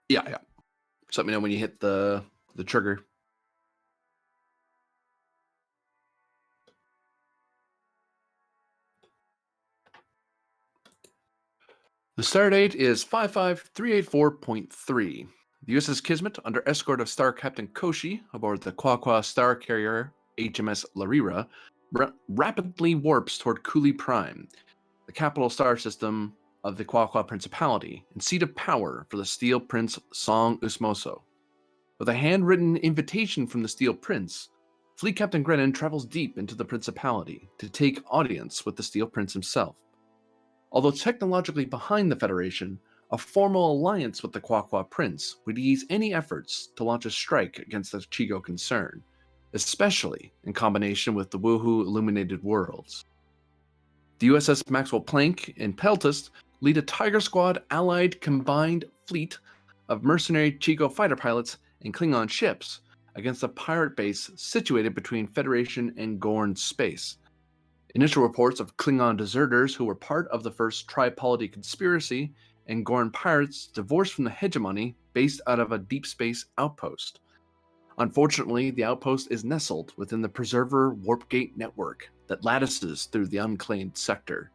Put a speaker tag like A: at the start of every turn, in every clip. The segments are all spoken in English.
A: Yeah, yeah. Just let me know when you hit the trigger. The stardate is 55384.3. The USS Kismet, under escort of Star Captain Koshi aboard the Quaqua star carrier HMS Larira, rapidly warps toward Kuli Prime, the capital star system of the Quaqua Principality and seat of power for the Steel Prince Song Usmoso. With a handwritten invitation from the Steel Prince, Fleet Captain Grennan travels deep into the Principality to take audience with the Steel Prince himself. Although technologically behind the Federation, a formal alliance with the Quaqua Prince would ease any efforts to launch a strike against the Chigo concern, especially in combination with the Woohoo Illuminated Worlds. The USS Maxwell Planck and Peltist lead a Tiger Squad allied combined fleet of mercenary Chigo fighter pilots and Klingon ships against a pirate base situated between Federation and Gorn space. Initial reports of Klingon deserters who were part of the first Tri-Polity conspiracy and Gorn pirates divorced from the hegemony based out of a deep space outpost. Unfortunately, the outpost is nestled within the Preserver Warpgate network that lattices through the unclaimed sector,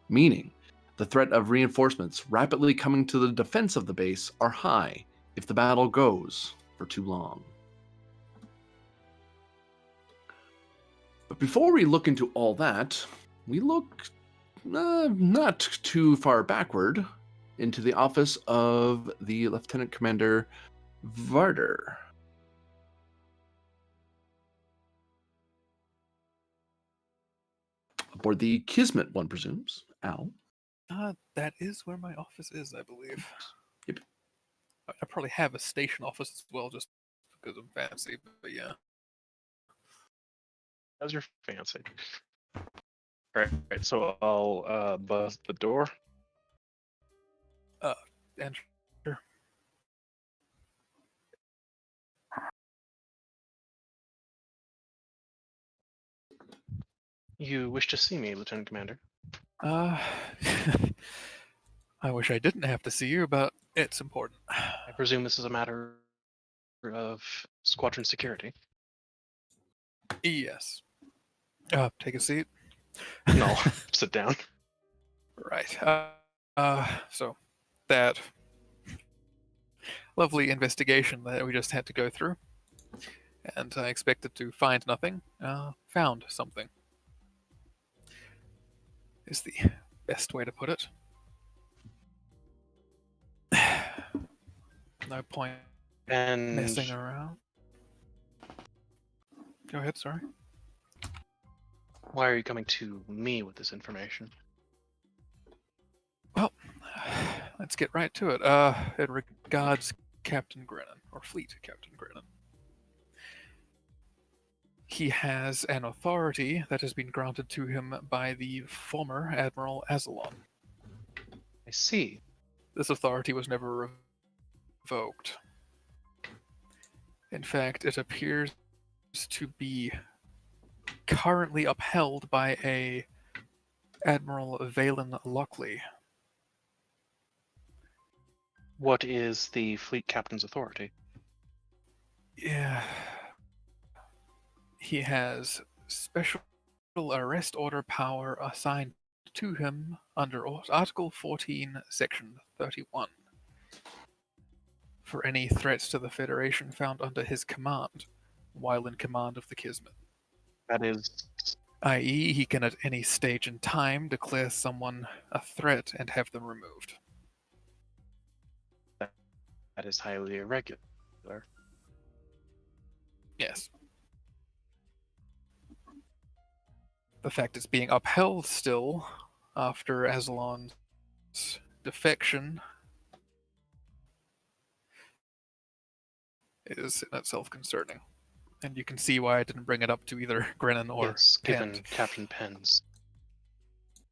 A: meaning the threat of reinforcements rapidly coming to the defense of the base are high if the battle goes for too long. But before we look into all that, we look not too far backward into the office of the Lieutenant Commander Varder. Aboard the Kismet, one presumes. Al?
B: That is where my office is, I believe.
A: Yep.
B: I probably have a station office as well, just because I'm fancy, but yeah.
C: How's your fancy? All right, so I'll buzz the door.
B: Enter.
C: You wish to see me, Lieutenant Commander?
B: I wish I didn't have to see you, but it's important.
C: I presume this is a matter of squadron security.
B: Yes. Take a seat.
C: No, sit down.
B: Right. So that lovely investigation that we just had to go through, and I expected to find nothing. Found something. Is the best way to put it. No point
C: And
B: messing around. Go ahead, sorry.
C: why are you coming to me with this information?
B: Well, let's get right to it. It regards Captain Grennan, or Fleet Captain Grennan. He has an authority that has been granted to him by the former Admiral Azalon.
C: I see.
B: This authority was never revoked. In fact, it appears to be currently upheld by a Admiral Valen Lockley.
C: What is the fleet captain's authority?
B: Yeah. He has special arrest order power assigned to him under Article 14, Section 31 for any threats to the Federation found under his command while in command of the Kismet.
C: That is...
B: i.e., he can at any stage in time declare someone a threat and have them removed.
C: That is highly irregular.
B: Yes. The fact it's being upheld still after Azalon's defection is in itself concerning. And you can see why I didn't bring it up to either Grennan or
C: Yes,
B: Penn.
C: given Captain Penn's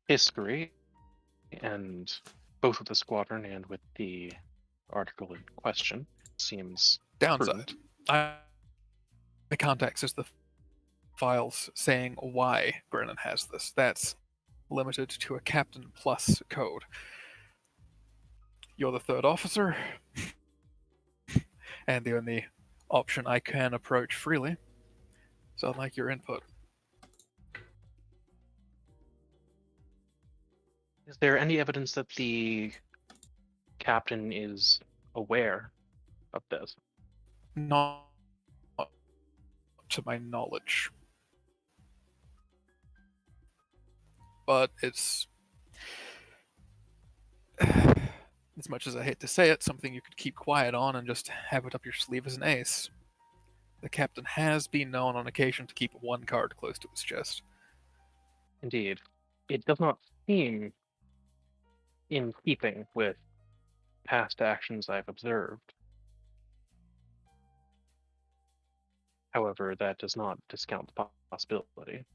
C: history, and both with the squadron and with the article in question, seems
B: Downside.
C: prudent.
B: I can't access the files saying why Grennan has this. That's limited to a Captain Plus code. You're the third officer. and the only option I can approach freely. So I'd like your input.
C: Is there any evidence that the captain is aware of this?
B: Not to my knowledge. But it's, as much as I hate to say it, something you could keep quiet on and just have it up your sleeve as an ace. The captain has been known on occasion to keep one card close to his chest.
C: Indeed. It does not seem in keeping with past actions I've observed. However, that does not discount the possibility.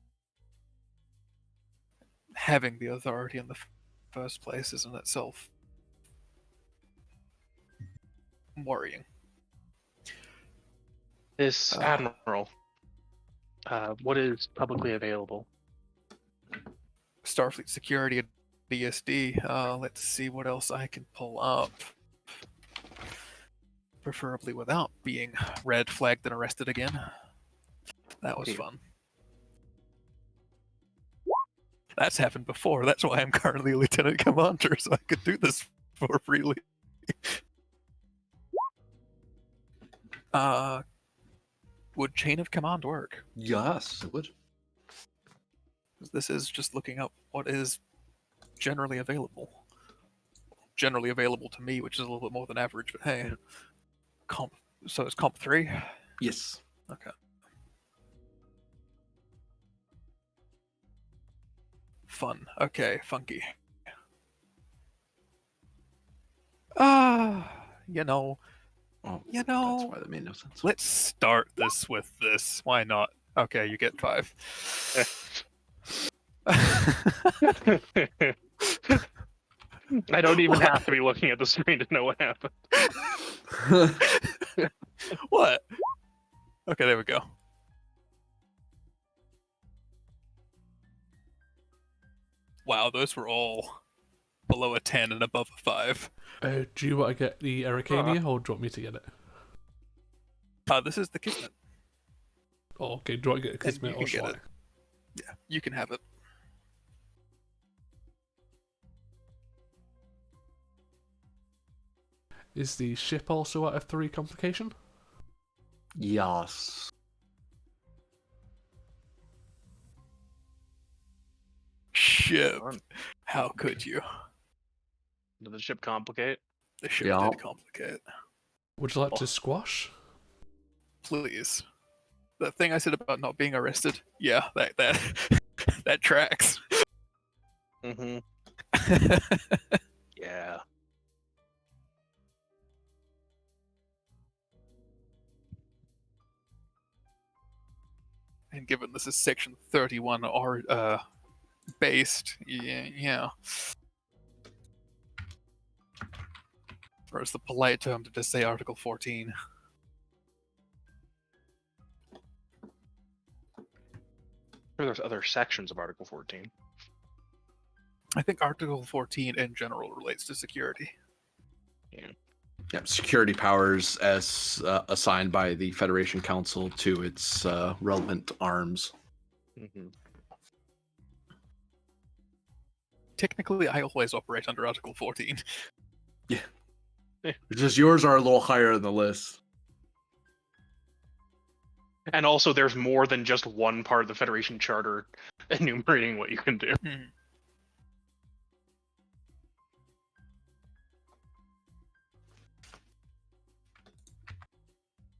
B: Having the authority in the first place is in itself worrying.
C: This admiral, what is publicly available?
B: Starfleet Security at BSD. Let's see what else I can pull up. Preferably without being red flagged and arrested again. That was fun. That's happened before. That's why I'm currently a lieutenant commander, so I could do this more freely. Would chain of command work?
A: Yes, it would.
B: This is just looking up what is generally available. Generally available to me, which is a little bit more than average, but hey. Comp. So it's comp 3?
A: Yes.
B: Okay. Fun. Okay, funky. You know,
A: Oh,
B: you know,
A: that's why that made no sense.
B: let's start this with this. Why not? Okay, you get 5.
C: I don't even have to be looking at the screen to know what happened.
B: What? Okay, there we go. Wow, those were all below a 10 and above a 5.
D: Do you want to get the Arcania, or do you want me to get it?
B: This is the Kismet.
D: Oh, okay. Do you want to get the
B: And
D: Kismet
B: you
D: or
B: can get
D: Schlag?
B: it. Yeah, you can have it.
D: Is the ship also at a 3 complication?
A: Yes.
B: Ship.
C: Fun.
B: How could you?
C: Did the ship complicate?
B: The ship
A: Yeah.
B: did complicate.
D: Would you like to squash?
B: Please. That thing I said about not being arrested, yeah, that that tracks.
C: Mm-hmm. Yeah.
B: And given this is section 31 or based, yeah. Or it's the polite term to just say Article 14.
C: Sure, there's other sections of Article 14.
B: I think Article 14 in general relates to security.
A: Yep, security powers as assigned by the Federation Council to its relevant arms.
C: Mm-hmm.
B: Technically, I always operate under Article 14.
A: It's just yours are a little higher on the list.
C: And also, there's more than just one part of the Federation Charter enumerating what you can do.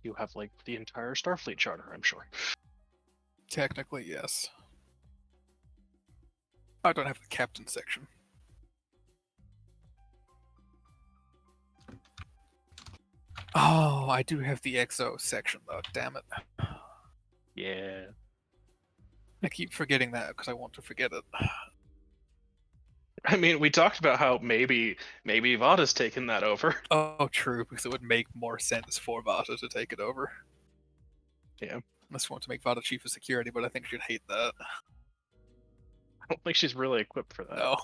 C: You have, like, the entire Starfleet Charter, I'm sure.
B: Technically, yes. I don't have the captain section. Oh, I do have the XO section, though. Damn it.
C: Yeah.
B: I keep forgetting that because I want to forget it.
C: I mean, we talked about how maybe Vada's taken that over.
B: Oh, true, because it would make more sense for Vata to take it over.
C: Yeah.
B: Unless you want to make Vata chief of security, but I think she'd hate that.
C: I don't think she's really equipped for that.
B: No.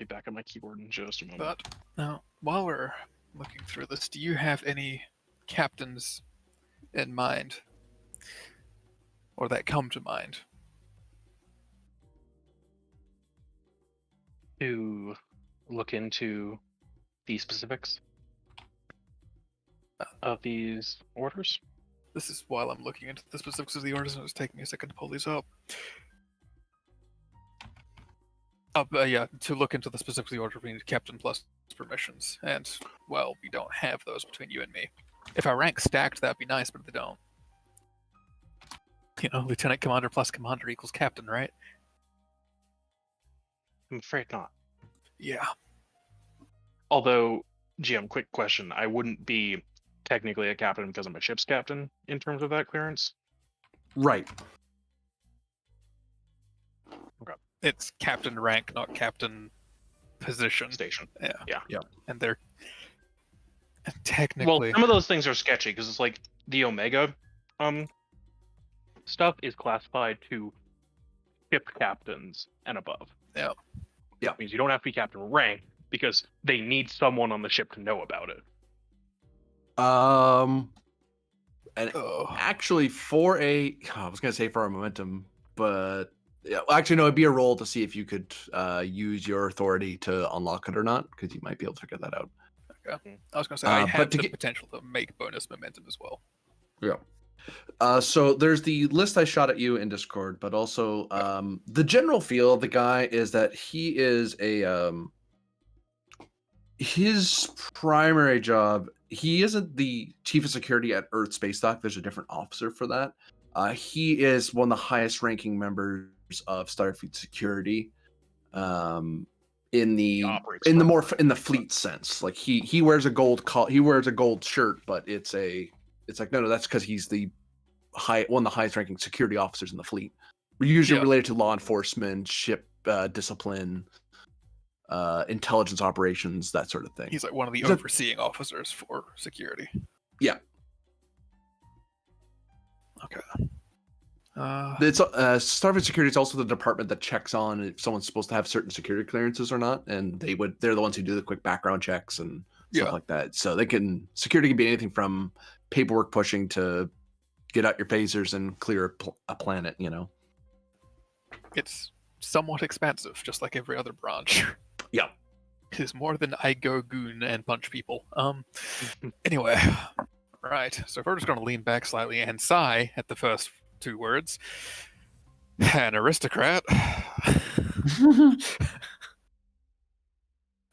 C: be back on my keyboard in just a moment.
B: But now, while we're looking through this, do you have any captains in mind, or that come to mind?
C: To look into the specifics of these orders.
B: This is while I'm looking into the specifics of the orders, and it's taking me a second to pull these up. Yeah, to look into the specifics of the order, we need captain plus permissions, and, well, we don't have those between you and me. If our rank stacked, that'd be nice, but they don't. You know, lieutenant commander plus commander equals captain, right?
C: I'm afraid not.
B: Yeah.
C: Although, GM, quick question. I wouldn't be technically a captain because I'm a ship's captain in terms of that clearance.
A: Right.
B: It's captain rank, not captain position.
C: Station.
B: Yeah. And they're technically...
C: Well, some of those things are sketchy because it's like the Omega stuff is classified to ship captains and above.
B: Yeah.
C: That means you don't have to be captain rank because they need someone on the ship to know about it.
A: And actually, I was gonna say for a momentum, but yeah, actually no, it'd be a roll to see if you could use your authority to unlock it or not, because you might be able to figure that out.
B: Okay. I was gonna say I have
A: to
B: the potential to make bonus momentum as well.
A: Yeah. So there's the list I shot at you in Discord, but also the general feel of the guy is that he is his primary job. He isn't the chief of security at Earth Space Dock. There's a different officer for that. He is one of the highest ranking members of Starfleet security. In the fleet sense, like he wears a gold shirt, but it's like no, that's because he's one of the highest ranking security officers in the fleet. We're usually related to law enforcement, ship discipline, intelligence operations, that sort of thing.
B: He's like one of the overseeing officers for security.
A: Yeah.
B: Okay.
A: It's Starfleet Security is also the department that checks on if someone's supposed to have certain security clearances or not, and they're the ones who do the quick background checks and stuff like that. So security can be anything from paperwork pushing to get out your phasers and clear a planet. You know,
B: it's somewhat expansive, just like every other branch.
A: Yeah,
B: it's more than I go goon and punch people. Anyway, right. So we're just going to lean back slightly and sigh at the first two words. An aristocrat.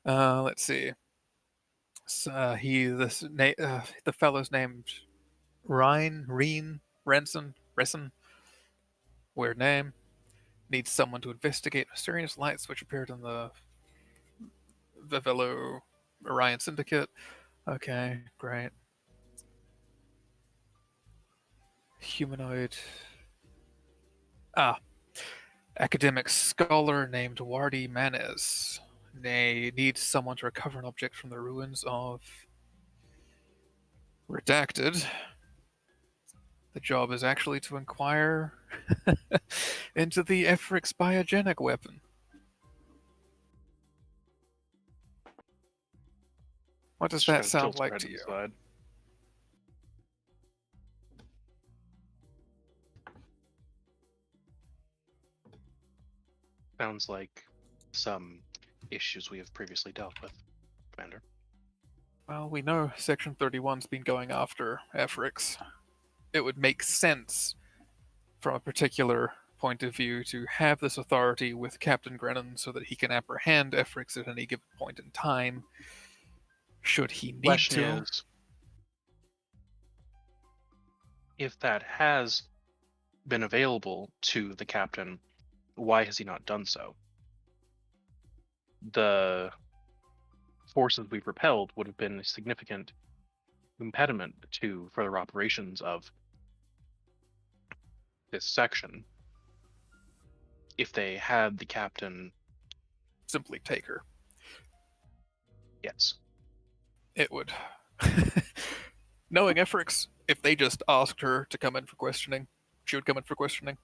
B: Let's see. So, the fellow's named Renson. Weird name. Needs someone to investigate mysterious lights which appeared in the Vivelo Orion Syndicate. Okay, great. Humanoid. Academic scholar named Wardy Manes. They need someone to recover an object from the ruins of Redacted. The job is actually to inquire into the Efrix biogenic weapon. What does that sound like to you?
C: Sounds like some issues we have previously dealt with, Commander.
B: Well, we know Section 31's been going after Efrix. It would make sense from a particular point of view to have this authority with Captain Grennan so that he can apprehend Efrix at any given point in time, should he need to.
C: Is, if that has been available to the captain, why has he not done so? The forces we've repelled would have been a significant impediment to further operations of this section if they had the captain
B: simply take her.
C: Yes.
B: It would. Knowing Efrix, if they just asked her to come in for questioning, she would come in for questioning.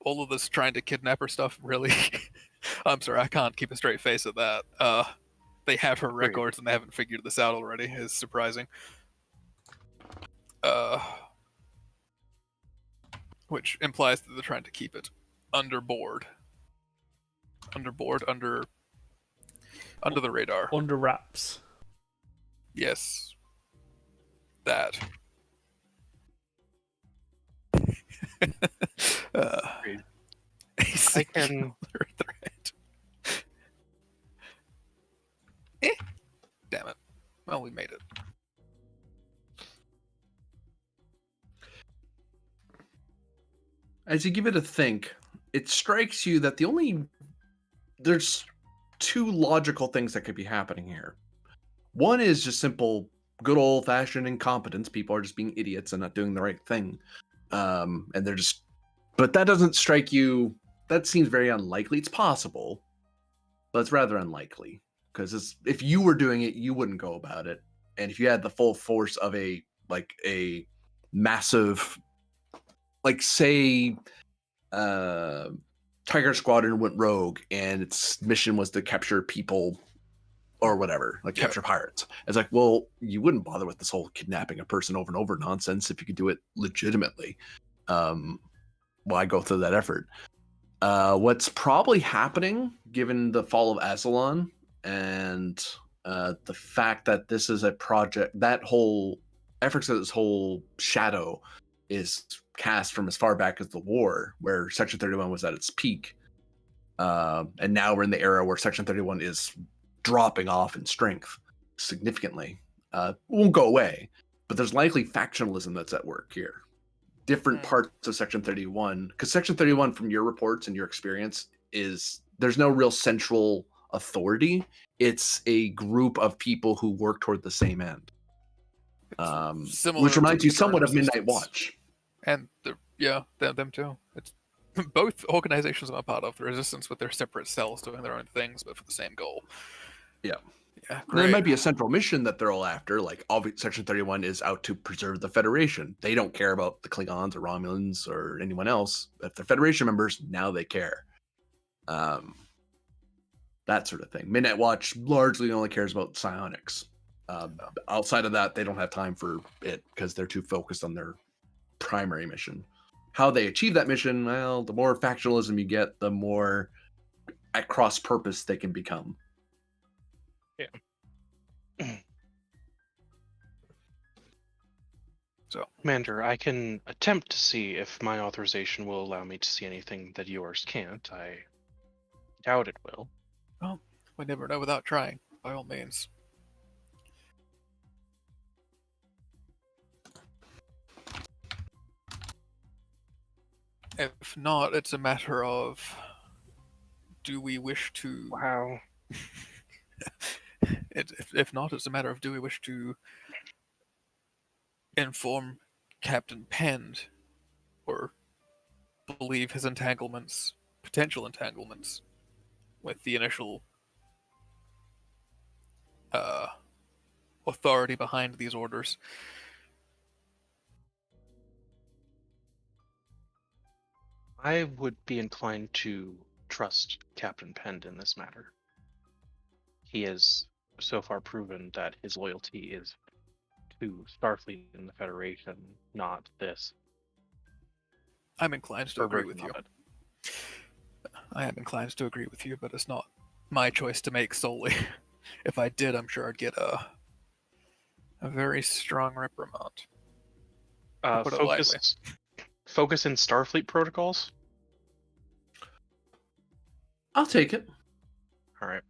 B: All of this trying to kidnap her stuff, really? I'm sorry, I can't keep a straight face at that. They have her
C: Great.
B: records and they haven't figured this out already. Is surprising. Which implies that they're trying to keep it under board, under the radar.
D: Under wraps.
B: Yes, that.
C: Agreed.
B: A
C: I can.
B: singular threat. Damn it. Well, we made it.
A: As you give it a think, it strikes you that there's two logical things that could be happening here. One is just simple, good old fashioned incompetence. People are just being idiots and not doing the right thing. And they're just, but that doesn't strike you. That seems very unlikely. It's possible, but it's rather unlikely because if you were doing it, you wouldn't go about it. And if you had the full force of a massive, say, Tiger Squadron went rogue and its mission was to capture people or whatever, capture pirates. It's like, well, you wouldn't bother with this whole kidnapping a person over and over nonsense if you could do it legitimately. Why go through that effort? What's probably happening, given the fall of Azalon and the fact that this is a project, that whole efforts of this whole shadow is cast from as far back as the war, where Section 31 was at its peak. And now we're in the era where Section 31 is dropping off in strength significantly. Won't go away, but there's likely factionalism that's at work here. Different parts of Section 31, because Section 31, from your reports and your experience, there's no real central authority. It's a group of people who work toward the same end.
B: Similar
A: Which reminds
B: to
A: you somewhat of Midnight
B: Resistance.
A: Watch.
B: And them too. It's both organizations I'm a part of. The Resistance with their separate cells doing their own things, but for the same goal.
A: Yeah.
B: Yeah,
A: And there
B: great.
A: might be a central mission that they're all after. Section 31 is out to preserve the Federation. They don't care about the Klingons or Romulans or anyone else. If they're Federation members, now they care. That sort of thing. Midnight Watch largely only cares about psionics. Outside of that, they don't have time for it because they're too focused on their primary mission. How they achieve that mission, well, the more factionalism you get, the more at cross purpose they can become.
B: So,
C: Commander, I can attempt to see if my authorization will allow me to see anything that yours can't. I doubt it will.
B: well, we never know without trying, by all means. If not, it's a matter of, do we wish to...
C: Wow.
B: If not, it's a matter of, do we wish to inform Captain Pend or believe his potential entanglements with the initial authority behind these orders.
C: I would be inclined to trust Captain Pend in this matter. He has so far proven that his loyalty is to Starfleet and the Federation, not this.
B: I'm inclined to agree with
C: perversion
B: you.
C: of it.
B: I am inclined to agree with you, but it's not my choice to make solely. If I did, I'm sure I'd get a very strong reprimand. To put it lightly.
C: Focus in Starfleet protocols.
A: I'll take it.
C: All right.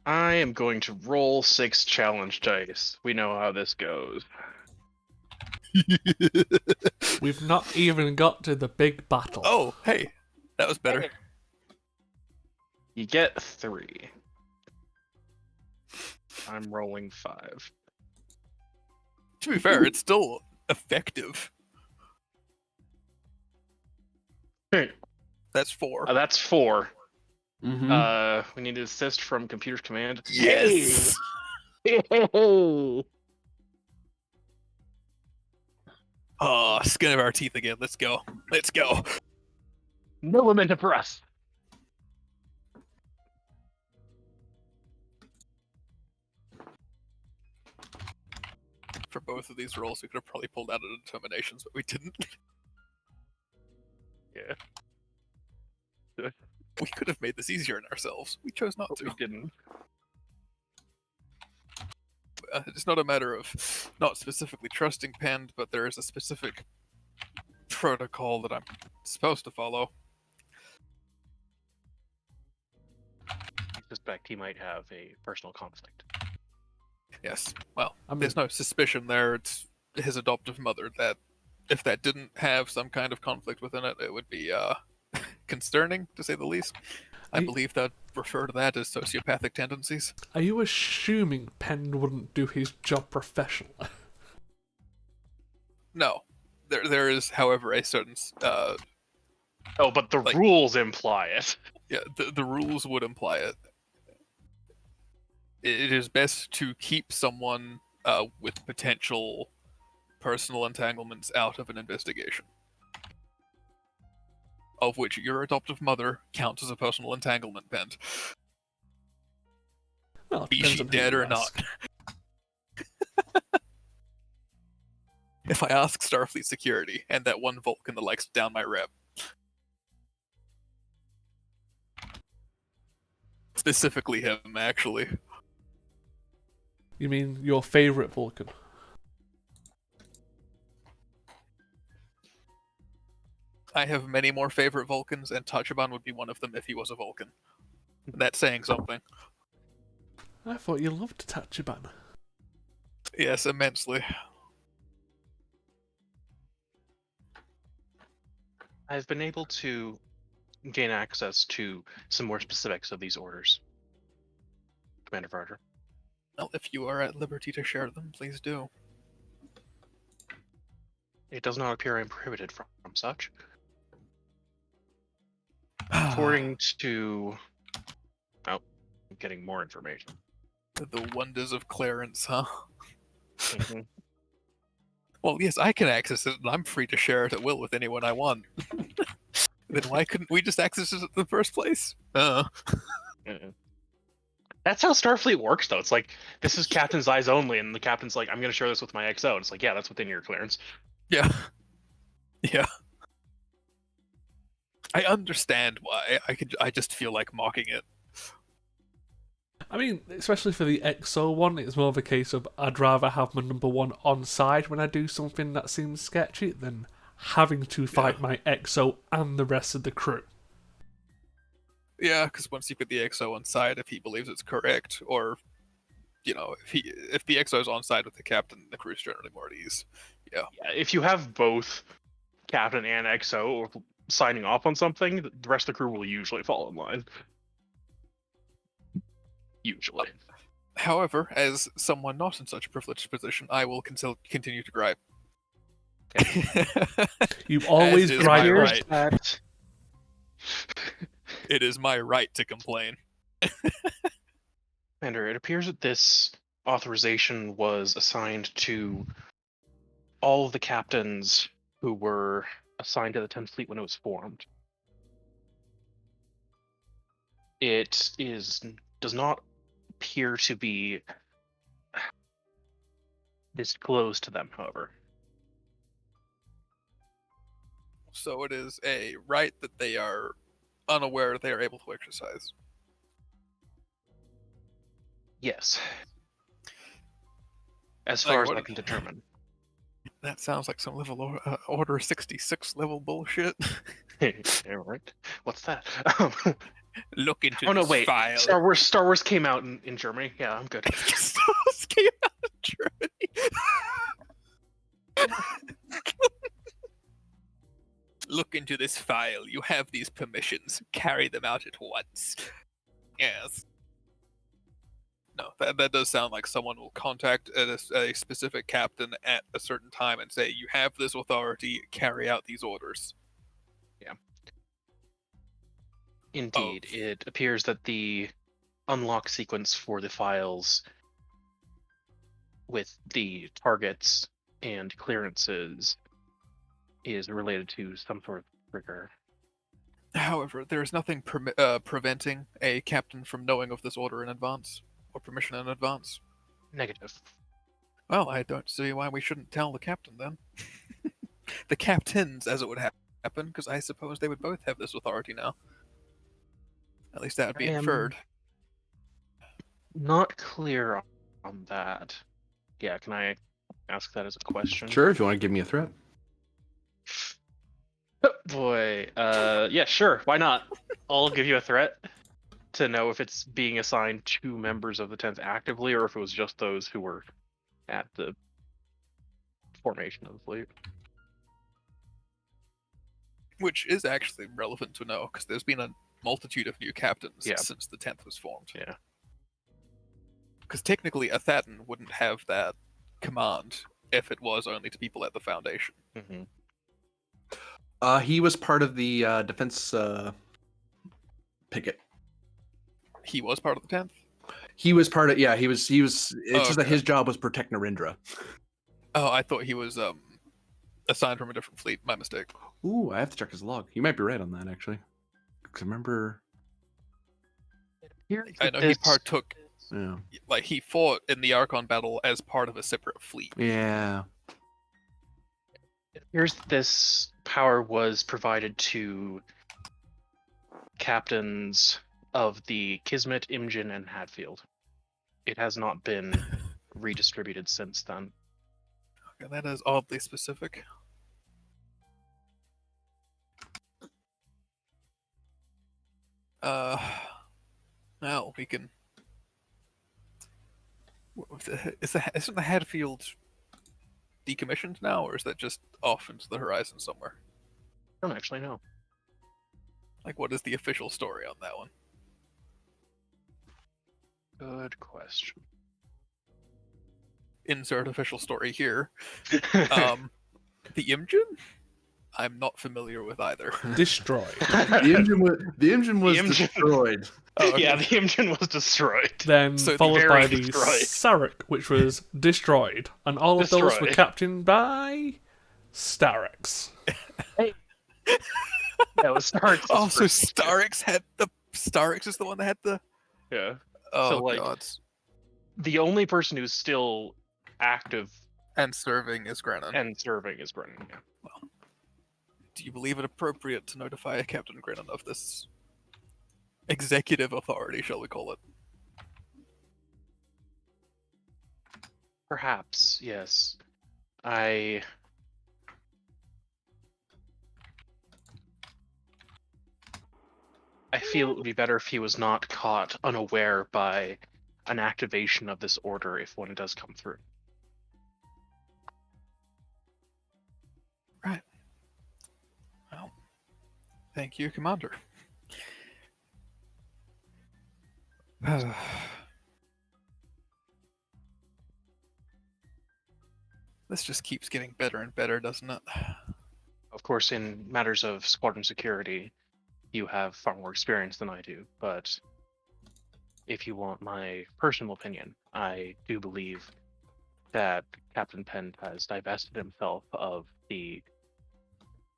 C: I am going to roll 6 challenge dice. We know how this goes.
D: We've not even got to the big battle.
B: Oh, hey, that was better.
C: You get 3. I'm rolling 5.
B: To be fair, it's still effective. That's 4.
C: That's 4.
A: Mm-hmm.
C: We need an assist from Computer's Command.
B: Yes! Oh, skin of our teeth again. Let's go. Let's go.
C: No momentum for us.
B: For both of these rolls, we could have probably pulled out a determinations, but we didn't.
C: Yeah.
B: We could have made this easier on ourselves. We chose not
C: But
B: to.
C: we didn't.
B: It's not a matter of not specifically trusting Pend, but there is a specific protocol that I'm supposed to follow.
C: I suspect he might have a personal conflict.
B: Yes. Well,
D: I mean,
B: there's no suspicion there. It's his adoptive mother. That if that didn't have some kind of conflict within it, it would be concerning, to say the least. I
D: You-
B: believe that refer to that as sociopathic tendencies.
D: are you assuming Penn wouldn't do his job professionally?
B: No. There is, however, a certain
C: Oh, but the
B: Like-
C: rules imply it.
B: yeah, the rules would imply it. It is best to keep someone with potential personal entanglements out of an investigation. Of which your adoptive mother counts as a personal entanglement, Pend.
D: Well, it
B: Be
D: depends
B: she
D: on who
B: dead
D: you
B: or not.
D: ask.
B: If I ask Starfleet security and that one Vulcan that likes to down my rep. Specifically him, actually.
D: You mean your favorite Vulcan?
B: I have many more favorite Vulcans, and Tachibana would be one of them if he was a Vulcan. That's saying something.
D: I thought you loved Tachibana.
B: Yes, immensely.
C: I've been able to gain access to some more specifics of these orders, Commander Varder.
B: Well, if you are at liberty to share them, please do.
C: It does not appear I'm prohibited from such. According to... Oh, I'm getting more information.
B: The wonders of Clarence, huh?
C: Mhm.
B: Well, yes, I can access it, and I'm free to share it at will with anyone I want. Then why couldn't we just access it in the first place?
C: Mhm. That's how Starfleet works, though. It's like, this is Captain's eyes only, and the Captain's like, I'm going to share this with my XO. And it's like, yeah, that's within your clearance.
B: Yeah. Yeah. I understand why. I just feel like mocking it.
D: I mean, especially for the EXO one, it's more of a case of I'd rather have my number one on side when I do something that seems sketchy than having to fight my EXO and the rest of the crew.
B: Yeah, because once you put the XO on side, if he believes it's correct, or if the XO is on side with the captain, the crew's generally more at ease.
C: Yeah, if you have both Captain and XO signing off on something, the rest of the crew will usually fall in line. Usually.
B: However, as someone not in such a privileged position, I will continue to gripe.
D: You always
B: As is
D: gripe.
B: my
C: Here's
B: right.
C: that.
B: It is my right to complain.
C: Commander, it appears that this authorization was assigned to all of the captains who were assigned to the 10th Fleet when it was formed. It does not appear to be disclosed to them, however.
B: So it is a right that they are unaware they are able to exercise.
C: Yes. As
B: Like
C: far as
B: what-
C: I can determine.
B: That sounds like some level Order 66 level bullshit.
C: Yeah, right. What's that?
B: Look into
C: Oh no,
B: this
C: wait.
B: file.
C: Star Wars came out in Germany. Yeah, I'm good.
B: Star Wars came out of Germany. Look into this file. You have these permissions. Carry them out at once. Yes. No, that does sound like someone will contact a specific captain at a certain time and say, you have this authority, carry out these orders.
C: Indeed, it appears that the unlock sequence for the files with the targets and clearances is related to some sort of trigger.
B: However, there is nothing preventing a captain from knowing of this order in advance, or permission in advance.
C: Negative.
B: Well, I don't see why we shouldn't tell the captain then. The captains, as it would happen, because I suppose they would both have this authority now. At least that would be
C: I am
B: inferred.
C: not clear on that. Yeah, can I ask that as a question?
A: Sure, if you want to give me a threat.
C: Boy, yeah, sure. Why not? I'll give you a threat to know if it's being assigned to members of the 10th actively, or if it was just those who were at the formation of the fleet.
B: Which is actually relevant to know, because there's been a multitude of new captains
C: Yeah.
B: since the 10th was formed.
C: Yeah.
B: Because technically, a Thatton wouldn't have that command if it was only to people at the Foundation.
C: Mm-hmm.
A: He was part of the defense picket.
B: He was part of the 10th?
A: He was part of. Yeah, he was. It's just that
B: okay.
A: his job was protect Narendra.
B: Oh, I thought he was assigned from a different fleet. My mistake.
A: Ooh, I have to check his log. You might be right on that actually. Because I remember.
B: I know he partook,
A: Yeah.
B: like he fought in the Archon battle as part of a separate fleet.
A: Yeah.
C: Here's this power was provided to captains of the Kismet, Imjin, and Hatfield. It has not been redistributed since then.
B: Okay, that is oddly specific. Well, we can. Isn't the Hatfield decommissioned now, or is that just off into the horizon somewhere?
C: I don't actually know.
B: Like, what is the official story on that one?
C: Good question.
B: Insert official story here. The Imjin? I'm not familiar with either.
D: Destroyed.
A: The engine was
C: engine-
A: destroyed.
B: Oh, okay.
C: Yeah, the engine was destroyed.
D: Then
B: So
D: followed
C: very
D: by the
C: destroyed.
D: Sarek, which was destroyed. And all of those were
C: Destroyed.
D: captained by Starix.
C: Yeah, it was Stark's.
B: Oh, so Starix is the one that had the.
C: Yeah.
B: Oh
C: So, like-
B: god.
C: The only person who's still active
B: And serving is Grennan.
C: and serving is Brennan. Yeah.
B: Do you believe it appropriate to notify Captain Grennan of this executive authority, shall we call it?
C: Perhaps, yes. I feel it would be better if he was not caught unaware by an activation of this order if one does come through.
B: Right. Well, thank you, Commander. This just keeps getting better and better, doesn't it?
C: Of course, in matters of squadron security, you have far more experience than I do, but if you want my personal opinion, I do believe that Captain Penn has divested himself of the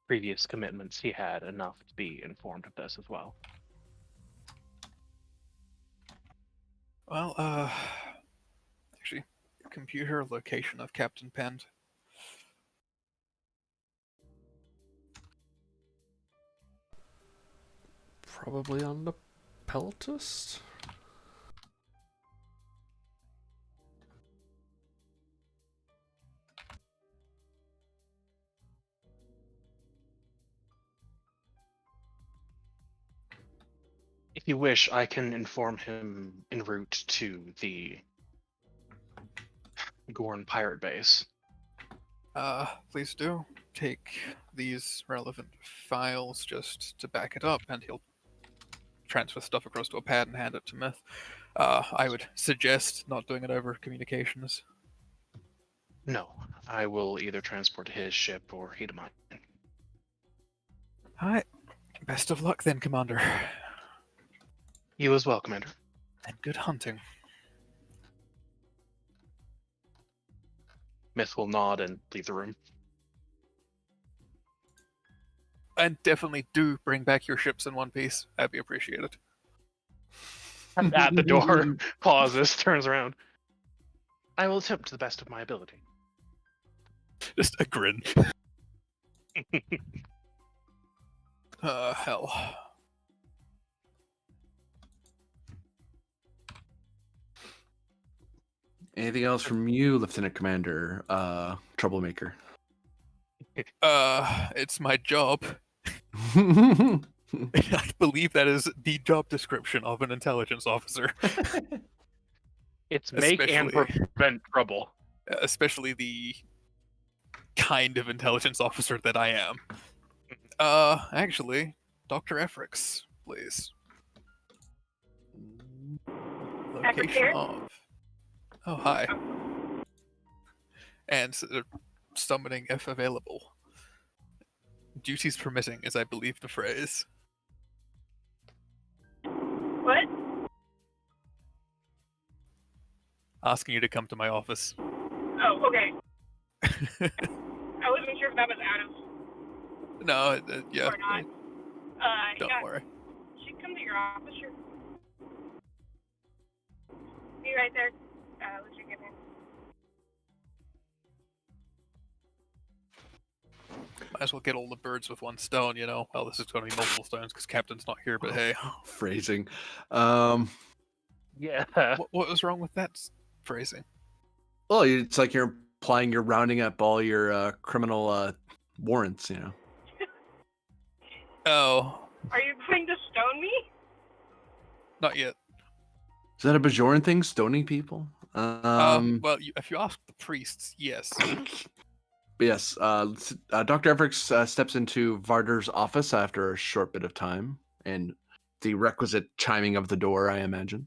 C: previous commitments he had enough to be informed of this as well.
B: Well, actually, computer location of Captain Penn.
D: Probably on the Peltist?
C: If you wish, I can inform him en route to the Gorn pirate base.
B: Please do take these relevant files just to back it up, and he'll transfer stuff across to a pad and hand it to Myth. I would suggest not doing it over communications.
C: No, I will either transport to his ship or he to mine.
B: Alright. Best of luck then, Commander.
C: You as well, Commander.
B: And good hunting.
C: Myth will nod and leave the room.
B: And definitely do bring back your ships in one piece. That'd be appreciated.
C: At the door, pauses, turns around. I will attempt to the best of my ability.
B: Just a grin. Hell.
A: Anything else from you, Lieutenant Commander, Troublemaker?
B: It's my job. I believe that is the job description of an intelligence officer.
C: It's make and prevent trouble.
B: Especially the kind of intelligence officer that I am. Actually, Dr. Efrix, please. Location
E: here?
B: of. Oh, hi. And summoning if available. Duties permitting is, I believe, the phrase.
E: What?
B: Asking you to come to my office.
E: Oh, okay. I wasn't sure if that was out of
B: No, yeah.
E: or not.
B: Don't
E: Yeah,
B: worry.
E: she can come to your office, sure. Be right there. Let you get in.
B: Might as well get all the birds with one stone, you know. Well, this is going to be multiple stones because Captain's not here, but hey.
A: Phrasing.
C: Yeah.
B: What was wrong with that phrasing?
A: Well, it's like you're implying you're rounding up all your criminal warrants, you know.
B: Oh,
E: Are you going to stone me?
B: not yet.
A: Is that a Bajoran thing, stoning people?
B: Well, if you ask the priests, yes.
A: But yes, Dr. Everix steps into Varder's office after a short bit of time, and the requisite chiming of the door, I imagine.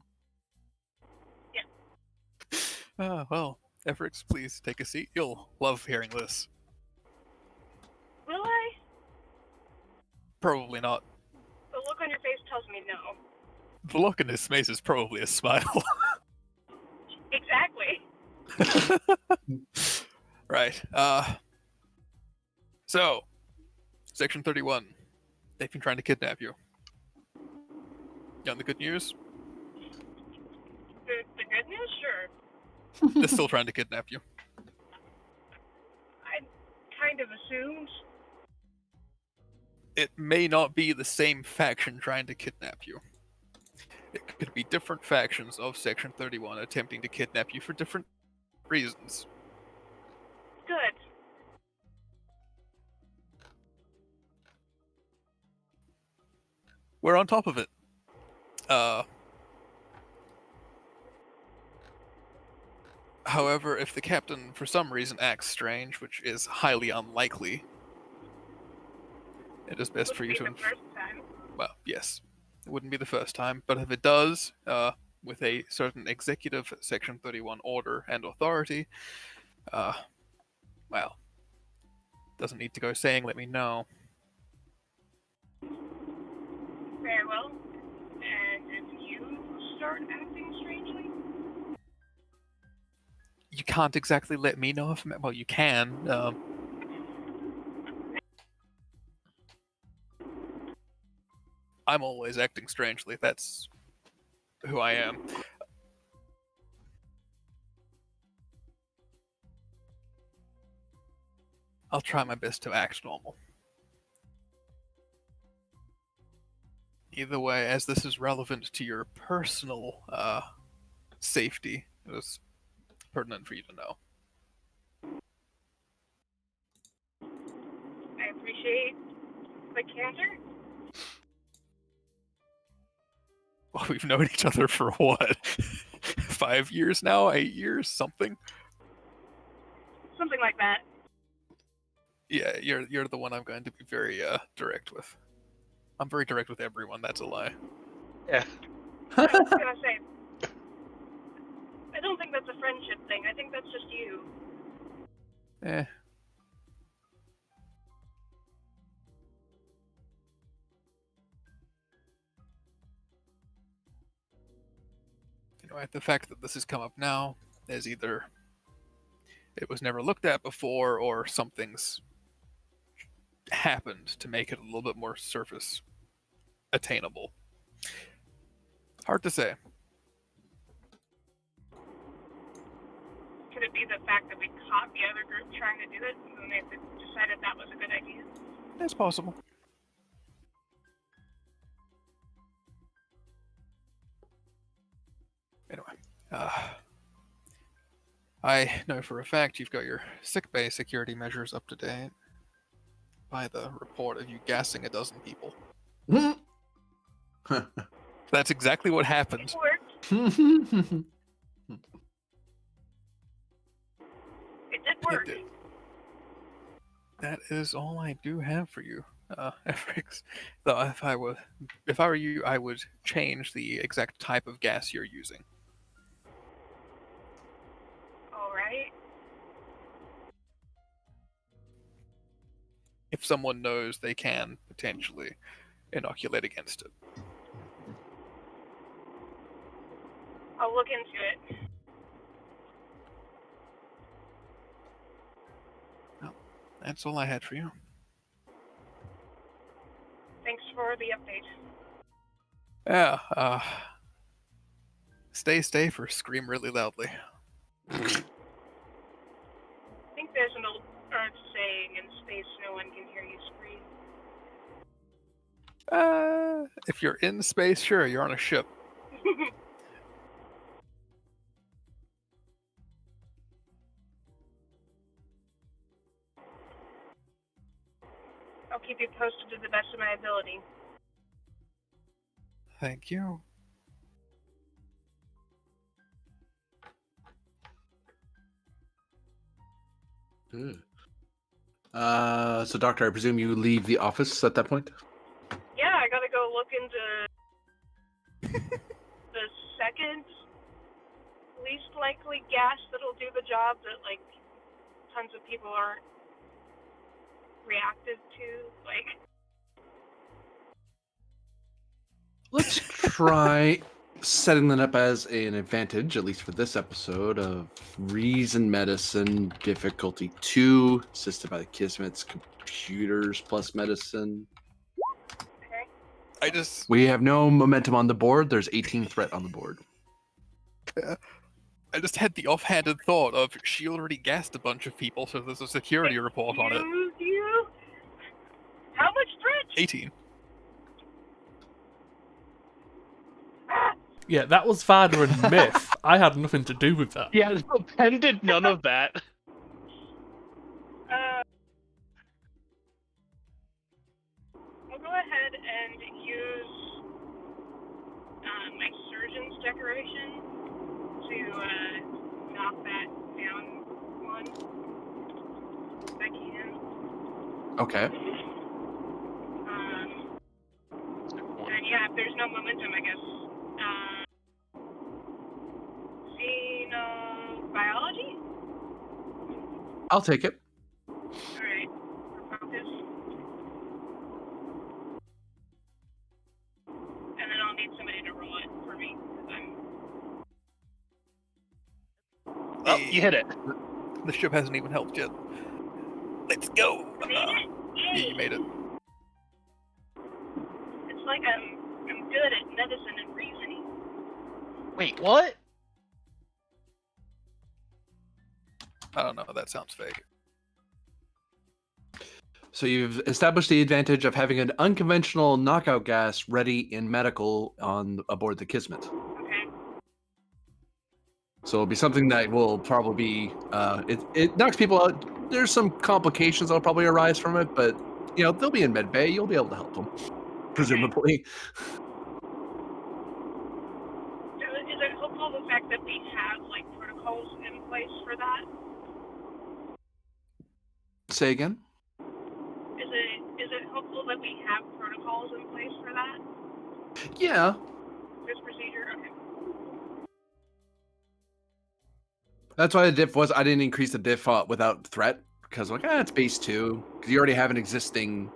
B: Well, Efrix, please take a seat. You'll love hearing this.
E: Will I?
B: Probably not.
E: The look on your face tells me no.
B: The look in his face is probably a smile.
E: Exactly.
B: Right. So, Section 31. They've been trying to kidnap you. You want the good news?
E: The good news? Sure.
B: They're still trying to kidnap you.
E: I kind of assumed.
B: It may not be the same faction trying to kidnap you. It could be different factions of Section 31 attempting to kidnap you for different reasons.
E: Good.
B: We're on top of it. However, if the captain for some reason acts strange, which is highly unlikely, it is best for you to...
E: The first time.
B: Well, yes. It wouldn't be the first time, but if it does, with a certain executive Section 31 order and authority, well, doesn't need to go saying, let me know.
E: Very well. And if you start acting strangely?
B: You can't exactly let me know if... Well, you can. I'm always acting strangely. That's who I am. I'll try my best to act normal. Either way, as this is relevant to your personal safety, it was pertinent for you to know.
E: I appreciate the candor.
B: Well, we've known each other for what? 5 years now? 8 years? Something?
E: Something like that.
B: Yeah, you're the one I'm going to be very direct with. I'm very direct with everyone, that's a lie.
C: Yeah.
E: I was gonna say, I don't think that's a friendship thing. I think that's just you.
B: Eh. Anyway, the fact that this has come up now is either it was never looked at before or something's happened to make it a little bit more surface attainable. Hard to say.
E: Could it be the fact that we caught the other group trying to do it, and they decided that was a good idea?
B: It's possible. Anyway, I know for a fact you've got your sickbay security measures up to date by the report of you gassing a dozen people. That's exactly what happened.
E: It worked. It did work.
B: It did. That is all I do have for you, Efrix. Though if I were you, I would change the exact type of gas you're using.
E: All right.
B: If someone knows they can potentially inoculate against it.
E: I'll look into it.
B: Well, that's all I had for you.
E: Thanks for the update.
B: Yeah, stay safe or scream really loudly.
E: I think there's an old Earth saying, in space no one can hear you scream.
B: If you're in space, sure, you're on a ship.
E: I'll keep you posted to the best of my ability.
B: Thank you.
A: Good. So, Doctor, I presume you leave the office at that point?
E: Yeah, I gotta go look into the second least likely gas that'll do the job that, like, tons of people aren't reactive to. Like,
A: Let's try setting that up as an advantage, at least for this episode, of Reason Medicine, difficulty 2, assisted by the Kismet's computers plus medicine.
E: okay.
A: We have no momentum on the board. There's 18 threat on the board.
B: I just had the offhanded thought of she already gassed a bunch of people, so there's a security report on it.
E: You? How much threat?
B: 18.
D: Yeah, that was Varda and Myth. I had nothing to do with that.
C: Yeah, no, Penn did none of that.
E: I'll go ahead and use my surgeon's decoration to knock that down one if I can.
A: Okay.
E: And yeah, if there's no momentum, I guess. Xenobiology?
A: I'll take it.
E: Alright. Focus. And then I'll need somebody to roll it for me, because I'm...
C: Oh, you hit it.
B: The ship hasn't even helped yet. Let's go!
E: Yay!
B: Yeah, you made it.
E: It's like I'm good at medicine and reasoning.
C: Wait, what?
B: I don't know, that sounds fake.
A: So you've established the advantage of having an unconventional knockout gas ready in medical on aboard the Kismet.
E: Okay.
A: So it'll be something that will probably be it knocks people out. There's some complications that'll probably arise from it, but you know they'll be in med bay. You'll be able to help them, presumably.
E: Is it helpful the fact that we have like protocols in place for that?
A: Say again.
E: Is it helpful that we have protocols in place for that?
A: Yeah.
E: This procedure? Okay.
A: That's why the diff was. I didn't increase the diff without threat because like it's base 2 because you already have an existing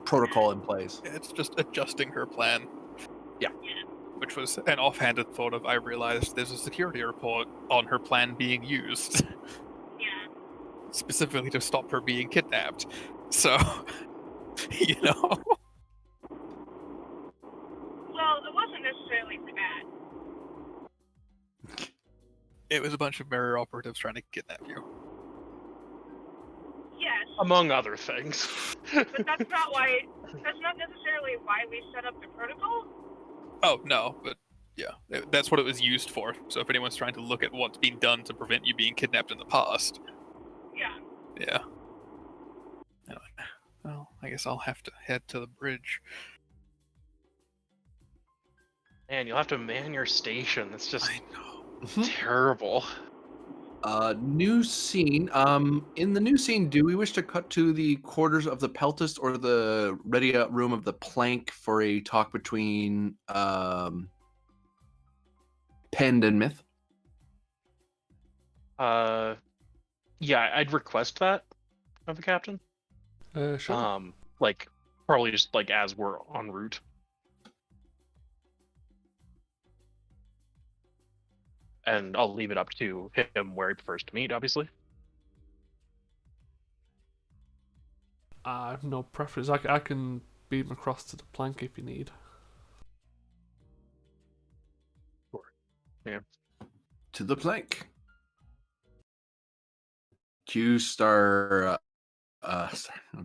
A: protocol in place.
B: It's just adjusting her plan.
A: Yeah.
B: Which was an offhanded thought of I realized there's a security report on her plan being used.
E: Yeah.
B: Specifically to stop her being kidnapped. So you know?
E: Well, it wasn't necessarily for that.
B: It was a bunch of mirror operatives trying to kidnap you.
E: Yes,
C: Among other things.
E: but that's not why. That's not necessarily why we set up the protocol.
B: Oh, no, but yeah, that's what it was used for. So if anyone's trying to look at what's been done to prevent you being kidnapped in the past,
E: Yeah.
B: yeah. Anyway, well, I guess I'll have to head to the bridge.
C: Man, you'll have to man your station. That's just
B: I know.
C: terrible.
A: New scene. In the new scene, do we wish to cut to the quarters of the Peltist or the ready out room of the Plank for a talk between Pend and Myth?
C: Yeah, I'd request that of the captain.
D: Sure.
C: Like probably just like as we're en route. And I'll leave it up to him where he prefers to meet, obviously.
D: I have no preference. I can beam across to the plank if you need.
A: To the Plank. Cue star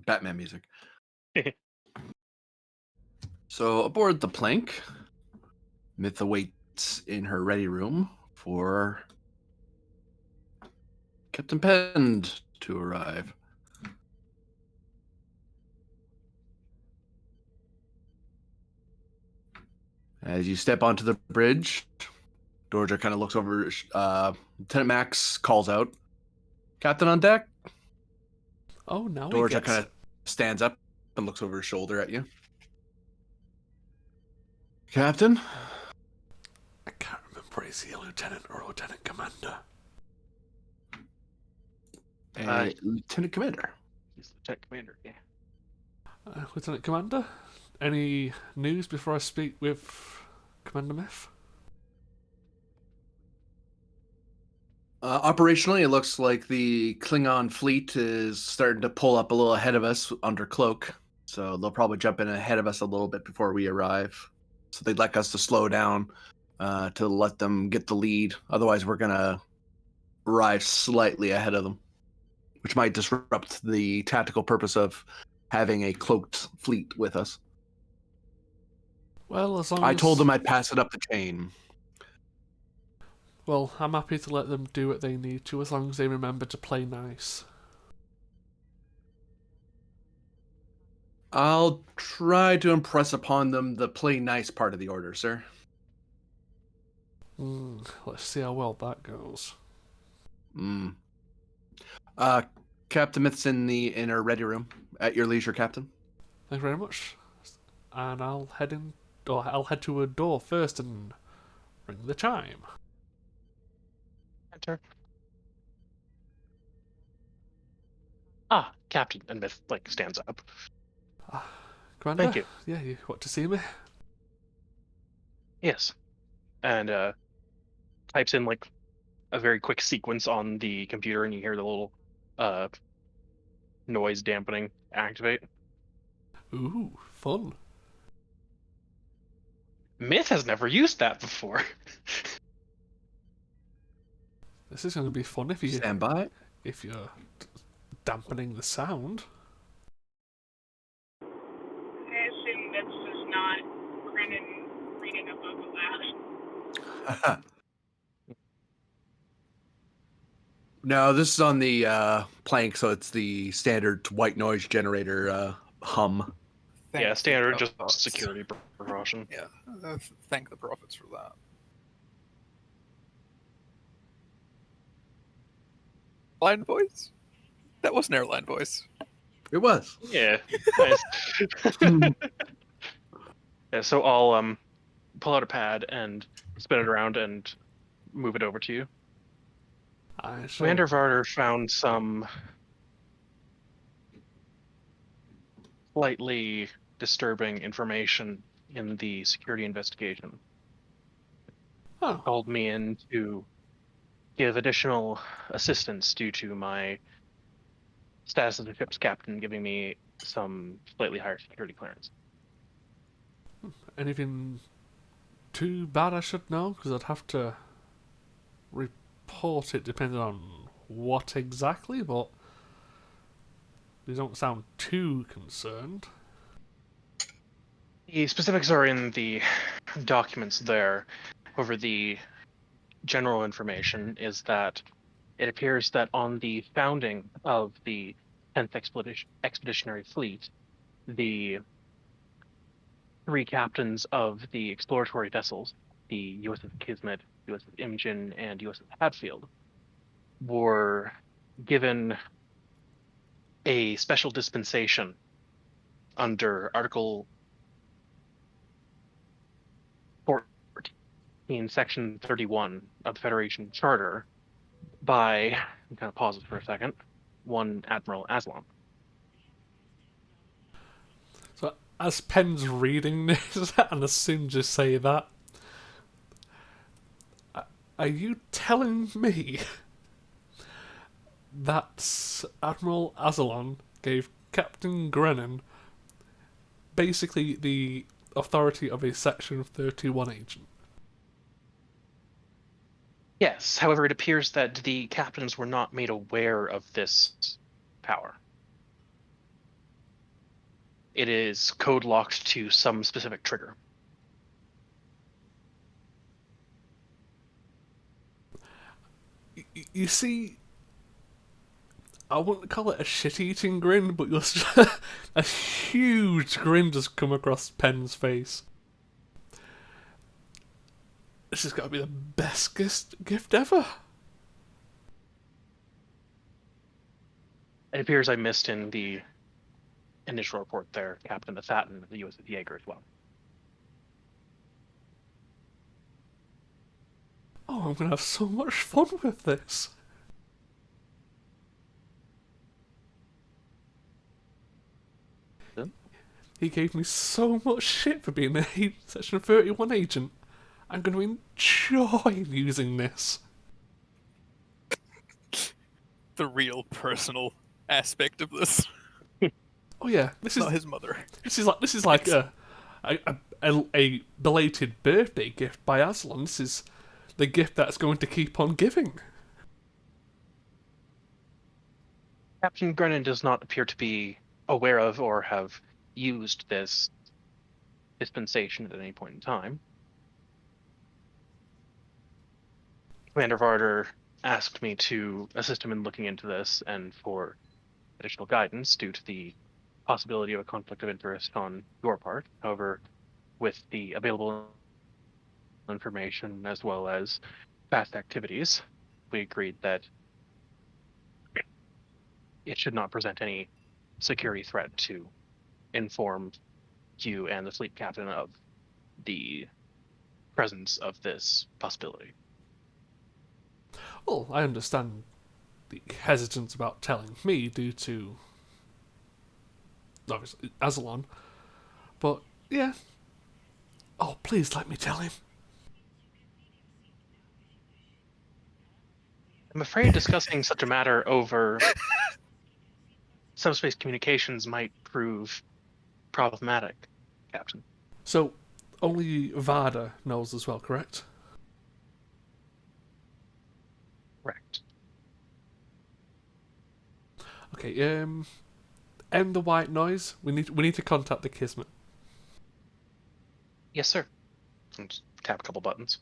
A: Batman music. So aboard the Plank, Myth awaits in her ready room for Captain Pend to arrive. As you step onto the bridge, Dorja kind of looks over. Lieutenant Max calls out, "Captain on deck."
D: Oh, now he
A: Dorja
D: gets
A: kind
D: it.
A: of stands up and looks over his shoulder at you. Captain?
D: I can't remember. Is he a lieutenant or a lieutenant commander?
A: Lieutenant Commander.
C: He's the tech commander, yeah.
D: Lieutenant Commander, any news before I speak with Commander Myth?
A: Operationally, it looks like the Klingon fleet is starting to pull up a little ahead of us under cloak. So they'll probably jump in ahead of us a little bit before we arrive. So they'd like us to slow down to let them get the lead. Otherwise, we're going to arrive slightly ahead of them, which might disrupt the tactical purpose of having a cloaked fleet with us.
D: Well, as long
A: I
D: as...
A: told them I'd pass it up the chain.
D: Well, I'm happy to let them do what they need to, as long as they remember to play nice.
A: I'll try to impress upon them the play nice part of the order, sir.
D: Let's see how well that goes.
A: Captain Myth's in her ready room. At your leisure, Captain.
D: Thank you very much. And I'll head to a door first and ring the chime.
C: Enter. Ah, Captain, and Myth like stands up.
D: Commander?
C: Thank you.
D: Yeah, you want to see me?
C: Yes. And types in like a very quick sequence on the computer, and you hear the little noise dampening activate.
D: Ooh, fun.
C: Myth has never used that before.
D: This is going to be fun if
A: Stand by.
D: you're dampening the sound.
E: I assume Mitz is not reading above that.
A: No, this is on the Plank, so it's the standard white noise generator hum.
C: Yeah,
B: Thank
C: standard,
B: the
C: just
B: prophets.
C: security precaution.
B: Yeah, thank the prophets for that. Line voice? That was an airline voice.
A: It was.
C: Yeah, nice. Yeah, so I'll pull out a pad and spin it around and move it over to you. Commander Varder found some slightly disturbing information in the security investigation.
D: Oh.
C: Called me in to give additional assistance due to my status of the ship's captain, giving me some slightly higher security clearance.
D: Anything too bad I should know? Because I'd have to report it depending on what exactly, but you don't sound too concerned.
C: The specifics are in the documents there. However, the general information is that it appears that on the founding of the 10th Expeditionary Fleet, the three captains of the exploratory vessels, the USS Kismet, USS Imogen, and USS Hatfield, were given a special dispensation under Article 14, Section 31 of the Federation Charter by, I'm kind of pause it for a second, one Admiral Aslan.
D: So as Penn's reading this, and as soon as you say that, are you telling me that Admiral Azalon gave Captain Grennan basically the authority of a Section 31 agent?
C: Yes, however, it appears that the captains were not made aware of this power. It is code locked to some specific trigger.
D: You see, I wouldn't call it a shit-eating grin, but a huge grin just come across Penn's face. This has got to be the best gift ever.
C: It appears I missed in the initial report there, Captain Thatton of the USS Jaeger as well.
D: Oh, I'm gonna have so much fun with this.
C: Then?
D: He gave me so much shit for being a Section 31 agent. I'm going to enjoy using this.
B: The real personal aspect of this.
D: Oh yeah, this is
B: Not his mother.
D: this is like a belated birthday gift by Aslan. This is the gift that's going to keep on giving.
C: Captain Grennan does not appear to be aware of or have used this dispensation at any point in time. Commander Varder asked me to assist him in looking into this and for additional guidance due to the possibility of a conflict of interest on your part. However, with the available information as well as past activities, we agreed that it should not present any security threat to inform you and the fleet captain of the presence of this possibility.
D: Well, I understand the hesitance about telling me due to obviously Aslan, but yeah. Oh, please let me tell him.
C: I'm afraid discussing such a matter over subspace communications might prove problematic, Captain.
D: So, only Varda knows as well, correct?
C: Correct.
D: Okay, end the white noise. We need to contact the Kismet.
C: Yes, sir. And just tap a couple buttons.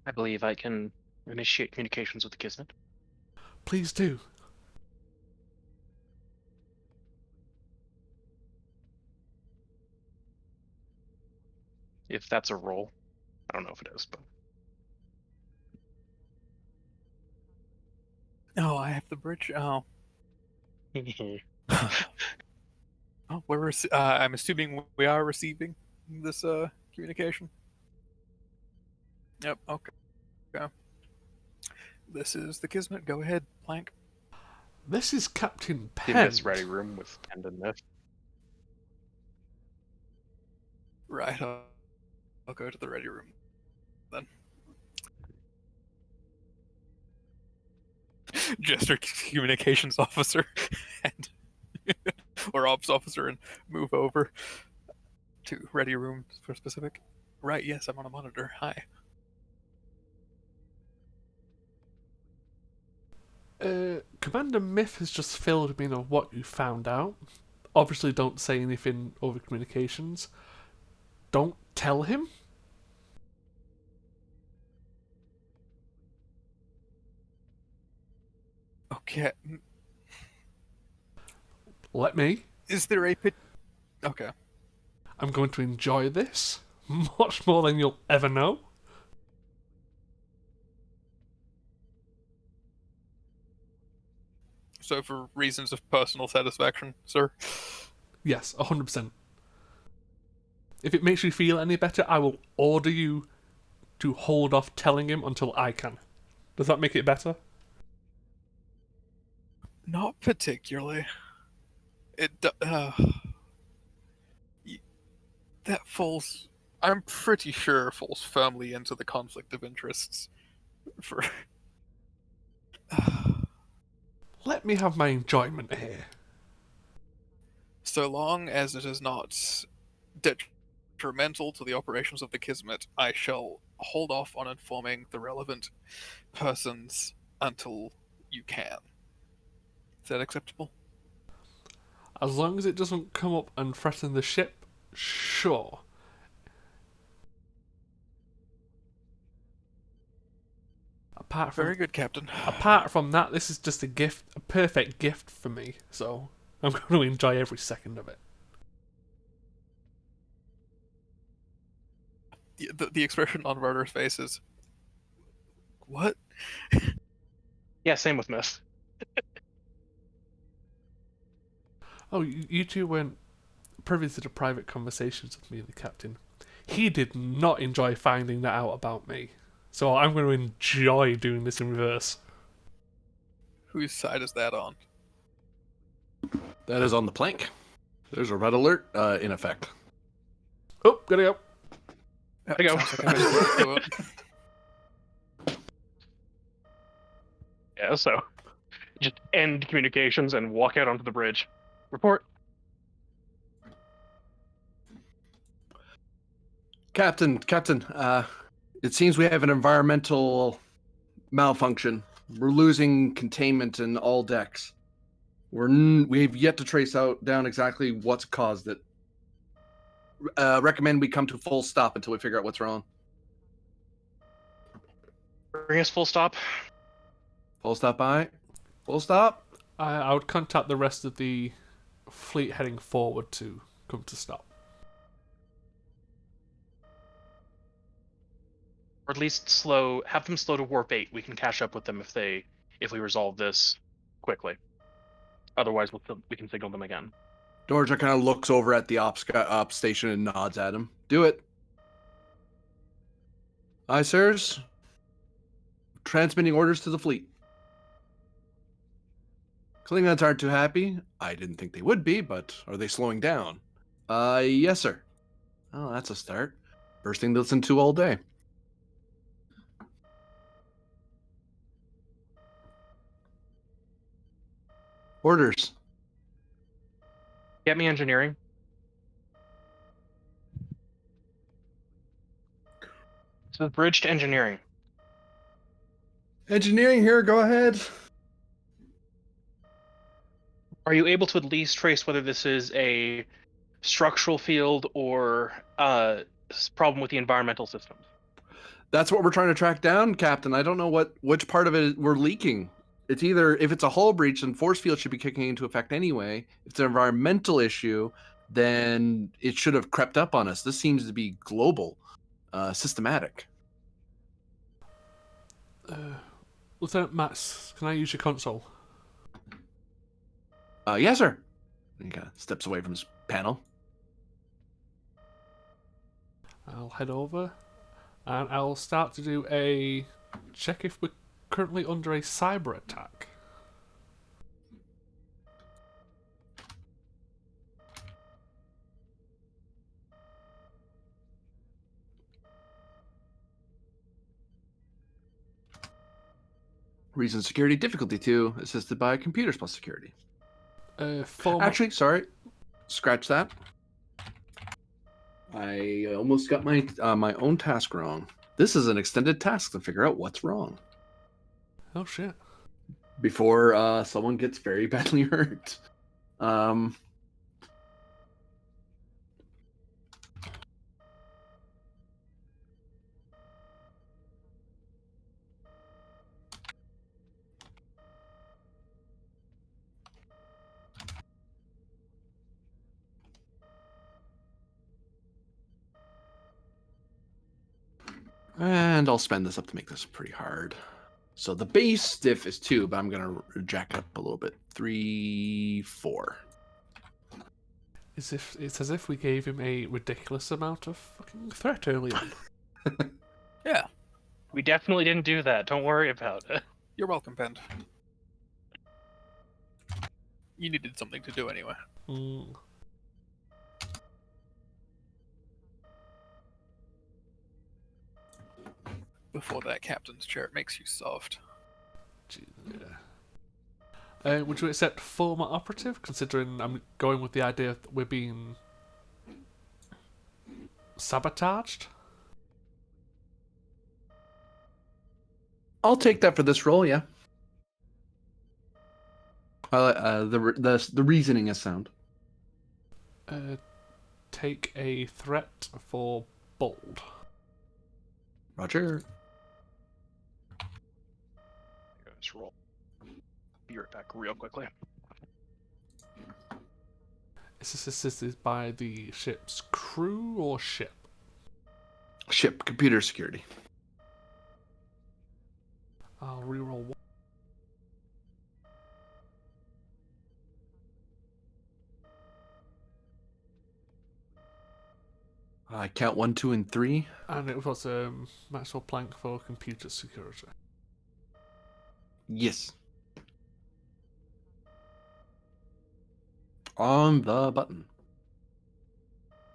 C: I believe I can initiate communications with the Kismet.
D: Please do.
C: If that's a roll. I don't know if it is, but
B: Oh, I have the bridge. Oh, oh, I'm assuming we are receiving this communication. Yep. Okay. This is the Kismet. Go ahead, Plank.
D: This is Captain
C: in
D: Penn.
C: this ready room with pen and myth.
B: Right. I'll go to the ready room then. Gesture communications officer and or ops officer and move over to ready room for specific. Right, yes, I'm on a monitor. Hi.
D: Commander Myth has just filled me in on what you found out. Obviously, don't say anything over communications. Don't tell him.
B: Okay.
D: Let me.
B: Is there a pit? Okay.
D: I'm going to enjoy this much more than you'll ever know.
B: So for reasons of personal satisfaction, sir.
D: Yes, 100%. If it makes you feel any better, I will order you to hold off telling him until I can. Does that make it better?
B: Not particularly. That falls. I'm pretty sure falls firmly into the conflict of interests. For
D: Let me have my enjoyment here.
B: so long as it is not detrimental to the operations of the Kismet, I shall hold off on informing the relevant persons until you can. Is that acceptable?
D: As long as it doesn't come up and threaten the ship, sure.
B: Very good, Captain.
D: Apart from that, this is just a gift, a perfect gift for me. So I'm going to enjoy every second of it.
B: The expression on Rotor's face is, what?
C: Yeah, same with Myth.
D: Oh, you two weren't privy to the private conversations with me and the captain. He did not enjoy finding that out about me. So I'm going to enjoy doing this in reverse.
B: Whose side is that on?
A: That is on the plank. There's a red alert in effect.
D: Oh, gotta go.
B: Yep,
C: I go.
B: sounds like a nice way to do it.
C: Yeah, so just end communications and walk out onto the bridge. Report.
A: Captain, it seems we have an environmental malfunction. We're losing containment in all decks. We've yet to trace down exactly what's caused it. Recommend we come to full stop until we figure out what's wrong.
C: Bring us full stop.
A: Full stop by. Full stop.
D: I would contact the rest of the fleet heading forward to come to stop.
C: Or at least have them slow to warp 8. We can catch up with them if we resolve this quickly. Otherwise, we can signal them again.
A: Dorja kind of looks over at the ops station and nods at him. Do it. Aye, sirs. Transmitting orders to the fleet. Klingons aren't too happy. I didn't think they would be, but are they slowing down? Yes, sir. Oh, that's a start. First thing to listen to all day. Orders.
C: Get me engineering. So bridge to engineering.
A: Engineering here, go ahead.
C: Are you able to at least trace whether this is a structural field or problem with the environmental systems?
A: That's what we're trying to track down, Captain. I don't know which part of it we're leaking. It's either, if it's a hull breach, then force field should be kicking into effect anyway. If it's an environmental issue, then it should have crept up on us. This seems to be global, systematic.
D: Lieutenant Max, can I use your console?
A: Yes, sir. He kind of steps away from his panel.
D: I'll head over and I'll start to do a check if we're currently under a cyber attack.
A: Reason security difficulty 2, assisted by computers plus security.
D: Format.
A: Actually, sorry, scratch that. I almost got my my own task wrong. This is an extended task to figure out what's wrong
D: Oh shit.
A: before someone gets very badly hurt. And I'll spend this up to make this pretty hard. So the base diff is 2, but I'm going to jack it up a little bit. 3, 4.
D: It's as if we gave him a ridiculous amount of fucking threat early on.
B: Yeah,
C: We definitely didn't do that. Don't worry about it.
B: you're welcome, Pend. You needed something to do anyway.
D: Mm.
B: Before that captain's chair makes you soft.
D: Gee, yeah. Would you accept former operative, considering I'm going with the idea that we're being sabotaged?
A: I'll take that for this role, yeah. The reasoning is sound.
D: Take a threat for bold.
A: Roger.
C: Let's roll. Be right back real quickly.
D: Is this assisted by the ship's crew or ship?
A: Ship, computer security.
D: I'll reroll one.
A: I count 1, 2, and 3.
D: And it was Maxwell Planck for computer security.
A: Yes. On the button.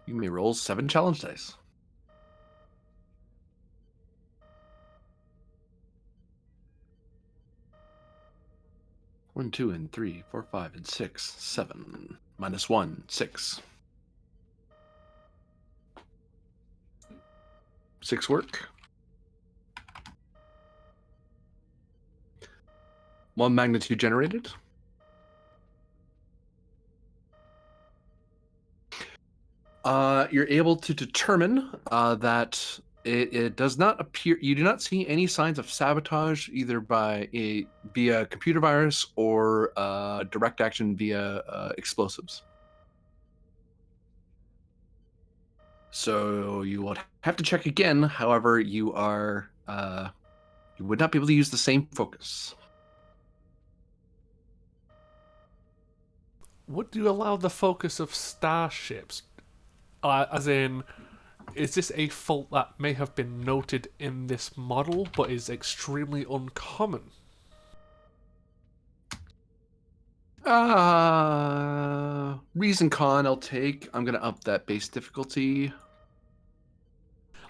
A: You may roll 7 challenge dice. 1, 2, and 3, 4, 5, and 6, 7. -1, 6. 6 work. 1 magnitude generated. You're able to determine that it does not appear. You do not see any signs of sabotage either via computer virus or direct action via explosives. So you will have to check again. However, you would not be able to use the same focus.
D: Would you allow the focus of starships? As in, is this a fault that may have been noted in this model but is extremely uncommon?
A: Reason con I'll take. I'm gonna up that base difficulty.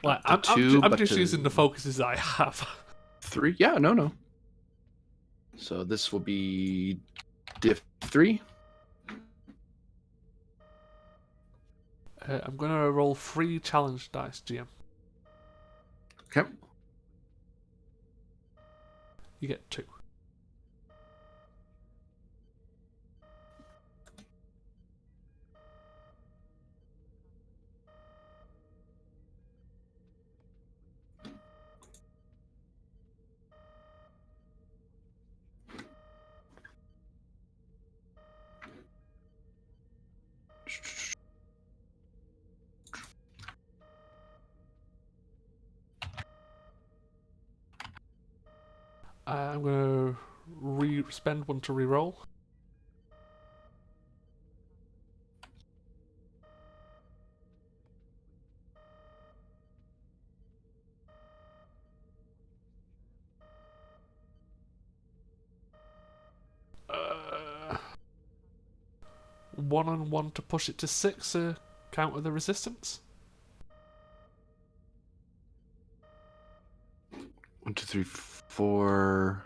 D: Like,
A: Up to
D: I'm
A: 2, but
D: just
A: to
D: using the focuses I have.
A: 3. Yeah, no. So this will be diff 3.
D: I'm going to roll 3 challenge dice, GM.
A: Okay.
D: You get 2. I'm going to spend 1 to reroll. Uh, 1 and 1 to push it to 6, counter the resistance.
A: 1, 2, 3, 4.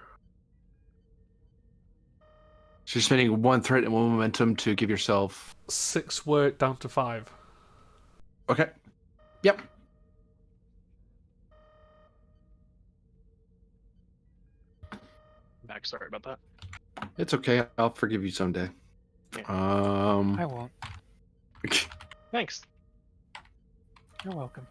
A: So you're spending 1 threat and 1 momentum to give yourself.
D: 6 work down to 5.
A: Okay. Yep.
C: Back, sorry about that.
A: It's okay. I'll forgive you someday.
B: I won't.
C: Thanks.
B: You're welcome.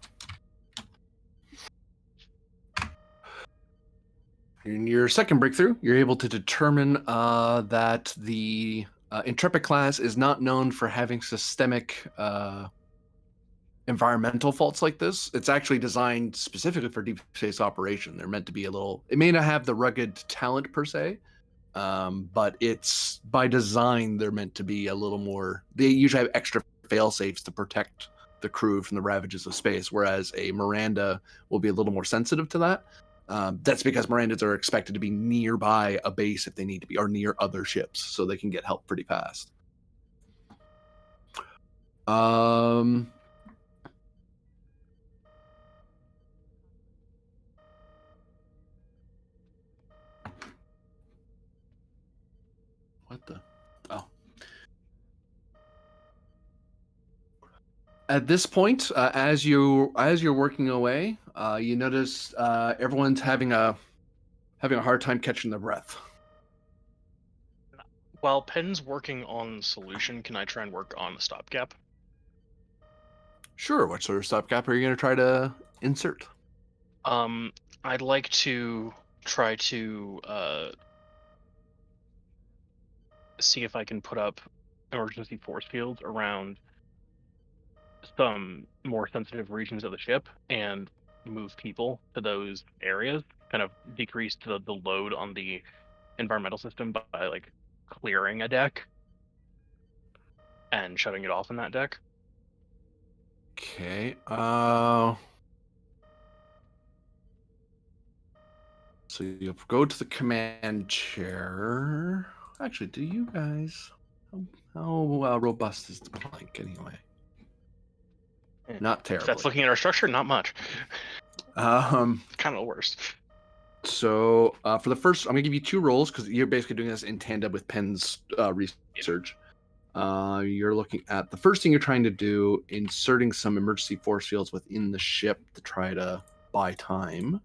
A: In your second breakthrough, you're able to determine that the Intrepid class is not known for having systemic environmental faults like this. It's actually designed specifically for deep space operation. They're meant to be a little. It may not have the rugged talent per se, but it's by design. They're meant to be a little more. They usually have extra fail safes to protect the crew from the ravages of space, whereas a Miranda will be a little more sensitive to that. That's because Mirandas are expected to be nearby a base if they need to be, or near other ships, so they can get help pretty fast. What the? Oh. At this point, as you're working away, you notice everyone's having a hard time catching their breath.
C: While Penn's working on solution, can I try and work on the stopgap?
A: Sure. What sort of stopgap are you going to try to insert?
C: I'd like to try to see if I can put up emergency force fields around some more sensitive regions of the ship and move people to those areas, kind of decrease the load on the environmental system by like clearing a deck and shutting it off in that deck.
A: Okay. So you'll go to the command chair. Actually, do you guys? How robust is the plank anyway? Not
C: If
A: terribly.
C: that's looking at our structure, not much. Kind of the worst.
A: So for the first, I'm gonna give you 2 rolls because you're basically doing this in tandem with Penn's research. You're looking at the first thing you're trying to do, inserting some emergency force fields within the ship to try to buy time.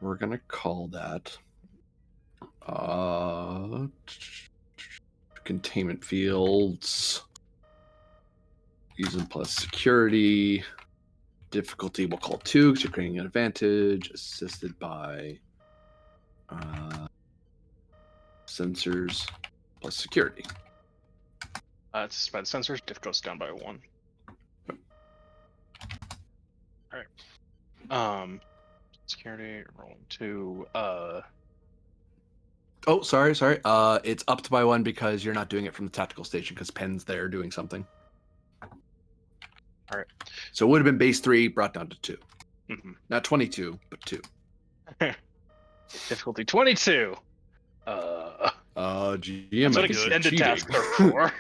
A: We're gonna call that containment fields. Using plus security. Difficulty we'll call 2 because you're creating an advantage. Assisted by sensors plus security.
C: It's by the sensors. Diff goes down by 1. All right. Security rolling 2.
A: Oh, sorry. It's up to by 1 because you're not doing it from the tactical station because Penn's there doing something.
C: All right.
A: So it would have been base 3 brought down to 2.
C: Mm-hmm.
A: Not 22, but 2.
C: Difficulty 22.
A: GM,
C: That's what
A: I think you're
C: extended
A: cheating.
C: tasks are for.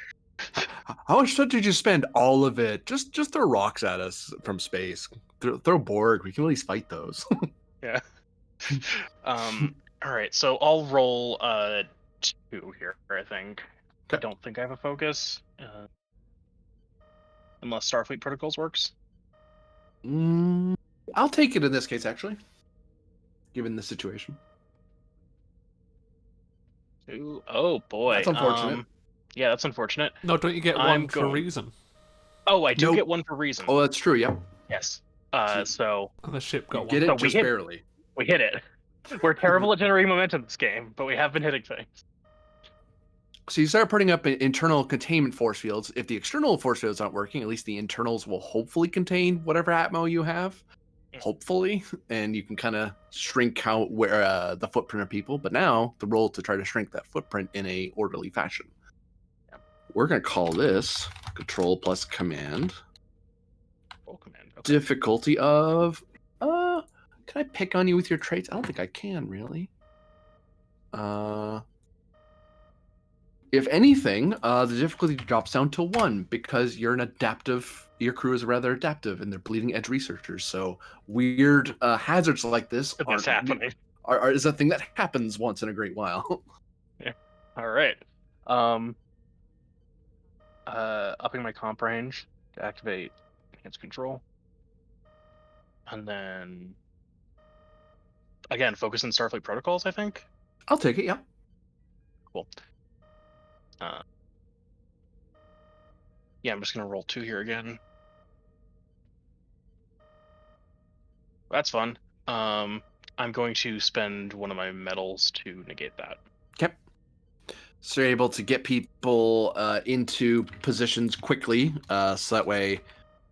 A: How much stuff did you spend? All of it. Just throw rocks at us from space. Throw Borg. We can at least fight those.
C: Yeah. All right. So I'll roll 2 here. I think. I
A: Okay.
C: don't think I have a focus, unless Starfleet Protocols works.
A: I'll take it in this case, actually, given the situation.
C: 2. Oh boy.
A: That's unfortunate.
C: Yeah, that's unfortunate.
D: No, don't you get
C: I'm
D: one for
C: going-
D: reason?
C: Oh, I do
A: Nope.
C: get 1 for reason.
A: Oh, that's true. Yep.
C: Yes.
A: So-
C: So
D: And the ship got
A: You
D: one.
A: get it
C: So we
A: just
C: hit-
A: barely.
C: we hit it. We're terrible at generating momentum this game, but we have been hitting things.
A: So you start putting up internal containment force fields. If the external force fields aren't working, at least the internals will hopefully contain whatever atmo you have. Hopefully, and you can kind of shrink out where the footprint of people. But now the role to try to shrink that footprint in a orderly fashion.
C: Yep.
A: We're gonna call this control plus command.
C: Full command. Okay.
A: Difficulty of can I pick on you with your traits? I don't think I can really. If anything, the difficulty drops down to 1 because you're an adaptive. Your crew is rather adaptive, and they're bleeding edge researchers. So weird hazards like this
C: That's happening.
A: is a thing that happens once in a great while.
C: All right. Upping my comp range to activate enhanced control. And then again, focus on Starfleet protocols, I think.
A: I'll take it. Yeah.
C: Cool. Yeah, I'm just gonna roll 2 here again. That's fun. I'm going to spend one of my medals to negate that.
A: Okay. So you're able to get people into positions quickly, so that way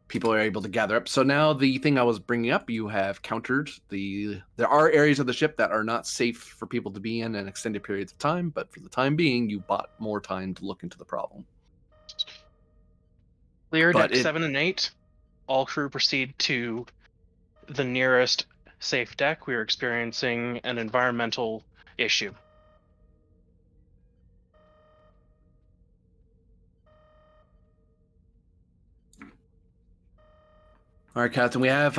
A: people are able to gather up. So now the thing I was bringing up, you have countered there are areas of the ship that are not safe for people to be in extended periods of time, but for the time being, you bought more time to look into the problem.
C: Clear
A: But
C: deck 7 and 8. All crew proceed to the nearest safe deck. We are experiencing an environmental issue.
A: All right, Captain. We have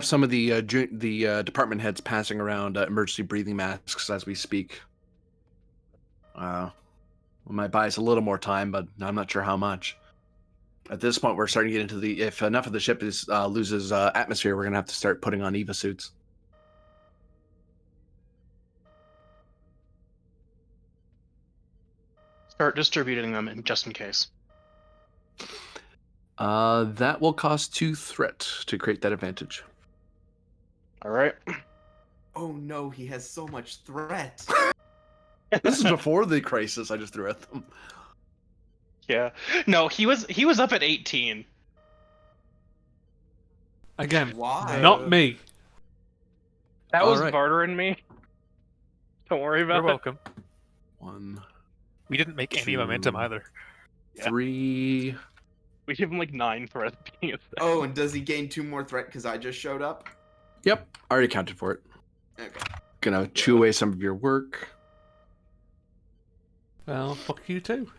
A: some of the department heads passing around emergency breathing masks as we speak. We might buy us a little more time, but I'm not sure how much. At this point, we're starting to get into if enough of the ship loses atmosphere, we're gonna have to start putting on EVA suits.
C: Start distributing them just in case.
A: That will cost 2 threat to create that advantage.
C: All right.
F: Oh no, he has so much threat.
A: This is before the crisis I just threw at them.
C: Yeah. No, he was up at 18.
D: Again,
F: Why?
D: not me.
C: That
A: All
C: was
A: right.
C: Varder and me. Don't worry about
B: You're
C: it.
B: welcome.
A: 1,
B: We didn't make any momentum
A: 2,
B: either.
C: Yeah.
A: 3.
C: We give him like 9 threat being a thing.
F: Oh, and does he gain 2 more threat because I just showed up?
A: Yep, already accounted for it.
F: Okay.
A: Gonna chew away some of your work.
D: Well, fuck you too.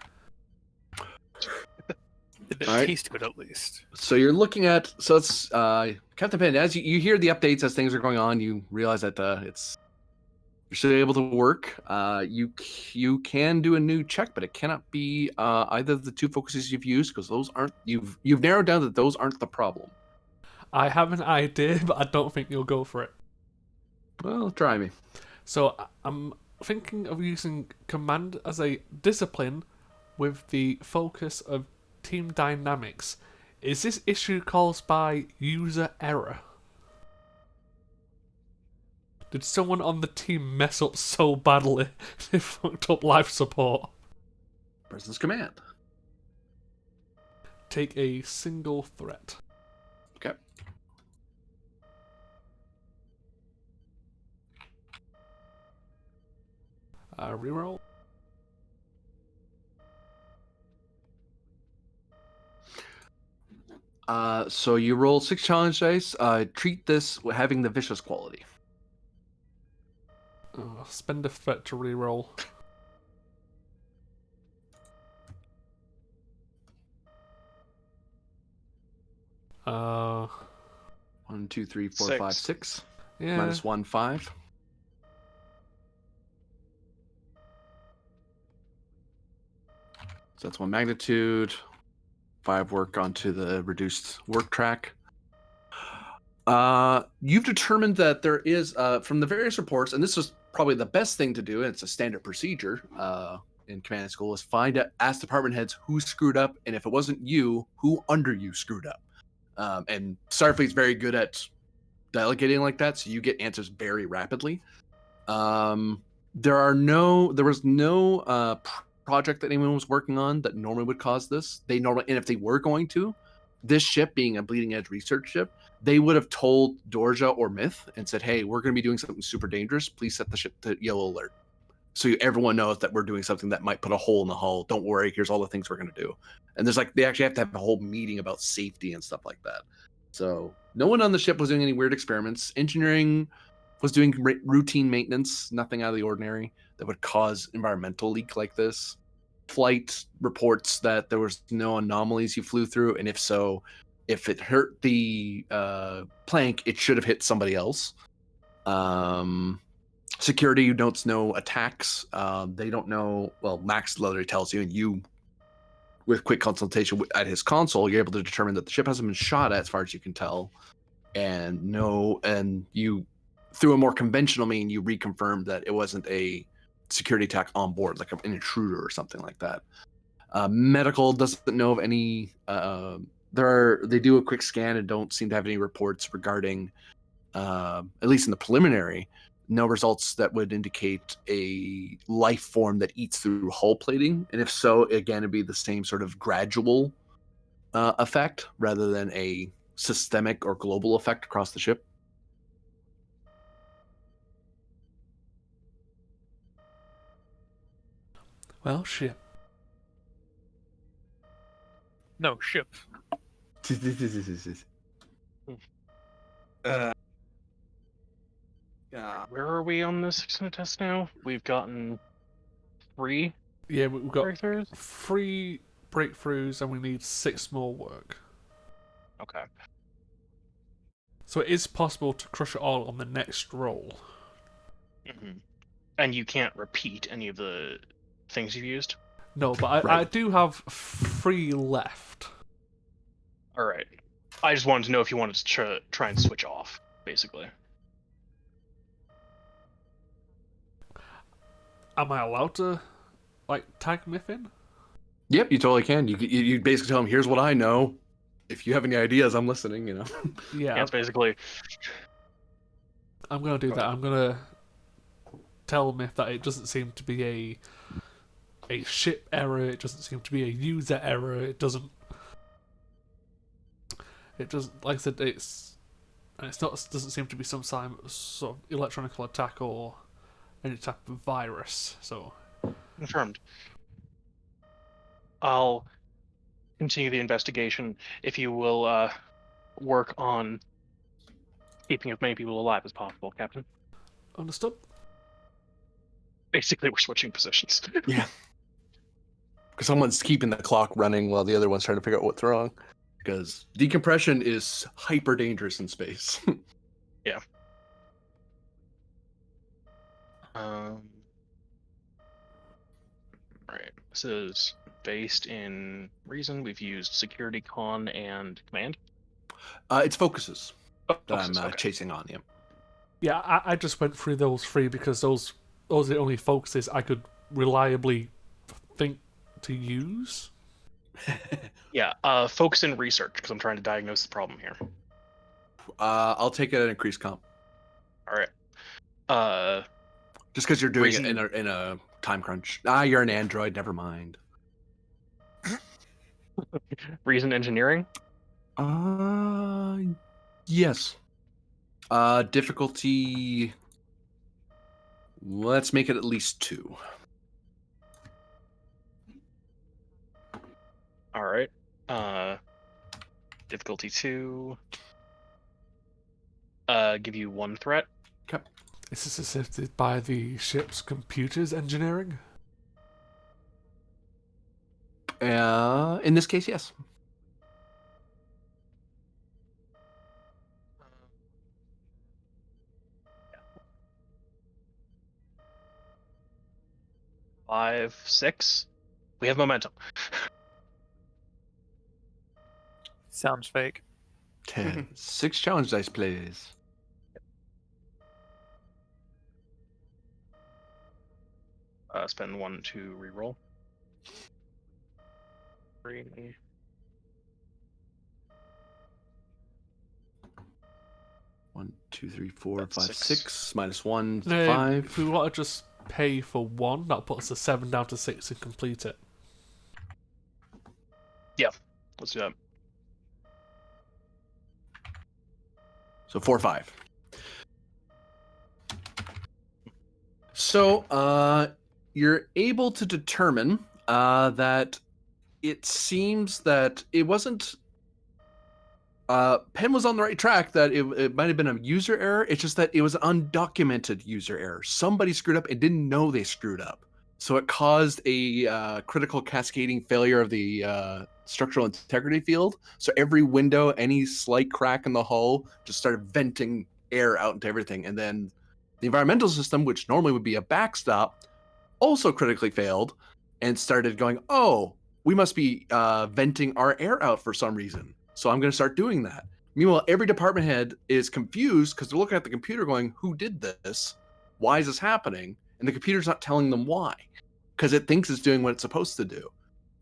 B: It
A: All right.
B: tastes good at least.
A: So you're looking at it's Captain Penn. As you hear the updates as things are going on, you realize that you're still able to work. You can do a new check, but it cannot be either of the 2 focuses you've used because those aren't you've narrowed down that those aren't the problem.
D: I have an idea, but I don't think you'll go for it.
A: Well, try me.
D: So I'm thinking of using command as a discipline with the focus of team dynamics. Is this issue caused by user error? Did someone on the team mess up so badly they fucked up life support?
A: Person's command.
D: Take a single threat.
A: Okay.
D: Reroll.
A: So you roll 6 challenge dice. Treat this with having the vicious quality.
D: Spend a threat to reroll. Uh,
A: 1, 2, 3, 4, 5,
C: 6.
A: 6.
D: yeah.
A: Minus 1, 5. So that's 1 magnitude. 5 work onto the reduced work track. You've determined that there is, from the various reports, and this is probably the best thing to do, and it's a standard procedure in command school, is ask department heads who screwed up, and if it wasn't you, who under you screwed up. And Starfleet's very good at delegating like that, so you get answers very rapidly. There was no project that anyone was working on that normally would cause this. And if they were going to, this ship being a bleeding edge research ship, they would have told Dorja or Myth and said, "Hey, we're going to be doing something super dangerous. Please set the ship to yellow alert." So everyone knows that we're doing something that might put a hole in the hull. Don't worry, here's all the things we're going to do. And they actually have to have a whole meeting about safety and stuff like that. So no one on the ship was doing any weird experiments. Engineering was doing routine maintenance, nothing out of the ordinary that would cause environmental leak like this. Flight reports that there was no anomalies you flew through, and if so, if it hurt the plank, it should have hit somebody else. Security notes no attacks. They don't know. Well, Max literally tells you, and you, with quick consultation at his console, you're able to determine that the ship hasn't been shot at, as far as you can tell, and you, through a more conventional mean, you reconfirmed that it wasn't a security attack on board, like an intruder or something like that. Medical doesn't know of any. They do a quick scan and don't seem to have any reports regarding, at least in the preliminary, no results that would indicate a life form that eats through hull plating. And if so, again, it'd be the same sort of gradual effect rather than a systemic or global effect across the ship.
D: Well, shit.
B: No, ship.
F: Yeah.
C: Where are we on this test now? We've gotten 3
D: Yeah, we've got
C: breakthroughs.
D: 3 breakthroughs and we need 6 more work.
C: Okay.
D: So it is possible to crush it all on the next roll.
C: Hmm. And you can't repeat any of the things you've used?
D: No, but I
A: Right.
D: do have 3 left.
C: Alright. I just wanted to know if you wanted to try and switch off, basically.
D: Am I allowed to, like, tag Myth in?
A: Yep, you totally can. You basically tell him, here's what I know. If you have any ideas, I'm listening, you know.
D: Yeah,
C: Yeah, it's basically...
D: I'm going to do
C: Go
D: that.
C: ahead.
D: I'm going to tell Myth that it doesn't seem to be a ship error. It doesn't seem to be a user error. It doesn't, like I said, it's not, doesn't seem to be some sort of electronic attack or any type of virus. So
C: Confirmed. I'll continue the investigation if you will work on keeping as many people alive as possible, Captain.
D: understood.
C: Basically, we're switching positions.
A: Yeah. Because someone's keeping the clock running while the other one's trying to figure out what's wrong. Because decompression is hyper dangerous in space.
C: Right. This is based in reason. We've used security, con, and command.
A: It's focuses
C: Oh,
A: that
C: focuses,
A: I'm
C: okay.
A: chasing on, yeah.
D: Yeah, I just went through those 3 because those are the only focuses I could reliably think to use.
C: Yeah, focus in research, because I'm trying to diagnose the problem here.
A: I'll take it at increased comp.
C: Alright.
A: Just because you're doing it
C: Reason-
A: in a time crunch. You're an android, never mind.
C: Reason engineering?
A: Yes. Difficulty. Let's make it at least 2.
C: Alright. Difficulty 2. Give you 1 threat.
A: Okay.
D: Is this assisted by the ship's computers engineering?
A: In this case, yes.
C: Five, 6. We have momentum.
B: Sounds fake.
A: 10. 6 challenge dice, please.
C: Spend 1 to reroll. 3.
A: 1, 2, 3, 4,
C: That's
A: 5,
C: 6.
A: 6. Minus 1,
D: No,
A: 5.
D: if we want to just pay for 1, that puts the 7 down to 6 and complete it.
C: Let's do that.
A: So 4, 5. So, you're able to determine that it seems that it wasn't. Penn was on the right track, that it might have been a user error. It's just that it was an undocumented user error. Somebody screwed up and didn't know they screwed up. So it caused a critical cascading failure of the structural integrity field. So every window, any slight crack in the hull, just started venting air out into everything. And then The environmental system, which normally would be a backstop, also critically failed and started going, oh, we must be venting our air out for some reason. So I'm going to start doing that. Meanwhile, every department head is confused because they're looking at the computer going, who did this? Why is this happening? And the computer's not telling them why because it thinks it's doing what it's supposed to do.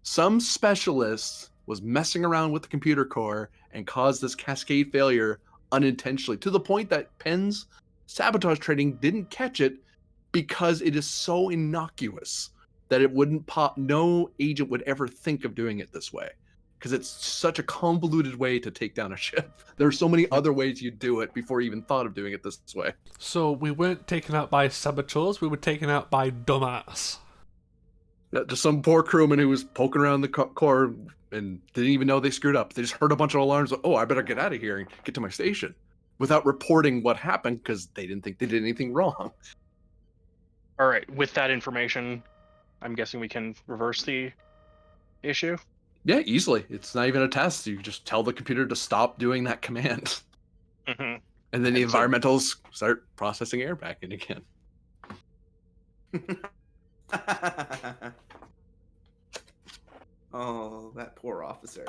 A: Some specialist was messing around with the computer core and caused this cascade failure unintentionally to the point that Penn's sabotage training didn't catch it because it is so innocuous that it wouldn't pop. No agent would ever think of doing it this way because it's such a convoluted way to take down a ship. There are so many other ways you do it before you even thought of doing it this way.
D: So we weren't taken out by saboteurs, we were taken out by dumbass.
A: Just some poor crewman who was poking around the core and didn't even know they screwed up. They just heard a bunch of alarms. Like, oh, I better get out of here and get to my station without reporting what happened because they didn't think they did anything wrong.
C: All right, with that information, I'm guessing we can reverse the issue.
A: Yeah, easily. It's not even a test. You just tell the computer to stop doing that command.
C: Mm-hmm.
A: And then the
C: And so-
A: environmentals start processing air back in again.
F: Oh, that poor officer.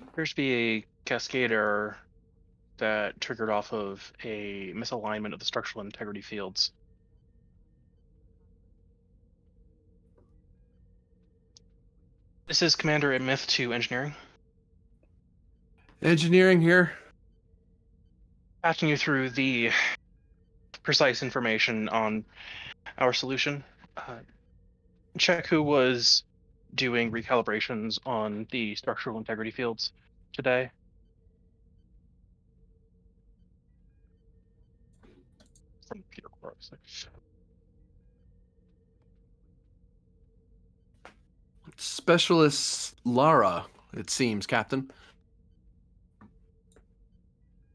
C: Appears to be a cascade error that triggered off of a misalignment of the structural integrity fields. This is Commander Myth to Engineering.
A: Engineering here.
C: Patching you through the precise information on our solution. Check who was doing recalibrations on the structural integrity fields today. From Peter Core, obviously.
A: Specialist Lara, it seems, Captain.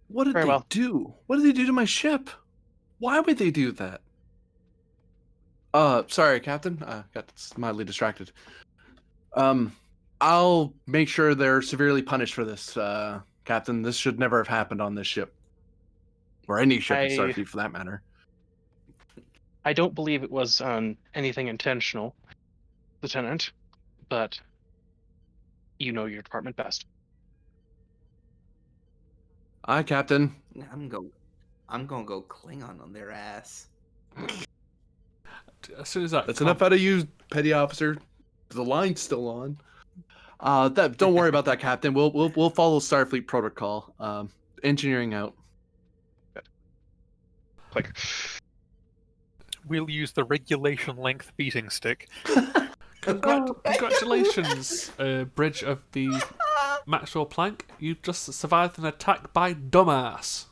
A: What did
C: Very
A: they
C: well.
A: do? What did they do to my ship? Why would they do that? Sorry, Captain. Got mildly distracted. I'll make sure they're severely punished for this, Captain. This should never have happened on this ship. Or any ship in Starfleet, for that matter.
C: I don't believe it was anything intentional, Lieutenant, but you know your department best.
A: Aye, Captain.
F: I'm gonna go Klingon on their ass.
D: As soon as that
A: That's enough out of you, petty officer. The line's still on. Don't worry about that, Captain. We'll follow Starfleet protocol. Engineering out.
C: Like,
B: We'll use the regulation length beating stick.
D: Congratulations, Bridge of the Maxwell Planck. You've just survived an attack by dumbass.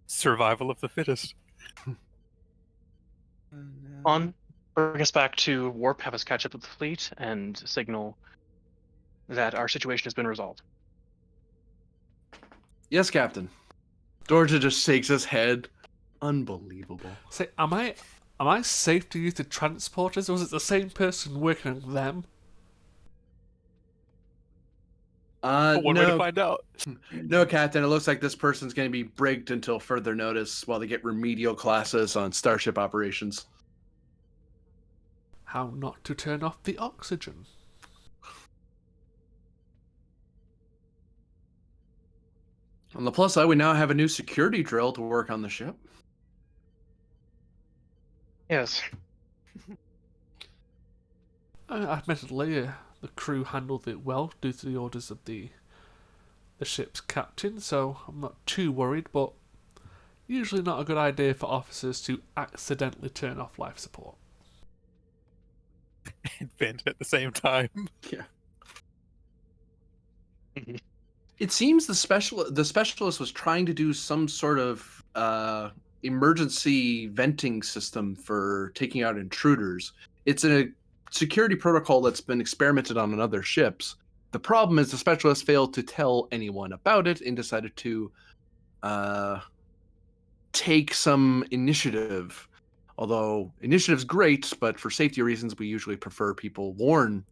B: Survival of the fittest.
C: on, bring us back to warp, have us catch up with the fleet, and signal that our situation has been resolved.
A: Yes, Captain. Georgia just shakes his head. Unbelievable.
D: Say, am I safe to use the transporters, or was it the same person working on them?
B: One way to find out.
A: No, Captain. It looks like this person's going to be brigged until further notice while they get remedial classes on Starship operations.
D: How not to turn off the oxygen?
A: On the plus side, we now have a new security drill to work on the ship.
C: Yes.
D: Admittedly, the crew handled it well due to the orders of the ship's captain, so I'm not too worried, but usually not a good idea for officers to accidentally turn off life support.
B: And vent at the same time.
A: Yeah. It seems the specialist was trying to do some sort of emergency venting system for taking out intruders. It's a security protocol that's been experimented on other ships. The problem is the specialist failed to tell anyone about it and decided to take some initiative. Although initiative's great, but for safety reasons, we usually prefer people warn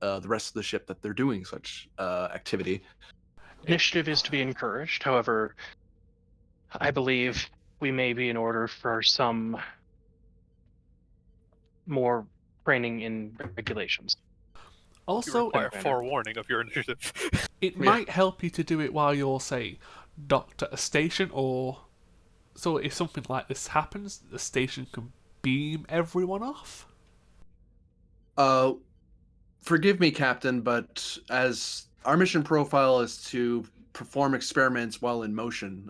A: the rest of the ship that they're doing such activity.
C: Initiative is to be encouraged. However, I believe we may be in order for some more training in regulations.
B: You
D: Also,
B: require
C: Commander.
B: forewarning of your initiative.
D: it
A: Yeah.
D: might help you to do it while you're, say, docked at a station, or so if something like this happens, the station can beam everyone off.
A: Forgive me, Captain, but as our mission profile is to perform experiments while in motion,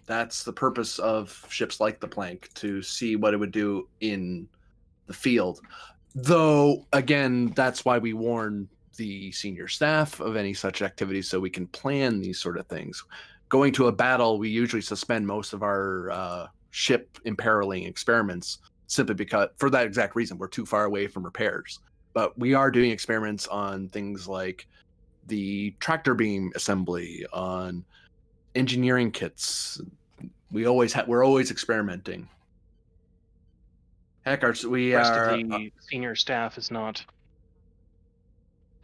A: that's the purpose of ships like the Plank, to see what it would do in the field. Though, again, that's why we warn the senior staff of any such activities so we can plan these sort of things. Going to a battle, we usually suspend most of our ship imperiling experiments simply because, for that exact reason, we're too far away from repairs. But we are doing experiments on things like the tractor beam assembly, on engineering kits. We're always experimenting. Heck, we
C: The rest
A: are.
C: of the senior staff is not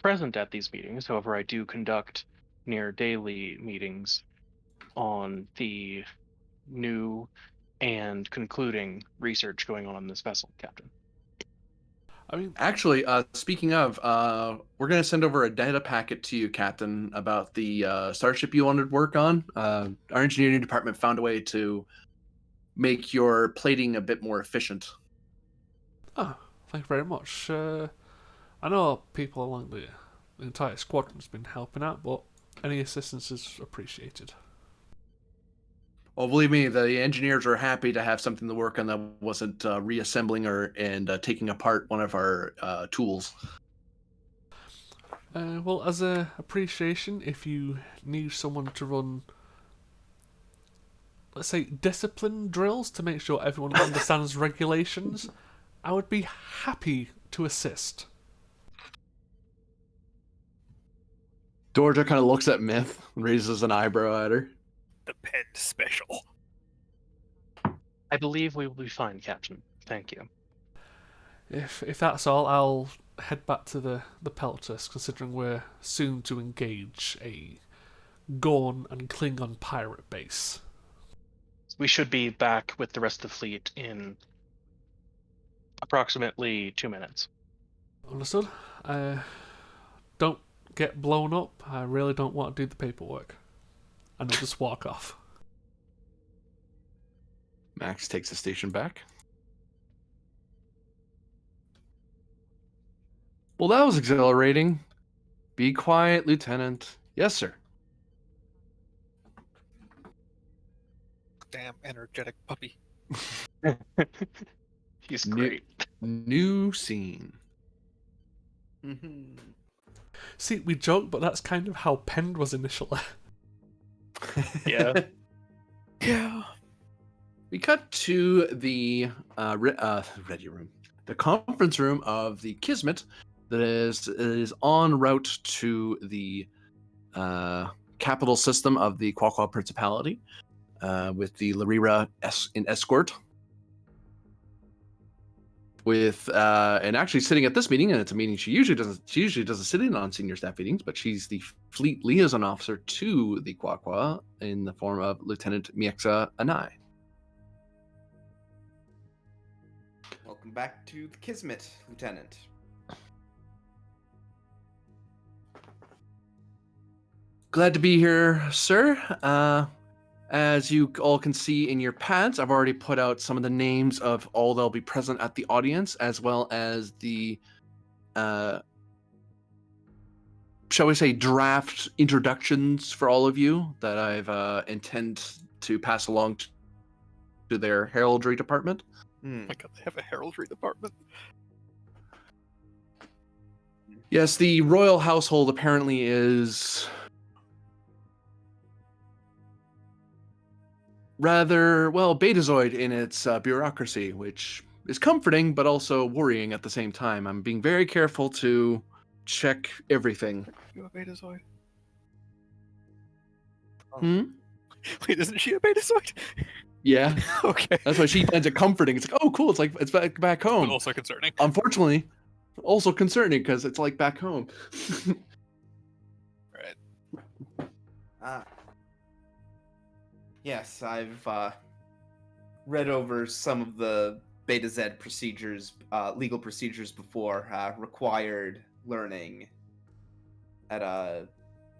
C: present at these meetings. However, I do conduct near daily meetings on the new and concluding research going on this vessel, Captain.
D: I mean,
A: Actually, speaking of, we're going to send over a data packet to you, Captain, about the starship you wanted to work on. Our engineering department found a way to make your plating a bit more efficient.
D: oh, thank you very much. I know people along the entire squadron's been helping out, but any assistance is appreciated.
A: Well, believe me, the engineers are happy to have something to work on that wasn't reassembling and taking apart one of our tools.
D: Well, as a appreciation, if you need someone to run, let's say, discipline drills to make sure everyone understands regulations, I would be happy to assist.
A: Georgia kind of looks at Myth and raises an eyebrow at her.
B: The Pend Special.
C: I believe we will be fine, Captain. Thank you.
D: If that's all, I'll head back to the Peltus, considering we're soon to engage a Gorn and Klingon pirate base.
C: We should be back with the rest of the fleet in approximately 2 minutes.
D: Understood? Don't get blown up. I really don't want to do the paperwork. And I'll just walk off.
A: Max takes the station back. Well, that was exhilarating. Be quiet, Lieutenant. Yes, sir.
B: Damn energetic puppy.
C: He's
A: New-
C: great.
A: New scene.
F: Mhm.
D: See, we joke, but that's kind of how Pend was initially.
C: Yeah.
B: Yeah.
A: We cut to the ready room, the conference room of the Kismet that is en route to the capital system of the Quaqua Principality with the Larira in escort. With and actually sitting at this meeting, and it's a meeting she usually doesn't sit in on senior staff meetings, but she's the fleet liaison officer to the Quaqua in the form of Lieutenant Miexa Anai.
F: Welcome back to the Kismet, Lieutenant.
A: Glad to be here, sir. As you all can see in your pads, I've already put out some of the names of all that'll be present at the audience, as well as the, shall we say, draft introductions for all of you that I've intend to pass along to their heraldry department.
B: Oh my god, they have a heraldry department.
A: Yes, the royal household apparently is rather, well, betazoid in its bureaucracy, which is comforting but also worrying at the same time. I'm being very careful to check everything.
B: You a betazoid?
A: Hmm?
B: Wait, isn't she a betazoid?
A: Yeah,
B: Okay.
A: that's why she finds it comforting. It's like, oh, cool, it's like it's back
B: But
A: home.
B: also concerning.
A: Unfortunately, also concerning because it's like back home.
B: Right.
F: Ah. Yes, I've read over some of the Beta Z procedures, legal procedures before, required learning at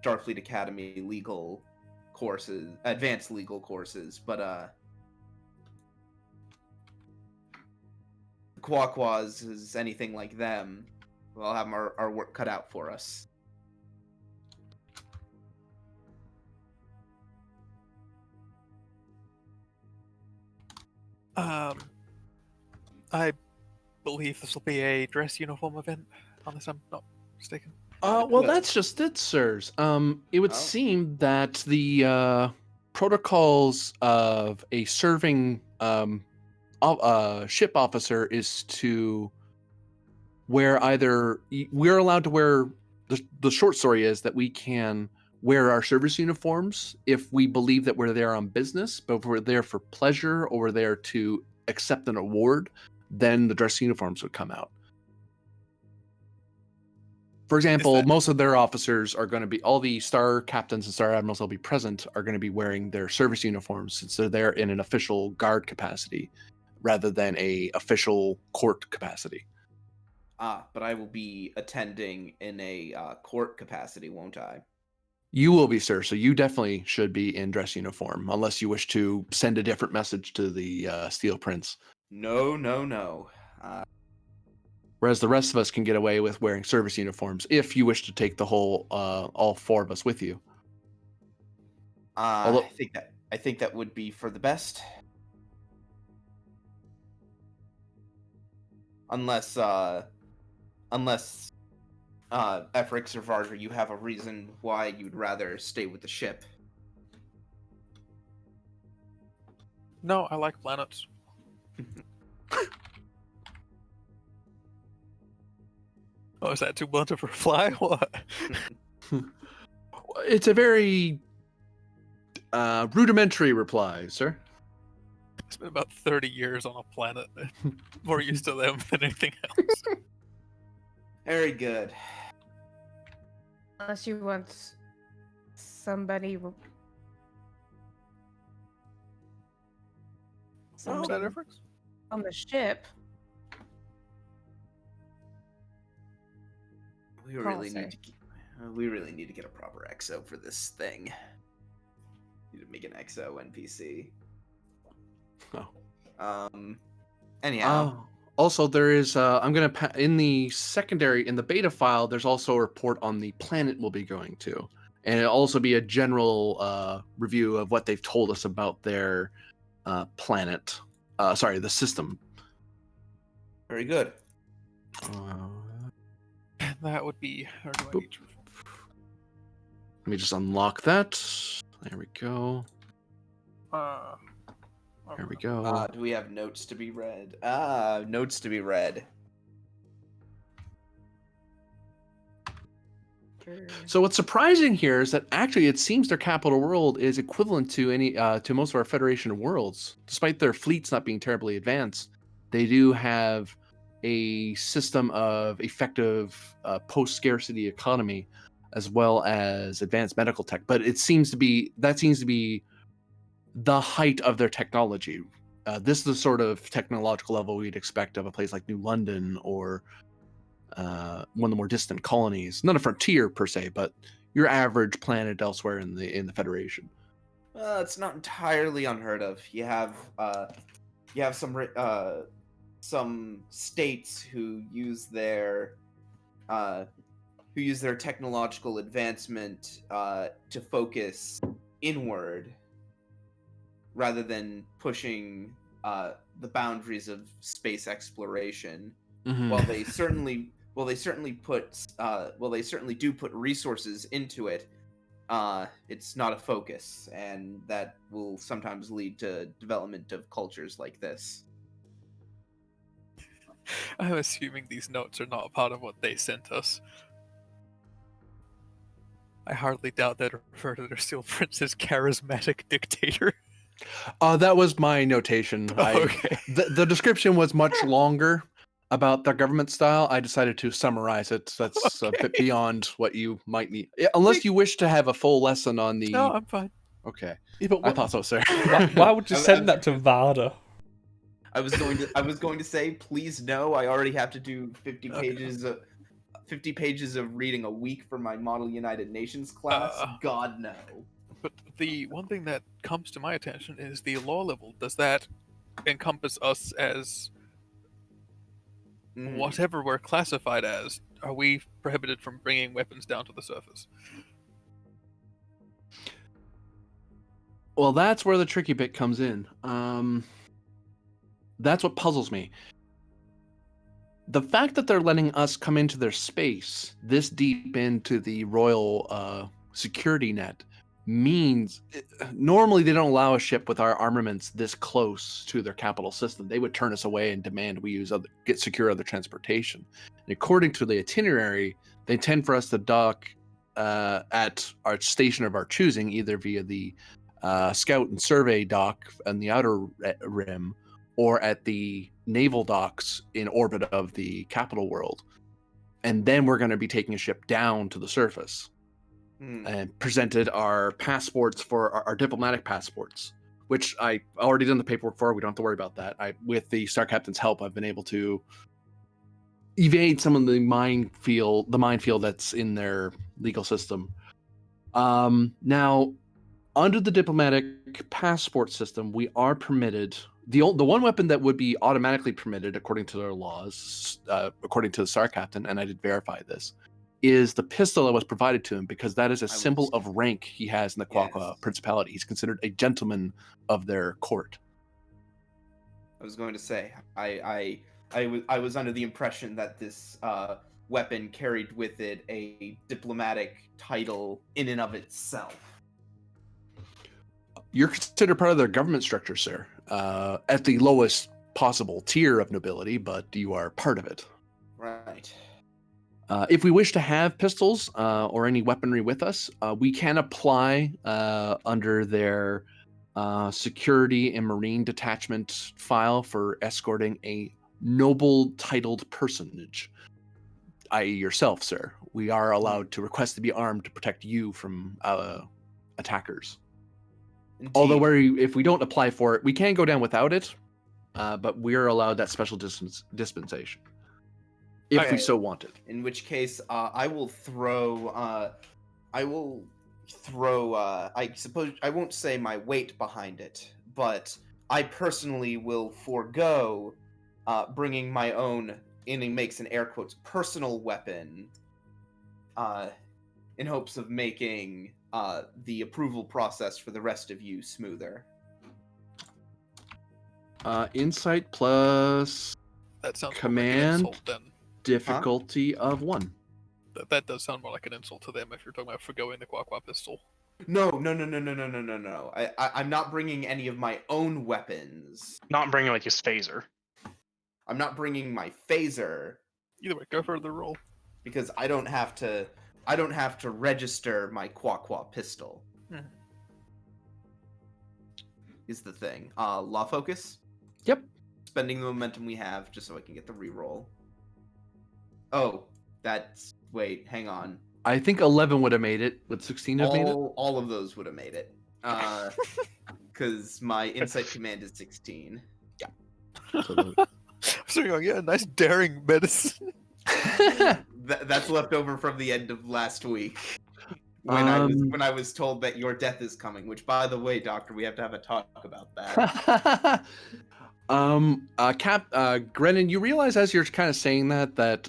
F: Starfleet Academy legal courses, advanced legal courses, but the Quaquas is anything like them. We'll have our work cut out for us.
B: I believe this will be a dress uniform event, unless I'm not mistaken.
A: Well,
F: Good.
A: that's just it, sirs. It would
F: Oh.
A: seem that the protocols of a serving ship officer is to wear either. We're allowed to wear. The short story is that we can wear our service uniforms if we believe that we're there on business, but if we're there for pleasure or we're there to accept an award, then the dress uniforms would come out. For example,
B: that-
A: most of their officers are going to be, all the star captains and star admirals that'll be present are going to be wearing their service uniforms since they're there in an official guard capacity rather than a official court capacity.
F: But I will be attending in a court capacity, won't I?
A: You will be, sir, so you definitely should be in dress uniform unless you wish to send a different message to the Steel Prince.
F: No, no, no.
A: Whereas the rest of us can get away with wearing service uniforms if you wish to take the whole, all four of us with you. Although-
F: I think that would be for the best. Unless Efrix or Varger, you have a reason why you'd rather stay with the ship.
B: No, I like planets. Oh, is that too blunt of a reply? What?
A: It's a very rudimentary reply, sir.
B: It's been about 30 years on a planet. More used to them than anything else.
F: Very good.
E: Unless you want somebody.
B: What's
E: Somebody
B: that difference?
E: on the ship.
F: We really
E: Call,
F: need to we really need to get a proper EXO for this thing. Need to make an EXO NPC.
A: Oh.
F: Anyhow.
A: Also, there is. I'm gonna in the secondary in the beta file. There's also a report on the planet we'll be going to, and it'll also be a general review of what they've told us about their planet. Sorry, the system.
F: Very good.
B: That would be. Or do I
A: Boop.
B: need to...
A: Let me just unlock that. There we go. There we go.
F: Do we have notes to be read? Notes to be read.
A: So what's surprising here is that actually it seems their capital world is equivalent to any to most of our Federation worlds. Despite their fleets not being terribly advanced, they do have a system of effective post-scarcity economy as well as advanced medical tech. But it seems to be the height of their technology. This is the sort of technological level we'd expect of a place like New London or one of the more distant colonies. Not a frontier per se, but your average planet elsewhere in the Federation.
F: It's not entirely unheard of. You have some states who use their technological advancement to focus inward rather than pushing the boundaries of space exploration.
A: Mhm.
F: While they certainly do put resources into it, it's not a focus, and that will sometimes lead to development of cultures like this.
B: I'm assuming these notes are not a part of what they sent us. I hardly doubt they'd refer to their Steel Prince as charismatic dictator.
A: That was my notation.
B: Okay.
A: The description was much longer about their government style. I decided to summarize it. So that's a bit
B: Okay.
A: beyond what you might need, unless you wish to have a full lesson on the
B: No, I'm fine.
A: Okay.
D: Yeah, but
A: I thought so, sir.
D: why would you
F: I-
D: send
F: I'm-
D: that to Varda?
F: I was going to say, please no. I already have to do 50 pages of reading a week for my Model United Nations class. God no.
B: But the one thing that comes to my attention is the law level. Does that encompass us as
F: Mm.
B: whatever we're classified as? Are we prohibited from bringing weapons down to the surface?
A: Well, that's where the tricky bit comes in. That's what puzzles me. The fact that they're letting us come into their space this deep into the royal security net means normally they don't allow a ship with our armaments this close to their capital system. They would turn us away and demand we secure other transportation. And according to the itinerary, they intend for us to dock at our station of our choosing, either via the scout and survey dock on the outer rim or at the naval docks in orbit of the capital world. And then we're going to be taking a ship down to the surface and presented our passports for our diplomatic passports, which I already done the paperwork for. We don't have to worry about that. With the Star Captain's help, I've been able to evade some of the minefield that's in their legal system. Now, under the diplomatic passport system, we are permitted the one weapon that would be automatically permitted according to their laws, according to the Star Captain, and I did verify this, is the pistol that was provided to him because that is a symbol of rank he has in the Quaqua Principality. He's considered a gentleman of their court.
F: I was going to say, I was under the impression that this weapon carried with it a diplomatic title in and of itself.
A: You're considered part of their government structure, sir, at the lowest possible tier of nobility, but you are part of it.
F: Right.
A: If we wish to have pistols or any weaponry with us, we can apply under their security and marine detachment file for escorting a noble titled personage, i.e. yourself, sir. We are allowed to request to be armed to protect you from attackers.
F: Indeed.
A: Although if we don't apply for it, we can go down without it, but we're allowed that special dispensation if we so want it.
F: In which case, I will throw. I suppose I won't say my weight behind it, but I personally will forego bringing my own, and he makes an air quotes, personal weapon, in hopes of making the approval process for the rest of you smoother.
A: Insight plus
B: That sounds
A: command
B: more like an insult then.
A: difficulty of 1.
B: That does sound more like an insult to them if you're talking about forgoing the Quaqua pistol.
F: No. I'm not bringing any of my own weapons.
C: Not bringing like his phaser.
F: I'm not bringing my phaser
B: Either way, go for the roll.
F: because I don't have to register my Quaqua pistol.
B: Mhm.
F: Is the thing. Law focus?
A: Yep.
F: Spending the momentum we have just so I can get the reroll. Oh, that's wait, hang on.
A: I think 11 would have made it. Would 16 have made it?
F: All of those would have made it. Because my insight command is 16.
B: So you're going, yeah, nice daring medicine.
F: That's left over from the end of last week. When I was told that your death is coming, which by the way, Doctor, we have to have a talk about that.
A: Grennan, you realize as you're kind of saying that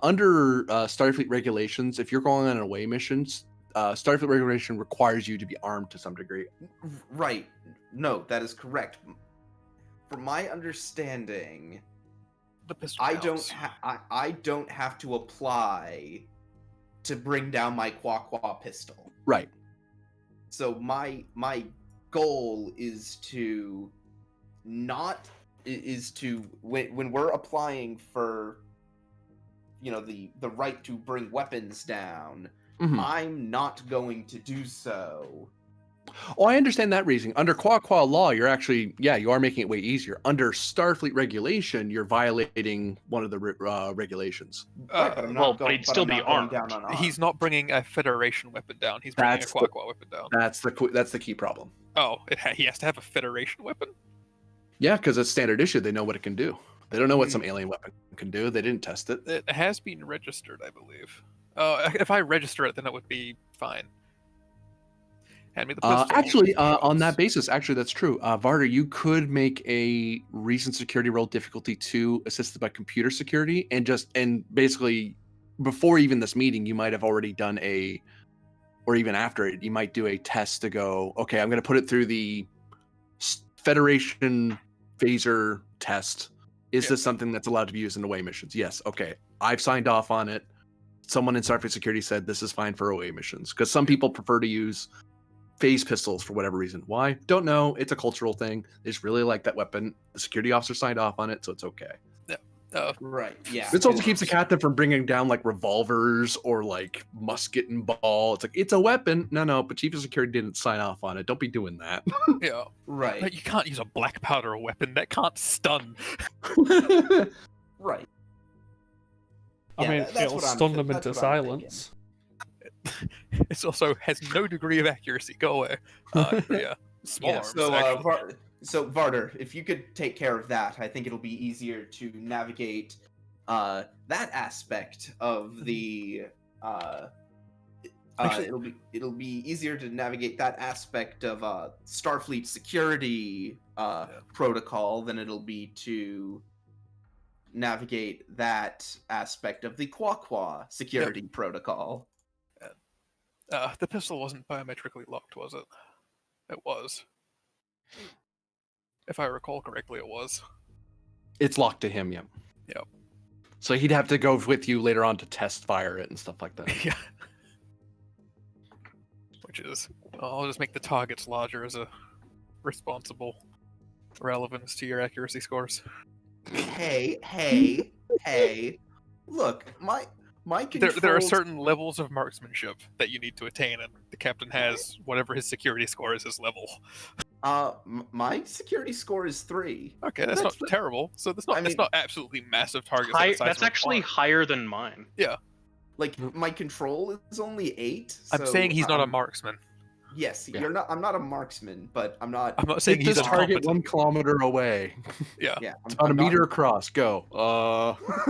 A: under Starfleet regulations, if you're going on away missions, Starfleet regulation requires you to be armed to some degree.
F: Right. No, that is correct. From my understanding,
B: The pistol
F: I
B: counts.
F: don't have to apply to bring down my Quaqua pistol.
A: Right.
F: So my goal is to when we're applying for the right to bring weapons down,
A: Mhm.
F: I'm not going to do so
A: Oh, I understand that reasoning. Under Qua law, you're actually, you are making it way easier. Under Starfleet regulation, you're violating one of the regulations.
F: Right, but I'm
C: well,
F: not,
C: but he'd still
F: I'm
C: be
F: not going
C: armed.
F: down on armed.
B: He's not bringing a Federation weapon down. He's bringing
A: That's
B: a
A: the-
B: Quaqua weapon down.
A: That's the key problem.
B: Oh, he has to have a Federation weapon?
A: Yeah, because it's standard issue. They know what it can do. They don't know what some alien weapon can do. They didn't test it.
B: It has been registered, I believe. If I register it, then it would be fine. Hand me the pistol.
A: Actually, on that basis, actually, that's true. Varder, you could make a recent security role difficulty 2 assisted by computer security, and basically before even this meeting, you might have already done or even after it, you might do a test to go, okay, I'm going to put it through the Federation phaser test. Is this something that's allowed to be used in away missions? Yes. Okay. I've signed off on it. Someone in Starfleet Security said this is fine for away missions because some people prefer to use phase pistols for whatever reason. Why? Don't know. It's a cultural thing. They just really like that weapon. The security officer signed off on it, so it's okay.
F: Right. Yeah.
A: This also keeps the captain from bringing down like revolvers or like musket and ball. It's like it's a weapon. No, but chief of security didn't sign off on it. Don't be doing that.
B: Yeah.
F: Right.
B: No, you can't use a black powder weapon. That can't stun.
F: Right.
D: I
F: Yeah,
D: mean,
F: that's
D: it'll
F: what I'm
D: stun
F: thi-
D: them
F: that's
D: into
F: what I'm thinking.
D: silence.
B: It also has no degree of accuracy. Go away. Yeah. Small
F: Yeah,
B: arms,
F: so,
B: actually.
F: so Varder, if you could take care of that, I think it'll be easier to navigate that aspect of the.
B: Actually-
F: It'll be easier to navigate that aspect of Starfleet security protocol than it'll be to navigate that aspect of the Quaqua security protocol.
B: The pistol wasn't biometrically locked, was it? It was. If I recall correctly, it was.
A: It's locked to him, yeah.
B: Yep.
A: So he'd have to go with you later on to test fire it and stuff like that.
B: Yeah. Which is, I'll just make the targets larger as a responsible relevance to your accuracy scores.
F: Hey! Look, my controls.
B: There are certain levels of marksmanship that you need to attain, and the captain has whatever his security score is his level.
F: My security score is 3.
B: Okay, that's not terrible. So that's not.
F: I mean-
B: it's not absolutely massive targets.
C: High,
B: the size
C: that's
B: of a
C: actually
B: farm.
C: higher than mine.
F: Like my control is only 8.
B: I'm
F: so,
B: saying he's not a marksman.
F: Yes,
A: Yeah.
F: you're not. I'm not a marksman, but I'm not.
B: I'm not saying
A: Hit
B: he's
A: this target
B: incompetent.
A: 1 kilometer away.
B: Yeah.
F: Yeah,
A: It's about a
F: I'm not-
A: meter across. Go.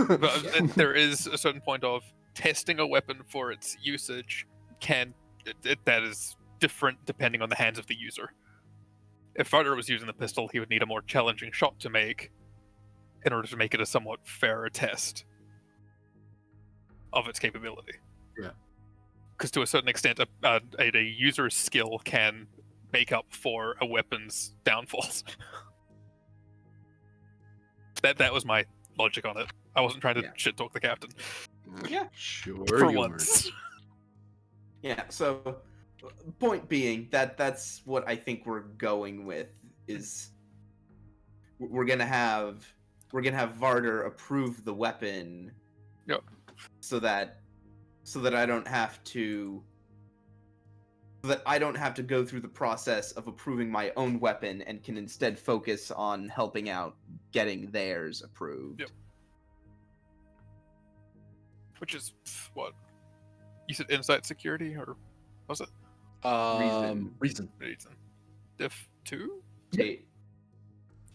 B: But there is a certain point of testing a weapon for its usage that is different depending on the hands of the user. If Varder was using the pistol, he would need a more challenging shot to make in order to make it a somewhat fairer test of its capability.
A: Yeah.
B: Because to a certain extent, a user's skill can make up for a weapon's downfalls. That was my logic on it. I wasn't trying to
F: Yeah.
B: shit talk the captain
A: Sure.
B: for
A: you
B: once.
F: Yeah. So, point being that's what I think we're going with is we're gonna have Varder approve the weapon.
B: Yep.
F: So that I don't have to. That I don't have to go through the process of approving my own weapon and can instead focus on helping out getting theirs approved.
B: Yep. Which is what you said, insight security, or was it
A: Reason.
B: reason? Diff 2?
F: Hey,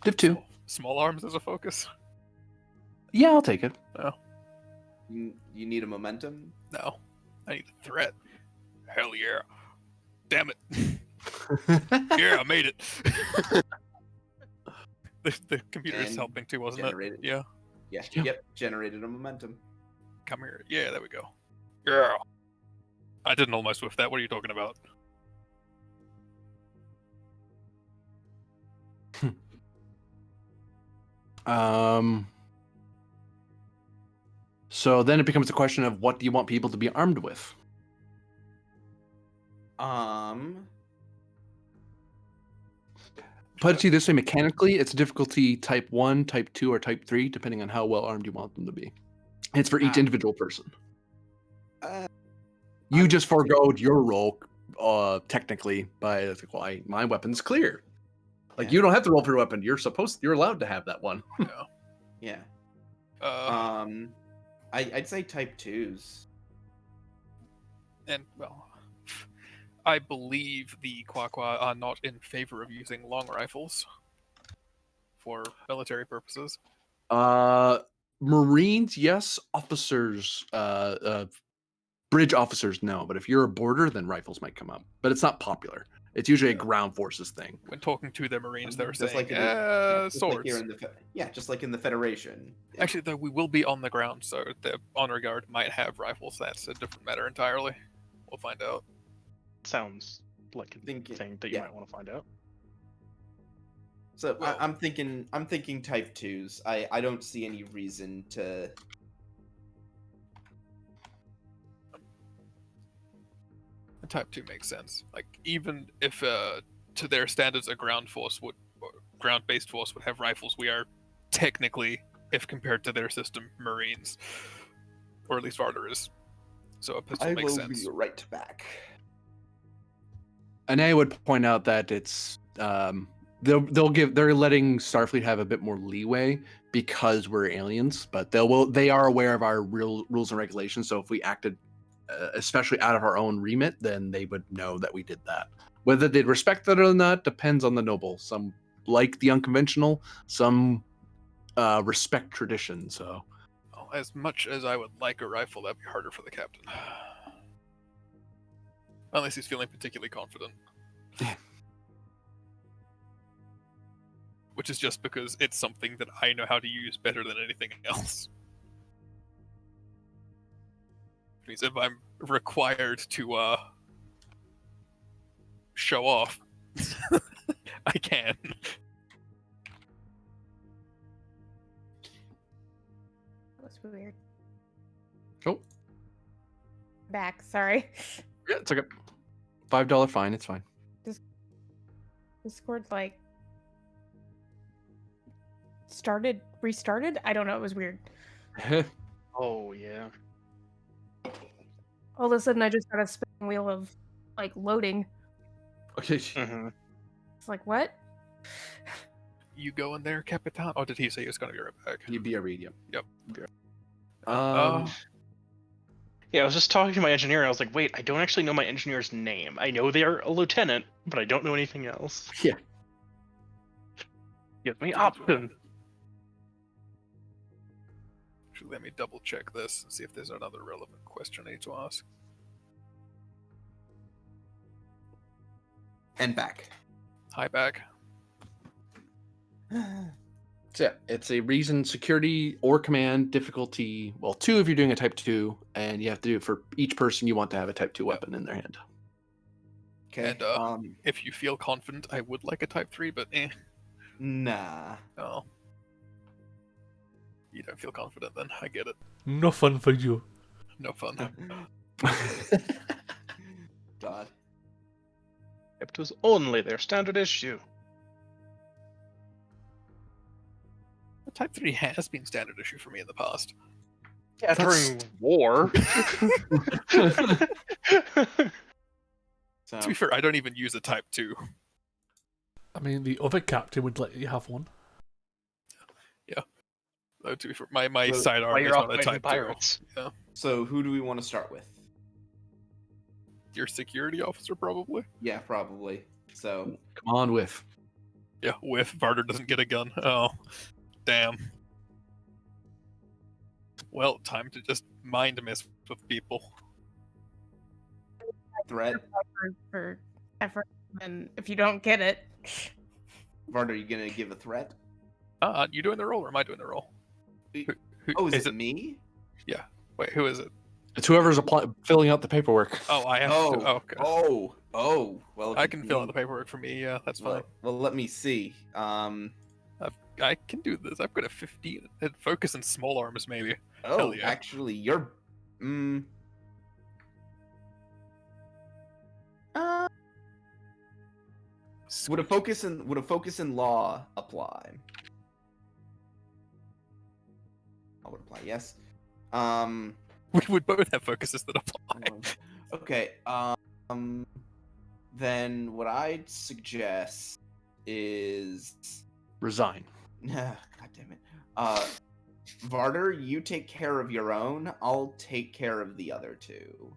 A: Div 2.
B: Small arms as a focus?
A: Yeah, I'll take it.
F: you need a momentum?
B: No, I need a threat. Hell yeah! Damn it! Yeah, I made it. the computer's
F: And
B: helping too, wasn't
F: generated.
B: it? Yeah.
F: Yeah.
A: Yeah.
F: Yep. Generated a momentum.
B: Come here. Yeah, there we go. Yeah. I didn't almost whiff that. What are you talking about?
A: So then it becomes a question of what do you want people to be armed with? Put it to you this way, mechanically, it's difficulty type 1, type 2, or type 3, depending on how well armed you want them to be. It's for each
F: Ah.
A: individual person.
F: Uh,
A: You
F: I'm-
A: just foregoed your role technically, by it's like, well, my weapon's clear. Like
F: Yeah.
A: you don't have to roll for your weapon. You're allowed to have that one.
F: Yeah.
B: Uh,
F: I'd say type 2s.
B: and well, I believe the Quaqua are not in favor of using long rifles for military purposes.
A: Marines, yes. Officers, bridge officers, no. But if you're a border, then rifles might come up. But it's not popular. It's usually a ground forces thing.
B: When talking to the Marines, they're
F: Just
B: saying,
F: like just
B: swords.
F: like here in the just like in the Federation. Yeah.
B: Actually, though, we will be on the ground, so the honor guard might have rifles. That's a different matter entirely. We'll find out.
C: Sounds like a
F: Think it-
C: thing that you
F: yeah.
C: might want to find out.
F: So
B: Well-
F: I'm thinking type 2s. I don't see any reason to.
B: And Type 2 makes sense. Like, even if, to their standards, a ground-based force would have rifles, we are technically, if compared to their system, Marines. Or at least Varder is. So a pistol
F: I
B: makes
F: will
B: sense.
F: be right back.
A: And I would point out that it's they're letting Starfleet have a bit more leeway because we're aliens, but they are aware of our rules and regulations. So if we acted, especially out of our own remit, then they would know that we did that. Whether they'd respect that or not depends on the noble. Some like the unconventional, some respect tradition. So
B: Well, as much as I would like a rifle, that'd be harder for the captain. Unless he's feeling particularly confident. Which is just because it's something that I know how to use better than anything else. Which means if I'm required to show off, I can.
G: That was weird.
A: oh
G: Back, sorry.
A: yeah, it's okay. $5 fine. It's fine.
G: Discord's like restarted. I don't know. It was weird.
C: Oh yeah.
G: All of a sudden, I just got a spinning wheel of like loading.
A: Okay.
C: Mm-hmm.
G: It's like what?
B: You go in there, Capitan? Oh, did he say he was going to be right back?
A: You be a read. Yep.
B: Yep.
C: Yeah, I was just talking to my engineer, and I was like, "Wait, I don't actually know my engineer's name. I know they are a lieutenant, but I don't know anything else."
A: Yeah.
C: Give me option.
B: Actually, let me double check this and see if there's another relevant question I need to ask.
F: And back.
B: Hi, back.
A: So yeah, it's a reason, security, or command, difficulty. Well, 2 if you're doing a type 2, and you have to do it for each person you want to have a type 2 weapon in their hand.
F: Okay.
B: And if you feel confident, I would like a Type 3, but
F: Nah.
B: Oh. You don't feel confident then, I get it.
D: No fun for you.
B: No fun.
F: God.
C: It was only their standard issue.
B: The Type 3 has been standard issue for me in the past.
C: Yeah,
A: That's-
C: during war.
F: So
B: To be fair, I don't even use a Type 2.
D: I mean, the other captain would let you have one.
B: To be fair, my
F: So,
B: sidearm
C: While
B: is
C: you're
B: not
C: off
B: a
C: fighting
B: Type
C: pirates.
B: 2. Yeah.
F: so who do we want to start with?
B: Your security officer, probably?
F: Yeah, probably. So
A: Come on, with.
B: Yeah, with Varder doesn't get a gun. Oh, damn. Well, time to just mind mess with people.
F: threat.
G: For effort, and if you don't get it,
F: Vard, are you gonna give a threat?
B: You doing the roll or am I doing the roll? Who,
F: Oh, is it me?
B: Wait, who is it?
A: It's whoever's filling out the paperwork.
B: Oh, I have
F: Oh,
B: to. Oh, okay.
F: oh. Well, if
B: I
F: it's
B: can fill out
F: me-
B: the paperwork for me. Yeah, that's fine.
F: Well, let me see.
B: I can do this. I've got a 15. Focus in small arms, maybe.
F: Oh,
B: Hell yeah.
F: actually, you're. Would a focus in law apply? I would apply. Yes.
B: We would both have focuses that apply.
F: Okay. Then what I'd suggest is
A: Resign.
F: God damn it. Varder, you take care of your own. I'll take care of the other two.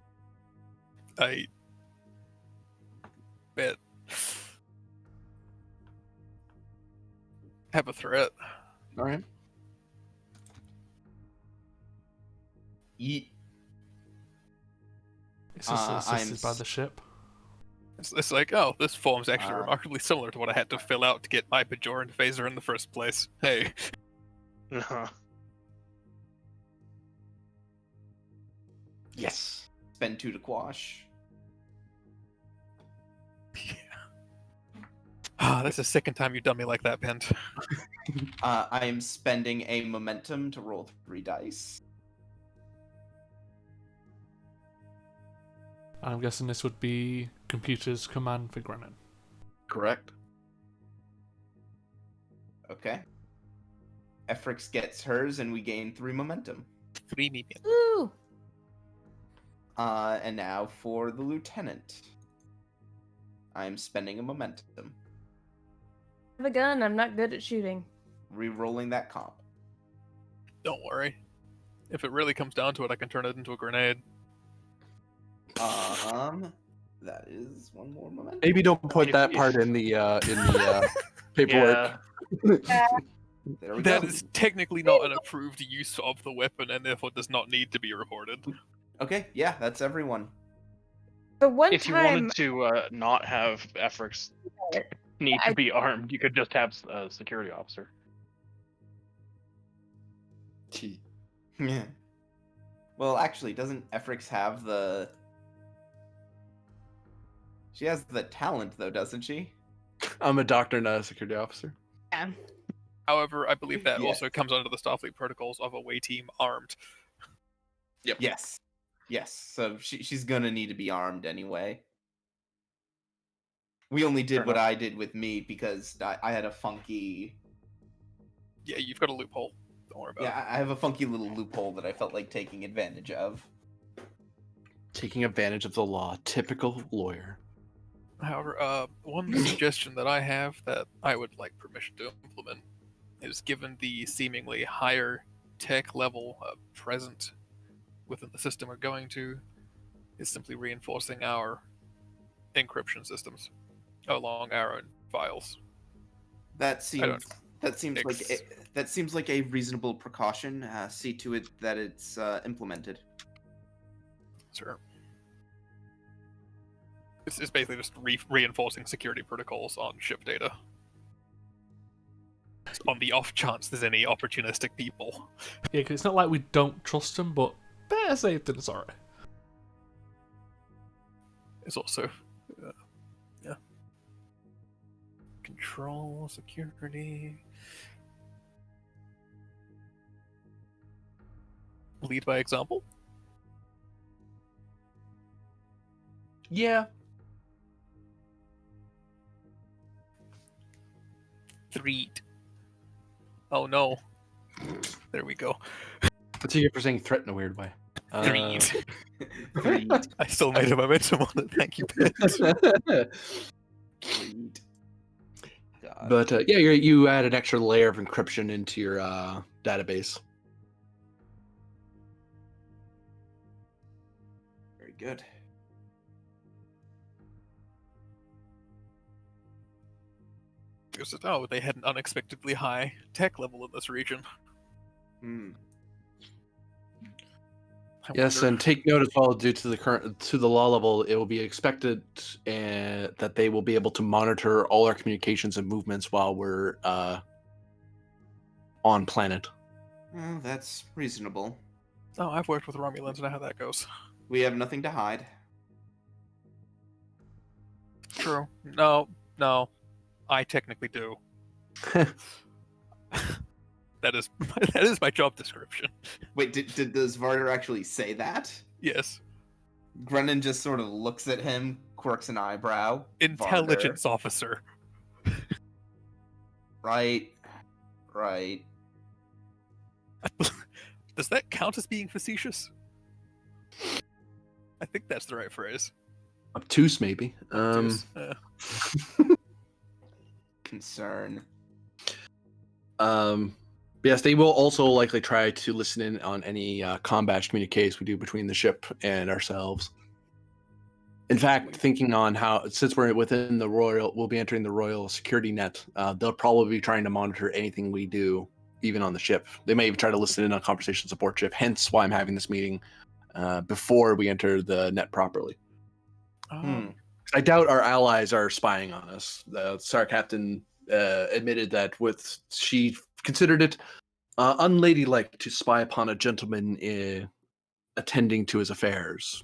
B: I bet. Have a threat.
A: All right.
F: Ye-
D: It's just
F: I'm
D: assisted by the ship.
B: It's like, oh, this form's actually
F: Uh,
B: remarkably similar to what I had to fill out to get my Bajoran phaser in the first place. Hey.
C: Uh-huh.
A: Yes.
F: Spend 2 to quash.
B: Ah, that's the second time you've done me like that, Pent.
F: I am spending a momentum to roll 3 dice.
D: I'm guessing this would be computer's command for Grennan.
A: Correct.
F: Okay. Efrix gets hers, and we gain 3 momentum.
B: 3 medium.
G: Ooh.
F: And now for the lieutenant. I'm spending a momentum.
G: I have a gun. I'm not good at shooting.
F: Re-rolling that comp.
B: Don't worry. If it really comes down to it, I can turn it into a grenade.
F: That is 1 more momentum.
A: Maybe don't put
C: If-
A: that
C: if-
A: part in the paperwork.
F: There we
B: That
F: go.
B: is technically not an approved use of the weapon and therefore does not need to be reported.
F: Okay, yeah, that's everyone.
G: The one
C: If you
G: time
C: wanted to not have Efrix need to
G: I-
C: be armed, you could just have a security officer.
F: Yeah. Well, actually, doesn't Efrix have the... She has the talent, though, doesn't she?
A: I'm a doctor, not a security officer.
G: yeah.
B: However, I believe that
F: Yeah.
B: also comes under the Starfleet protocols of away team armed.
A: Yep.
F: Yes. Yes, so she's gonna need to be armed anyway. We only did
C: Fair
F: what
C: enough.
F: I did with me because I had a funky...
B: Yeah, you've got a loophole. Don't worry about it.
F: Yeah, I have a funky little loophole that I felt like taking advantage of.
A: Taking advantage of the law. Typical lawyer.
B: However, one suggestion that I have that I would like permission to implement is, given the seemingly higher tech level present within the system we're going to, is simply reinforcing our encryption systems along our own files.
F: That seems
B: Ex-
F: that seems like a reasonable precaution. See to it that it's implemented.
B: Sure. It's basically just reinforcing security protocols on ship data. On the off chance there's any opportunistic people.
D: Yeah, 'cause it's not like we don't trust them, but better safe than sorry.
B: It's also, yeah. Control, security. Lead by example?
A: Yeah.
B: 3. Oh no. There we go.
A: What's you get for saying threat in a weird way?
B: 3. I still made a momentum on it. Thank you, Ben.
F: Sweet. God.
A: But yeah, you add an extra layer of encryption into your database.
F: Very good.
B: Because, oh, they had an unexpectedly high tech level in this region.
F: Hmm.
B: I
A: Yes,
B: wonder-
A: and take note as well. Due to the law level, it will be expected that they will be able to monitor all our communications and movements while we're on planet.
F: Well, that's reasonable.
B: Oh, I've worked with Romulans, I know how that goes.
F: We have nothing to hide.
B: True. No. I technically do. That is my job description.
F: Wait, does Varder actually say that?
B: Yes.
F: Grennan just sort of looks at him, quirks an eyebrow.
B: Intelligence officer.
F: Right.
B: Does that count as being facetious? I think that's the right phrase.
A: Obtuse, maybe.
B: Obtuse.
F: Concern.
A: Yes, they will also likely try to listen in on any combat communiques we do between the ship and ourselves. In fact, thinking on how, since we're within the Royal, we'll be entering the Royal security net, they'll probably be trying to monitor anything we do, even on the ship. They may even try to listen in on conversation support ship, hence why I'm having this meeting before we enter the net properly. I doubt our allies are spying on us. The Star Captain admitted that she considered it unladylike to spy upon a gentleman attending to his affairs.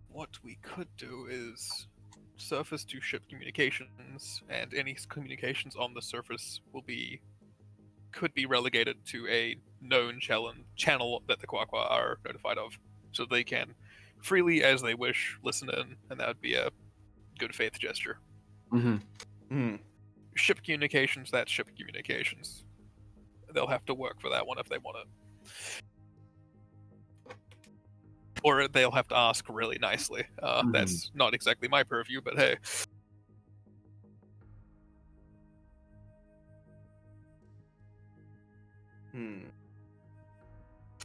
B: What we could do is surface to ship communications, and any communications on the surface could be relegated to a known channel that the Quaqua are notified of, so they can freely as they wish listen in, and that would be a good faith gesture. Ship communications, that's ship communications. They'll have to work for that one if they want it. Or they'll have to ask really nicely. That's not exactly my purview, but hey. We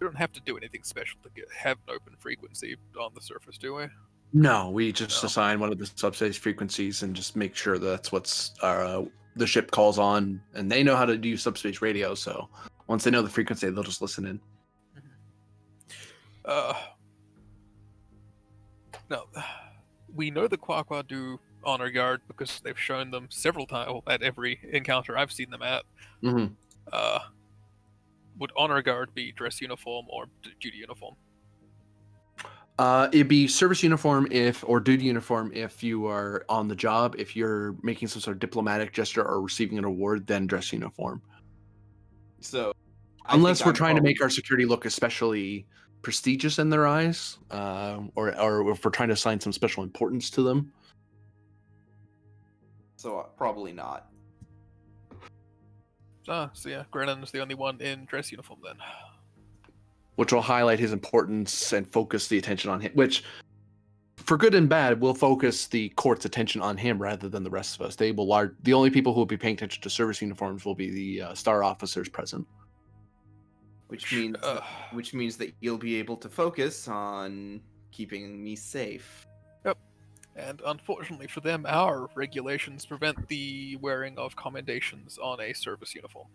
B: don't have to do anything special to have an open frequency on the surface, do we?
A: No, we just assign one of the subspace frequencies and just make sure that's what's the ship calls on, and they know how to do subspace radio, so once they know the frequency, they'll just listen in.
B: No, we know the Quaqua do honor guard because they've shown them several times at every encounter I've seen them at. Would honor guard be dress uniform or duty uniform?
A: It'd be service uniform or duty uniform if you are on the job. If you're making some sort of diplomatic gesture or receiving an award, then dress uniform.
F: So,
A: unless we're trying to make our security look especially prestigious in their eyes, or if we're trying to assign some special importance to them.
F: So probably not.
B: So yeah, Grennan's the only one in dress uniform then.
A: Which will highlight his importance and focus the attention on him, which, for good and bad, will focus the court's attention on him rather than the rest of us. The only people who will be paying attention to service uniforms will be the star officers present.
F: Which means that you'll be able to focus on keeping me safe.
B: Yep. And unfortunately for them, our regulations prevent the wearing of commendations on a service uniform.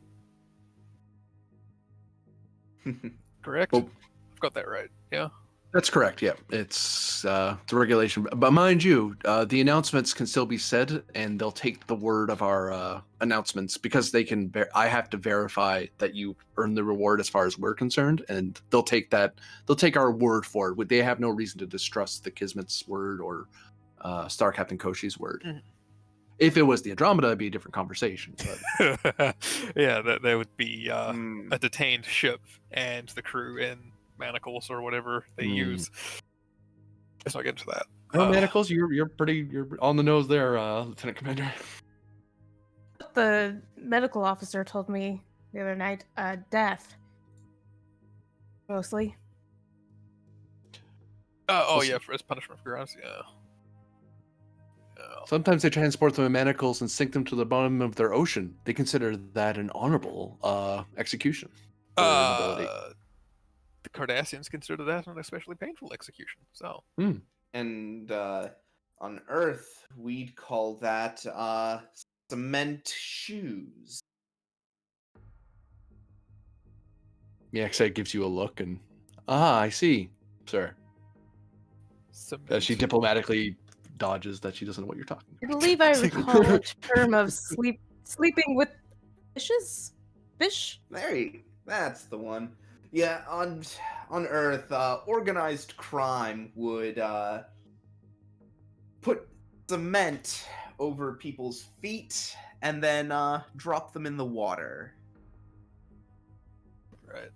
B: Correct?
A: Oh.
B: I've got that right, yeah?
A: That's correct, yeah. It's a regulation. But mind you, the announcements can still be said, and they'll take the word of our announcements because they can. I have to verify that you earn the reward as far as we're concerned, and they'll take that. They'll take our word for it. They have no reason to distrust the Kismet's word or Star Captain Koshi's word. If it was the Andromeda, it'd be a different conversation. But...
B: yeah, there would be a detained ship and the crew in manacles or whatever they use. Let's not get into that.
A: No manacles. You're on the nose there, Lieutenant Commander.
G: The medical officer told me the other night, death. Mostly.
B: Yeah, as punishment for crimes, yeah.
A: Sometimes they transport them in manacles and sink them to the bottom of their ocean. They consider that an honorable execution.
B: The Cardassians consider that an especially painful execution. So,
F: and on Earth, we'd call that cement shoes.
A: Yaxai gives you a look and I see, sir. She diplomatically dodges that she doesn't know what you're talking about.
G: I believe I recall a term of sleeping with fishes? Fish?
F: That's the one. Yeah, on Earth, organized crime would put cement over people's feet and then drop them in the water.
B: Right.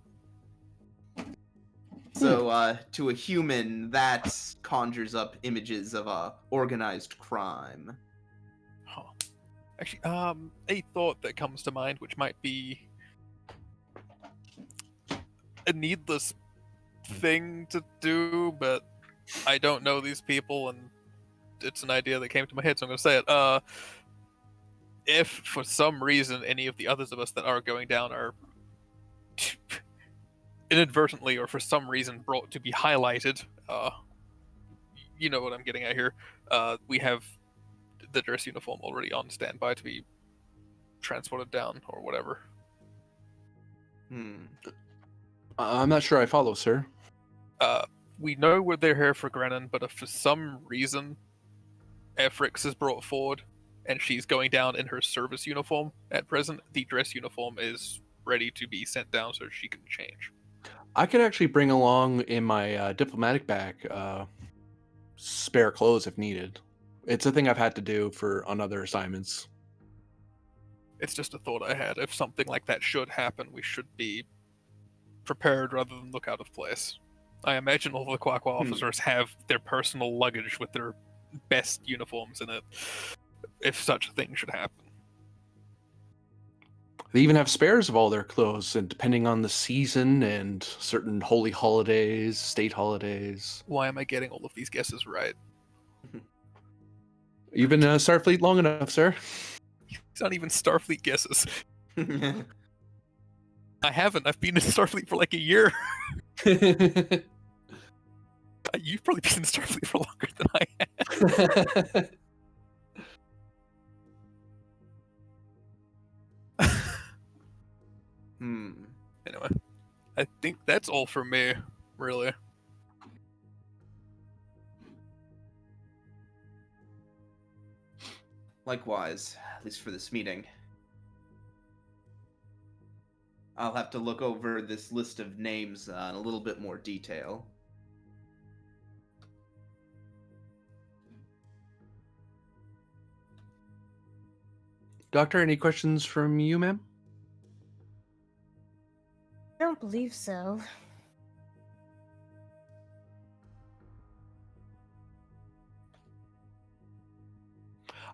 F: So, to a human, that conjures up images of organized crime.
B: Huh. Actually, a thought that comes to mind, which might be a needless thing to do, but I don't know these people, and it's an idea that came to my head, so I'm going to say it. If for some reason any of the others of us that are going down are inadvertently or for some reason brought to be highlighted, you know what I'm getting at here. We have the dress uniform already on standby to be transported down or whatever.
A: I'm not sure I follow, sir.
B: We know we're there here for Grennan, but if for some reason Efrix is brought forward and she's going down in her service uniform at present, the dress uniform is ready to be sent down so she can change.
A: I could actually bring along in my diplomatic bag spare clothes if needed. It's a thing I've had to do on other assignments.
B: It's just a thought I had. If something like that should happen, we should be prepared rather than look out of place. I imagine all the Quaqua officers have their personal luggage with their best uniforms in it, if such a thing should happen.
A: They even have spares of all their clothes, and depending on the season and certain holy holidays, state holidays.
B: Why am I getting all of these guesses right?
A: You've been Starfleet long enough, sir.
B: It's not even Starfleet guesses. I haven't. I've been in Starfleet for like a year. You've probably been in Starfleet for longer than I have. Anyway, I think that's all for me, really.
F: Likewise, at least for this meeting. I'll have to look over this list of names in a little bit more detail.
A: Doctor, any questions from you, ma'am?
G: I don't believe so.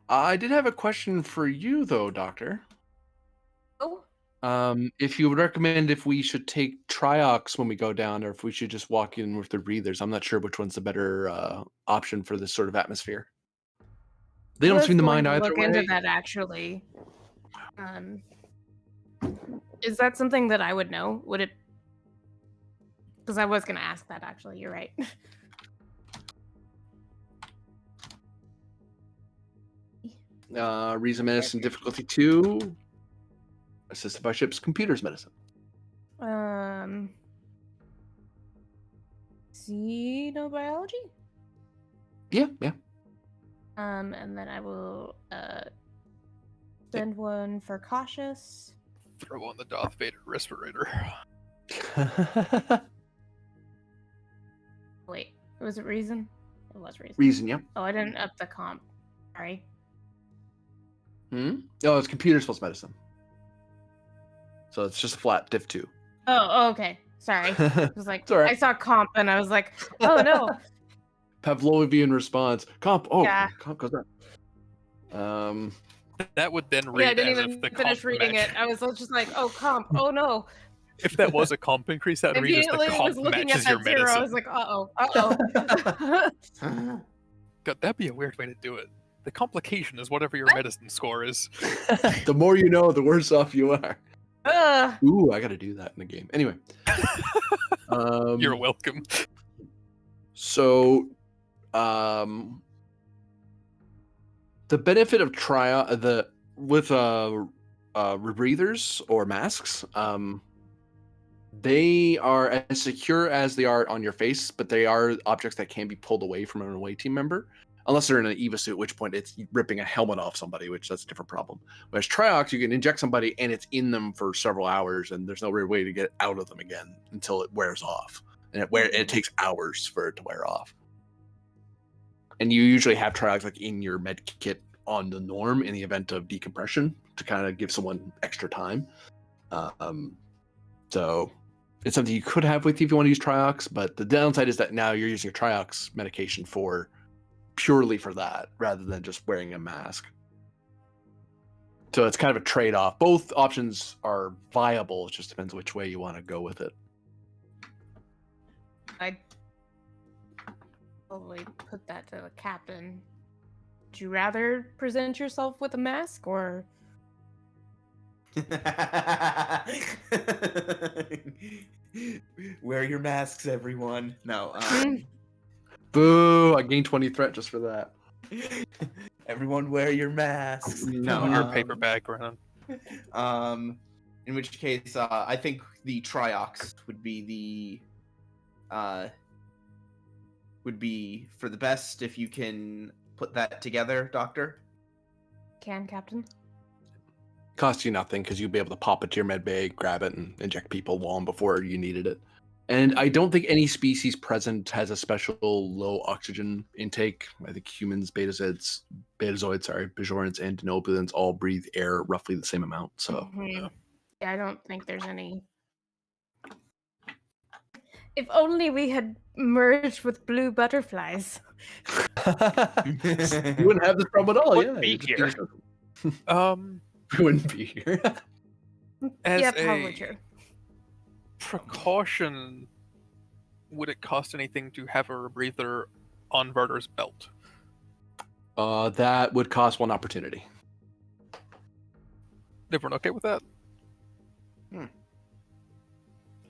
A: I did have a question for you, though, Doctor.
G: Oh,
A: If you would recommend if we should take triox when we go down, or if we should just walk in with the breathers. I'm not sure which one's the better option for this sort of atmosphere. They don't seem to mind either
G: look
A: way.
G: into that actually. Is that something that I would know? Would it? Because I was going to ask that actually. You're right.
A: Reason medicine difficulty 2. Assisted by ship's computers medicine.
G: Xenobiology?
A: Yeah.
G: And then I will send one for cautious.
B: Throw on the Darth Vader respirator.
G: Wait, was it reason? It was reason.
A: Reason, yeah.
G: Oh, I didn't up the comp. Sorry.
A: Oh, it's computers plus medicine. So it's just a flat diff 2.
G: Oh, okay. Sorry. I was like,
A: It's all right.
G: I saw comp and I was like, oh no.
A: Pavlovian response. Comp. Oh,
G: Yeah.
A: comp goes down.
B: That would then read
G: Yeah, I didn't
B: as
G: even
B: if the
G: finish
B: comp
G: reading
B: match-
G: it. I was just like, oh, comp. Oh no.
B: If that was a comp increase, that would read as
G: Immediately
B: the
G: I was
B: comp
G: looking at
B: matches your
G: that zero.
B: medicine.
G: I was like, uh-oh.
B: God, that'd be a weird way to do it. The complication is whatever your medicine score is.
A: The more you know, the worse off you are.
G: Uh-oh.
A: Ooh, I gotta do that in the game. Anyway.
B: You're welcome.
A: So, the benefit of with rebreathers or masks, they are as secure as they are on your face, but they are objects that can be pulled away from an away team member, unless they're in an EVA suit, at which point it's ripping a helmet off somebody, which that's a different problem. Whereas triox, you can inject somebody and it's in them for several hours, and there's no real way to get out of them again until it wears off, and it takes hours for it to wear off. And you usually have triox like in your med kit on the norm in the event of decompression to kind of give someone extra time. So it's something you could have with you if you want to use triox, but the downside is that now you're using a triox medication purely for that rather than just wearing a mask. So it's kind of a trade-off. Both options are viable. It just depends which way you want to go with it.
G: I probably put that to the captain. Would you rather present yourself with a mask or?
F: Wear your masks, everyone. No.
A: Boo! I gained 20 threat just for that.
F: Everyone wear your masks.
A: No,
B: Put your paper bag around.
F: In which case, I think the Triox would be for the best if you can put that together, Doctor.
G: Can, Captain?
A: Costs you nothing because you'll be able to pop it to your med bay, grab it, and inject people long before you needed it. And I don't think any species present has a special low oxygen intake. I think humans, betazoids, Bajorans, and Denobulans all breathe air roughly the same amount. So
G: Yeah, I don't think there's any. If only we had merged with blue butterflies.
A: you wouldn't have this problem at all.
C: Wouldn't
A: Yeah,
C: be
A: you'd just
C: here.
A: we wouldn't be here.
B: As
G: Yeah, probably
B: a
G: true.
B: precaution, would it cost anything to have a rebreather on Verter's belt?
A: That would cost 1 opportunity.
B: Everyone okay with that?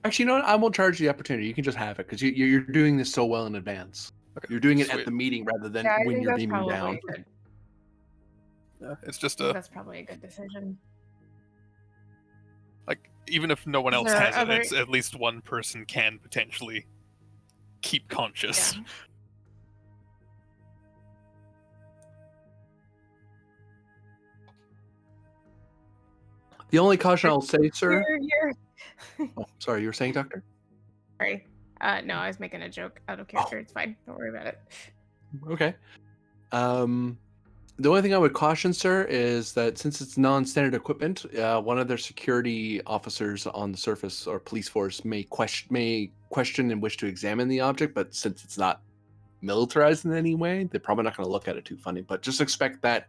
A: Actually, you know what? I won't charge the opportunity. You can just have it because you're doing this so well in advance.
B: Okay,
A: You're doing it
B: sweet.
A: at the meeting rather than
G: Yeah, I
A: when
G: think
A: you're
G: that's
A: beaming
G: probably
A: down.
G: good.
B: Yeah, it's just
G: I think
B: a
G: that's probably a good decision.
B: like even if no one
G: Is
B: else
G: there
B: has
G: other-
B: it, it's at least one person can potentially keep conscious.
G: Yeah.
A: The only caution I'll say, sir.
G: You're...
A: Oh, sorry, you were saying, Doctor?
G: Sorry. No, I was making a joke out of character. It's fine. Don't worry about it.
A: Okay. The only thing I would caution, sir, is that since it's non-standard equipment, one of their security officers on the surface or police force may question and wish to examine the object, but since it's not militarized in any way, they're probably not going to look at it too funny. But just expect that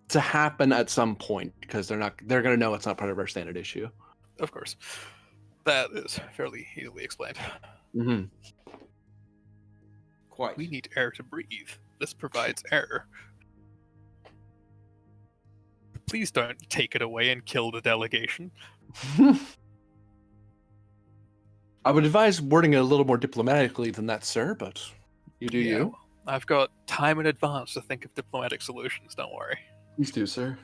A: to happen at some point because they're going to know it's not part of our standard issue.
B: Of course. That is fairly easily explained.
A: Mm-hmm.
F: Quite.
B: We need air to breathe. This provides air. Please don't take it away and kill the delegation.
A: I would advise wording it a little more diplomatically than that, sir, but you do
B: Yeah,
A: you.
B: well, I've got time in advance to think of diplomatic solutions, don't worry.
A: Please do, sir.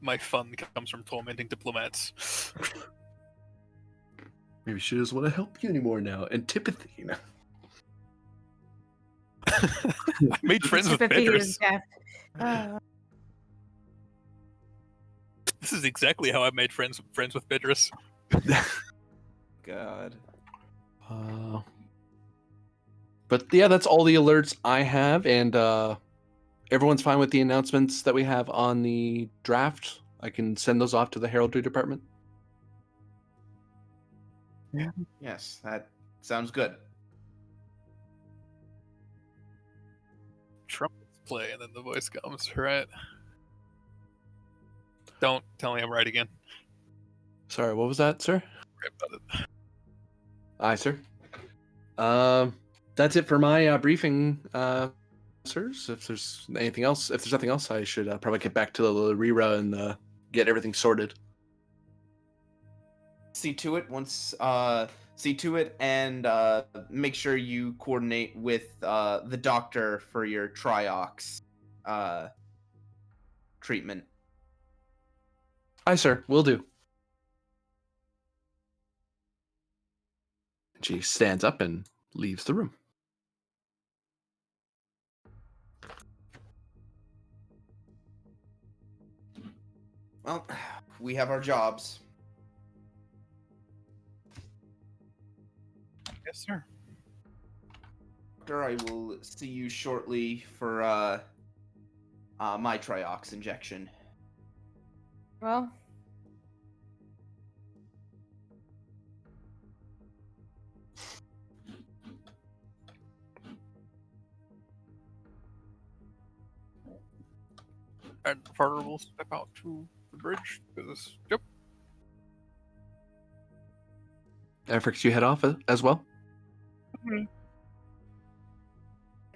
B: My fun comes from tormenting diplomats.
A: Maybe she doesn't want to help you anymore now. Antipathy, you know.
B: I made friends with
G: Sympathy is
B: Bedrus.
G: death.
B: This is exactly how I made friends with Bedrus.
F: God.
A: But yeah, that's all the alerts I have, and everyone's fine with the announcements that we have on the draft. I can send those off to the heraldry department.
F: Yes, that sounds good.
B: Trumpets play, and then the voice comes, right? Don't tell me I'm right again.
A: Sorry, what was that, sir?
B: Right about it.
A: Aye, sir. That's it for my briefing, sirs. If there's anything else, if there's nothing else, I should probably get back to the Lyrira and get everything sorted.
F: See to it and make sure you coordinate with the doctor for your Triox treatment.
A: Aye, sir. Will do. She stands up and leaves the room.
F: Well, we have our jobs.
B: Yes, sir.
F: Doctor, I will see you shortly for my Triox injection.
G: Well,
B: And Farter will step out to the bridge. Because, yep.
A: Afrix, you head off as well.
G: Mhm.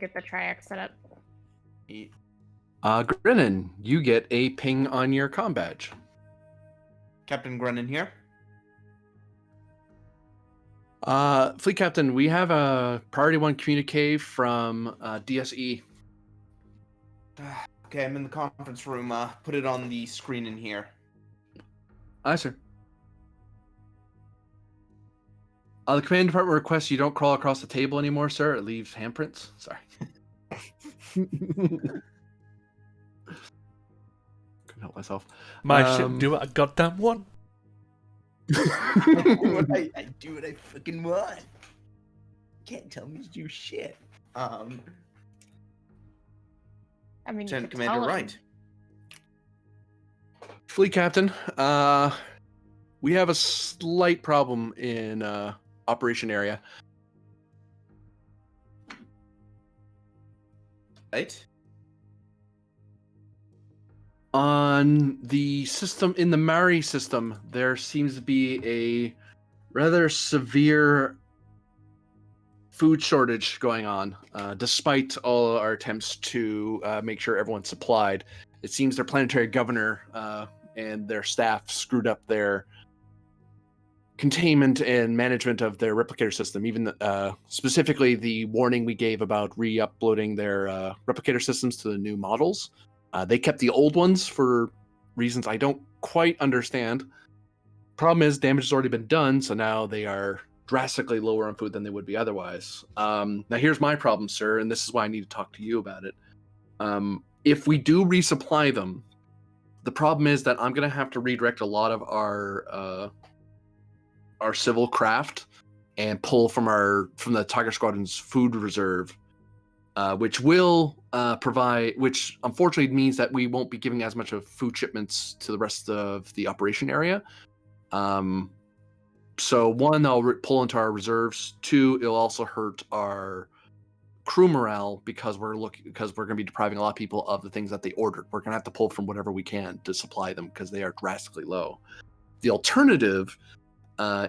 G: Get the triac set up.
A: Grennan, you get a ping on your comm badge.
F: Captain Grennan here.
A: Fleet Captain, we have a Priority 1 communique from DSE.
F: Okay, I'm in the conference room. Put it on the screen in here.
A: Aye, sir. The command department requests you don't crawl across the table anymore, sir. It leaves handprints. Sorry. Couldn't help myself.
D: My ship do what I goddamn want.
F: I do what I fucking want. Can't tell me to do shit.
G: I mean, you
F: Lieutenant
G: could
F: Commander
G: tell him.
F: Wright.
A: Fleet Captain, we have a slight problem in operation area.
F: Right?
A: On the system, in the Mari system, there seems to be a rather severe food shortage going on, despite all our attempts to make sure everyone's supplied. It seems their planetary governor and their staff screwed up their containment and management of their replicator system. Even specifically the warning we gave about re-uploading their replicator systems to the new models. They kept the old ones for reasons I don't quite understand. Problem is, damage has already been done, so now they are drastically lower on food than they would be otherwise. Now here's my problem, sir, and this is why I need to talk to you about it. If we do resupply them, the problem is that I'm going to have to redirect a lot of our civil craft and pull from the Tiger Squadron's food reserve, which will which unfortunately means that we won't be giving as much of food shipments to the rest of the operation area. So one, I'll pull into our reserves. Two, it'll also hurt our crew morale because we're going to be depriving a lot of people of the things that they ordered. We're going to have to pull from whatever we can to supply them because they are drastically low. The alternative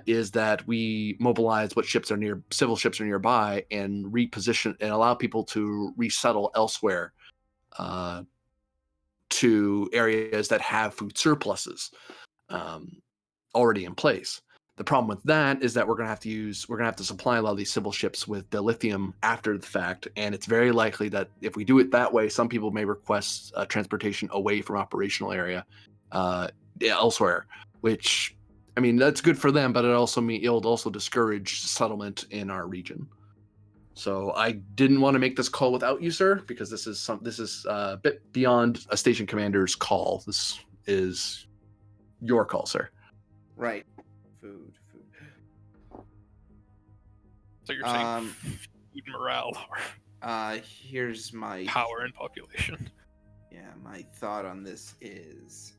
A: is that we mobilize civil ships are nearby and reposition and allow people to resettle elsewhere to areas that have food surpluses already in place. The problem with that is that we're going to have to supply a lot of these civil ships with dilithium after the fact, and it's very likely that if we do it that way, some people may request transportation away from operational area elsewhere, which, I mean, that's good for them, but it'll also discourage settlement in our region. So I didn't want to make this call without you, sir, because this is a bit beyond a station commander's call. This is your call, sir.
F: Right. Food.
B: So you're saying food morale or
F: Here's my
B: power and population?
F: Yeah, my thought on this is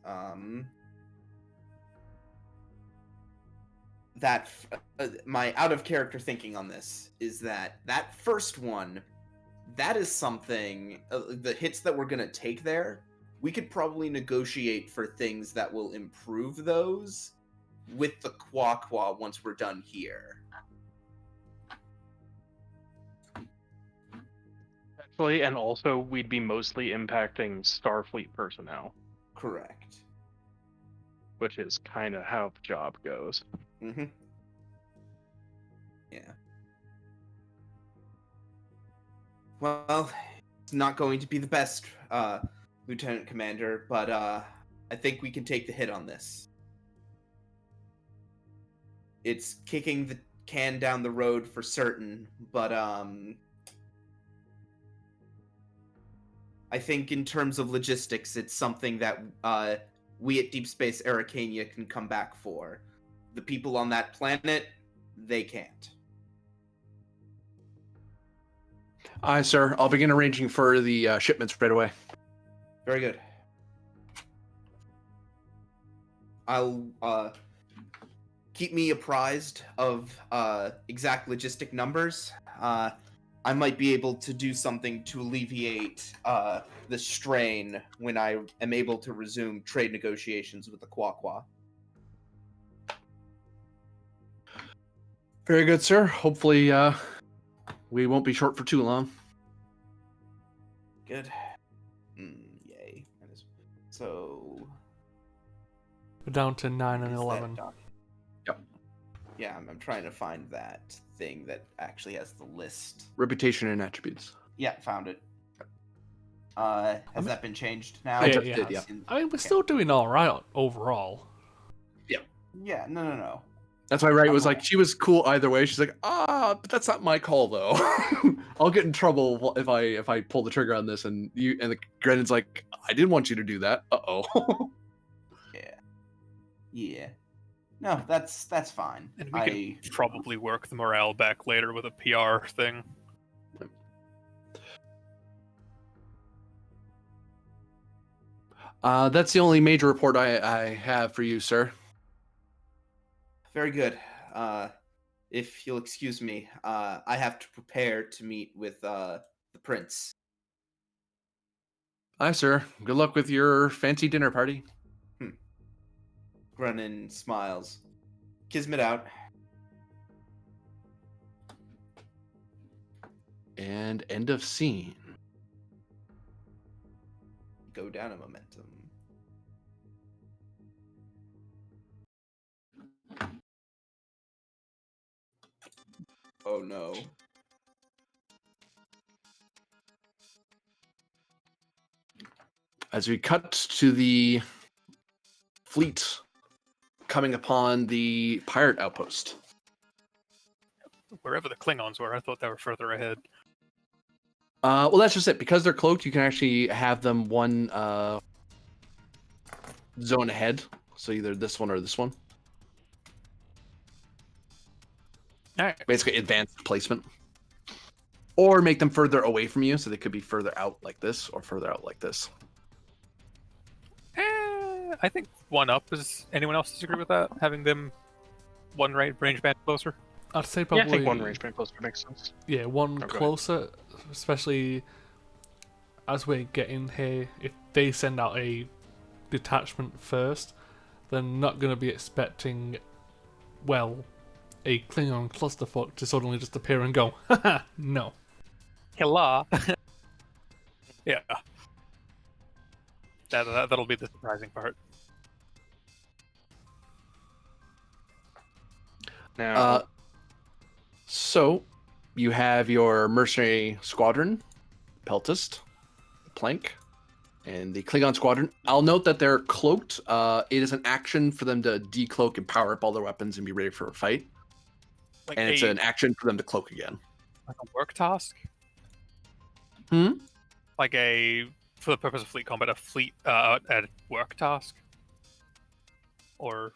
F: that my out of character thinking on this is that first one, that is something, the hits that we're going to take there, we could probably negotiate for things that will improve those with the Quaqua once we're done here.
C: Actually, and also we'd be mostly impacting Starfleet personnel,
F: Correct.
C: which is kind of how the job goes.
F: Mm-hmm. Yeah. Well, it's not going to be the best, Lieutenant Commander, but I think we can take the hit on this. It's kicking the can down the road for certain, but I think in terms of logistics, it's something that we at Deep Space Aracania can come back for. The people on that planet, they can't.
A: Aye, sir. I'll begin arranging for the shipments right away.
F: Very good. I'll keep me apprised of exact logistic numbers. I might be able to do something to alleviate the strain when I am able to resume trade negotiations with the Quaqua.
A: Very good, sir. Hopefully, we won't be short for too long.
F: Good. Yay. So.
D: We're down to 9 and
F: is that
D: 11.
F: doc-
A: Yep.
F: Yeah, I'm trying to find that thing that actually has the list.
A: Reputation and attributes.
F: Yeah, found it. Has that been changed now?
A: I just did,
D: has.
A: yeah.
D: I mean, we're still doing all right overall.
F: Yeah, no.
A: That's why Wright was like, she was cool either way. She's like, but that's not my call though. I'll get in trouble if I pull the trigger on this. And Grenon's like, I didn't want you to do that. Uh-oh.
F: Yeah. No, that's fine.
B: And we can probably work the morale back later with a PR thing.
A: That's the only major report I have for you, sir.
F: Very good. If you'll excuse me, I have to prepare to meet with the prince.
A: Aye, sir. Good luck with your fancy dinner party.
F: Grenon smiles. Kismet out.
A: And end of scene.
F: Go down a momentum. Oh no.
A: As we cut to the fleet coming upon the pirate outpost.
B: Wherever the Klingons were, I thought they were further ahead.
A: Well, that's just it. Because they're cloaked, you can actually have them one zone ahead. So either this one or this one.
B: All right.
A: Basically, advanced placement. Or make them further away from you, so they could be further out like this, or further out like this.
B: I think one up. Does anyone else disagree with that? Having them one range band closer?
D: I'd say
C: Yeah,
D: probably.
C: I think one range band closer makes sense.
D: Yeah, one
C: go ahead.
D: closer, especially as we're getting here. If they send out a detachment first, they're not going to be expecting, well, a Klingon clusterfuck to suddenly just appear and go, haha, no.
B: Hello. Yeah. That'll be the surprising part.
C: Now,
A: So, you have your mercenary squadron, Peltist, Plank, and the Klingon squadron. I'll note that they're cloaked. It is an action for them to decloak and power up all their weapons and be ready for a fight.
B: Like
A: And it's an action for them to cloak again.
B: like a work task? Like for the purpose of fleet combat, a work task? Or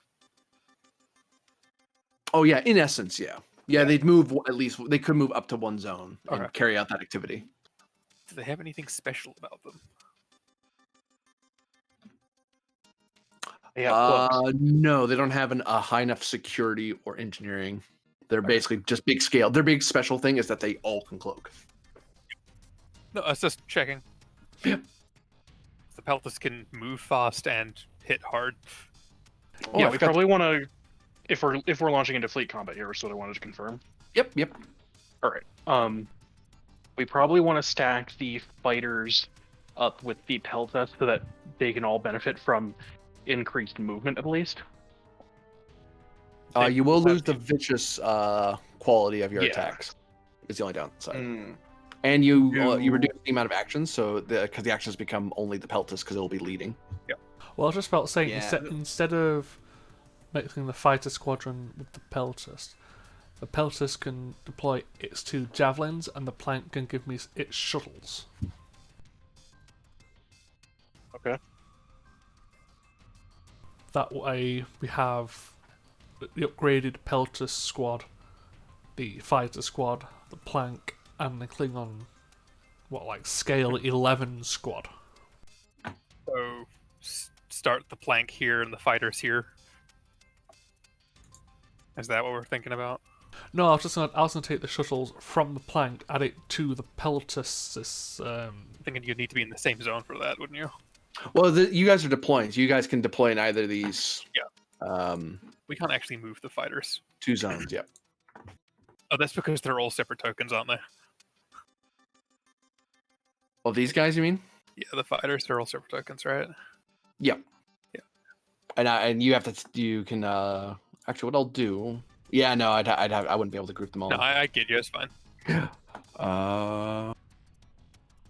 A: Oh yeah, in essence, yeah. Yeah, they'd move at least. They could move up to one zone and
B: Okay.
A: carry out that activity.
B: do they have anything special about them?
C: they have cloaks.
A: No, they don't have a high enough security or engineering. They're basically just big scale. Their big special thing is that they all can cloak.
B: No, I was just checking.
A: Yep.
B: The Peltas can move fast and hit hard.
A: Oh,
C: Yeah,
A: I
C: we
A: forgot-
C: probably want to, if we're launching into fleet combat here, so I wanted to confirm.
A: Yep.
C: All right. We probably want to stack the fighters up with the Peltas so that they can all benefit from increased movement at least.
A: You will lose the vicious quality of your
C: Yeah.
A: attacks. Is the only downside.
F: Mm.
A: And you reduce the amount of actions, so because the actions become only the Peltas because it'll be leading.
D: Well, I was just about saying,
F: Yeah.
D: instead of mixing the fighter squadron with the Peltas can deploy its 2 javelins, and the Plank can give me its shuttles.
C: Okay.
D: That way, we have the upgraded Peltas squad, the fighter squad, the Plank, and the Klingon, scale 11 squad.
B: So start the plank here and the fighters here. Is that what we're thinking about?
D: No, I was gonna take the shuttles from the Plank, add it to the Peltas.
B: Thinking you'd need to be in the same zone for that, wouldn't you?
A: Well, you guys are deploying, so you guys can deploy in either of these
B: We can't actually move the fighters.
A: 2 zones. Yep.
B: Oh, that's because they're all separate tokens, aren't they?
A: Well, these guys, you mean?
B: Yeah, the fighters, they're all separate tokens, right?
A: Yep.
B: Yeah.
A: And you have to. You can. Actually, what I'll do. Yeah, no, I wouldn't be able to group them all.
B: No, I get you. It's fine.
A: I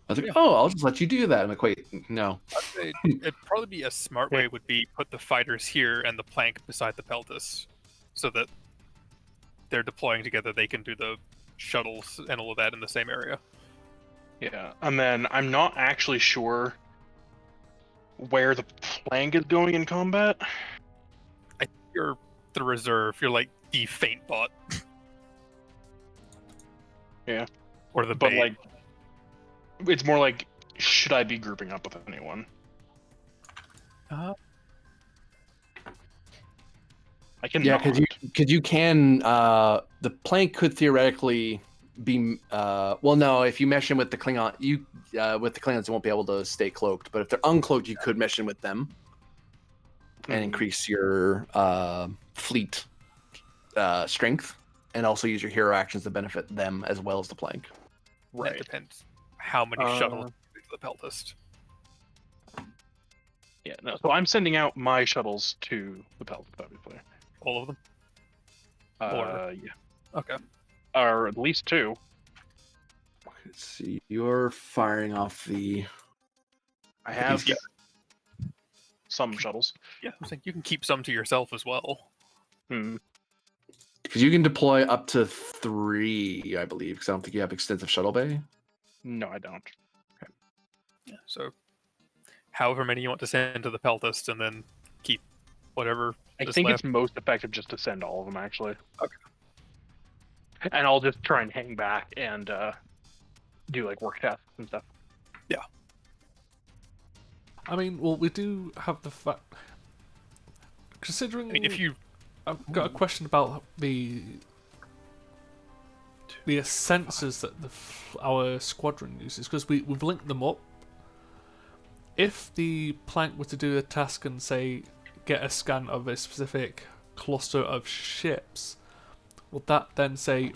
A: was like,
B: Yeah.
A: oh, I'll just let you do that. I'm like, wait, no.
B: I'd say it'd probably be a smart way would be put the fighters here and the plank beside the peltas, so that they're deploying together. They can do the shuttles and all of that in the same area.
C: Yeah, and then I'm not actually sure where the plank is going in combat.
B: I think you're the reserve. You're like the feint bot.
C: Yeah.
B: Or the
C: But
B: bait.
C: like, it's more like, should I be grouping up with anyone? I can.
A: Yeah, because you can. The plank could theoretically be. Well, no, if you mesh in with the Klingon, with the Klingons, you won't be able to stay cloaked. But if they're uncloaked, you could mesh in with them and increase your fleet strength, and also use your hero actions to benefit them as well as the plank.
B: Right. It depends how many shuttles to the peltist.
C: Yeah, no. So I'm sending out my shuttles to the peltist, obviously.
B: All of them?
C: Yeah.
B: Okay.
C: Or at least 2.
A: Let's see. You're firing off the.
C: I have
B: Yeah.
C: some shuttles.
B: Yeah, I was like, you can keep some to yourself as well.
A: Because you can deploy up to 3, I believe. Because I don't think you have extensive shuttle bay.
C: No, I don't.
B: Yeah. So, however many you want to send to the peltist, and then keep whatever.
C: I
B: is
C: think
B: left.
C: it's most effective just to send all of them, actually.
B: Okay.
C: And I'll just try and hang back and do like work tasks and stuff.
B: Yeah.
D: I mean, well, we do have the fact. Considering,
B: I mean, if you
D: I've got a question about the sensors that our squadron uses, because we've linked them up. If the plank were to do a task and say get a scan of a specific cluster of ships, would that then say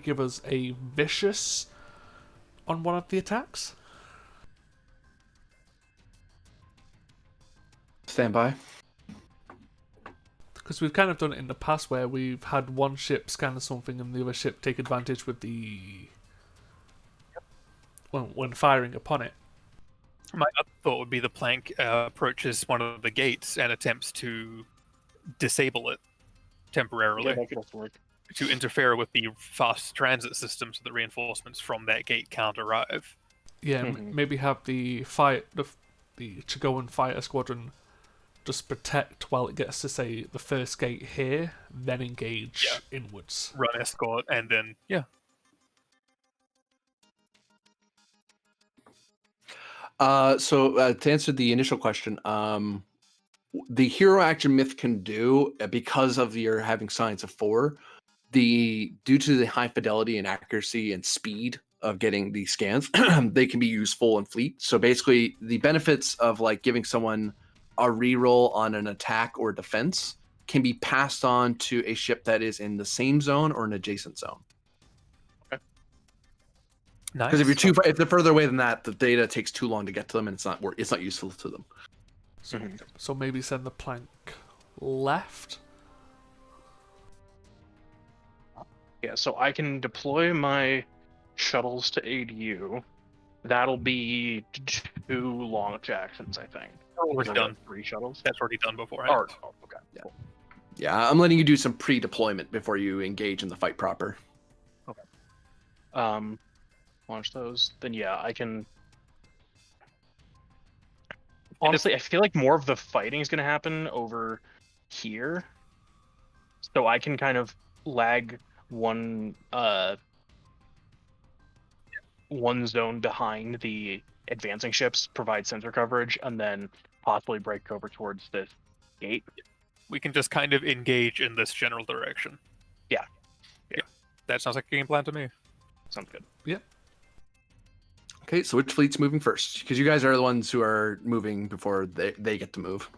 D: give us a vicious on one of the attacks?
A: Stand by.
D: Because we've kind of done it in the past where we've had one ship scan something and the other ship take advantage with the when firing upon it.
B: My other thought would be the plank approaches one of the gates and attempts to disable it temporarily
C: that could also work.
B: to interfere with the fast transit system so that reinforcements from that gate can't arrive.
D: Yeah, maybe have the Chigoan fighter squadron just protect while it gets to say the first gate here, then engage inwards.
B: Run escort and then
A: So to answer the initial question, the hero action myth can do because of your having science of 4. Due to the high fidelity and accuracy and speed of getting these scans, they can be useful in fleet. So basically, the benefits of like giving someone a reroll on an attack or defense can be passed on to a ship that is in the same zone or an adjacent zone.
B: nice.
A: Because if they're further away than that, the data takes too long to get to them, and it's not useful to them.
D: So maybe send the plank left.
C: Yeah, so I can deploy my shuttles to aid you. That'll be 2 launch actions, I think.
B: already done.
C: 3 shuttles.
B: That's already done before.
C: Oh, okay.
A: Yeah.
C: Cool.
A: Yeah, I'm letting you do some pre-deployment before you engage in the fight proper.
C: Launch those. Then yeah, I can. Honestly, I feel like more of the fighting is going to happen over here, so I can kind of lag one zone behind the advancing ships, provide sensor coverage, and then possibly break over towards this gate.
B: We can just kind of engage in this general direction.
C: Yeah.
B: That sounds like a game plan to me.
C: Sounds good.
A: Okay, so which fleet's moving first? Because you guys are the ones who are moving before they get to move.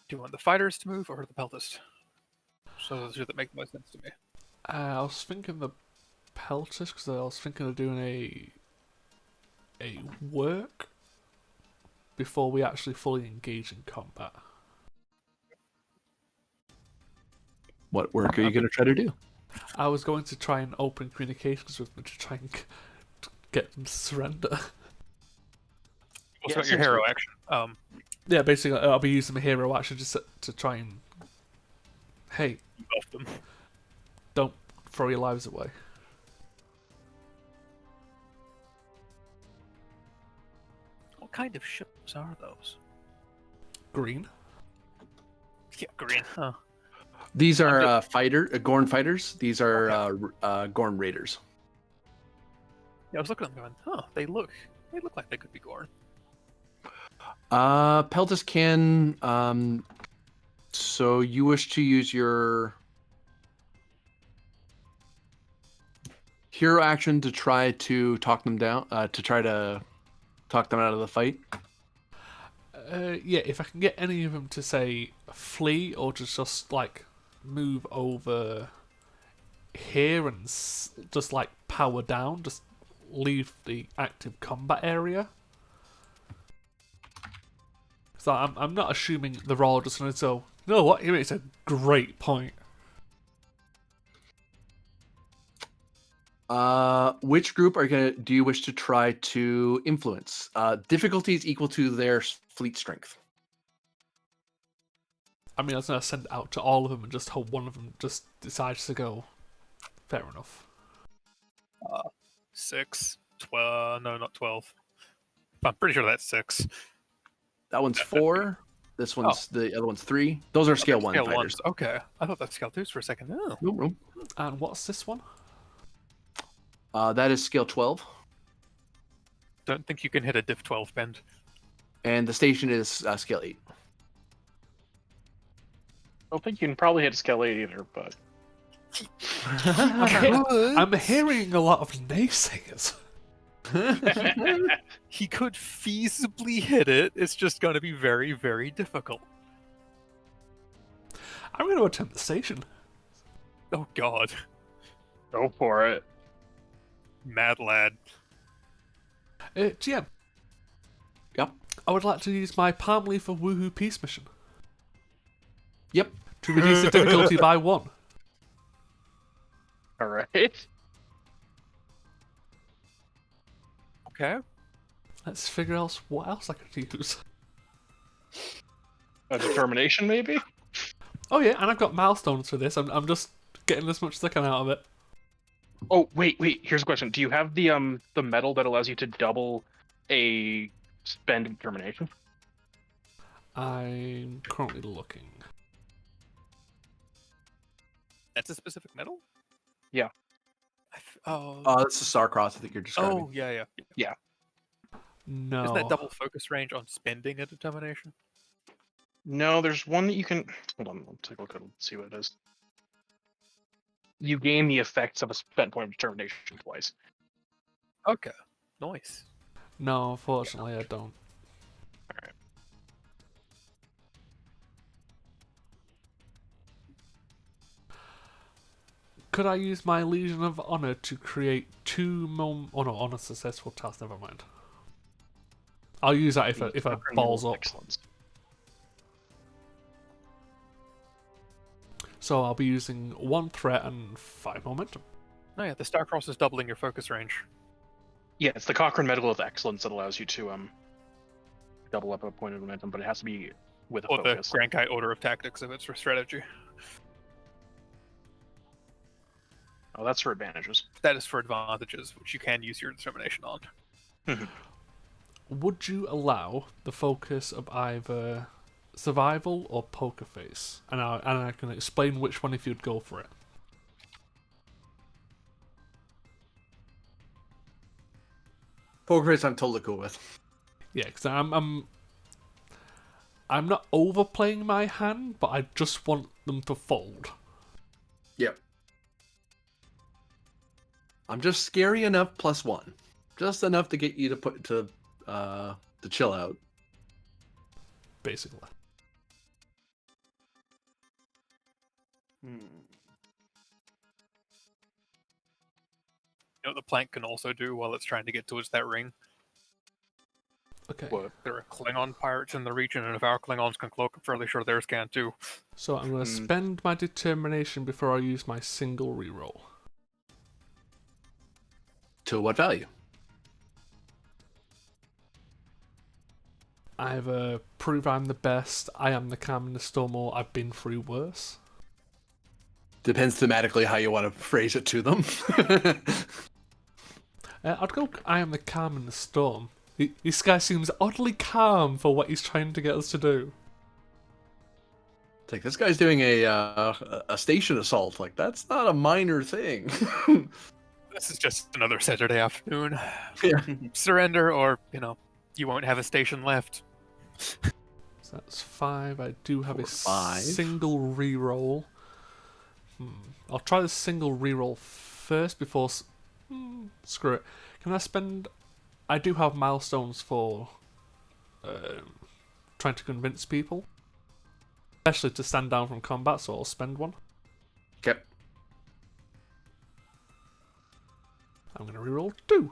B: Do you want the fighters to move or the peltist? So those are that make the most sense to me.
D: I was thinking the pelters because I was thinking of doing a work before we actually fully engage in combat.
A: What work are you going to try to do?
D: I was going to try and open communications with them to try and get them to surrender.
B: Also,
C: Yeah,
B: got your
C: seems
B: hero
C: good.
B: action.
D: Yeah, basically, I'll be using my hero action just to try and, hey,
B: Buff them.
D: don't throw your lives away.
B: What kind of ships are those?
D: Green.
B: Yeah, green. Huh.
A: These
B: I'm
A: are Gorn fighters. These are Gorn raiders.
B: Yeah, I was looking at them going, huh, they look like they could be Gorn.
A: Peltis can. So you wish to use your hero action to try to talk them down, to try to talk them out of the fight?
D: Yeah, if I can get any of them to say flee or just like move over here and just like power down, just leave the active combat area. So I'm not assuming they're all just going to go, you know what, he makes a great point.
A: Which group do you wish to try to influence? Difficulty is equal to their fleet strength.
D: I mean, I was going to send it out to all of them and just hope one of them just decides to go. Fair enough.
B: 6, 12, no, not 12. I'm pretty sure that's 6.
A: That one's 4. This one's the other one's 3. Those are scale 1 fighters.
B: Ones. Okay, I thought that's scale 2s for a second. Oh.
A: Nope.
D: And what's this one?
A: That is scale 12.
B: Don't think you can hit a diff 12 bend.
A: And the station is scale 8.
C: I don't think you can probably hit scale 8 either, but
D: I'm hearing a lot of naysayers.
B: He could feasibly hit it. It's just going to be very, very difficult.
D: I'm going to attempt the station.
B: Oh God,
C: go for it.
B: mad lad.
D: GM.
A: Yep.
D: I would like to use my Palm Leaf for Woohoo Peace mission
A: Yep.
D: to reduce the difficulty by 1.
C: All right.
B: Okay.
D: Let's figure out what else I could use.
C: A determination, maybe?
D: Oh yeah, and I've got milestones for this. I'm just getting as much as I can out of it.
C: Oh, wait. Here's a question. Do you have the medal that allows you to double a spend determination?
D: I'm currently looking.
B: That's a specific medal?
C: Yeah.
B: Oh.
A: That's the Starcross I think you're describing.
B: Oh, yeah.
D: No.
B: Isn't that double focus range on spending a determination?
C: No, there's one that you can... Hold on, I'll take a look at it and see what it is. You gain the effects of a spent point of determination twice.
B: Okay. Nice.
D: No, unfortunately, I don't.
C: Alright.
D: Could I use my Legion of Honor to create 2 Oh no, on a successful task, never mind. I'll use that if I balls up.
C: Excellence.
D: So I'll be using 1 threat and 5 momentum.
B: No, yeah, the Starcross is doubling your focus range.
C: Yeah, it's the Cochrane Medal of Excellence that allows you to double up a point of momentum, but it has to be with a
B: Or the
C: focus.
B: Grand Kite Order of Tactics if it's for strategy.
C: Oh, that's for advantages.
B: That is for advantages, which you can use your determination on.
D: Would you allow the focus of either survival or poker face? And I can explain which one if you'd go for it.
A: Poker face I'm totally cool with.
D: Yeah, because I'm not overplaying my hand, but I just want them to fold.
A: Yep. I'm just scary enough +1. Just enough to get you to chill out.
D: Basically.
F: Hmm.
B: You know what the plank can also do while it's trying to get towards that ring?
D: Okay.
C: What?
B: There are Klingon pirates in the region, and if our Klingons can cloak, I'm fairly sure theirs can too.
D: So I'm going to spend my determination before I use my single reroll.
A: To what value?
D: Either prove I'm the best, I am the calm in the storm, or I've been through worse.
A: Depends thematically how you want to phrase it to them.
D: I'd go I am the calm in the storm. This guy seems oddly calm for what he's trying to get us to do.
A: It's like, this guy's doing a station assault. Like, that's not a minor thing.
B: This is just another Saturday afternoon.
A: Yeah.
B: Surrender, or, you won't have a station left.
D: So that's 5. I do have a
A: 5.
D: single reroll. I'll try the single reroll first before... screw it. Can I spend... I do have milestones for trying to convince people. Especially to stand down from combat, so I'll spend one.
A: Okay.
D: I'm going to reroll 2.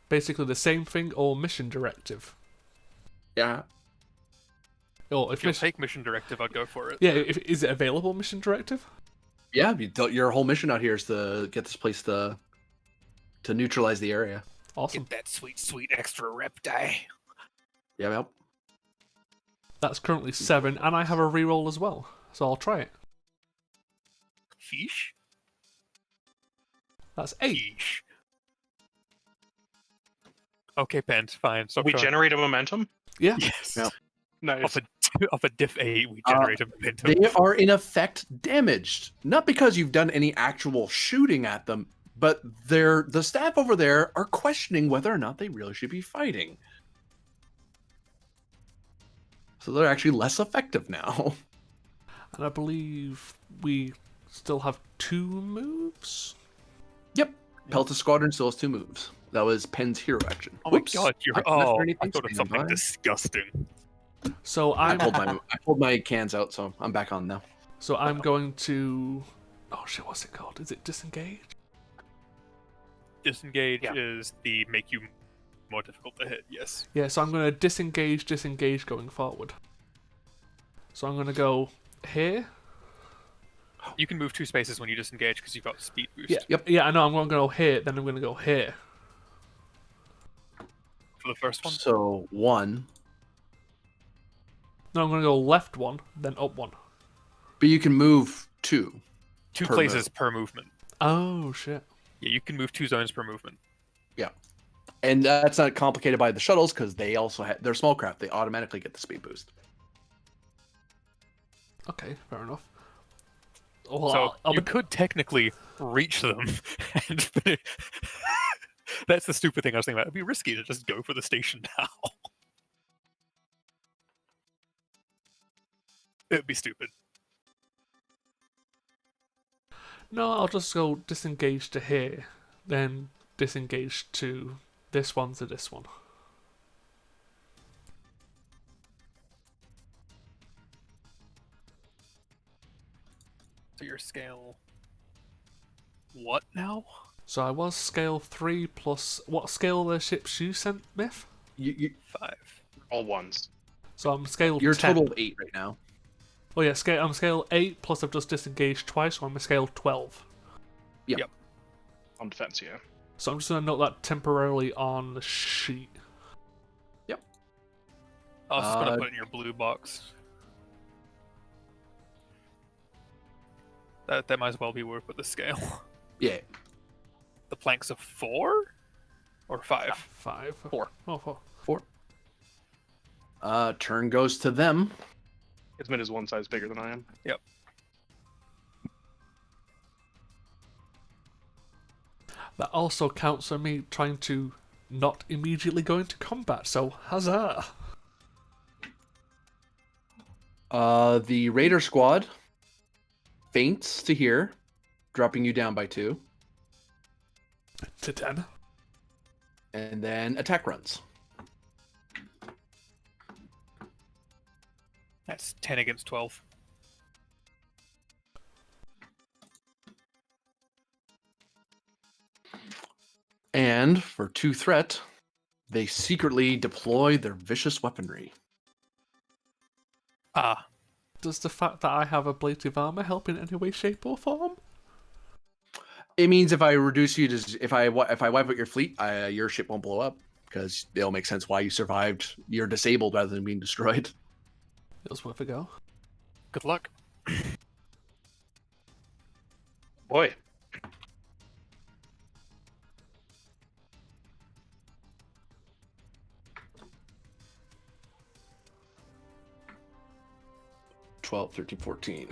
D: Basically the same thing, or mission directive.
A: Yeah.
D: Or
B: If you'll take mission directive, I'd go for it.
D: yeah, is it available, mission directive?
A: Yeah, your whole mission out here is to get this place to neutralize the area.
D: Awesome.
B: Get that sweet, sweet extra rep die.
A: Yeah, yep.
D: That's currently 7, and I have a reroll as well, so I'll try it.
B: Sheesh.
D: That's 8.
B: Sheesh. Okay, Pent, fine. Stop
C: We
B: trying.
C: generate a momentum?
D: Yeah.
B: Yes.
A: Yep.
C: Nice.
B: Off a diff 8, we generate a momentum.
A: They are in effect damaged, not because you've done any actual shooting at them, but the staff over there are questioning whether or not they really should be fighting. So they're actually less effective now.
D: And I believe we still have 2 moves?
A: Yep. Pelta Squadron still has 2 moves. That was Penn's hero action.
B: Oh my
A: Whoops.
B: god,
A: I couldn't
B: I
A: anything
B: thought of
A: stand
B: something
A: by.
B: disgusting.
D: So
A: I
D: I'm
A: pulled my cans out, so I'm back on now.
D: so I'm going to... Oh shit, what's it called? Is it disengage?
B: Disengage
C: Yeah.
B: is the make you more difficult to hit, yes.
D: Yeah, so I'm going to disengage going forward. So I'm going to go here.
B: You can move 2 spaces when you disengage because you've got speed boost.
D: Yeah,
A: Yep.
D: Yeah, I know. I'm going to go here, then I'm going to go here.
B: For the first one.
A: So 1.
D: No, I'm going to go left 1, then up 1.
A: But you can move 2.
B: 2
A: per
B: places
A: move.
B: per movement.
D: Oh shit.
B: Yeah, you can move 2 zones per movement.
A: Yeah. And that's not complicated by the shuttles because they also have, they're small craft. They automatically get the speed boost.
D: Okay, fair enough. Well,
B: So
D: I'll
B: you
D: be-
B: could technically reach them, and that's the stupid thing I was thinking about. It'd be risky to just go for the station now. It'd be stupid.
D: No, I'll just go disengage to here, then disengage to this one to this one.
B: So your scale. What now?
D: So I was scale 3 plus... What scale are the ships you sent, Myth?
A: You
B: 5.
C: All ones.
D: So I'm scale
A: you're
D: 10.
A: total of 8 right now.
D: Oh yeah, I'm scale 8 plus I've just disengaged twice, so I'm a scale 12.
C: On defense, yeah.
D: So I'm just going to note that temporarily on the sheet.
B: I was just gonna
A: Uh,
B: put it in your blue box. That might as well be worth with the scale.
A: Yeah.
B: The planks of 4 or 5.
D: 5.
C: 4.
D: Oh, 4.
A: 4. Turn goes to them.
C: Ismit is one size bigger than I am.
B: Yep.
D: That also counts for me trying to not immediately go into combat, so huzzah!
A: The Raider squad faints to here, dropping you down by 2,
D: To 10.
A: and then attack runs.
B: That's 10 against 12.
A: And for 2 threat, they secretly deploy their vicious weaponry.
B: Ah,
D: Does the fact that I have ablative armor help in any way, shape, or form?
A: It means if I reduce you to, if I wipe out your fleet, your ship won't blow up because it'll make sense why you survived. You're disabled rather than being destroyed.
D: It was worth a go.
B: good luck.
C: Boy,
A: 12, 13, 14.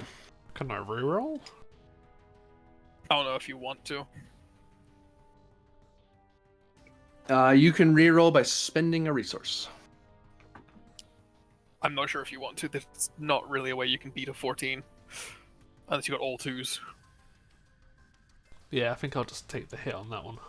D: Can I reroll?
B: I don't know if you want to.
A: You can reroll by spending a resource.
B: I'm not sure if you want to. There's not really a way you can beat a 14. Unless you got all 2s.
D: Yeah, I think I'll just take the hit on that one.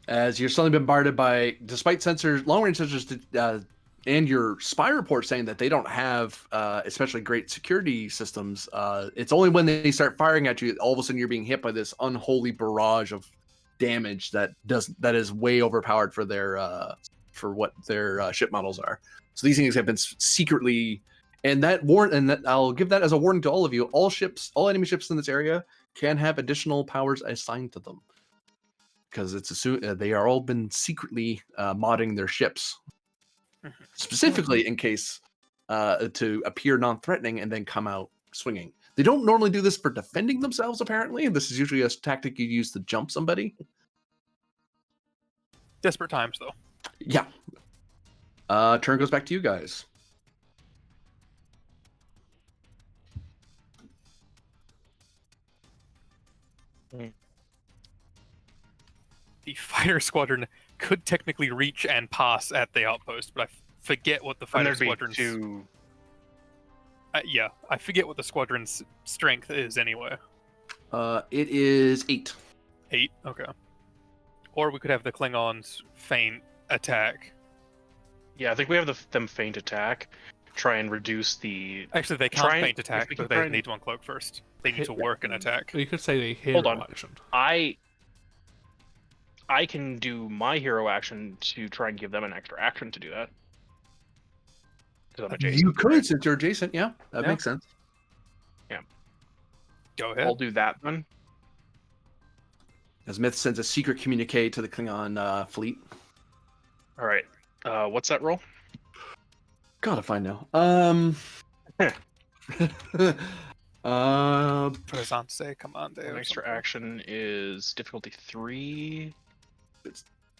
A: As you're suddenly bombarded by, despite sensors, long-range sensors, and your spy report saying that they don't have especially great security systems. It's only when they start firing at you, all of a sudden you're being hit by this unholy barrage of damage that is way overpowered for their for what their ship models are. So these things have been secretly, and that I'll give that as a warning to all of you. All enemy ships in this area can have additional powers assigned to them, because it's assumed they are all been secretly modding their ships, specifically in case to appear non-threatening and then come out swinging. They don't normally do this for defending themselves, apparently. This is usually a tactic you use to jump somebody.
B: Desperate times, though.
A: Yeah. Turn goes back to you guys.
B: The fighter squadron could technically reach and pass at the outpost, but I forget what the
C: and
B: fighter
C: there'd be
B: squadron's...
C: 2.
B: yeah, I forget what the squadron's strength is anyway.
A: It is 8.
B: 8? Okay. Or we could have the Klingons feint attack.
C: Yeah, I think we have them feint attack. Try and reduce the.
B: Actually, they can't
C: Try and-
B: feint attack,
C: if we
B: but
C: can
B: they
C: try and-
B: need to uncloak first. They need to work an attack.
D: You could say the hero
C: Hold on.
D: action.
C: I can do my hero action to try and give them an extra action to do that. 'Cause I'm adjacent,
A: You could,
C: right?
A: since you're adjacent. Yeah, that
B: Yeah.
A: makes sense.
B: Go ahead.
C: I'll do that then.
A: As Myth sends a secret communique to the Klingon fleet.
C: All right. What's that roll?
A: Gotta find now.
B: Presence, commande.
C: An
B: or
C: extra
B: something.
C: action is difficulty 3.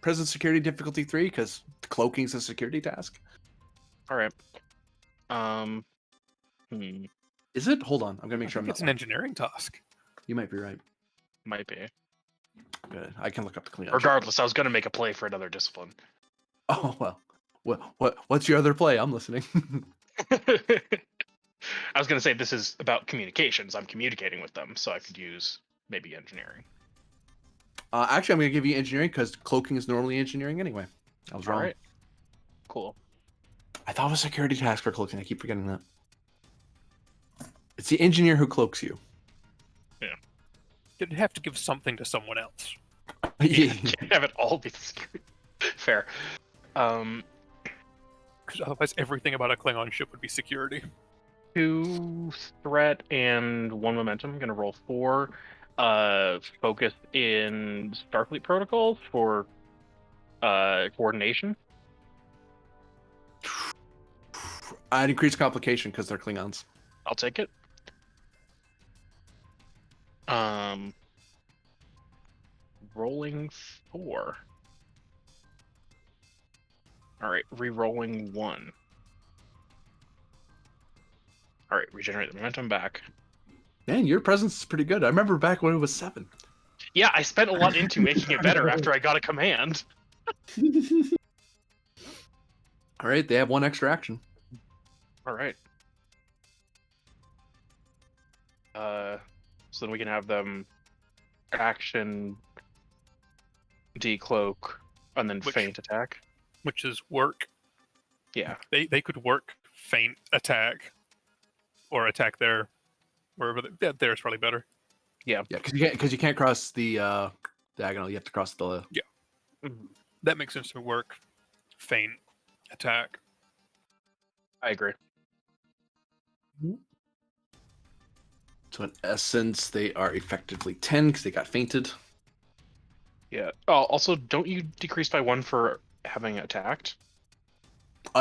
A: Present security difficulty 3, because cloaking's a security task.
C: All right.
A: Is it? Hold on, I'm gonna make sure I'm
B: It's
A: not.
B: an engineering task.
A: You might be right.
C: Might be.
A: Good. I can look up the Klingon.
C: Regardless, I was gonna make a play for another discipline.
A: Oh well. What's your other play? I'm listening.
C: I was gonna say this is about communications. I'm communicating with them, so I could use maybe engineering.
A: Actually, I'm gonna give you engineering because cloaking is normally engineering anyway. I was wrong.
C: All right. Cool.
A: I thought it was a security task for cloaking. I keep forgetting that. It's the engineer who cloaks you.
B: You'd have to give something to someone else.
A: Yeah.
C: Can't have it all be security. Fair.
B: Because otherwise everything about a Klingon ship would be security.
C: 2 threat and 1 momentum. I'm gonna roll 4. Focus in Starfleet protocols for coordination.
A: I'd increase complication because they're Klingons.
C: I'll take it. Rolling 4. All right, re-rolling 1. All right, regenerate the momentum back.
A: Man, your presence is pretty good. I remember back when it was 7.
C: Yeah, I spent a lot into making it better after I got a command.
A: All right, they have 1 extra action.
C: All right. So then we can have them action, decloak, and then
B: Which-
C: feint attack.
B: Which is work.
C: Yeah.
B: They could work feint attack, or attack there, wherever. There's probably better.
C: Yeah.
A: Yeah, because you can't cross the diagonal. You have to cross the.
C: Mhm.
B: That makes sense to work feint attack.
C: I agree.
A: So in essence, they are effectively 10 because they got fainted.
C: Yeah. Oh, also, don't you decrease by 1 for having attacked?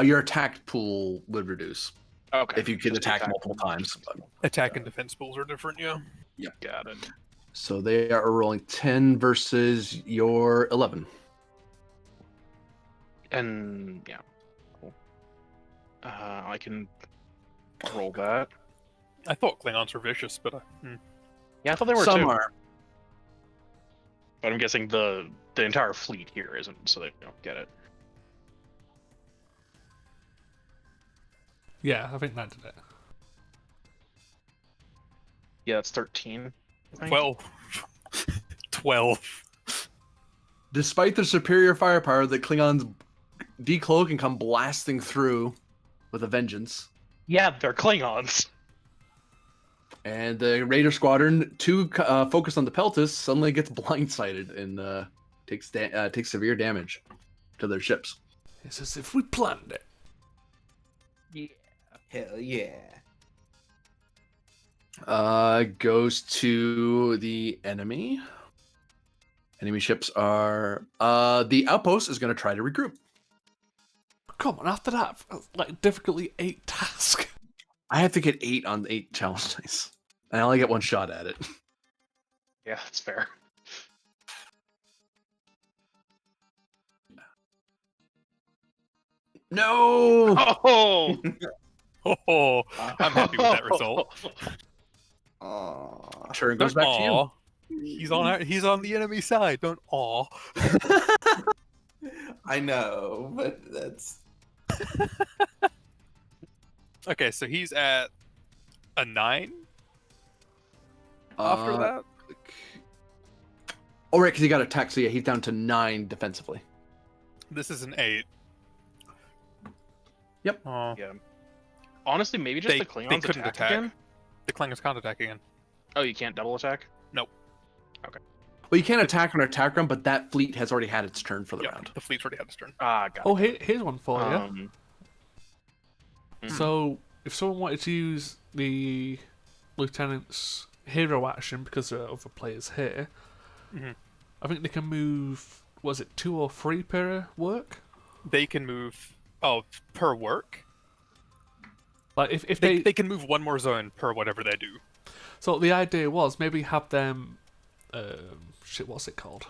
A: Your attack pool would reduce
C: Okay.
A: if you can
C: just
A: attack multiple times. But,
B: Attack and defense pools are different. Yeah.
C: Got it.
A: so they are rolling 10 versus your 11.
C: And yeah. Cool. I can roll that.
B: I thought Klingons were vicious, but
C: Yeah, I thought they were
A: Some
C: too.
A: are.
C: But I'm guessing the entire fleet here isn't, so they don't get it.
D: Yeah, I think that did it.
C: Yeah, it's 13. I think.
B: 12. 12.
A: Despite their superior firepower, the Klingons decloak and come blasting through with a vengeance.
C: Yeah, they're Klingons.
A: And the Raider Squadron, focused on the Peltis, suddenly gets blindsided and takes severe damage to their ships.
D: It's as if we planned it.
C: Yeah.
F: Hell yeah.
A: Goes to the enemy. Enemy ships are. The outpost is going to try to regroup.
D: Come on, after that, like, difficulty 8 task.
A: I have to get 8 on 8 challenge dice. And I only get 1 shot at it.
C: Yeah, that's fair.
A: No!
C: Oh!
B: Oh, I'm happy with that result.
F: Aww.
A: Turn goes
B: Don't
A: back to you.
B: aw. He's on the enemy side. Don't aw.
F: I know, but that's
B: Okay, so he's at a 9 after that.
A: Oh, right, because he got attacked, so yeah, he's down to 9 defensively.
B: This is an 8.
A: Yep.
B: Oh,
C: Yeah. Honestly, maybe just the Klingons
B: couldn't
C: attack
B: attack.
C: again?
B: The Klingons can't attack again.
C: Oh, you can't double attack?
A: Well, you can't attack on an attack run, but that fleet has already had its turn for the
B: Yeah,
A: round.
B: the fleet's already had its turn.
C: Ah, got
D: Oh,
C: it.
D: here's one for you.
C: Mhm.
D: So, if someone wanted to use the lieutenant's hero action because there are other players here,
B: Mhm.
D: I think they can move. Was it 2 or 3 per work?
B: They can move. Oh, per work.
D: Like if
B: They can move 1 more zone per whatever they do.
D: So the idea was maybe have them. What's it called?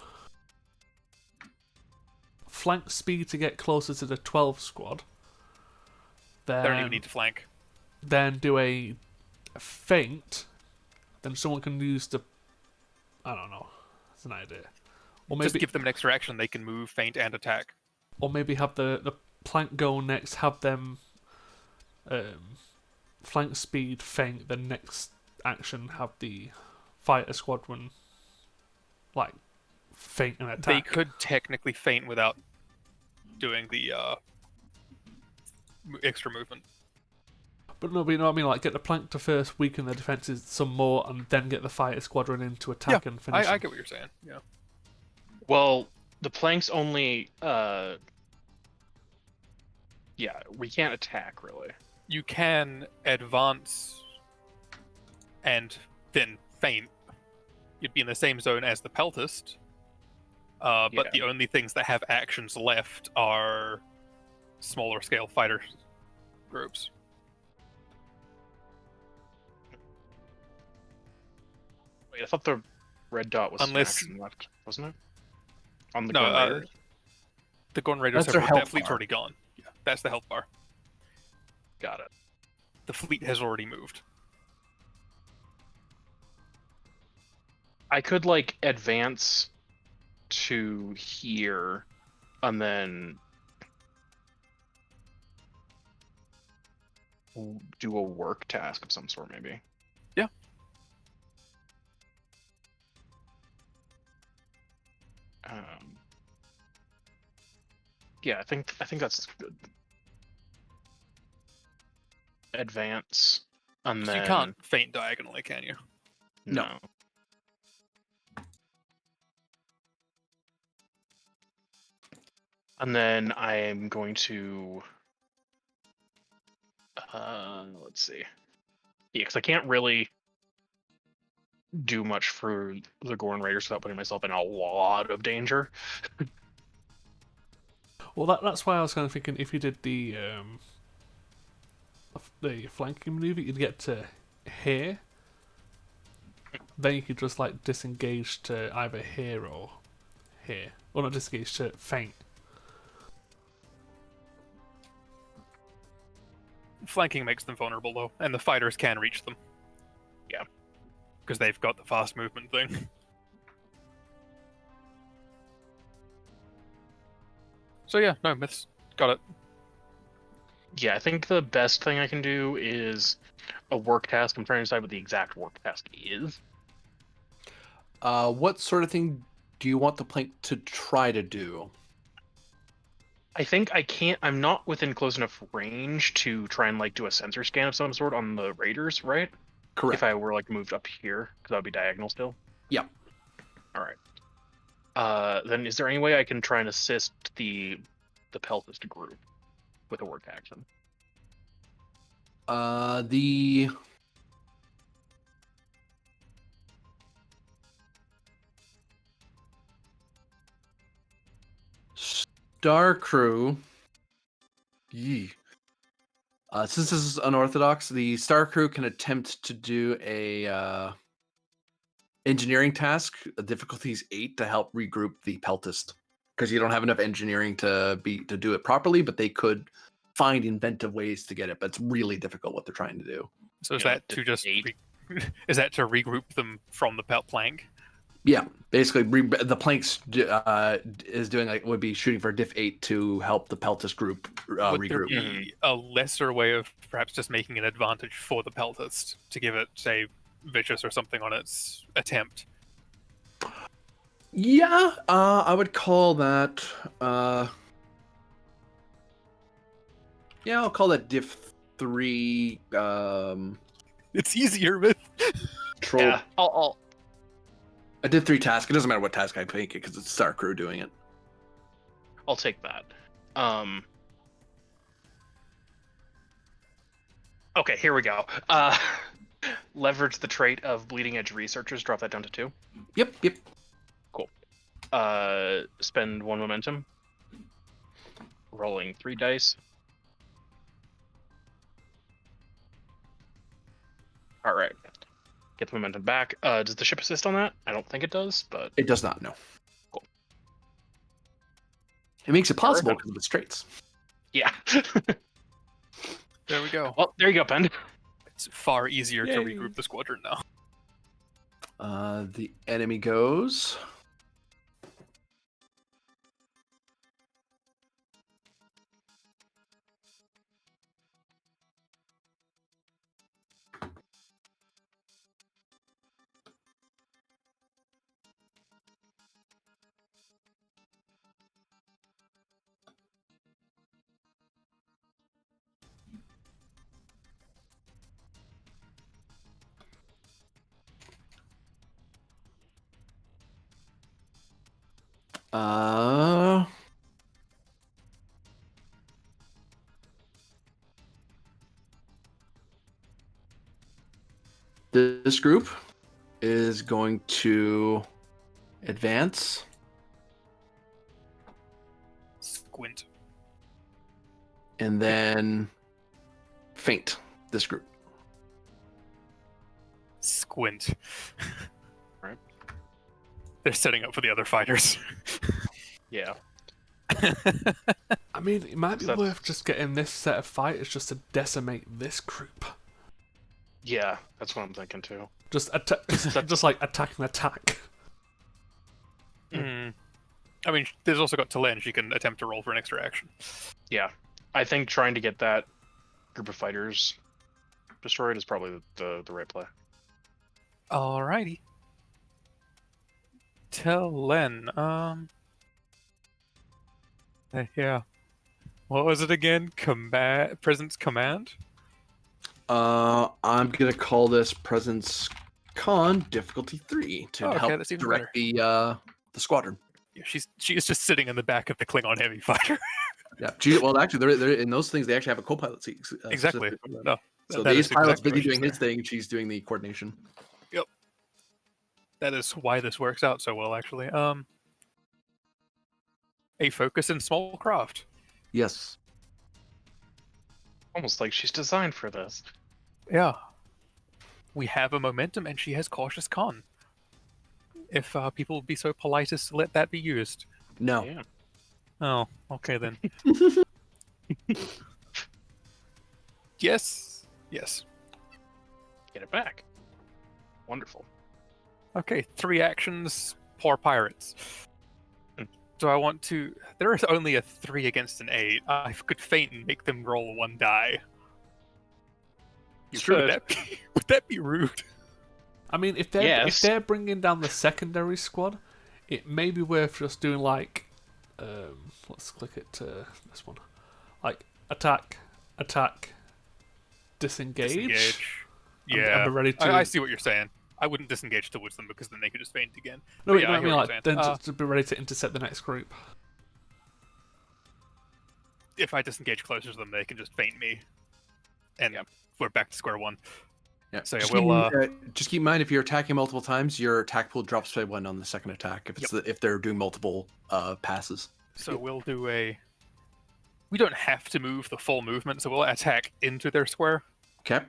D: Flank speed to get closer to the 12 squad.
B: They don't even need to flank.
D: Then do a feint. Then someone can use the. I don't know. It's an idea. Or maybe
B: Just give them an extra action. They can move, feint, and attack.
D: or maybe have the plank go next. Have them. Flank speed feint. The next action have the fighter squadron. Like feint and attack.
B: They could technically feint without doing the extra movement.
D: But no, but you know what I mean? Like, get the plank to first weaken the defenses some more, and then get the fighter squadron in to attack and finish.
B: I
D: them.
B: get what you're saying. Yeah.
C: Well, the planks only. Yeah, we can't attack really.
B: You can advance and then feint. You'd be in the same zone as the Peltist. But
C: Yeah.
B: the only things that have actions left are smaller scale fighter groups.
C: Wait, I thought the red dot was
B: Unless-
C: an action left, wasn't it? On the
B: No,
C: Glen Raiders?
B: The Gorn Raiders
A: That's their
B: that
A: health
B: fleet's
A: bar.
B: already gone. Yeah, that's the health bar.
C: Got it.
B: The fleet has already moved.
C: I could like advance to here, and then do a work task of some sort, maybe.
B: Yeah.
C: Yeah, I think that's good. advance, and
B: So
C: then
B: you can't feint diagonally, can you?
A: No.
C: no. And then I am going to let's see. Yeah, because I can't really do much for the Gorn Raiders without putting myself in a lot of danger.
D: Well, that's why I was kind of thinking if you did the flanking maneuver, you'd get to here. Then you could just like disengage to either here or here, or not disengage to feint.
B: Flanking makes them vulnerable, though, and the fighters can reach them.
C: Yeah.
B: Because they've got the fast movement thing. So yeah, no, myths. Got it.
C: Yeah, I think the best thing I can do is a work task. I'm trying to decide what the exact work task is.
A: What sort of thing do you want the plank to try to do?
C: I think I can't. I'm not within close enough range to try and like do a sensor scan of some sort on the raiders, right?
A: Correct.
C: If I were like moved up here, because that would be diagonal still.
A: Yep.
C: All right. Then is there any way I can try and assist the peltist group with a work action?
A: The Star Crew. Yee. Since this is unorthodox, the Star Crew can attempt to do a engineering task. Difficulty is 8 to help regroup the peltist, because you don't have enough engineering to do it properly. But they could find inventive ways to get it. But it's really difficult what they're trying to do.
B: So is
C: Yeah,
B: that to just
C: eight.
B: is that to regroup them from the pelt plank?
A: Yeah, basically, the planks is doing would be shooting for diff 8 to help the peltist group
B: Would there
A: regroup.
B: be a lesser way of perhaps just making an advantage for the peltist to give it, say, vicious or something on its attempt?
A: Yeah, I would call that. Yeah, I'll call that diff 3.
B: It's easier with.
A: Troll.
C: Yeah, I'll
A: A diff 3 task. It doesn't matter what task I pick it because it's Star Crew doing it.
C: I'll take that. Okay, here we go. Leverage the trait of bleeding edge researchers. Drop that down to 2.
A: Yep.
C: Cool. Spend 1 momentum. Rolling 3 dice. All right. Get the momentum back. Does the ship assist on that? I don't think it does, but
A: It does not. No.
C: Cool.
A: It makes it possible
C: Perfect.
A: because of its traits.
C: yeah.
B: There we go.
C: Well, there you go, Pen.
B: It's far easier to
D: Yay.
B: regroup the squadron now.
A: The enemy goes. This group is going to advance.
B: Squint.
A: And then feint this group.
B: Squint.
C: Right.
B: They're setting up for the other fighters.
C: Yeah.
D: I mean, it might be
C: So-
D: worth just getting this set of fighters just to decimate this group.
C: Yeah, that's what I'm thinking too.
D: Just just like attack and attack.
B: Hmm. I mean, there's also got Talen. She can attempt to roll for an extra action.
C: Yeah. I think trying to get that group of fighters destroyed is probably the right play.
B: Alrighty. Telen. Yeah. What was it again? Presence command?
A: I'm gonna call this Presence Con difficulty 3 to
B: Oh, okay,
A: help
B: that's even
A: direct the squadron.
B: Yeah, she is just sitting in the back of the Klingon heavy fighter.
A: Yeah. Well, actually, they're in those things. They actually have a co-pilot seat.
B: Exactly.
A: specifically for them.
B: No,
A: So
B: that
A: the
B: is
A: ace pilot's
B: exactly why
A: busy
B: she's
A: doing his
B: there.
A: thing. She's doing the coordination.
B: That is why this works out so well, actually. A focus in small craft.
A: Yes.
C: Almost like she's designed for this.
B: Yeah. We have a momentum, and she has cautious con. If people would be so polite as to let that be used.
A: No.
C: Yeah.
B: Oh, okay then. Yes. Yes.
C: Get it back. Wonderful.
B: Okay, 3 actions, poor pirates. Do I want to... There is only a 3 against an 8. I could feint and make them roll 1 die.
C: You
B: Would
C: could.
B: would that be rude?
D: I mean, if they're bringing down the secondary squad, it may be worth just doing like, let's click it to this one, like attack, disengage.
B: Yeah,
D: I'm ready to.
B: I see what you're saying. I wouldn't disengage towards them because then they could just feint again.
D: No,
B: But
D: wait,
B: yeah,
D: no,
B: I
D: I
B: hear
D: mean
B: what
D: like
B: you're
D: then
B: saying.
D: to be ready to intercept the next group.
B: If I disengage closer to them, they can just feint me, and we're back to square one.
A: Yeah.
B: So yeah,
A: just keep in mind if you're attacking multiple times, your attack pool drops by 1 on the second attack. If it's if they're doing multiple passes.
B: So we'll do a. We don't have to move the full movement, so we'll attack into their square,
A: Okay.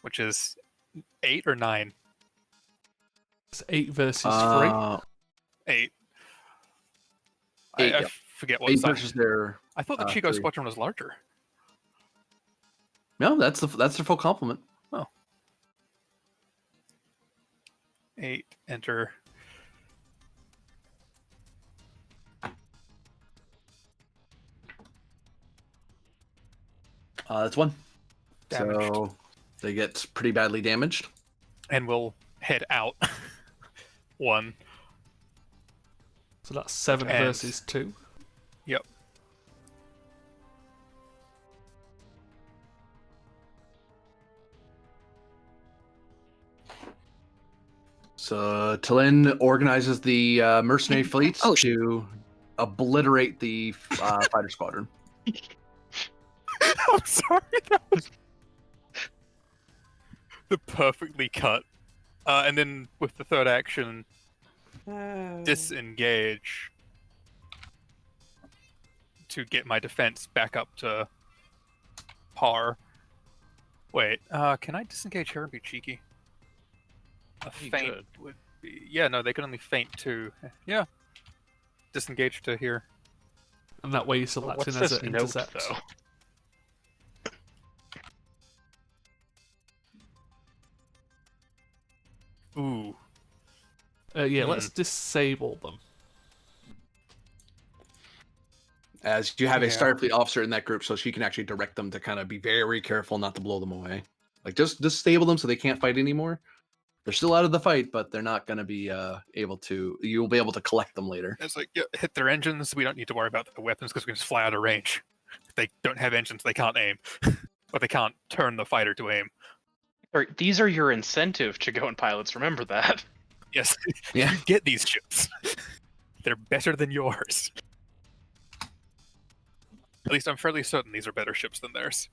B: which is 8 or 9.
D: It's 8 versus 3.
B: 8.
A: 8,
B: I
A: yep.
B: forget what
A: 8
B: size.
A: versus their.
B: I thought the Chico
A: 3.
B: Squadron was larger.
A: No, that's their full complement.
B: 8, enter.
A: That's 1.
B: Damaged.
A: So they get pretty badly damaged.
B: And we'll head out. 1.
D: So that's 7
B: And-
D: versus 2.
B: Yep.
A: So Talin organizes the mercenary fleets to obliterate the fighter squadron.
B: I'm sorry, that was the perfectly cut. And then with the third action, disengage to get my defense back up to par. Wait, can I disengage here and be cheeky? A
C: You
B: feint
C: could.
B: would be... Yeah, no, they can only feint to... Yeah. Disengage to here.
D: And that way you're
C: What's
D: selecting as
C: this
D: an
C: note,
D: intercept.
C: though?
B: Ooh.
D: Yeah, let's disable them.
A: As you have a
B: Yeah.
A: Starfleet officer in that group, so she can actually direct them to kind of be very careful not to blow them away. Like just disable them so they can't fight anymore. They're still out of the fight, but they're not going to be able to. You'll be able to collect them later.
B: It's like, yeah, hit their engines. We don't need to worry about the weapons because we can just fly out of range. If they don't have engines, they can't aim. Or they can't turn the fighter to aim.
C: These are your incentive to go in pilots. Remember that.
B: Yes,
A: Yeah.
B: you get these ships. They're better than yours. At least I'm fairly certain these are better ships than theirs.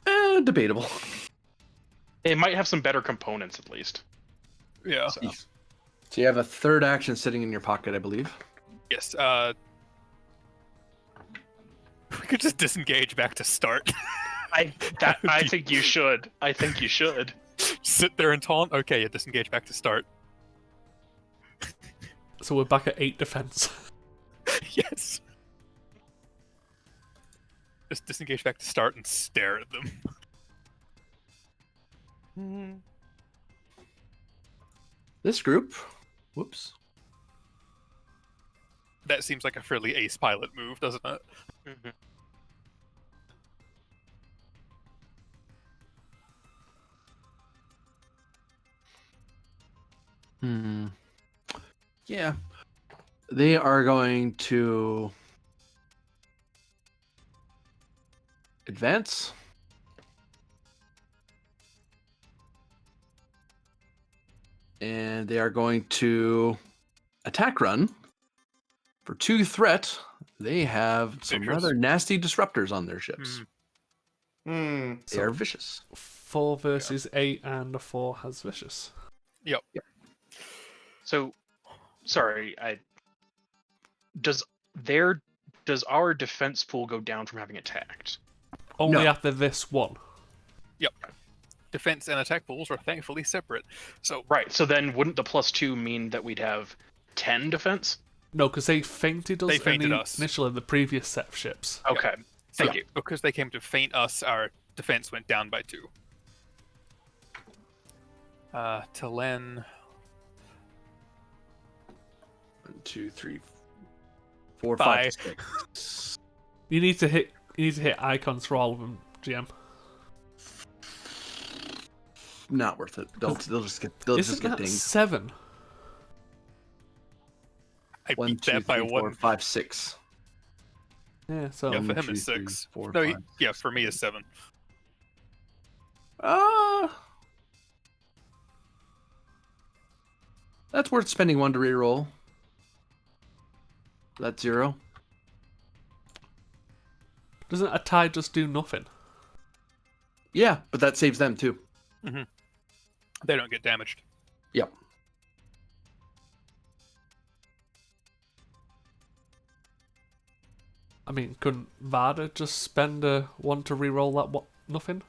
A: Debatable.
C: They might have some better components, at least.
B: Yeah.
C: So.
A: So you have a third action sitting in your pocket, I believe.
B: Yes. We could just disengage back to start.
C: I think you should. I think you should.
B: Sit there and taunt. Okay, yeah, disengage back to start.
D: So we're back at 8 defense.
B: Yes. Just disengage back to start and stare at them.
A: This group. Whoops.
B: That seems like a fairly ace pilot move, doesn't it?
C: Mhm.
A: Yeah. They are going to advance And they are going to attack run. For 2 threat, they have some
B: Vicious.
A: rather nasty disruptors on their ships.
F: Hmm.
A: They are vicious.
D: 4 versus 8, and a 4 has vicious.
B: Yep.
C: So, sorry, does our defense pool go down from having attacked?
D: Only
A: No.
D: after this one.
B: Defense and attack pools are thankfully separate. So
C: Right. So then, wouldn't the +2 mean that we'd have 10 defense?
D: No, because they fainted us,
B: They fainted us.
D: initially in the previous set of ships.
C: Okay. Thank you.
B: because they came to feint us, our defense went down by 2. Talen.
A: 1, 2, 3, 4,
B: Bye.
A: 5, 6.
D: You need to hit icons for all of them, GM.
A: Not worth it. They'll just get dinged.
D: 7?
B: I
A: 1,
B: beat
A: 2,
B: that by
A: 3, 4,
B: 1.
A: 5, 6.
D: Yeah, so
B: Yeah, for
A: 1,
B: him
A: 2,
B: it's
A: 3,
B: 6.
A: 4,
B: No,
A: 5.
B: yeah, for me it's 7.
A: That's worth spending 1 to reroll. That's 0.
D: doesn't a tie just do nothing?
A: Yeah, but that saves them too.
B: They don't get damaged.
A: Yep.
D: I mean, couldn't Vada just spend a 1 to reroll that nothing?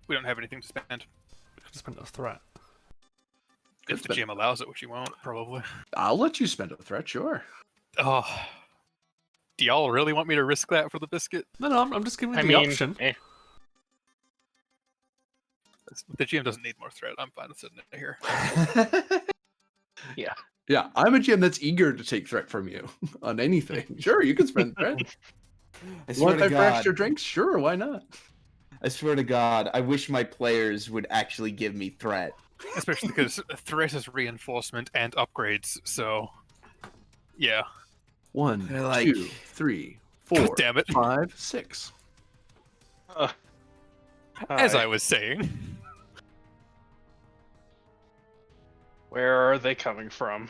B: We don't have anything to spend.
D: Could spend a threat.
B: If the GM allows it, which he won't, probably.
A: I'll let you spend a threat, sure.
B: Oh. Do y'all really want me to risk that for the biscuit?
D: No, I'm just giving
C: I
D: the
C: mean,
D: option.
B: The GM doesn't need more threat. I'm fine with sitting it here.
C: Yeah.
A: Yeah, I'm a GM that's eager to take threat from you on anything. Sure, you can spend threat.
F: I
A: You
F: swear
A: want
F: to
A: that for
F: God.
A: extra drinks? Sure, why not?
F: I swear to God, I wish my players would actually give me threat.
B: Especially because threat is reinforcement and upgrades, so... Yeah.
A: 1,
F: They're like-
A: 2, 3, 4,
B: God damn it.
A: 5, 6.
B: As I was saying.
C: Where are they coming from?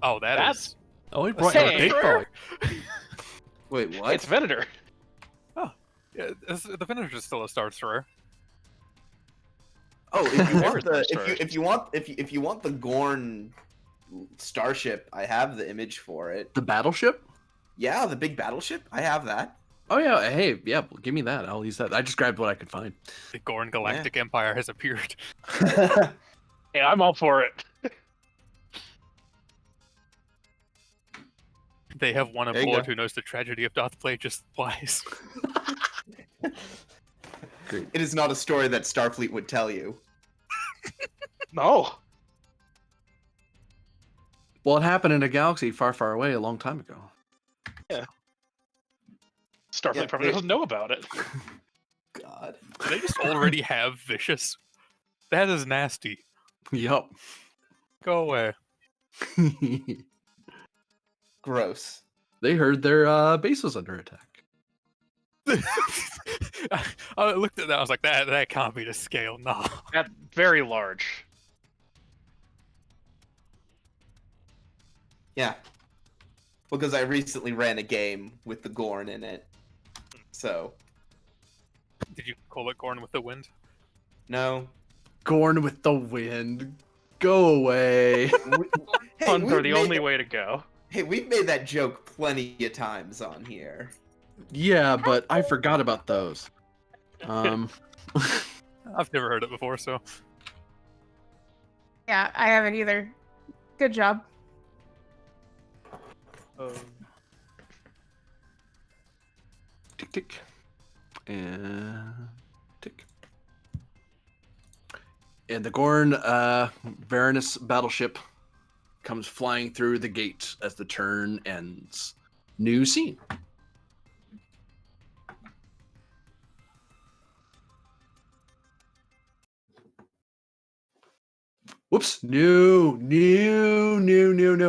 B: Oh,
C: That's-
D: Oh, he brought in a
C: Say,
D: big boy.
F: Wait, what?
C: It's Venator.
B: Yeah, the finisher is still a star thrower.
F: Oh, if you want
C: Favorite
F: the
C: star.
F: if you want the Gorn starship, I have the image for it.
A: The battleship?
F: Yeah, the big battleship. I have that.
A: Oh yeah, hey, yeah, well, give me that. I'll use that. I just grabbed what I could find.
B: The Gorn Galactic Empire has appeared.
C: Hey, I'm all for it.
B: They have one
F: There you
B: aboard
F: go.
B: who knows the tragedy of doth play just flies.
A: Great.
F: It is not a story that Starfleet would tell you.
C: No.
A: Well, it happened in a galaxy far, far away a long time ago.
C: Starfleet
F: Yeah,
C: probably doesn't know about it.
F: God.
B: Do they just already have Vicious? That is nasty.
A: Yup.
B: Go away.
F: Gross.
A: They heard their base was under attack.
B: I looked at that, I was like, that can't be the scale, nah.
C: At very large.
F: Yeah. Because I recently ran a game with the Gorn in it. So,
B: Did you call it Gorn with the wind?
F: no.
A: Gorn with the wind. Go away.
F: Hey,
C: Puns
F: we've
C: are the
F: made
C: only
F: that-
C: way to go.
F: Hey, we've made that joke plenty of times on here.
A: Yeah, but I forgot about those.
B: I've never heard it before, so
G: Yeah, I haven't either. Good job.
A: Tick tick. And tick. And the Gorn Varanus battleship comes flying through the gate as the turn ends. New scene. Whoops. No.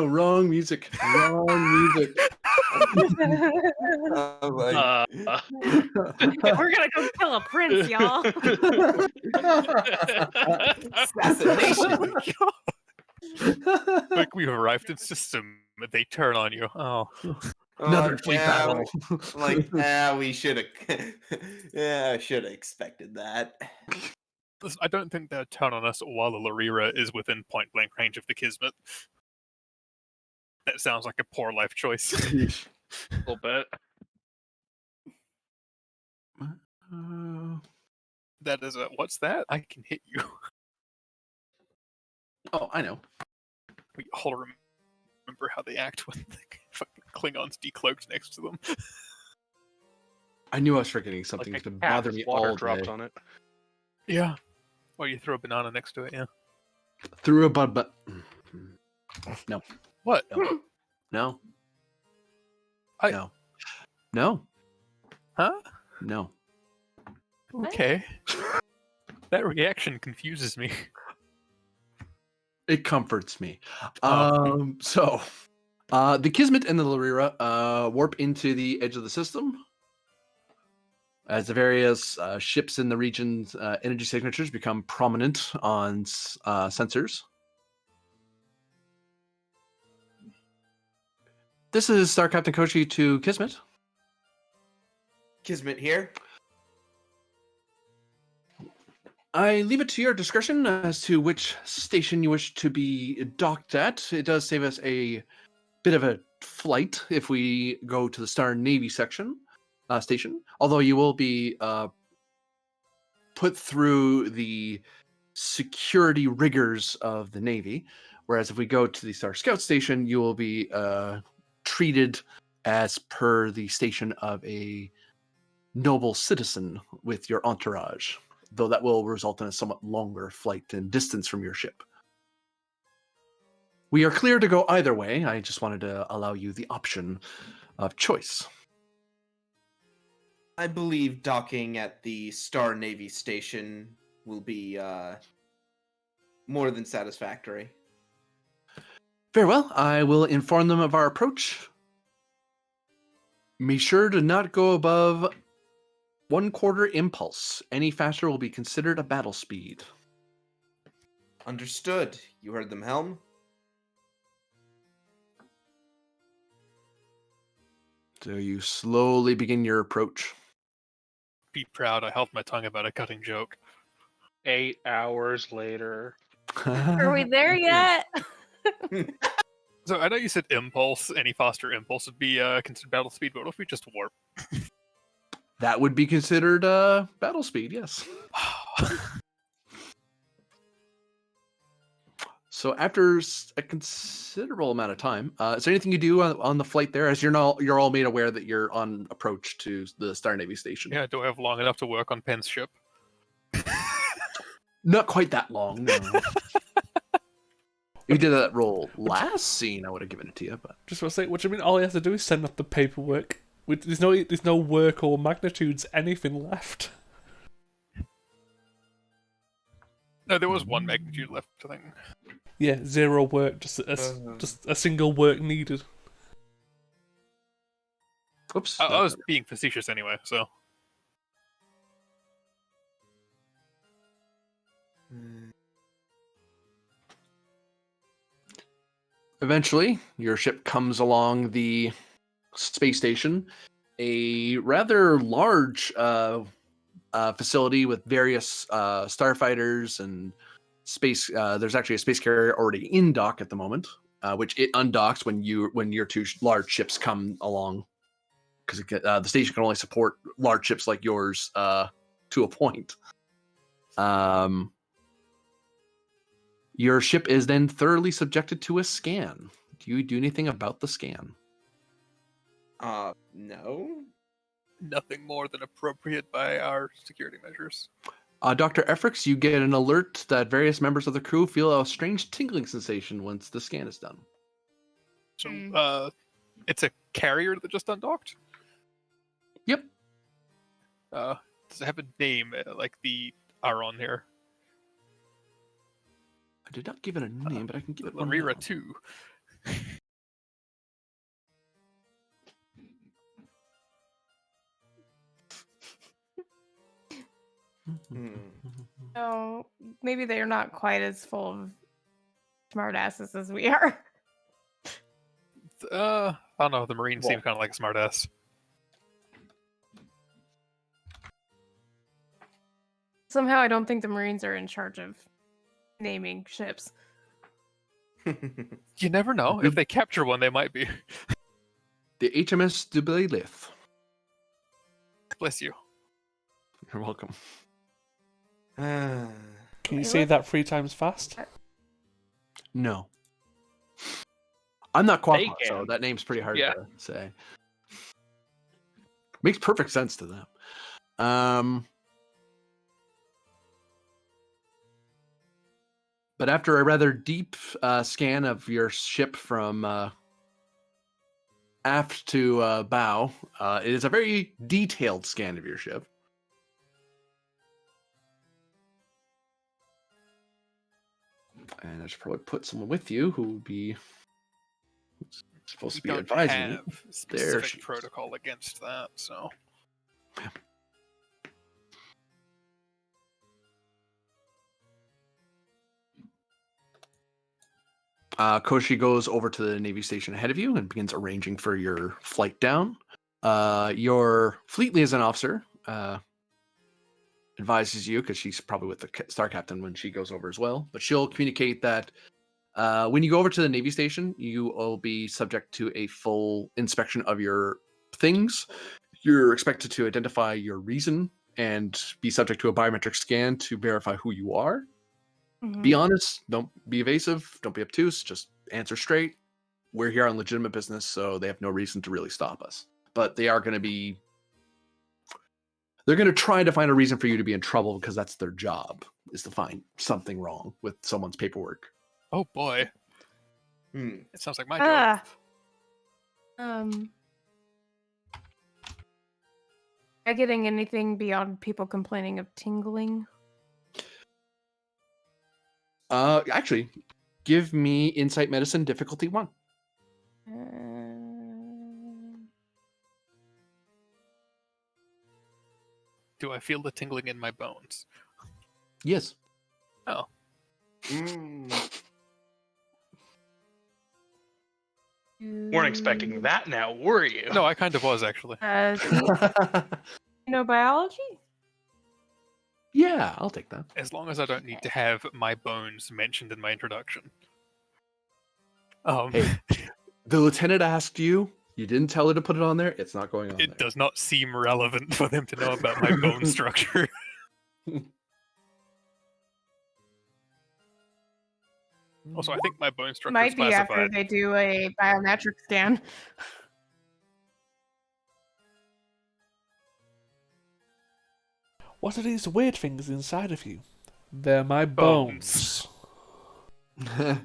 A: Wrong music. Wrong music.
F: I'm like,
G: We're gonna go kill a prince, y'all.
F: assassination.
B: Like we've arrived in system, they turn on you. Oh,
A: Another fleet battle.
F: Like, we should have. Yeah, I should have expected that.
B: listen, I don't think they'll turn on us while the Larira is within point blank range of the Kismet. That sounds like a poor life choice.
C: A little bit.
B: That is a what's that? I can hit you.
A: Oh, I know.
B: We all remember how they act when the fucking Klingons decloaked next to them.
A: I knew I was forgetting
C: Like
A: something
C: a
A: that's been
C: cat
A: bothering
C: with
A: me
C: water
A: all
C: dropped
A: day.
C: on it.
B: Yeah. Or you throw a banana next to it, yeah.
A: Through a but no,
B: What?
A: no,
B: I-
A: no, no,
B: Huh?
A: no.
B: Okay. That reaction confuses me.
A: It comforts me.
B: Oh.
A: So, the Kismet and the Larira warp into the edge of the system as the various ships in the region's energy signatures become prominent on sensors. This is Star Captain Koshi to Kismet.
F: Kismet here.
A: I leave it to your discretion as to which station you wish to be docked at. It does save us a bit of a flight if we go to the Star Navy station, although you will be put through the security rigors of the Navy, whereas if we go to the Star Scout station, you will be treated as per the station of a noble citizen with your entourage, though that will result in a somewhat longer flight and distance from your ship. We are clear to go either way. I just wanted to allow you the option of choice.
F: I believe docking at the Star Navy station will be more than satisfactory.
A: Very well. I will inform them of our approach. Be sure to not go above 1/4 impulse. Any faster will be considered a battle speed.
F: Understood. You heard them, Helm.
A: So you slowly begin your approach.
B: Be proud, I held my tongue about a cutting joke.
C: 8 hours later.
G: Are we there yet?
B: So I know you said impulse, any faster impulse would be considered battle speed, but what if we just warp?
A: That would be considered battle speed, yes. So after a considerable amount of time, is there anything you do on the flight there? As you're all made aware that you're on approach to the Star Navy station.
B: Yeah, do I have long enough to work on Penn's ship?
A: Not quite that long, no. If you did that roll last scene, I would have given it to you, but
D: Just want to say, what do you mean? All you have to do is send up the paperwork. There's no work or magnitudes, anything left.
B: No, there was one magnitude left, I think.
D: Yeah, 0 work, just a single work needed.
A: oops.
B: I was being facetious anyway, so.
A: Eventually, your ship comes along the space station, a rather large facility with various starfighters and space. There's actually a space carrier already in dock at the moment, which it undocks when your two large ships come along, because the station can only support large ships like yours to a point. Your ship is then thoroughly subjected to a scan. Do you do anything about the scan?
F: No.
B: Nothing more than appropriate by our security measures.
A: Dr. Efrix, you get an alert that various members of the crew feel a strange tingling sensation once the scan is done.
B: So, it's a carrier that just undocked?
A: Yep.
B: Does it have a name like the Aron here?
A: I did not give it a name, but I can give it one
B: Larira
A: now.
B: 2.
G: No, maybe they're not quite as full of smartasses as we are.
B: I don't know. The Marine seems
F: Well-
B: kind of like a smartass.
G: Somehow, I don't think the Marines are in charge of naming ships.
B: You never know. If they capture one, they might be.
A: The HMS Dublin Lith.
B: Bless you.
A: You're welcome.
D: Can you
G: Wait,
D: say
G: what?
D: that 3 times fast?
A: No. I'm not
C: They
A: Quackwa, so
C: can.
A: that name's pretty hard
B: Yeah.
A: to say. Makes perfect sense to them. But after a rather deep scan of your ship from aft to bow, it is a very detailed scan of your ship. And I should probably put someone with you who would be supposed to
B: We
A: be
B: don't
A: advising you.
B: have
A: There
B: specific
A: she is.
B: protocol against that, so.
A: Koshi goes over to the Navy station ahead of you and begins arranging for your flight down. Your fleet liaison officer advises you, because she's probably with the star captain when she goes over as well, but she'll communicate that when you go over to the Navy station, you will be subject to a full inspection of your things. You're expected to identify your reason and be subject to a biometric scan to verify who you are.
G: Mhm.
A: Be honest, don't be evasive, don't be obtuse, just answer straight. We're here on legitimate business, so they have no reason to really stop us. But they are going to be... They're going to try to find a reason for you to be in trouble, because that's their job, is to find something wrong with someone's paperwork.
B: Oh boy.
F: Hmm.
B: It sounds like my job.
G: Am I getting anything beyond people complaining of tingling?
A: Actually, give me Insight Medicine difficulty 1.
B: Do I feel the tingling in my bones?
A: Yes.
B: Oh.
C: Weren't expecting that now, were you?
B: No, I kind of was, actually.
G: Biology?
A: Yeah, I'll take that.
B: As long as I don't need to have my bones mentioned in my introduction.
A: Hey, the lieutenant asked you. You didn't tell her to put it on there. It's not going on
B: It
A: there.
B: does not seem relevant for them to know about my bone structure. Also, I think my bone structure is
G: Might be after
B: classified.
G: they do a biometric scan.
D: What are these weird things inside of you? They're my
B: Bones.
D: bones.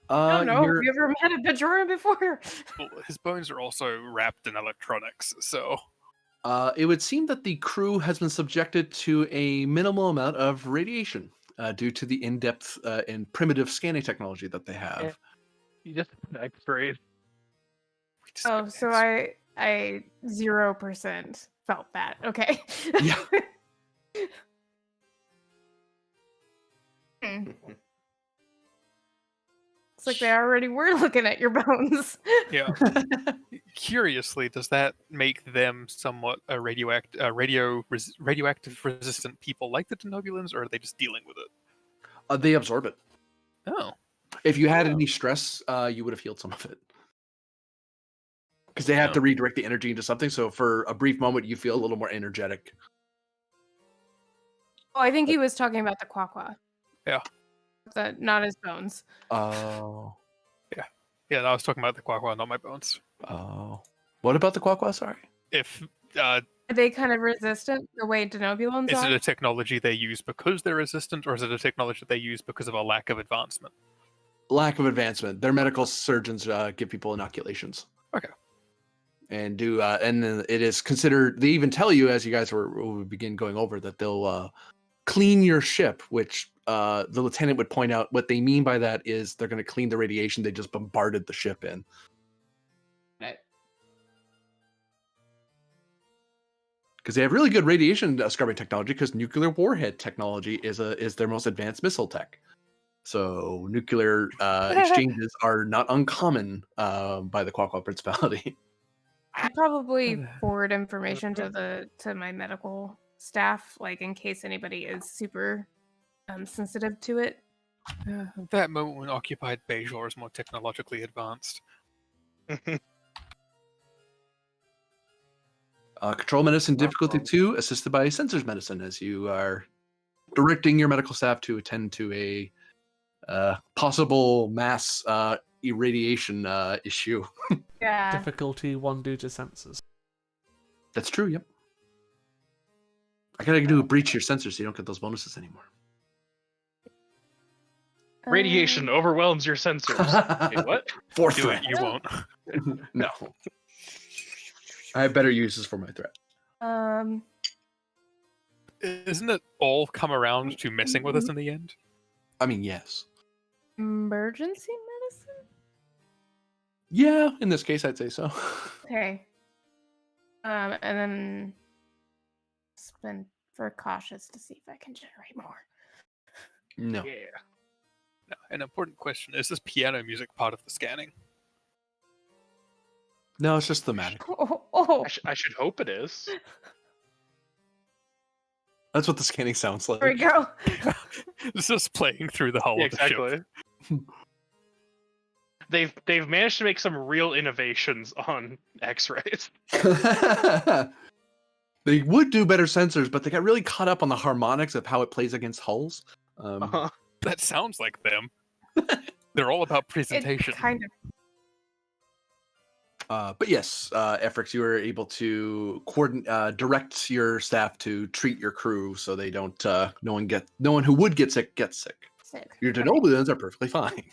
G: I don't know.
A: You're-
G: Have you ever met a Bajoran before?
B: Well, his bones are also wrapped in electronics, so
A: it would seem that the crew has been subjected to a minimal amount of radiation due to the in-depth and primitive scanning technology that they have.
C: You just X-rays.
B: we just
G: Oh,
B: got
G: so
B: X-
G: I 0% felt that. Okay.
A: Yeah.
G: Hmm. It's like they already were looking at your bones.
B: Yeah. Curiously, does that make them somewhat a radioactive resistant people like the Denobulans, or are they just dealing with it?
A: They absorb it.
B: Oh.
A: If you had any stress, you would have healed some of it. Because they have to redirect the energy into something, so for a brief moment, you feel a little more energetic.
G: Oh, I think he was talking about the Quaqua.
B: Yeah.
G: Not his bones.
A: Oh.
B: Yeah, no, I was talking about the Quaqua, not my bones.
A: Oh. What about the Quaqua? Sorry.
B: If
G: Are they kind of resistant the way Denobulans
B: is it
G: are?
B: a technology they use because they're resistant, or is it a technology that they use because of a lack of advancement?
A: Lack of advancement. Their medical surgeons give people inoculations.
B: Okay.
A: And and then it is considered. They even tell you as you guys will begin going over that they'll clean your ship, which the lieutenant would point out. What they mean by that is they're going to clean the radiation they just bombarded the ship in. because they have really good radiation scrubbing technology. Because nuclear warhead technology is their most advanced missile tech. So nuclear exchanges are not uncommon by the Quaqua Principality.
G: I'd probably forward information to my medical staff, like in case anybody is super sensitive to it.
B: At that moment when occupied Bajor is more technologically advanced.
A: Control medicine
C: Not
A: difficulty
C: wrong.
A: 2, assisted by sensors medicine, as you are directing your medical staff to attend to a possible mass irradiation issue.
G: Yeah.
D: Difficulty 1 due to sensors.
A: That's true. Yep. I gotta do a breach your sensors so you don't get those bonuses anymore.
C: Radiation overwhelms your sensors. Wait, what?
A: Fourth
B: Do
A: threat.
B: it, you won't.
A: No. I have better uses for my threat.
B: Isn't it all come around to messing with us in the end?
A: I mean, yes.
G: Emergency medicine?
A: Yeah, in this case, I'd say so.
G: Okay. And then spend for cautious to see if I can generate more.
A: No.
C: Yeah.
B: No, an important question. Is this piano music part of the scanning?
A: No, it's just thematic.
G: Oh.
C: I should hope it is.
A: That's what the scanning sounds like.
G: There we go.
B: It's just playing through the hull
C: Yeah,
B: of the ship.
C: exactly. They've managed to make some real innovations on X-rays.
A: They would do better sensors, but they got really caught up on the harmonics of how it plays against hulls.
B: That sounds like them. They're all about presentation.
G: It kind of.
A: But yes, Efrix, you were able to direct your staff to treat your crew so they don't. No one who would get sick gets sick.
G: Sick.
A: Your Denobulans are perfectly fine.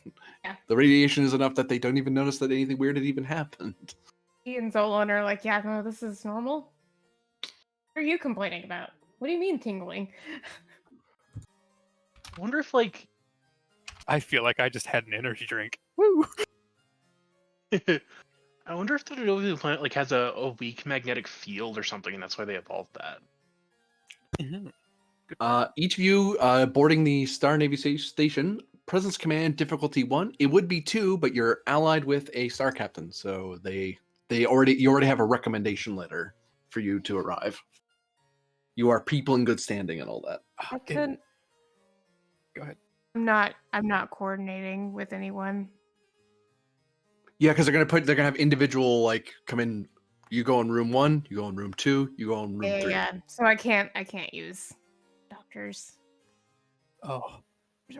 G: Yeah.
A: The radiation is enough that they don't even notice that anything weird had even happened.
G: He and Zolan are like, yeah, no, this is normal. What are you complaining about? What do you mean tingling?
C: I wonder if, like...
B: I feel like I just had an energy drink. Woo!
C: I wonder if the Denovian planet like has a weak magnetic field or something, and that's why they evolved that.
B: Mhm.
A: Each of you boarding the Star Navy station, presence command difficulty 1. It would be 2, but you're allied with a star captain, so you already have a recommendation letter for you to arrive. You are people in good standing and all that.
G: I could.
B: Go ahead.
G: I'm not coordinating with anyone.
A: Yeah, because they're gonna have individual like come in. You go in room 1, you go in room 2, you go in room 3.
G: Yeah. So I can't use doctors'
B: Oh,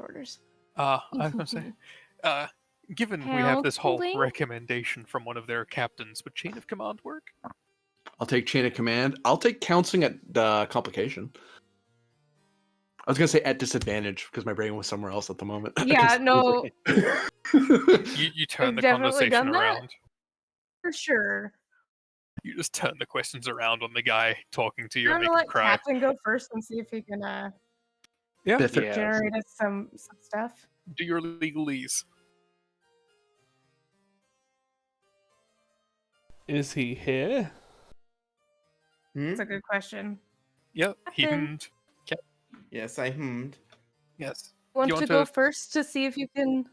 G: orders.
B: I was gonna say, given we have this whole
G: Counseling?
B: recommendation from one of their captains, would chain of command work?
A: I'll take chain of command. I'll take counseling at complication. I was gonna say at disadvantage because my brain was somewhere else at the moment.
G: Yeah, no,
B: You turn
G: I've
B: the
G: definitely
B: conversation
G: done that.
B: around.
G: for sure.
B: You just turn the questions around on the guy talking to you
G: I'm
B: and
G: gonna
B: make
G: let
B: him cry.
G: Captain go first and see if he can
B: Yeah,
A: Biff it.
C: Yeah.
G: generate us some stuff.
B: do your legalese.
D: Is he here?
G: That's a good question.
B: Yep, he
G: Captain.
B: hummed.
F: Yes, I hummed.
B: Yes.
G: Want
B: You
G: to
B: want
G: go
B: to-
G: first to see if you can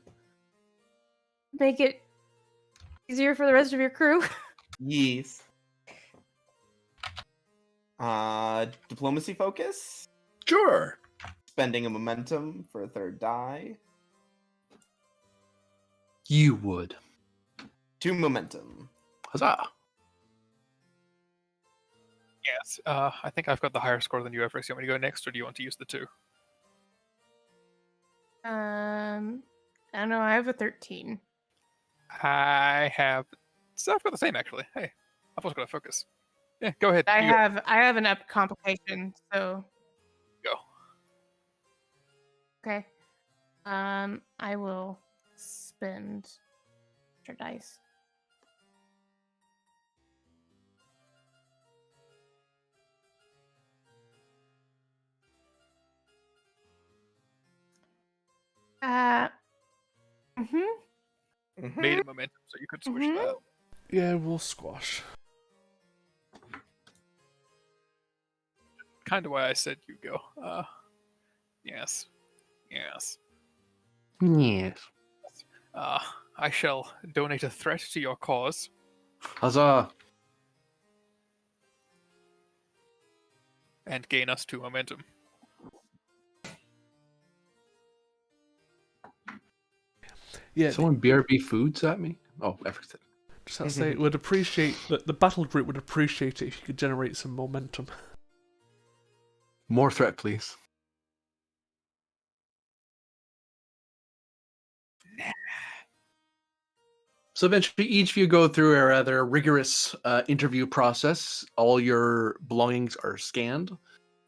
G: make it easier for the rest of your crew?
F: Yes. Diplomacy focus.
A: Sure.
F: Spending a momentum for a third die.
A: You would.
F: 2 momentum.
A: Huzzah.
B: Yes. I think I've got the higher score than you, Everest. You want me to go next, or do you want to use the 2?
G: I don't know. I have a 13.
B: I have. So I've got the same, actually. Hey, I've also got a focus. Yeah, go ahead.
G: I
B: you go.
G: have an up complication, so
B: Go.
G: okay. I will spend extra dice.
B: Made it momentum, so you could switch
G: Mhm.
B: that.
D: Yeah, we'll squash.
B: kind of why I said you go. Yes. Yes.
A: Yes.
B: I shall donate a threat to your cause.
A: Huzzah!
B: And gain us 2 momentum.
D: Yeah,
A: Someone BRB foods at me? Oh, everything.
D: just have to say, would appreciate that the battle group would appreciate it if you could generate some momentum.
A: More threat, please. So eventually, each of you go through a rather rigorous interview process. All your belongings are scanned.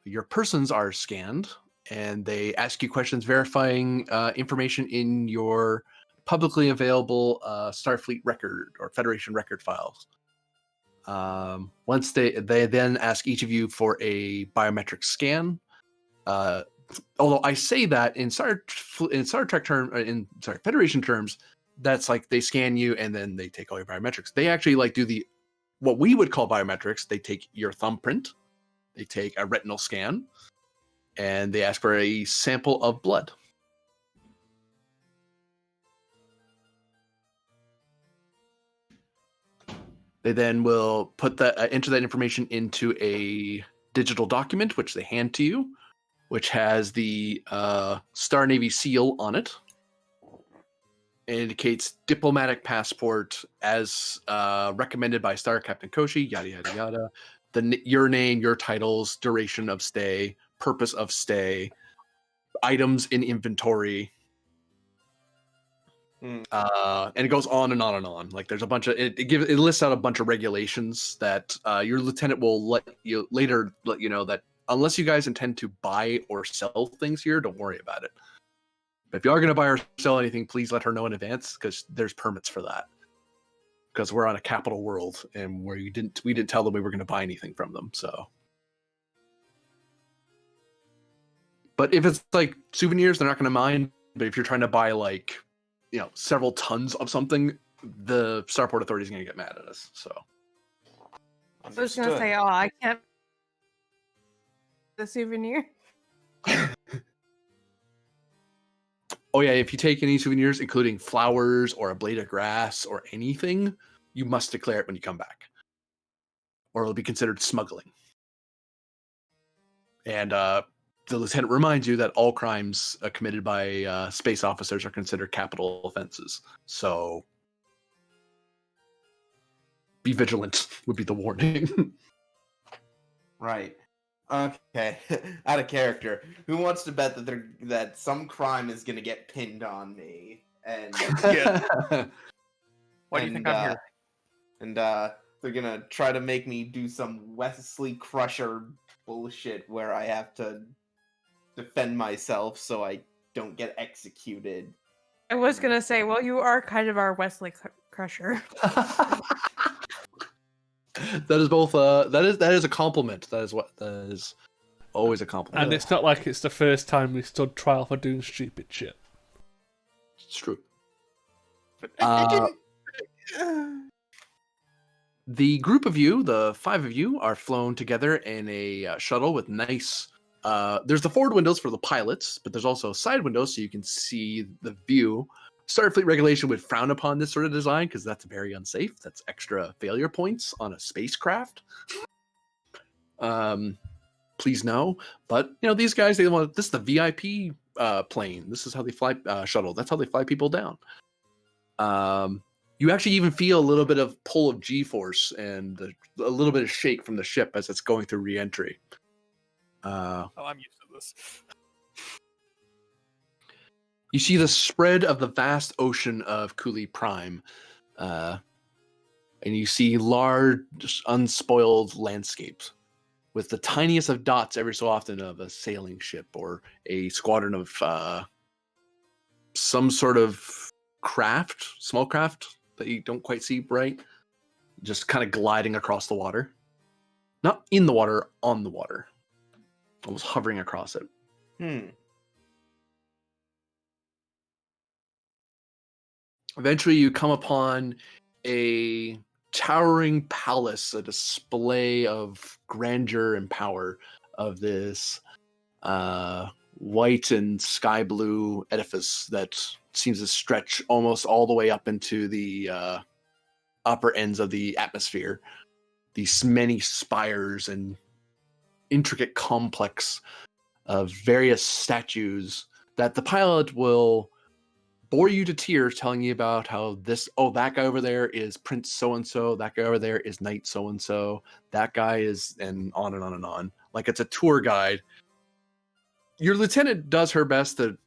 A: Your persons are scanned, and they ask you questions verifying information in your publicly available Starfleet record or Federation record files. Once they then ask each of you for a biometric scan. Although I say that in Star Trek Federation terms, that's like they scan you and then they take all your biometrics. They actually like do what we would call biometrics. They take your thumbprint, they take a retinal scan, and they ask for a sample of blood. They then will put enter that information into a digital document, which they hand to you, which has the Star Navy seal on it. It indicates diplomatic passport as recommended by Star Captain Koshi, yada, yada, yada. Your name, your titles, duration of stay, purpose of stay, items in inventory. And it goes on and on and on. Like there's a bunch of it lists out a bunch of regulations that your lieutenant will let you know that unless you guys intend to buy or sell things here, don't worry about it. But if you are going to buy or sell anything, please let her know in advance because there's permits for that. Because we're on a capital world and where we didn't tell them we were going to buy anything from them. So, but if it's like souvenirs, they're not going to mind. But if you're trying to buy like, several tons of something, the Starport Authority is going to get mad at us. So,
G: I was going to say, I can't. The souvenir.
A: Oh yeah, if you take any souvenirs, including flowers or a blade of grass or anything, you must declare it when you come back, or it'll be considered smuggling. And the lieutenant reminds you that all crimes committed by space officers are considered capital offenses. So be vigilant would be the warning.
F: Right. Okay. Out of character. Who wants to bet that some crime is gonna get pinned on me? And
B: Yeah. Why do you think I'm here?
F: And they're gonna try to make me do some Wesley Crusher bullshit where I have to defend myself so I don't get executed.
G: I was gonna say, well, you are kind of our Wesley Crusher.
A: That is both. That is a compliment. That is always a compliment.
D: And it's not like it's the first time we stood trial for doing stupid shit.
A: It's true.
F: But I didn't.
A: The group of you, the 5 of you, are flown together in a shuttle with nice. There's the forward windows for the pilots, but there's also side windows so you can see the view. Starfleet regulation would frown upon this sort of design because that's very unsafe. That's extra failure points on a spacecraft. Please no. But these guys, they want this is the VIP plane. This is how they fly shuttle. That's how they fly people down. You actually even feel a little bit of pull of G-force and a little bit of shake from the ship as it's going through re-entry.
B: I'm used to this.
A: You see the spread of the vast ocean of Cooley Prime, and you see large, unspoiled landscapes with the tiniest of dots every so often of a sailing ship or a squadron of some sort of craft, small craft that you don't quite see bright, just kind of gliding across the water. Not in the water, on the water. Almost hovering across it. Eventually, you come upon a towering palace, a display of grandeur and power. of this white and sky blue edifice that seems to stretch almost all the way up into the upper ends of the atmosphere. These many spires and intricate complex of various statues that the pilot will bore you to tears telling you about how that guy over there is Prince so-and-so, that guy over there is Knight so-and-so, that guy is, and on and on and on. Like it's a tour guide. Your lieutenant does her best to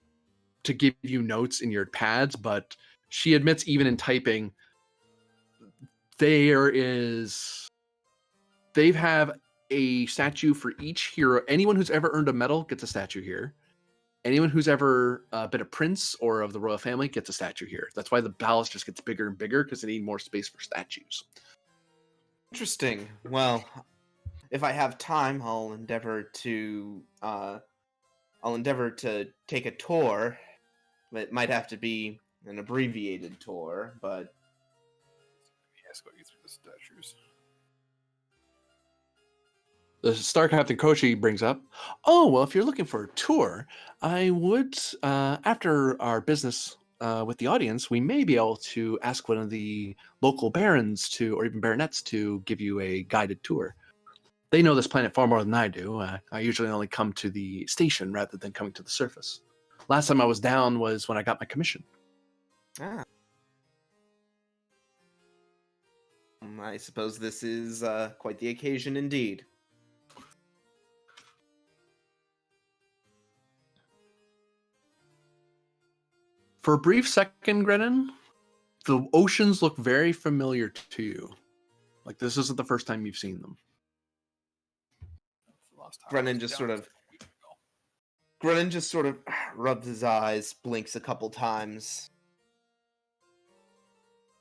A: give you notes in your pads, but she admits even in typing, they have a statue for each hero. Anyone who's ever earned a medal gets a statue here. Anyone who's ever been a prince or of the royal family gets a statue here. That's why the palace just gets bigger and bigger, because they need more space for statues.
F: Interesting. Well, if I have time, I'll endeavor to take a tour. It might have to be an abbreviated tour, but
B: Escort you through the statues.
A: The Star Captain Koshi brings up, oh, well, if you're looking for a tour, I would, after our business with the audience, we may be able to ask one of the local barons or even baronets to give you a guided tour. They know this planet far more than I do. I usually only come to the station rather than coming to the surface. Last time I was down was when I got my commission.
F: I suppose this is quite the occasion indeed.
A: For a brief second, Grennan, the oceans look very familiar to you. Like this isn't the first time you've seen them.
F: Grennan just sort of rubs his eyes, blinks a couple times,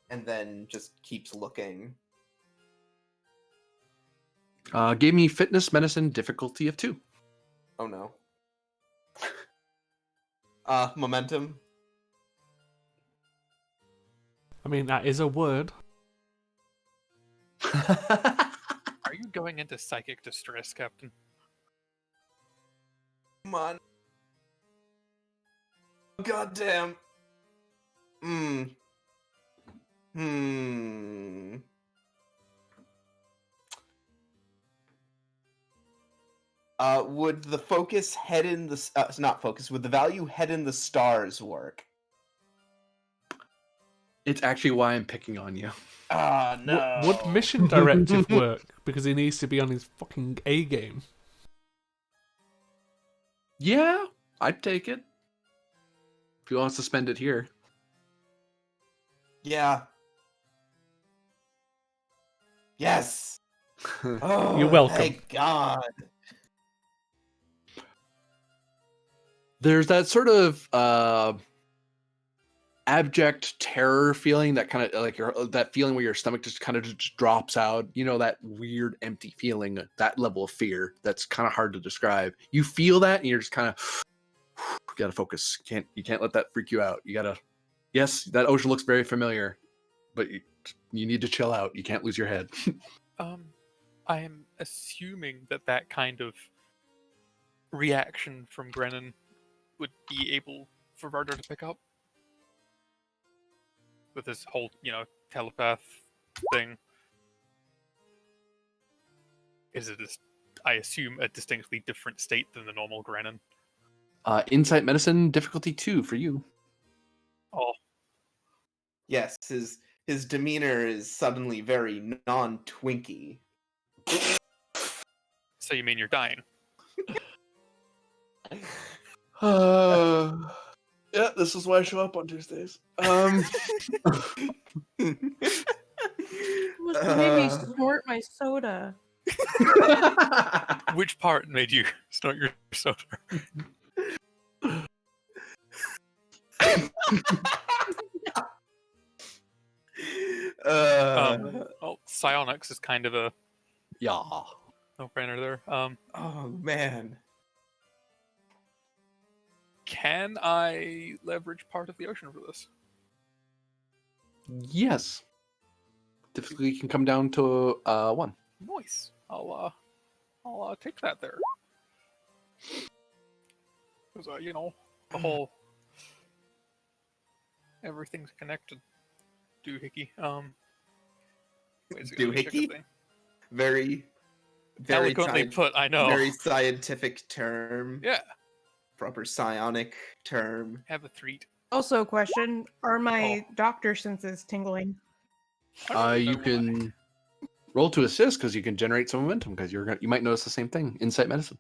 F: and then just keeps looking.
A: Give me fitness, medicine, difficulty of 2.
F: Oh no. Momentum.
D: I mean, that is a word.
B: Are you going into psychic distress, Captain?
F: Come on. Goddamn. Would the focus head in the not focus? Would the value head in the stars work?
A: It's actually why I'm picking on you.
F: Ah, no.
D: Would mission directive work? Because he needs to be on his fucking A game.
A: Yeah, I'd take it. If he wants to spend it here.
F: Yeah. Yes. Oh,
D: You're welcome.
F: Thank God.
A: There's that sort of abject terror feeling that kind of like that feeling where your stomach just kind of just drops out. You know, that weird empty feeling, that level of fear that's kind of hard to describe. You feel that and you're just kind of gotta focus. You can't let that freak you out. You gotta, yes, that ocean looks very familiar, but you need to chill out. You can't lose your head.
B: I am assuming that kind of reaction from Grennan would be able for Varder to pick up with this whole, telepath thing. Is it, I assume, a distinctly different state than the normal Grennan?
A: Insight medicine difficulty 2 for you.
B: Oh,
F: Yes, his demeanor is suddenly very non-Twinkie.
B: so you mean you're dying?
A: Yeah, this is why I show up on Tuesdays.
G: Must have made me snort my soda.
B: Which part made you snort your soda? Psionics is kind of a
A: Yeah.
B: no-brainer there.
F: Oh man.
B: Can I leverage part of the ocean for this?
A: Yes. Difficulty can come down to 1.
B: Nice. I'll take that there. Because, the whole everything's connected doohickey. Basically, let me check the
F: Doohickey?
B: thing.
F: Very
B: Eloquently put, I know.
F: very scientific term.
B: Yeah,
F: Proper psionic term.
B: have a treat.
G: Also, a question: are my doctor senses tingling?
B: I don't really
A: You
B: know why.
A: can roll to assist because you can generate some momentum because you might notice the same thing. Insight medicine.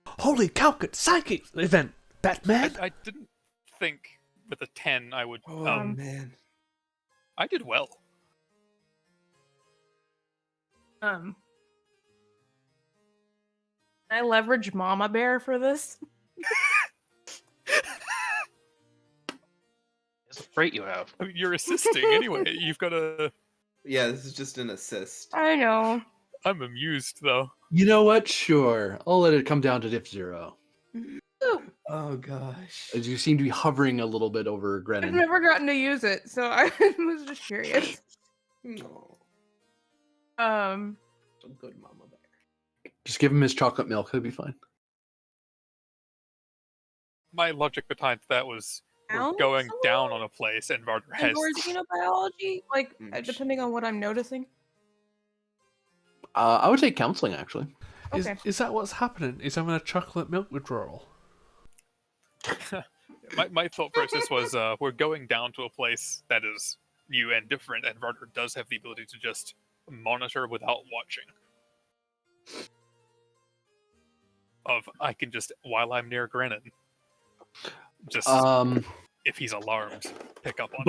D: Holy Calcut psychic event, Batman!
B: I didn't think with a 10 I would.
F: Oh man.
B: I did well.
G: Can I leverage Mama Bear for this?
C: It's a trait you have.
B: I mean, you're assisting anyway. You've got a.
F: Yeah, this is just an assist.
G: I know.
B: I'm amused though.
A: You know what? Sure. I'll let it come down to diff 0.
F: Oh gosh.
A: As you seem to be hovering a little bit over
G: I've
A: Grennan.
G: never gotten to use it, so I was just curious.
F: No. So good, Mama Bear.
A: Just give him his chocolate milk. He'll be fine.
B: My logic behind that was we're
G: Sounds
B: going
G: a
B: down
G: little
B: on a place and Varder has.
G: Indoor xenobiology, like depending on what I'm noticing.
A: I would take counseling actually.
G: Okay.
D: Is that what's happening? Is having a chocolate milk withdrawal?
B: My thought process was we're going down to a place that is new and different, and Varder does have the ability to just monitor without watching. I can just, while I'm near Grennan, just if he's alarmed, pick up on it.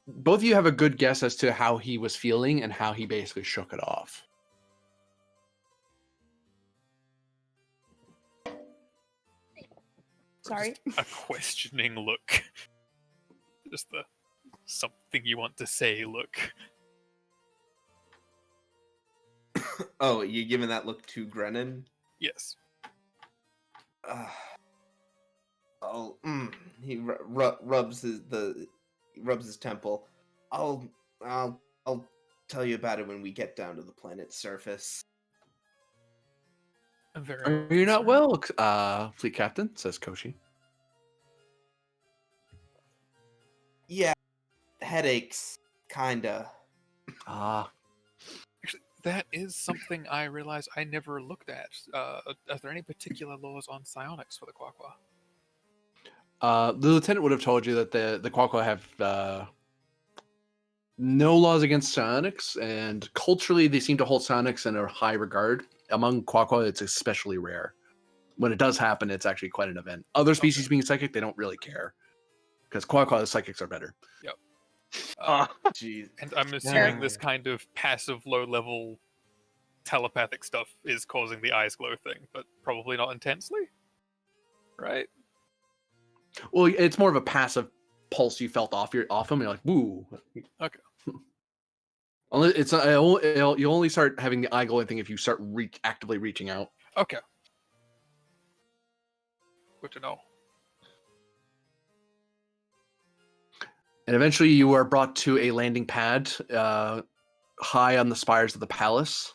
A: Both of you have a good guess as to how he was feeling and how he basically shook it off.
G: Sorry.
B: A questioning look. Just the something you want to say look.
F: Oh, you giving that look to Grennan?
B: Yes.
F: He rubs his temple. I'll tell you about it when we get down to the planet's surface.
B: I'm very.
A: You're not well, Fleet Captain, says Koshi.
F: Yeah, headaches, kinda.
B: Actually, that is something I realized I never looked at. Are there any particular laws on psionics for the Quaqua?
A: The lieutenant would have told you that the Quaqua have no laws against psionics, and culturally they seem to hold psionics in a high regard. Among Quaqua, it's especially rare. When it does happen, it's actually quite an event. Other species being psychic, they don't really care. Because Quaqua psychics are better.
B: Yep.
F: Jeez.
B: And I'm assuming this kind of passive, low-level telepathic stuff is causing the eyes glow thing, but probably not intensely? Right?
A: Well, it's more of a passive pulse you felt off him. You're like, woo.
B: Okay.
A: You only start having the eye glowing thing if you start actively reaching out.
B: Okay. Good to know.
A: And eventually you are brought to a landing pad high on the spires of the palace.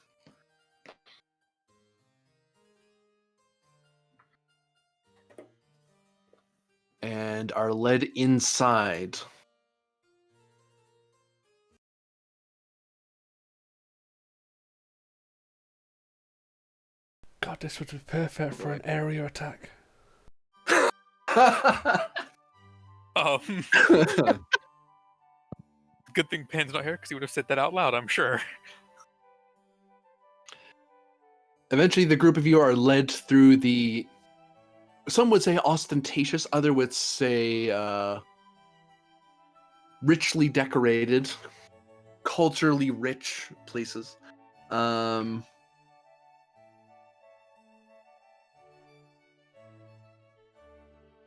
A: And are led inside.
D: God, this would be perfect for an area attack.
B: Good thing Pan's not here because he would have said that out loud, I'm sure.
A: Eventually, the group of you are led through the, some would say ostentatious, other would say richly decorated, culturally rich places.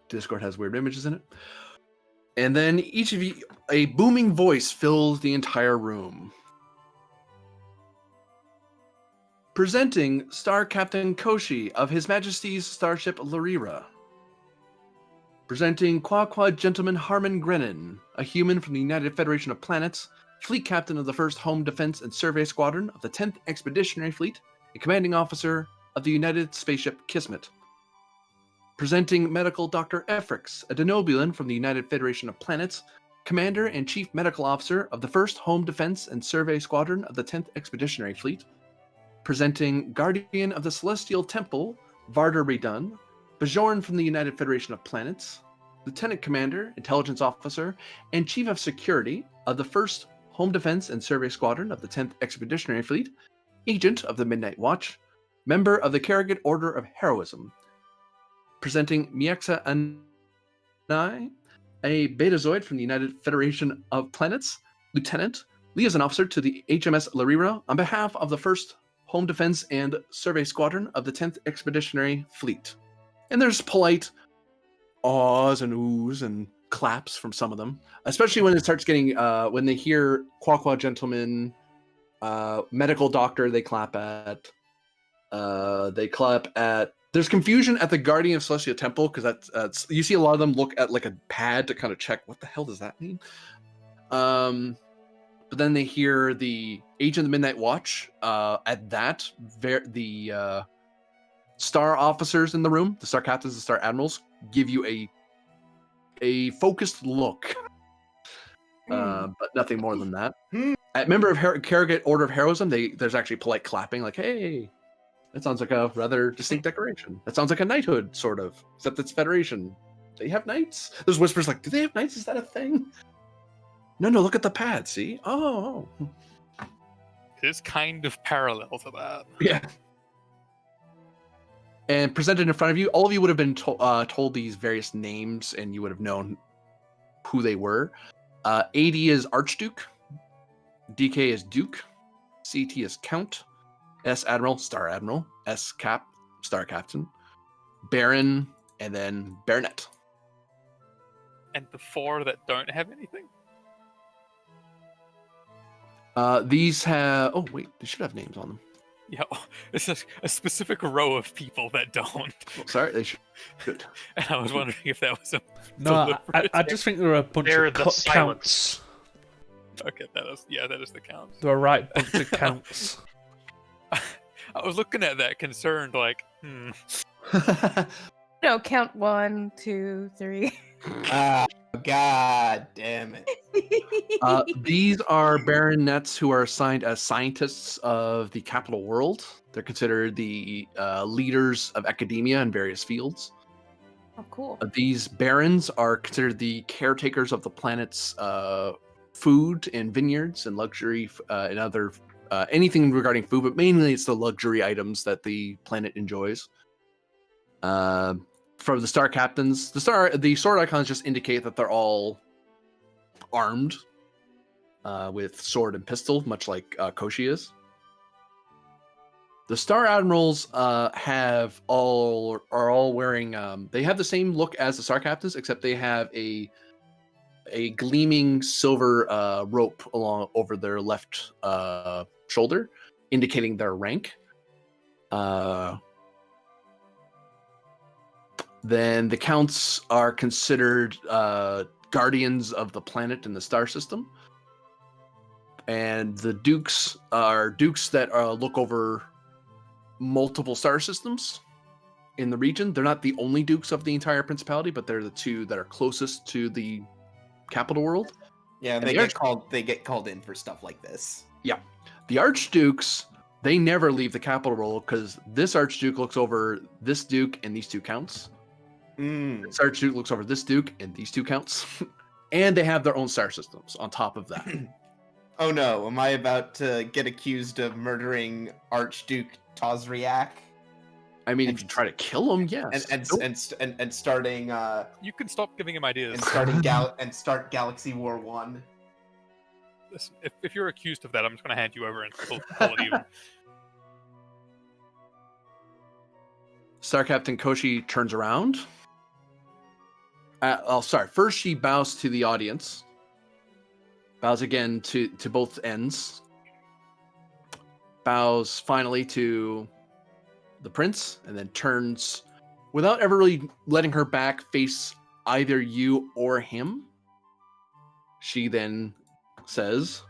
A: Discord has weird images in it. And then each of you, a booming voice fills the entire room. Presenting Star Captain Koshi of His Majesty's Starship Larira. Presenting Quaqua Gentleman Harmon Grennan, a human from the United Federation of Planets, Fleet Captain of the 1st Home Defense and Survey Squadron of the 10th Expeditionary Fleet, and Commanding Officer of the United Spaceship Kismet. Presenting Medical Dr. Efrix, a Denobulan from the United Federation of Planets, Commander and Chief Medical Officer of the 1st Home Defense and Survey Squadron of the 10th Expeditionary Fleet. Presenting Guardian of the Celestial Temple, Varder Redun, Bajorn from the United Federation of Planets, Lieutenant Commander, Intelligence Officer, and Chief of Security of the 1st Home Defense and Survey Squadron of the 10th Expeditionary Fleet, Agent of the Midnight Watch, Member of the Karragate Order of Heroism. Presenting Miexa Anai, a Betazoid from the United Federation of Planets, Lieutenant, Liaison Officer to the HMS Larira on behalf of the 1st Home Defense and Survey Squadron of the 10th Expeditionary Fleet. And there's polite ahs and oohs and claps from some of them, especially when it starts getting, when they hear Quaqua Gentleman, Medical Doctor, they clap at. There's confusion at the Guardian of Celestial Temple because that's you see a lot of them look at like a pad to kind of check what the hell does that mean. But then they hear the Agent of the Midnight Watch. At that, the star officers in the room, the star captains, the star admirals, give you a focused look, but nothing more than that. At member of Karragate Order of Heroism, there's actually polite clapping, like, "Hey, that sounds like a rather distinct decoration. That sounds like a knighthood, sort of, except it's Federation. They have knights." There's whispers like, "Do they have knights? Is that a thing?" No, look at the pad. See? Oh.
B: It is kind of parallel to that.
A: Yeah. And presented in front of you, all of you would have been told these various names, and you would have known who they were. AD is Archduke. DK is Duke. CT is Count. S Admiral, Star Admiral. S Cap, Star Captain. Baron, and then Baronet.
B: And the 4 that don't have anything?
A: These have... Oh, wait. They should have names on them.
B: Yeah, it's a specific row of people that don't.
A: Oh, sorry, they should.
B: And I was wondering if that was a
D: No, I just think there are a bunch
C: They're
D: of
C: the
D: counts.
C: silence.
B: Okay, that is the count.
D: There are right bunch of counts.
B: I was looking at that concerned, like,
G: No, count 1, 2, 3.
F: Ah, god damn it.
A: These are baronets who are assigned as scientists of the capital world. They're considered the leaders of academia in various fields.
G: Oh, cool.
A: These barons are considered the caretakers of the planet's food and vineyards and luxury and other anything regarding food, but mainly it's the luxury items that the planet enjoys. For the star captains, the sword icons just indicate that they're all armed with sword and pistol, much like Koshi is. The star admirals are all wearing. They have the same look as the star captains, except they have a gleaming silver rope along over their left shoulder, indicating their rank. Then the counts are considered guardians of the planet and the star system. And the dukes are dukes that look over multiple star systems in the region. They're not the only dukes of the entire principality, but they're the 2 that are closest to the capital world.
F: Yeah,
A: And
F: they
A: the
F: get called in for stuff like this.
A: Yeah. The archdukes, they never leave the capital world because this archduke looks over this duke and these 2 counts. This archduke looks over this duke and these 2 counts. And they have their own star systems on top of that.
F: Oh no, am I about to get accused of murdering Archduke Tozriak?
A: I mean, if you try to kill him, yes.
F: And starting
B: you can stop giving him ideas.
F: and start Galaxy War 1.
B: Listen, if you're accused of that, I'm just going to hand you over and call it even.
A: Star Captain Koshi turns around. First she bows to the audience. Bows again to both ends. Bows finally to the prince, and then turns, without ever really letting her back face either you or him. She then says,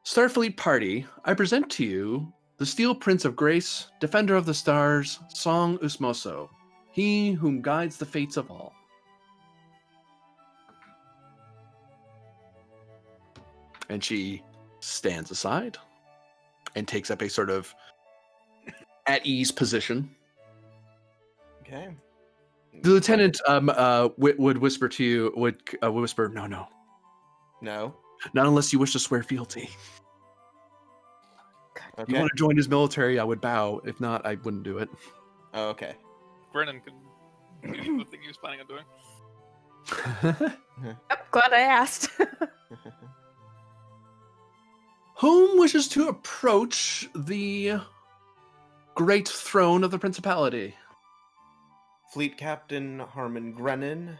A: "Starfleet Party, I present to you the the Steel Prince of Grace, Defender of the Stars, Song Usmoso, he whom guides the fates of all. And she stands aside and takes up a sort of at ease position.
F: Okay.
A: The lieutenant would whisper to you, would whisper, no,
F: No.
A: not unless you wish to swear fealty. If
F: Okay.
A: you want to join his military, I would bow. If not, I wouldn't do it.
F: Oh, okay.
B: Brennan can do the thing he was planning on doing.
G: Yep, glad I asked.
A: Whom wishes to approach the great throne of the principality?
F: Fleet Captain Harmon Grennan,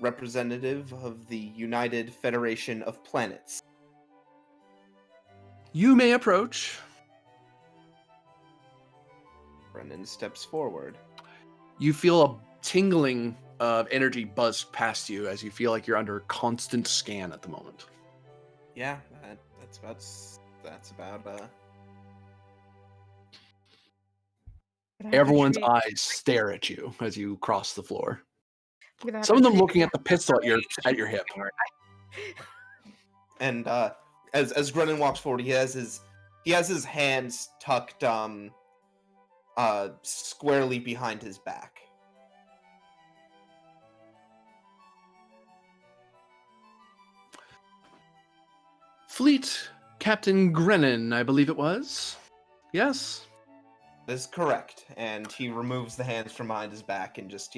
F: representative of the United Federation of Planets.
A: You may approach.
F: Brennan steps forward.
A: You feel a tingling of energy buzz past you as you feel like you're under constant scan at the moment.
F: Yeah, that's about
A: Everyone's eyes stare at you as you cross the floor.
G: I'm gonna have
A: Some
G: to
A: of them
G: treat
A: looking
G: you
A: at the pistol at your hip.
F: And as Grennan walks forward, he has his hands tucked squarely behind his back.
A: Fleet Captain Grennan, I believe it was. Yes?
F: That is correct. And he removes the hands from behind his back and just,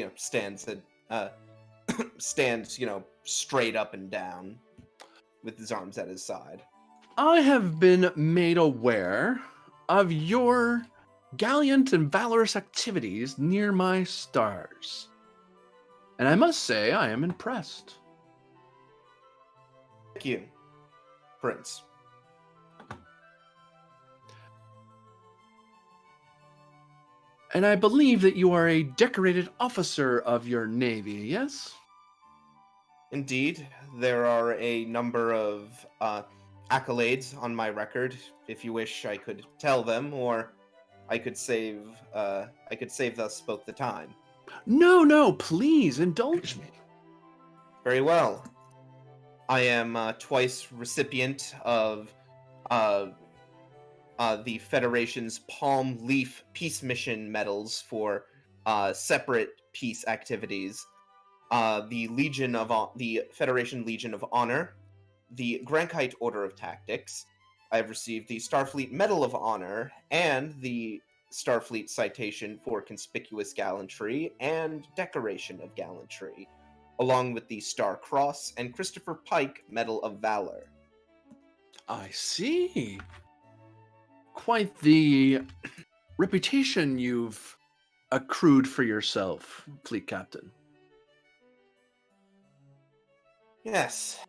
F: stands straight up and down with his arms at his side.
A: I have been made aware of your gallant and valorous activities near my stars. And I must say, I am impressed.
F: Thank you, Prince.
A: And I believe that you are a decorated officer of your navy, yes?
F: Indeed, there are a number of accolades on my record. If you wish, I could tell them, or I could save thus both the time.
A: No, please indulge me.
F: Very well. I am twice recipient of the Federation's Palm Leaf Peace Mission medals for separate peace activities. The Federation Legion of Honor, the Grankite Order of Tactics. I have received the Starfleet Medal of Honor and the Starfleet Citation for Conspicuous Gallantry and Decoration of Gallantry, along with the Star Cross and Christopher Pike Medal of Valor.
A: I see. Quite the reputation you've accrued for yourself, Fleet Captain.
F: Yes.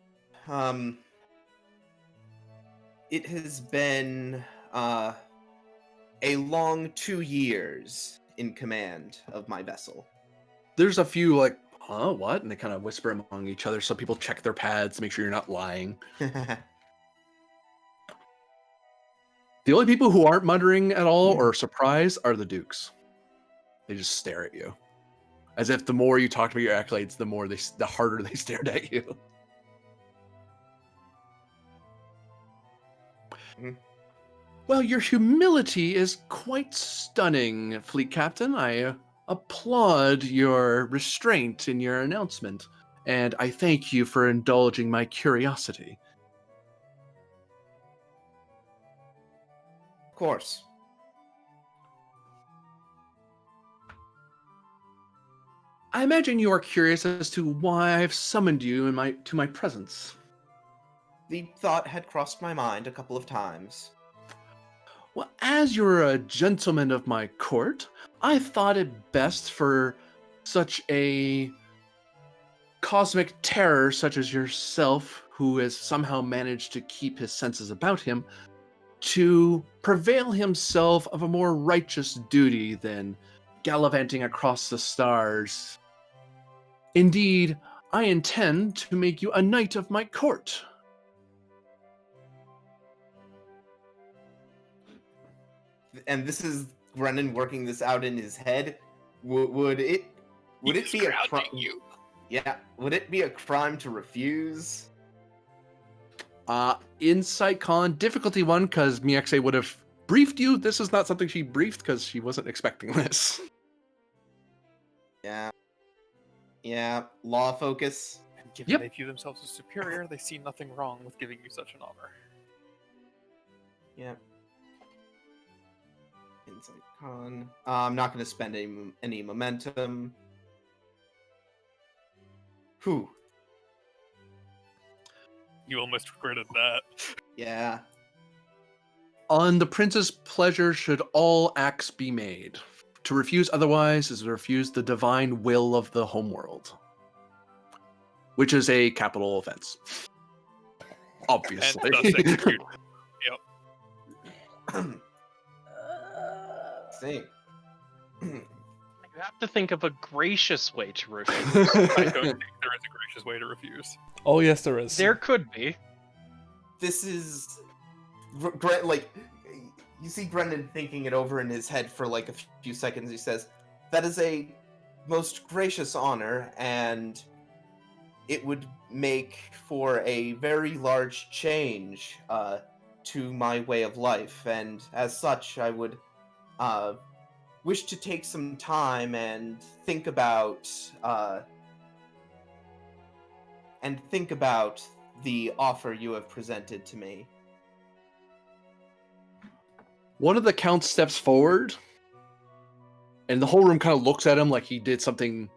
F: It has been a long 2 years in command of my vessel.
A: There's a few like, huh, what? And they kind of whisper among each other. So people check their pads to make sure you're not lying. The only people who aren't muttering at all or surprised are the Dukes. They just stare at you. As if the more you talked about your accolades, the harder they stared at you. Well, your humility is quite stunning, Fleet Captain. I applaud your restraint in your announcement, and I thank you for indulging my curiosity.
F: Of course.
A: I imagine you are curious as to why I've summoned you to my presence.
F: The thought had crossed my mind a couple of times.
A: Well, as you're a gentleman of my court, I thought it best for such a cosmic terror such as yourself, who has somehow managed to keep his senses about him, to prevail himself of a more righteous duty than gallivanting across the stars. Indeed, I intend to make you a knight of my court.
F: and this is Brennan working this out in his head. Would it be a crime? Yeah, would it be a crime to refuse?
A: Insight con difficulty 1 because Miaxe would have briefed you. This is not something she briefed because she wasn't expecting this.
F: Yeah. Law focus.
B: And given
A: Yep.
B: they view themselves as superior, they see nothing wrong with giving you such an honor.
F: Yeah. Insight con. I'm not going to spend any momentum. Whew.
B: You almost regretted that.
F: Yeah.
A: On the prince's pleasure should all acts be made. To refuse otherwise is to refuse the divine will of the homeworld, which is a capital offense. Obviously.
B: And thus execute.
F: See.
C: You have to think of a gracious way to refuse.
B: I don't think there is a gracious way to refuse.
D: Oh yes, there is.
C: There could be.
F: This is like you see Brendan thinking it over in his head for like a few seconds. He says, "That is a most gracious honor, and it would make for a very large change to my way of life, and as such, I would wish to take some time and think about the offer you have presented to me."
A: One of the counts steps forward, and the whole room kind of looks at him like he did something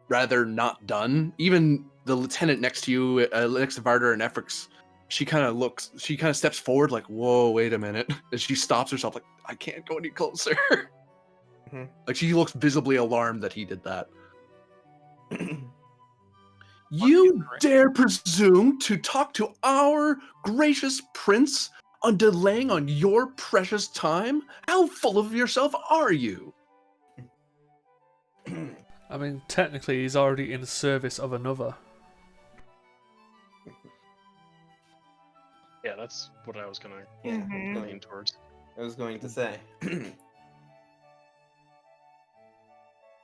A: rather not done. Even the lieutenant next to you, next to Varder and Efrix, she kind of steps forward like, whoa, wait a minute. And she stops herself like, I can't go any closer.
F: Mhm.
A: Like she looks visibly alarmed that he did that. You dare presume to talk to our gracious prince on delaying on your precious time? How full of yourself are you?
D: I mean, technically, he's already in service of another.
C: Yeah, that's what I was gonna
G: Mhm.
C: lean towards.
F: I was going to say.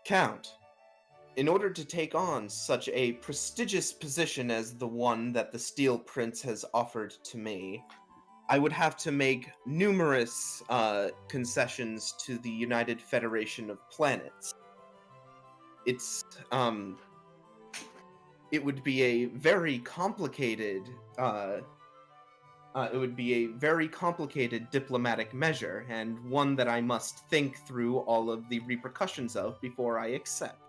F: Count, in order to take on such a prestigious position as the one that the Steel Prince has offered to me, I would have to make numerous concessions to the United Federation of Planets. It would be a very complicated diplomatic measure, and one that I must think through all of the repercussions of before I accept.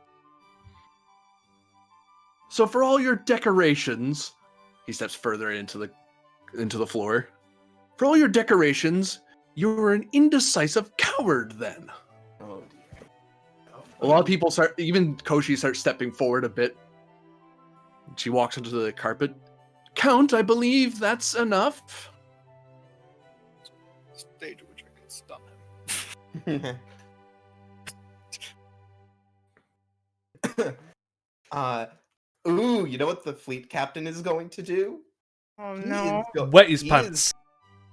A: So for all your decorations, he steps further into the floor. For all your decorations, you're an indecisive coward then.
F: Oh dear.
A: A lot of people even Koshi starts stepping forward a bit. She walks onto the carpet. Count, I believe that's enough.
B: Stage at which I can stun him.
F: Ooh, you know what the fleet captain is going to do?
G: Oh
F: He
G: no.
F: is go-
D: Wet his
F: he
D: pants.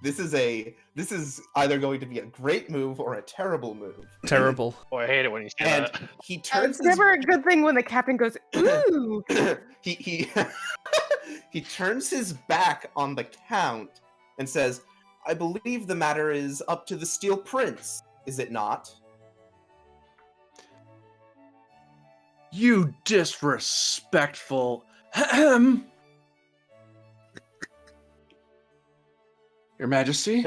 F: This is either going to be a great move or a terrible move.
D: Terrible.
C: Oh, I hate it when you say
F: And
C: that.
F: he turns
G: It's
F: his
G: never a good thing when the captain goes, ooh.
F: he he turns his back on the count and says, "I believe the matter is up to the Steel Prince, is it not?"
A: You disrespectful. Ahem. Your Majesty,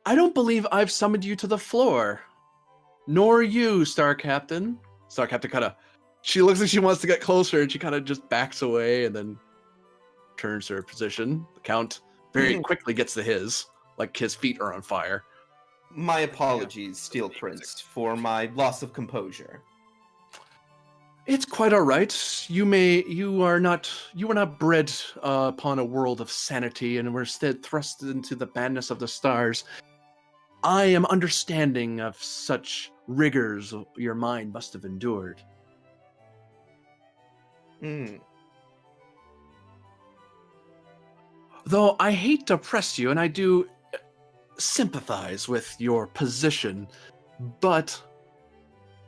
A: I don't believe I've summoned you to the floor. Nor you, Star Captain. Star Captain she looks like she wants to get closer and she kind of just backs away and then turns to her position. The Count very quickly gets to his, like his feet are on fire.
F: My apologies, Steel Prince, for my loss of composure.
A: It's quite all right. You were not bred upon a world of sanity and were instead thrust into the madness of the stars. I am understanding of such rigors your mind must have endured.
F: Hmm.
A: Though I hate to press you, and I do sympathize with your position, but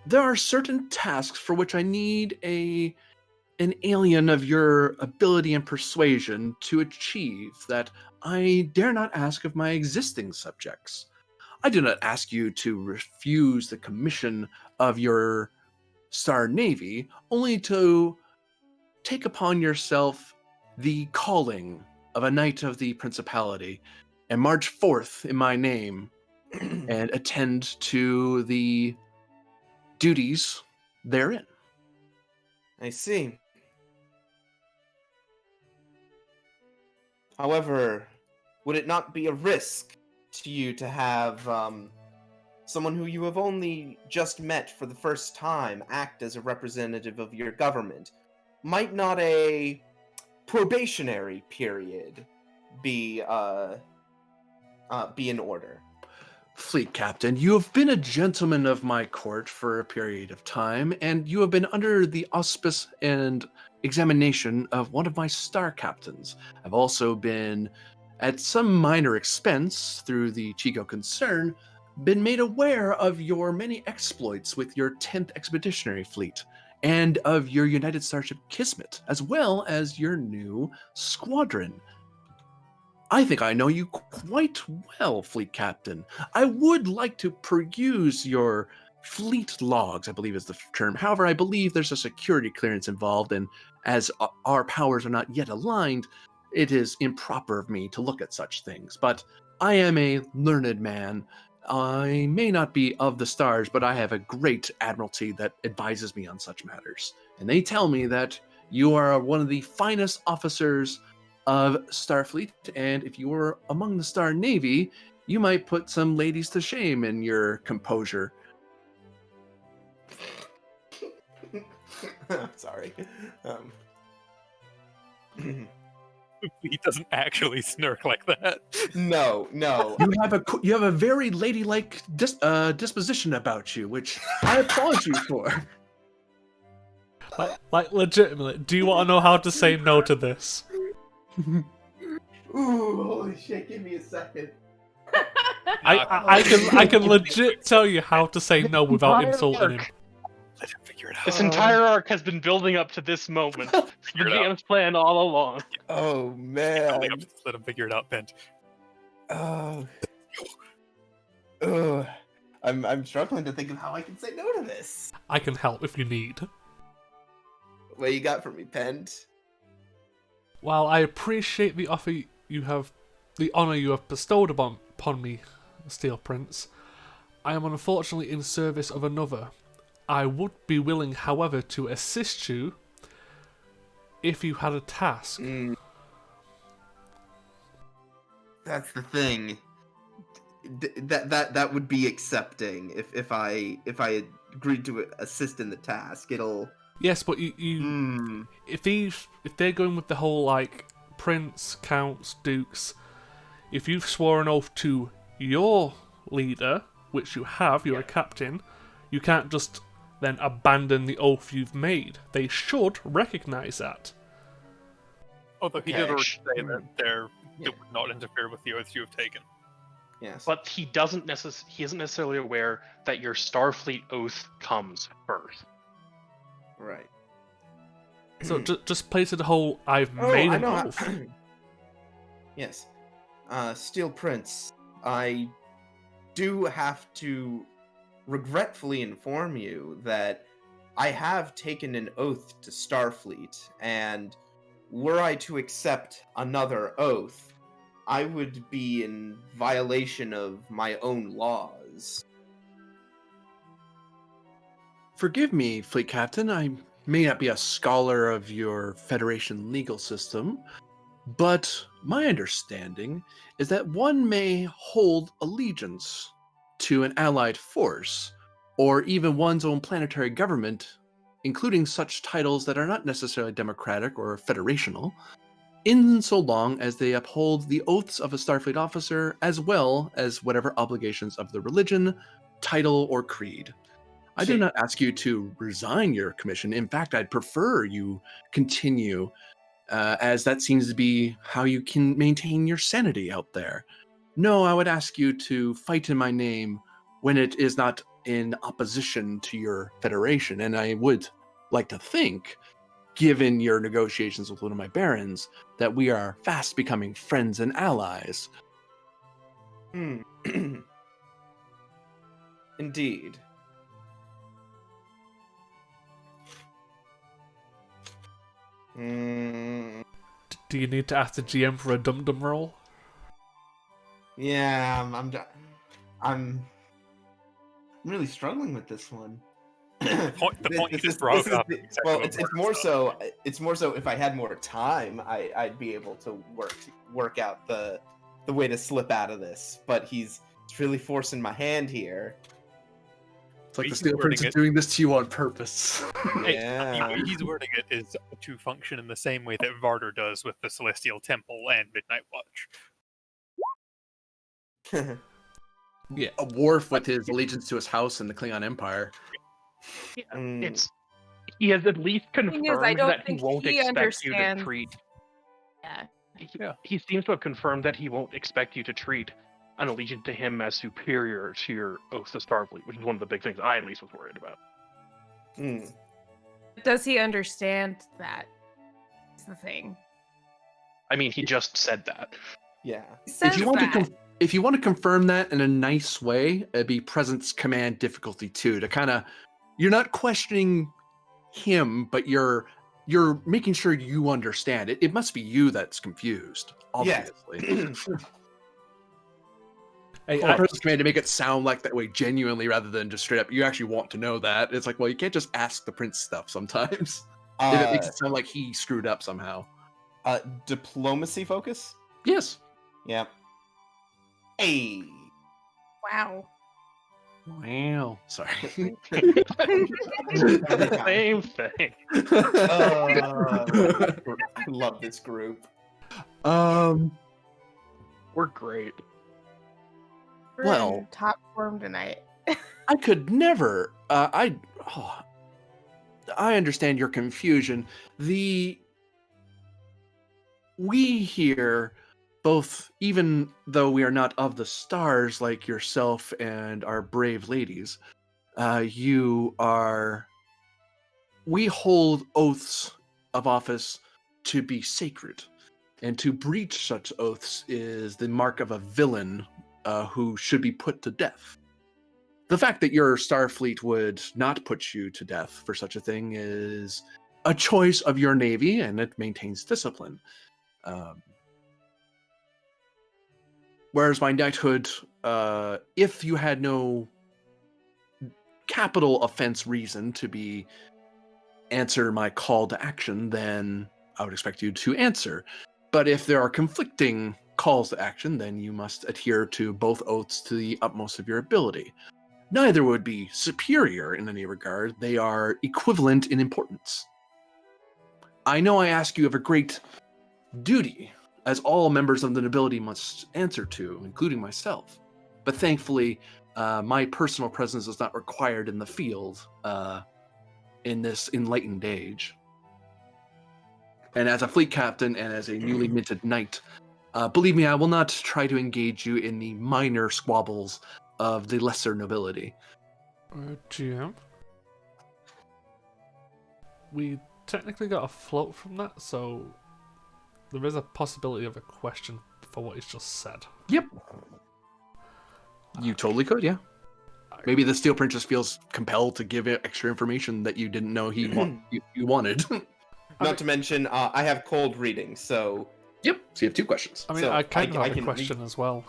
A: there are certain tasks for which I need an alien of your ability and persuasion to achieve that I dare not ask of my existing subjects. I do not ask you to refuse the commission of your Star Navy, only to take upon yourself the calling of a knight of the Principality and march forth in my name and attend to the duties therein.
F: I see. However, would it not be a risk to you to have someone who you have only just met for the first time act as a representative of your government? Might not a probationary period be in order?
A: Fleet Captain, you have been a gentleman of my court for a period of time, and you have been under the auspice and examination of one of my star captains. I've also been, at some minor expense through the Chico concern, been made aware of your many exploits with your 10th Expeditionary Fleet, and of your United Starship Kismet, as well as your new squadron. I think I know you quite well, Fleet Captain. I would like to peruse your fleet logs, I believe is the term. However, I believe there's a security clearance involved, and as our powers are not yet aligned, it is improper of me to look at such things. But I am a learned man. I may not be of the stars, but I have a great admiralty that advises me on such matters. And they tell me that you are one of the finest officers of Starfleet, and if you were among the Star Navy, you might put some ladies to shame in your composure.
F: Sorry.
B: He doesn't actually snark like that.
F: No.
A: You have a very ladylike disposition about you, which I applaud you for.
D: Like legitimately, do you want to know how to say no to this?
F: Ooh, holy shit, give me a second.
D: I can legit tell you how to say no without insulting him.
B: Let him figure it out.
C: This entire arc has been building up to this moment. The
B: Figure it out.
C: GM's plan all along.
F: Oh man.
B: Let him figure it out, Bent.
F: Oh. I'm struggling to think of how I can say no to this.
D: I can help if you need.
F: What you got for me, Pent?
D: While I appreciate the offer you have, the honor you have bestowed upon me, Steel Prince, I am unfortunately in service of another. I would be willing, however, to assist you if you had a task.
F: That's the thing. That would be accepting if I agreed to assist in the task. It'll.
D: Yes, but if they're going with the whole like prince, counts, dukes, if you've swore an oath to your leader, which you have, you're a captain, you can't just then abandon the oath you've made. They should recognize that.
B: Although he did already say that it would not interfere with the oaths you have taken.
F: Yes.
C: But he isn't necessarily aware that your Starfleet oath comes first.
F: Right.
D: So just play to the whole I've made an oath.
F: Yes. Steel Prince, I do have to regretfully inform you that I have taken an oath to Starfleet, and were I to accept another oath, I would be in violation of my own laws.
A: Forgive me, Fleet Captain, I may not be a scholar of your Federation legal system, but my understanding is that one may hold allegiance to an allied force, or even one's own planetary government, including such titles that are not necessarily democratic or federational, in so long as they uphold the oaths of a Starfleet officer as well as whatever obligations of the religion, title, or creed. I do not ask you to resign your commission. In fact, I'd prefer you continue, as that seems to be how you can maintain your sanity out there. No, I would ask you to fight in my name when it is not in opposition to your federation. And I would like to think, given your negotiations with one of my barons, that we are fast becoming friends and allies.
F: Hmm. Indeed. Mm,
D: Do you need to ask the GM for a dum-dum roll?
F: yeah, I'm really struggling with this one.
B: The point you
F: This
B: just brought up.
F: the-
B: exactly
F: well,
B: what
F: it's
B: Morgan
F: more
B: said.
F: so. It's more so if I had more time, I'd be able to work out the way to slip out of this. But he's really forcing my hand here.
A: It's like the
B: He's
A: Steel Prince
B: wording
A: is
B: it-
A: doing this to you on purpose.
B: Hey,
F: Yeah.
B: the way he's wording it is to function in the same way that Varder does with the Celestial Temple and Midnight Watch.
D: Yeah.
A: A Worf with his allegiance to his house and the Klingon Empire.
C: Yeah,
F: Mm.
C: it's he has at least
G: Thing
C: confirmed
G: is, I don't
C: that he
G: think
C: won't
G: he
C: expect you to
G: understands-
C: treat.
G: Yeah.
C: He seems to have confirmed that he won't expect you to treat an allegiance to him as superior to your oath to Starfleet, which is one of the big things I at least was worried about.
F: Mm.
G: Does he understand that? Is the thing.
C: I mean, he just said that.
F: Yeah.
G: He says
A: If you want
G: that.
A: to if you want to confirm that in a nice way, it'd be presence command difficulty 2 to kind of, you're not questioning him, but you're making sure you understand it. It must be you that's confused,
F: Yes.
A: obviously.
D: Hey,
A: Or presence command to make it sound like that way genuinely rather than just straight up, you actually want to know that. It's like, well, you can't just ask the prince stuff sometimes. If it makes it sound like he screwed up somehow.
F: Diplomacy focus.
A: Yes.
F: Yeah. Hey.
G: Wow.
A: Wow. Sorry.
C: Same thing.
F: I love this group.
C: We're great.
G: We're
A: Well-
G: in top form tonight.
A: I could never. I understand your confusion. We here, both, even though we are not of the stars like yourself and our brave ladies, you are. We hold oaths of office to be sacred, and to breach such oaths is the mark of a villain who should be put to death. The fact that your Starfleet would not put you to death for such a thing is a choice of your Navy, and it maintains discipline. Whereas my knighthood, if you had no capital offense reason to answer my call to action, then I would expect you to answer. But if there are conflicting calls to action, then you must adhere to both oaths to the utmost of your ability. Neither would be superior in any regard. They are equivalent in importance. I know I ask you of a great duty, as all members of the nobility must answer to, including myself. But thankfully, my personal presence is not required in the field in this enlightened age. And as a fleet captain and as a newly minted knight, believe me, I will not try to engage you in the minor squabbles of the lesser nobility.
D: GM? We technically got a float from that, so there is a possibility of a question for what he's just said.
A: Yep. You totally could, yeah. Maybe the Steel Prince just feels compelled to give it extra information that you didn't know you wanted.
F: Not to mention, I have cold reading, so
A: Yep. So you have 2 questions.
D: I mean,
F: So,
D: I kind
F: I
D: of have a
F: can
D: question as well.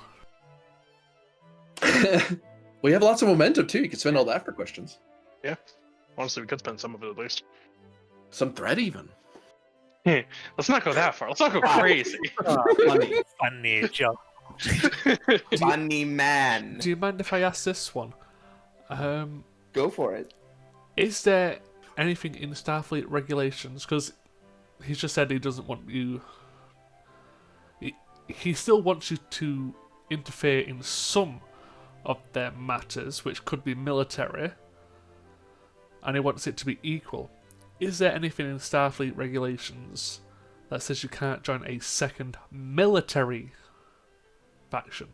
A: Well, you have lots of momentum too. You can spend all that for questions.
C: Yeah. Honestly, we could spend some of it at least.
A: Some threat even.
C: Let's not go that far. Let's not go crazy.
F: funny,
B: Funny joke.
F: funny man.
D: Do you mind if I ask this one?
F: Go for it.
D: Is there anything in Starfleet regulations? Because he's just said he doesn't want you. He still wants you to interfere in some of their matters, which could be military, and he wants it to be equal. Is there anything in Starfleet regulations that says you can't join a second military faction?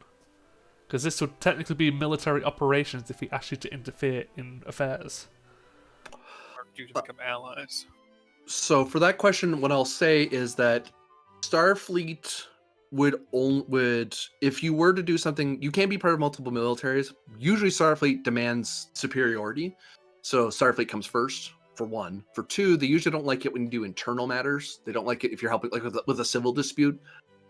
D: Because this would technically be military operations if he asked you to interfere in affairs.
B: Or due to become allies.
A: So for that question, what I'll say is that Starfleet would if you were to do something, you can't be part of multiple militaries. Usually Starfleet demands superiority, so Starfleet comes first. For one, for two, they usually don't like it when you do internal matters. They don't like it if you're helping, like with a civil dispute.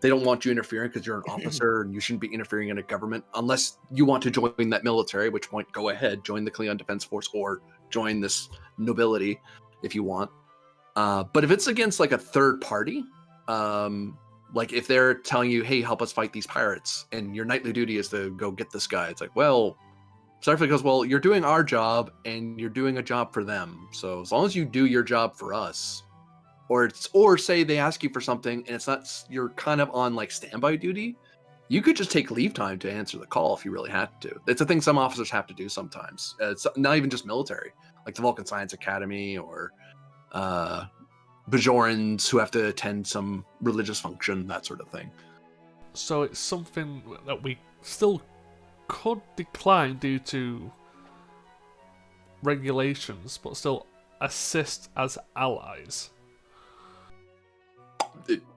A: They don't want you interfering because you're an officer and you shouldn't be interfering in a government unless you want to join that military. At which point, go ahead, join the Klingon Defense Force or join this nobility if you want. But if it's against like a third party, like if they're telling you, "Hey, help us fight these pirates," and your nightly duty is to go get this guy, it's like, well, Starfleet goes, "Well, you're doing our job, and you're doing a job for them. So as long as you do your job for us, or say they ask you for something, and it's not, you're kind of on like standby duty, you could just take leave time to answer the call if you really had to. It's a thing some officers have to do sometimes. It's not even just military, like the Vulcan Science Academy or." Bajorans who have to attend some religious function, that sort of thing.
D: So it's something that we still could decline due to regulations, but still assist as allies.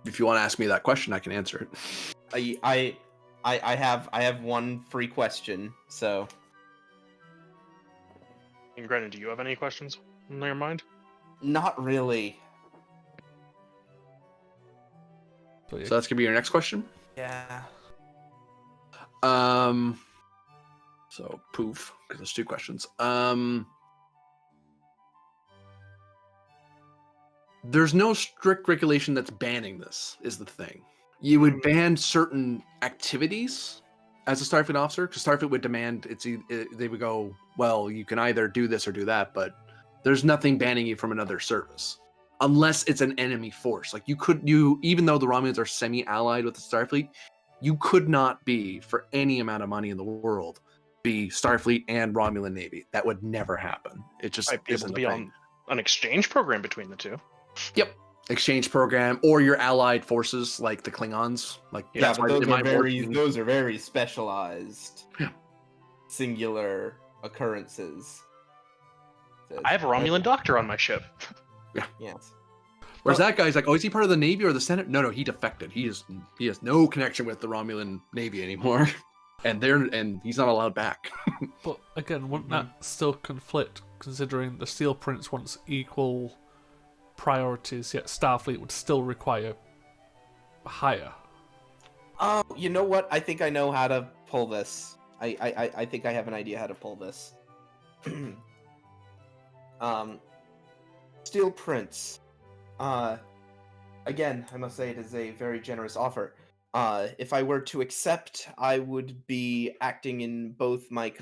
A: If you want to ask me that question, I can answer it.
F: I have one free question. So,
C: And Granted, do you have any questions in your mind?
F: not really.
D: So, yeah.
A: So that's gonna be your next question.
F: Yeah.
A: So poof, because there's two questions. There's no strict regulation that's banning this, is the thing. You would ban certain activities as a Starfleet officer, because Starfleet would demand they would go, well, you can either do this or do that, but there's nothing banning you from another service. Unless it's an enemy force. Like even though the Romulans are semi-allied with the Starfleet, you could not be, for any amount of money in the world, be Starfleet and Romulan Navy. That would never happen. It just
C: Might be able
A: isn't
C: to
A: a
C: be
A: thing.
C: on an exchange program between the two.
A: Yep. Exchange program, or your allied forces like the Klingons. Like
F: Yeah,
A: that's
F: but
A: why
F: those
A: in my
F: those are very specialized,
A: Yeah.
F: singular occurrences.
C: I have a Romulan doctor on my ship.
F: Yes.
A: Whereas that guy's like, oh, is he part of the Navy or the Senate? No, he defected. He has no connection with the Romulan Navy anymore, and he's not allowed back.
D: But again, wouldn't that still conflict, considering the Steel Prince wants equal priorities, yet Starfleet would still require higher?
F: You know what? I think I know how to pull this. I think I have an idea how to pull this. Steel Prince. Again, I must say it is a very generous offer. If I were to accept, I would be acting in both my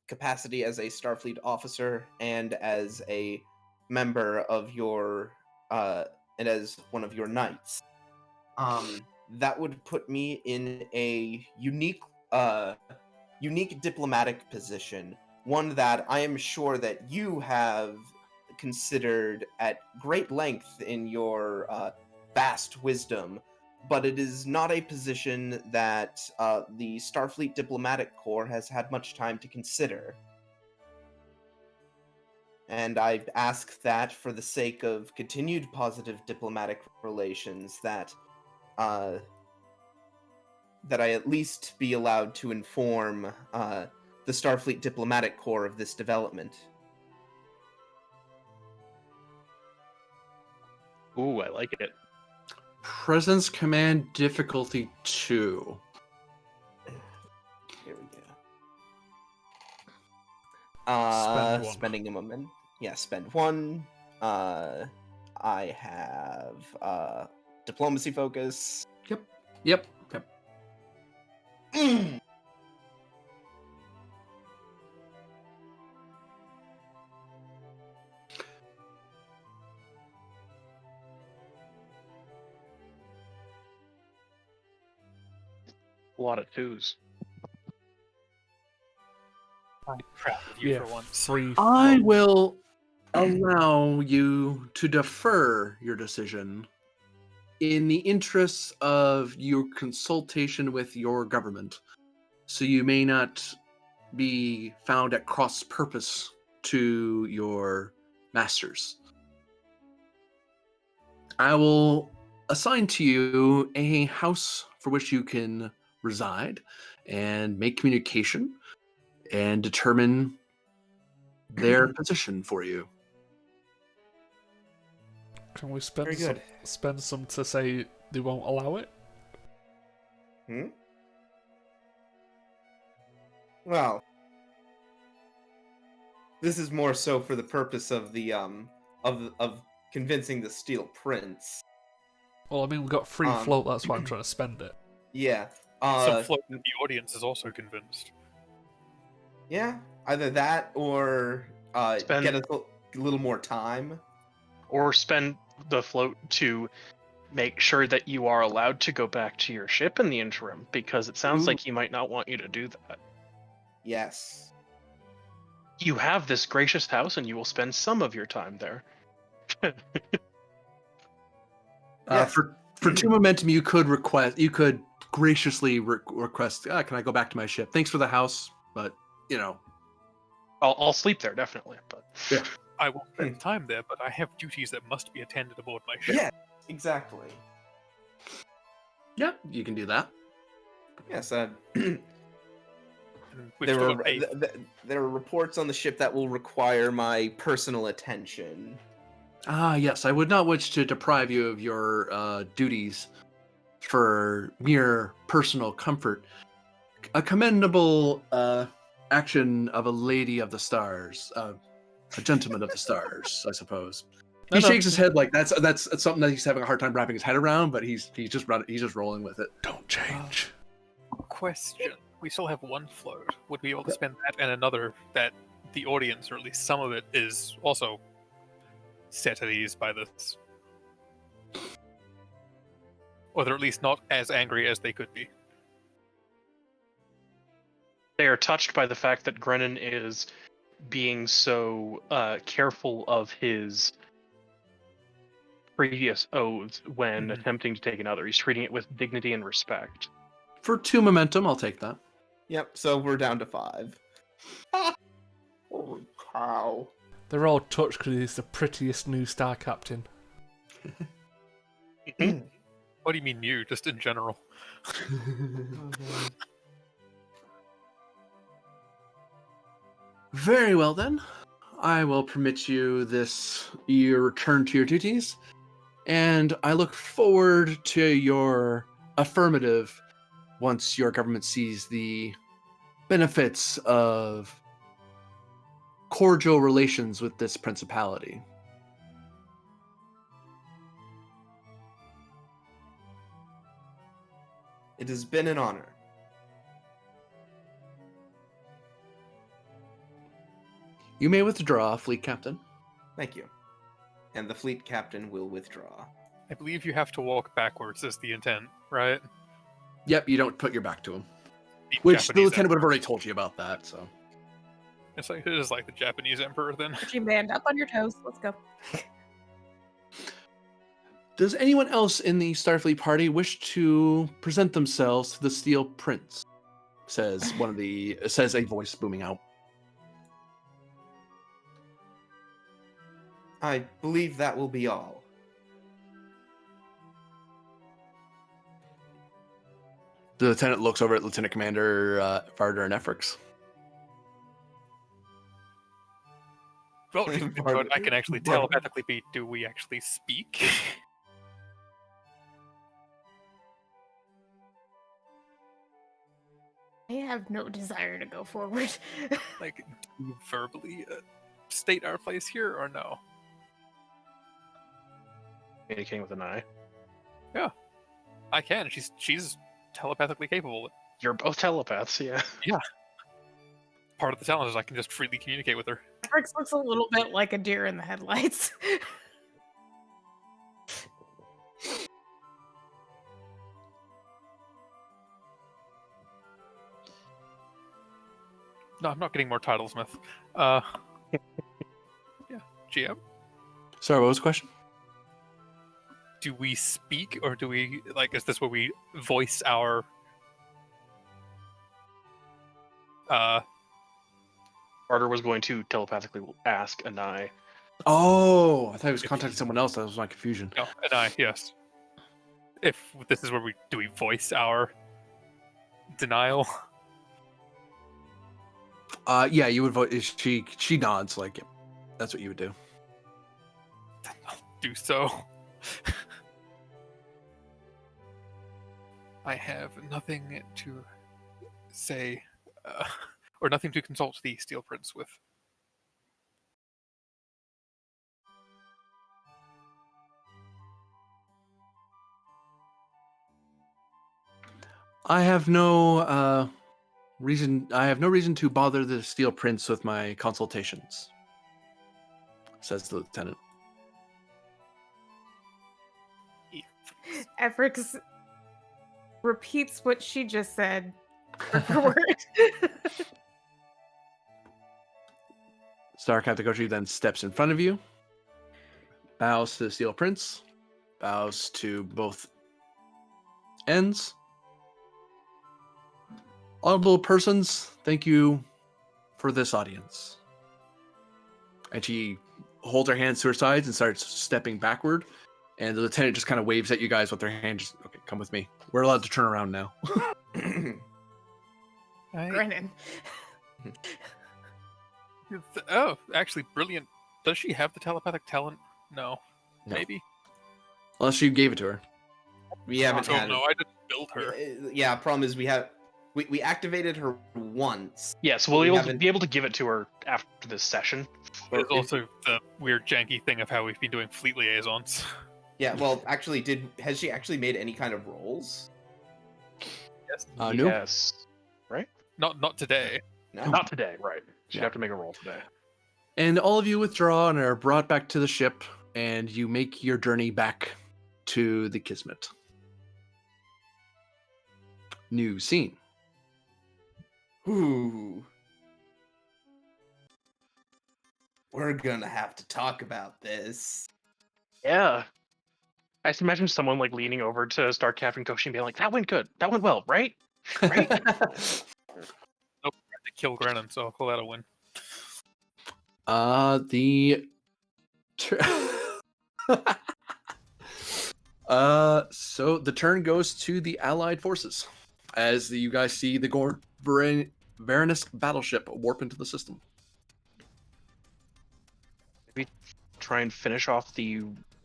F: capacity as a Starfleet officer and as a member of your and as one of your knights. That would put me in a unique diplomatic position, one that I am sure that you have considered at great length in your vast wisdom, but it is not a position that the Starfleet Diplomatic Corps has had much time to consider. And I ask that for the sake of continued positive diplomatic relations, that I at least be allowed to inform the Starfleet Diplomatic Corps of this development.
C: Ooh, I like it.
A: Presence command difficulty 2.
F: Here we go.
D: Spend one.
F: Spending a moment. Yeah, spend 1. I have diplomacy focus.
A: Yep.
C: A lot of twos.
B: I'm proud of you
D: Yeah,
B: for once.
D: 3.
A: I will allow you to defer your decision in the interests of your consultation with your government. so you may not be found at cross purpose to your masters. I will assign to you a house for which you can reside and make communication and determine their position for you.
D: Can we spend
F: Very
D: some,
F: good.
D: spend some to say they won't allow it?
F: Well, this is more so for the purpose of the of convincing the Steel Prince.
D: Well, I mean, we've got free
F: Um,
D: float, that's why I'm trying to spend it.
F: Yeah.
B: Some float that the audience is also convinced.
F: Yeah. Either that or
C: Spend-
F: get us a little more time.
C: Or spend the float to make sure that you are allowed to go back to your ship in the interim, because it sounds
F: Ooh.
C: like he might not want you to do that.
F: Yes.
C: You have this gracious house, and you will spend some of your time there.
F: Yes.
A: For 2 momentum, you could graciously request, can I go back to my ship? Thanks for the house, but,
C: I'll sleep there definitely, but
A: Yeah.
B: I will spend time there, but I have duties that must be attended aboard my ship.
F: Yeah. Exactly.
A: yeah, you can do that.
F: Yes.
B: And we've
F: There
B: still
F: were
B: got paid.
F: there are reports on the ship that will require my personal attention.
A: Ah, yes, I would not wish to deprive you of your duties for mere personal comfort. A commendable action of a lady of the stars, a gentleman of the stars, I suppose. He shakes his head like that's something that he's having a hard time wrapping his head around, but he's just rolling with it.
D: Don't change.
B: Question. We still have one float. Would we be able to spend that and another that the audience, or at least some of it, is also set at ease by this? Or they're at least not as angry as they could be.
C: they are touched by the fact that Grennan is being so careful of his previous oaths when
B: Mhm.
C: attempting to take another. He's treating it with dignity and respect.
A: For 2 momentum, I'll take that.
F: Yep. So we're down to 5. Holy cow!
D: They're all touched because he's the prettiest new star captain.
B: What do you mean new? Just in general.
A: Very well then. I will permit you your return to your duties, and I look forward to your affirmative once your government sees the benefits of cordial relations with this principality.
F: It has been an honor.
A: You may withdraw, fleet captain.
F: Thank you. And the fleet captain will withdraw.
B: I believe you have to walk backwards is the intent, right?
A: Yep, you don't put your back to him.
B: The
A: Which the
B: Japanese
A: lieutenant would have
B: emperor.
A: already told you about that, so.
B: It is like the Japanese emperor then.
G: G-Band, up on your toes. Let's go.
A: Does anyone else in the Starfleet party wish to present themselves to the Steel Prince? Says a voice booming out.
F: I believe that will be all.
A: The lieutenant looks over at Lieutenant Commander Farder and Efrix.
B: Well, but I can actually telepathically be, do we actually speak?
G: I have no desire to go forward.
B: Like, do you verbally state our place here or no?
C: Communicating with an eye.
B: I can. She's telepathically capable.
C: You're both telepaths, yeah.
B: Part of the challenge is I can just freely communicate with her.
G: Brix looks a little bit like a deer in the headlights.
B: No, I'm not getting more titles, Smith. Yeah, GM.
A: Sorry, what was the question?
B: Do we speak or do we, like, is this where we voice our
C: Carter was going to telepathically ask Anai.
A: Oh, I thought he was contacting someone else. That was my confusion.
B: No, and I, yes. If this is where we voice our denial?
A: Yeah, you would vote. She nods like, yeah, that's what you would do.
B: I'll do so. I have nothing to say, or nothing to consult the Steel Prince with.
A: I have no reason. I have no reason to bother the Steel Prince with my consultations," says the lieutenant.
G: Efrix repeats what she just said word for word.
A: Star Captain Goshi then steps in front of you, bows to the Steel Prince, bows to both ends. Honorable persons, thank you for this audience. And she holds her hands to her sides and starts stepping backward. And the lieutenant just kind of waves at you guys with their hand. Just, okay, come with me. We're allowed to turn around now.
G: Brennan.
B: Oh, actually, brilliant. Does she have the telepathic talent? No.
A: No.
B: Maybe.
A: Unless you gave it to her.
F: We haven't
B: Oh
F: had
B: no, I didn't build her.
F: Yeah, problem is we activated her once.
C: Yes,
F: But
C: we'll
F: we
C: be able to give it to her after this session.
B: There's
F: Or if-
B: also the weird janky thing of how we've been doing fleet liaisons.
F: Yeah, well, actually, has she actually made any kind of rolls?
B: Yes.
A: No.
C: Yes.
B: Not today.
F: No.
C: Not today, right. She'd
A: Yeah.
C: have to make a roll today.
A: And all of you withdraw and are brought back to the ship, and you make your journey back to the Kismet. New scene.
F: Ooh. We're gonna have to talk about this.
C: Yeah. I just imagine someone like leaning over to Star Captain Koshi and being like, "That went good. That went well, right?" Right?
B: To kill Grennan, so I'll call that a win.
A: So the turn goes to the Allied forces as you guys see the Varanus battleship warp into the system.
C: Maybe try and finish off the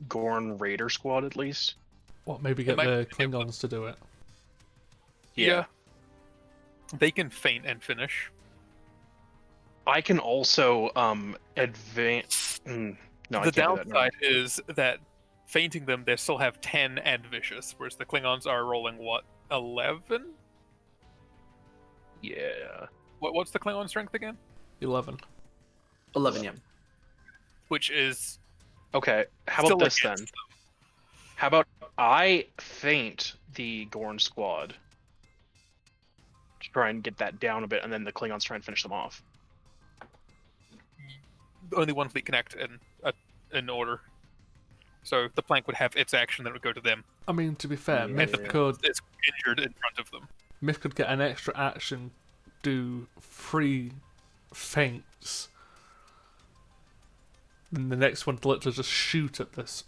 C: Gorn Raider squad at least.
D: What, maybe get
B: might
D: the
B: be-
D: Klingons to do it?
B: Yeah. They can feint and finish.
C: I can also advance. No, I
B: The
C: can't do that. Never mind.
B: downside is that feinting them, they still have 10 and vicious, whereas the Klingons are rolling what, 11?
C: Yeah.
B: What's the Klingon strength again?
D: 11.
A: 11, yeah.
B: Which is
C: Okay. How
B: still
C: about this then?
B: against them.
C: How about I feint the Gorn squad to try and get that down a bit, and then the Klingons try and finish them off.
B: Only one fleet can act in order. So the plank would have its action, then it would go to them.
D: I mean, to be fair,
C: Yeah,
D: Myth
C: yeah.
D: could
B: It's injured in front of them.
D: Myth could get an extra action, do 3 feints, and the next one to literally just shoot at this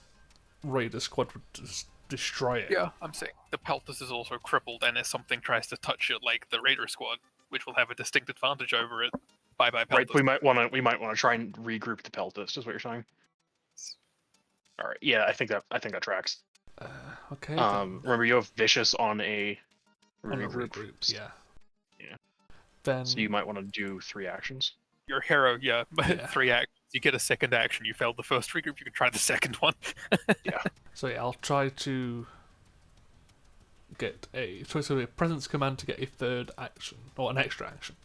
D: Raider squad would just destroy it.
B: Yeah, I'm saying the Peltus is also crippled, and if something tries to touch it, like the Raider squad, which will have a distinct advantage over it. Bye Peltus.
C: Right. We might want to try and regroup the Peltus. Is what you're saying? All right. Yeah, I think that tracks.
D: Okay.
C: Remember, you have vicious on a
D: on a
C: regroup.
D: regroup, yeah.
C: Yeah.
D: Then
C: So you might want to do 3 actions.
B: Your hero, yeah,
D: Yeah.
B: 3 actions. You get a second action. You failed the first regroup, you can try the second one.
D: So yeah, I'll try to get a presence command to get a 3rd action or an extra action.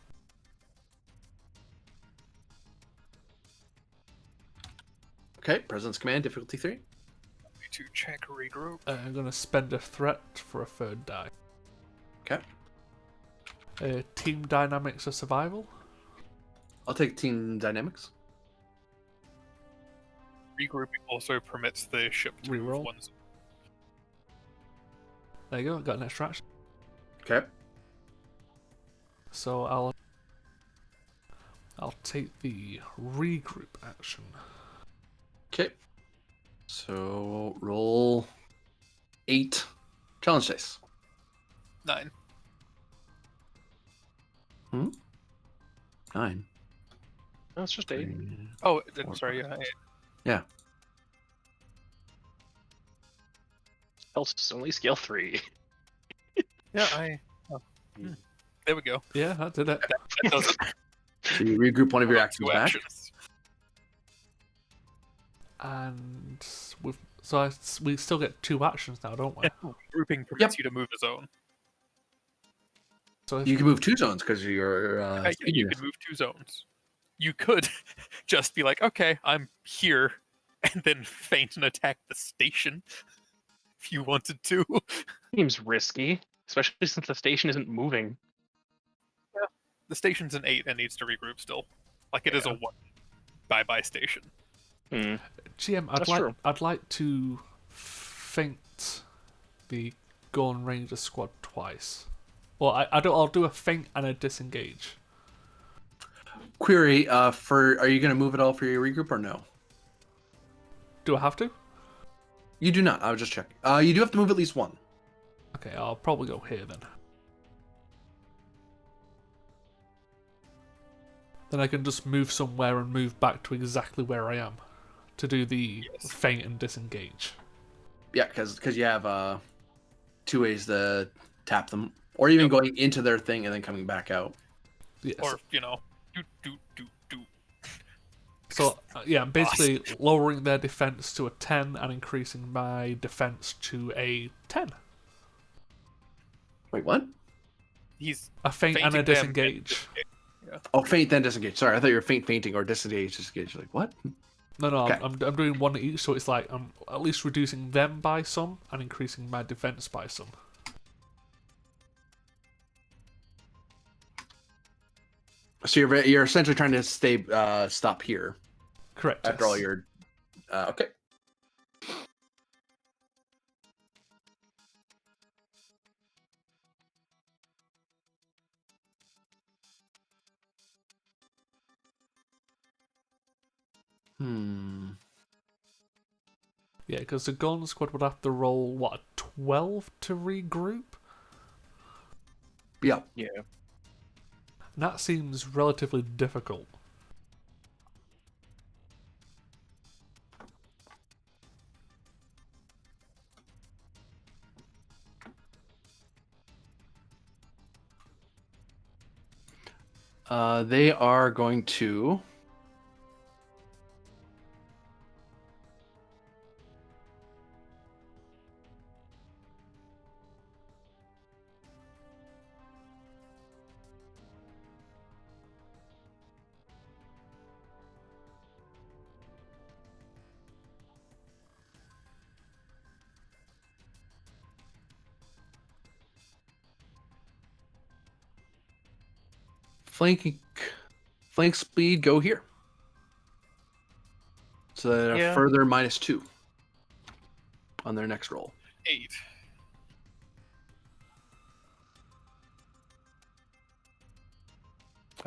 A: Okay, Presence Command, difficulty 3.
B: To check regroup.
D: I'm gonna spend a threat for a 3rd die.
A: Okay.
D: Team dynamics or survival.
A: I'll take Team Dynamics.
B: Regrouping also permits the ship to move
D: Reroll.
B: ones.
D: There you go. Got an extra action.
A: Okay.
D: So I'll I'll take the regroup action.
A: Okay. So roll 8 challenge dice.
B: 9.
A: 9.
C: No, it's just 8.
B: Oh,
A: Four,
B: sorry.
A: five,
B: Yeah.
A: Yeah.
C: Health is only scale 3.
B: Yeah. There we go.
D: Yeah, that did it.
B: That does it.
A: So you regroup one of your
B: Two
A: actions back.
B: actions.
D: And we still get 2 actions now, don't we?
B: Grouping permits you to move a zone.
D: So if
A: You can move 2 zones because you're
B: You can move 2 zones. You could just be like, okay, I'm here, and then feint and attack the station if you wanted to.
C: Seems risky, especially since the station isn't moving.
B: The station's an 8 and needs to regroup still. Like it is a 1 bye-bye station.
C: Hmm.
D: GM,
C: That's true.
D: I'd like to feint the Gone Ranger squad twice. Well, I'll do a feint and a disengage.
A: Query, are you going to move at all for your regroup or no?
D: Do I have to?
A: You do not. I was just checking. You do have to move at least 1.
D: Okay, I'll probably go here then. Then I can just move somewhere and move back to exactly where I am to do the feint and disengage.
A: Yeah, because you have 2 ways to tap them, or even going into their thing and then coming back out.
D: Yes.
B: Or, do.
D: So, yeah, I'm basically lowering their defense to a 10 and increasing my defense to a 10.
A: Wait, what?
B: He's
D: A feint and a
B: feinting them.
D: disengage.
A: Oh, feint then disengage. Sorry, I thought you were fainting or disengage. Disengage. Like what?
D: No,
A: Okay.
D: I'm doing 1 each, so it's like I'm at least reducing them by some and increasing my defense by some.
A: So you're essentially trying to stop here
D: Correct.
A: after all
D: yes.
A: your. Okay.
D: Yeah, because the Golden Squad would have to roll, what, a 12 to regroup?
A: Yeah.
C: Yeah.
D: And that seems relatively difficult.
A: They are going to. Flank speed go here. So they're
C: Yeah.
A: further -2 on their next roll.
B: 8.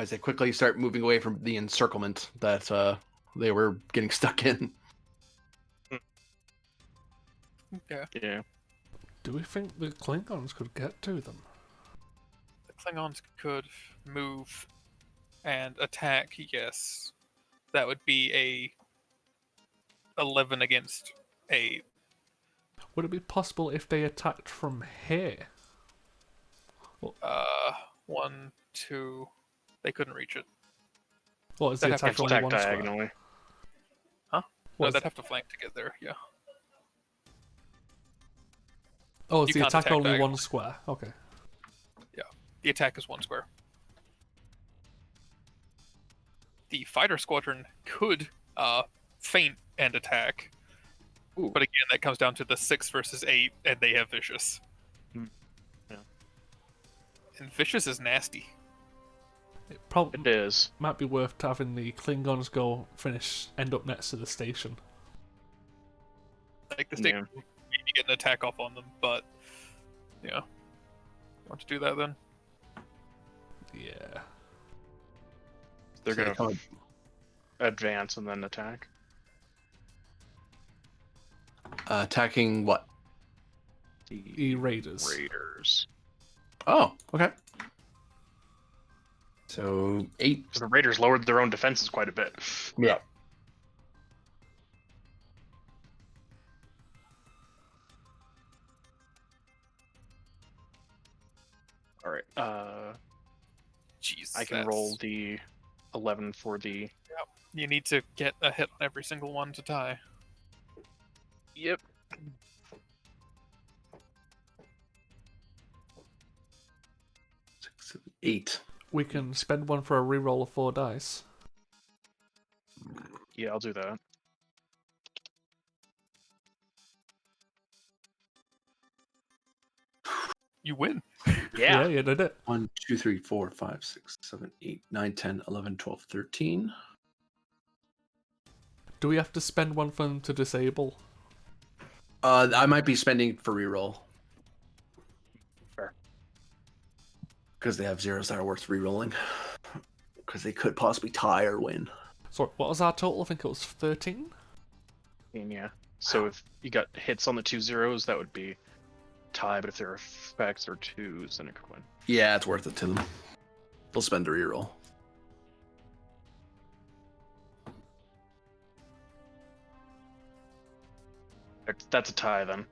A: As they quickly start moving away from the encirclement that they were getting stuck in.
B: Yeah.
C: Yeah.
D: Do we think the Klingons could get to them?
B: The Klingons could move and attack, yes. That would be a 11 against 8.
D: Would it be possible if they attacked from here?
B: 1, 2. They couldn't reach it.
D: Or is
B: They'd
D: the
B: have to
D: attack only
C: Attack
D: one square?
C: diagonally.
B: No,
D: What is-
B: they'd have to flank to get there, yeah.
D: Oh, is
B: You
D: the
B: can't
D: attack
B: attack
D: only one
B: diagonally.
D: square? Okay.
B: The attack is 1 square. The fighter squadron could feint and attack.
C: Ooh.
B: But again, that comes down to the 6 versus 8, and they have vicious.
C: Hmm. Yeah.
B: And vicious is nasty.
D: It probably
C: It is.
D: might be worth having the Klingons end up next to the station.
B: Like the state maybe get an attack off on them, but yeah. Want to do that then?
D: Yeah.
C: They're
A: So they
C: gonna
A: come
C: advance and then attack.
A: attacking what?
D: The Raiders.
C: Raiders.
A: Oh, okay. So 8.
C: So the Raiders lowered their own defenses quite a bit.
A: Yeah.
C: All right.
B: Jeez,
C: I can roll the 11 for the.
B: You need to get a hit on every single one to tie.
C: Yep.
A: 6, 7, 8.
D: We can spend one for a reroll of 4 dice.
C: Yeah, I'll do that.
B: You win.
C: Yeah.
D: You did it.
A: 1, 2, 3, 4, 5, 6, 7, 8, 9, 10, 11, 12, 13.
D: Do we have to spend one for them to disable?
A: I might be spending for reroll.
C: Fair.
A: Because they have zeros that are worth rerolling. Because they could possibly tie or win.
D: Sorry, what was our total? I think it was 13?
C: Yeah. So if you got hits on the 2 zeros, that would be tie, but if there are effects or 2s, then it could win.
A: Yeah, it's worth it to them. They'll spend a reroll.
C: That's a tie then.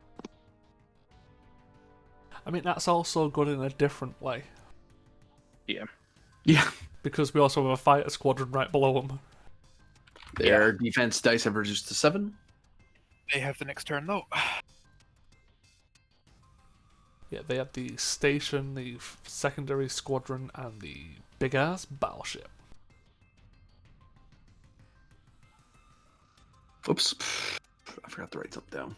D: I mean, that's also good in a different way.
C: Yeah.
A: Yeah.
D: Because we also have a fighter squadron right below them.
A: Their defense dice have reduced to 7.
B: They have the next turn though.
D: Yeah, they have the station, the secondary squadron, and the big-ass battleship.
A: Oops. I forgot to write something down.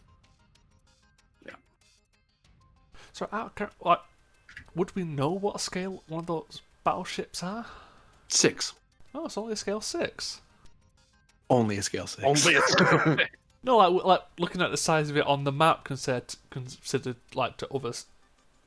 D: So, like, would we know what scale one of those battleships are?
A: 6.
D: Oh, it's only a scale 6.
A: Only a scale 6.
C: Only a
D: No, like looking at the size of it on the map considered like to other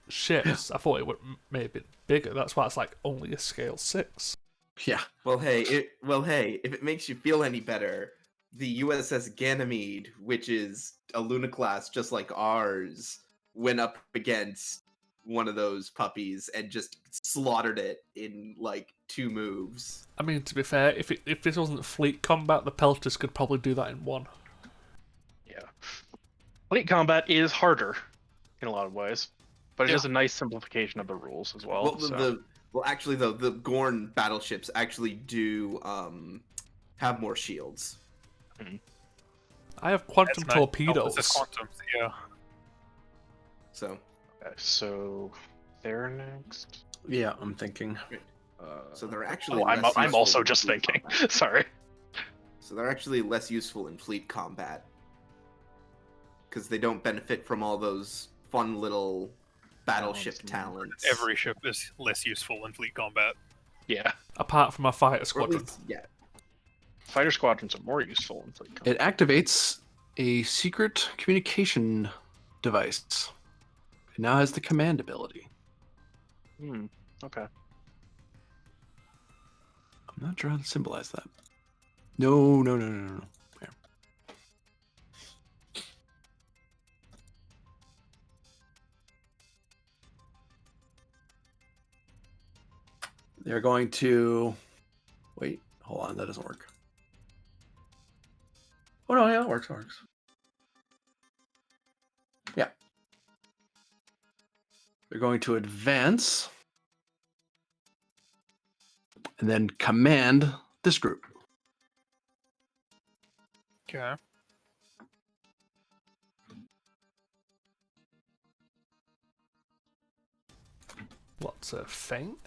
D: ships, I thought it would maybe bigger. That's why it's like only a scale 6.
A: Yeah.
F: Well, hey, if it makes you feel any better, the USS Ganymede, which is a Luna class just like ours, went up against one of those puppies and just slaughtered it in like 2 moves.
D: I mean, to be fair, if this wasn't fleet combat, the Pelters could probably do that in 1.
C: Yeah. Fleet combat is harder in a lot of ways, but it is a nice simplification of the rules as well.
F: Well, actually, though, the Gorn battleships actually do have more shields.
D: I have quantum
B: That's nice.
D: torpedoes.
B: That's quantum, yeah.
F: So,
C: Okay, so they're next.
A: Yeah, I'm thinking.
F: so they're actually.
C: Oh, I'm
F: useful
C: also
F: in
C: just
F: fleet
C: thinking.
F: combat.
C: Sorry.
F: So they're actually less useful in fleet combat because they don't benefit from all those fun little battleship talents.
B: Every ship is less useful in fleet combat.
C: Yeah.
D: Apart from a fighter
F: Or at
D: squadron.
F: least, yeah.
C: Fighter squadrons are more useful in fleet combat.
A: It activates a secret communication device. It now has the command ability.
C: Okay.
A: I'm not sure how to symbolize that. No. Here. They're going to... Wait, hold on, that doesn't work. Oh no, yeah, it works. Yeah. They're going to advance and then command this group.
B: Okay.
D: What's a feint?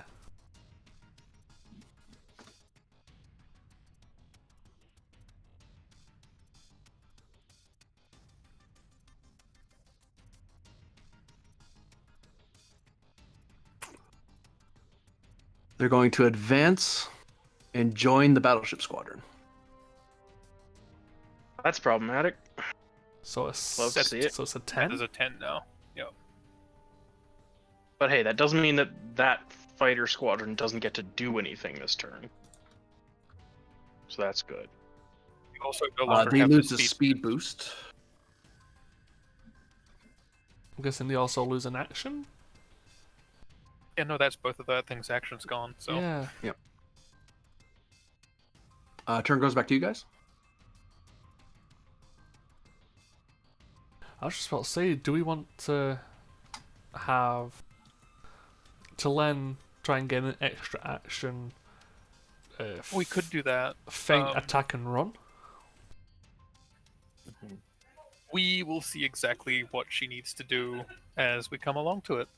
A: They're going to advance and join the battleship squadron.
C: That's problematic.
D: So it's
C: Love to see it.
D: So it's a
B: That
D: 10.
B: is a 10 now. Yep.
C: But hey, that doesn't mean that fighter squadron doesn't get to do anything this turn. so that's good.
B: You also no longer
A: They
B: have
A: lose
B: the
A: a speed boost.
D: I'm guessing they also lose an action.
B: Yeah, no, that's both of that thing's actions gone. So
D: Yeah.
A: Turn goes back to you guys.
D: I was just about to say, do we want to have Len try and get an extra action?
B: we could do that.
D: Feint, attack, and run.
B: We will see exactly what she needs to do as we come along to it.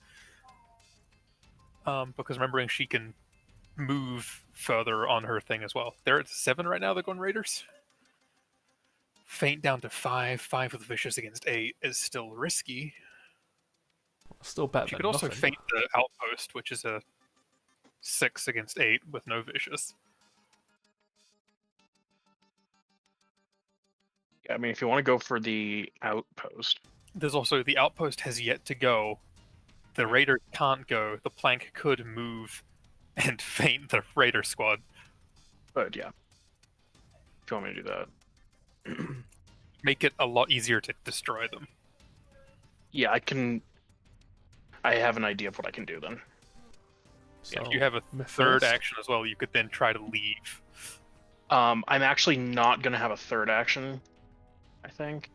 B: Because remembering she can move further on her thing as well. They're at 7 right now, the Gun Raiders. Feint down to 5. 5 with Vicious against 8 is still risky.
D: Still better
B: She
D: than
B: could also
D: nothing.
B: feint the Outpost, which is a 6 against 8 with no Vicious.
C: Yeah, I mean, if you want to go for the Outpost,
B: There's also the Outpost has yet to go. The Raider can't go. The Plank could move and feint the Raider squad.
C: but yeah, if you want me to do that,
B: Make it a lot easier to destroy them.
C: yeah, I can. I have an idea of what I can do then.
B: If you have a
D: me
B: third
D: first.
B: action as well, you could then try to leave.
C: I'm actually not gonna have a third action, I think,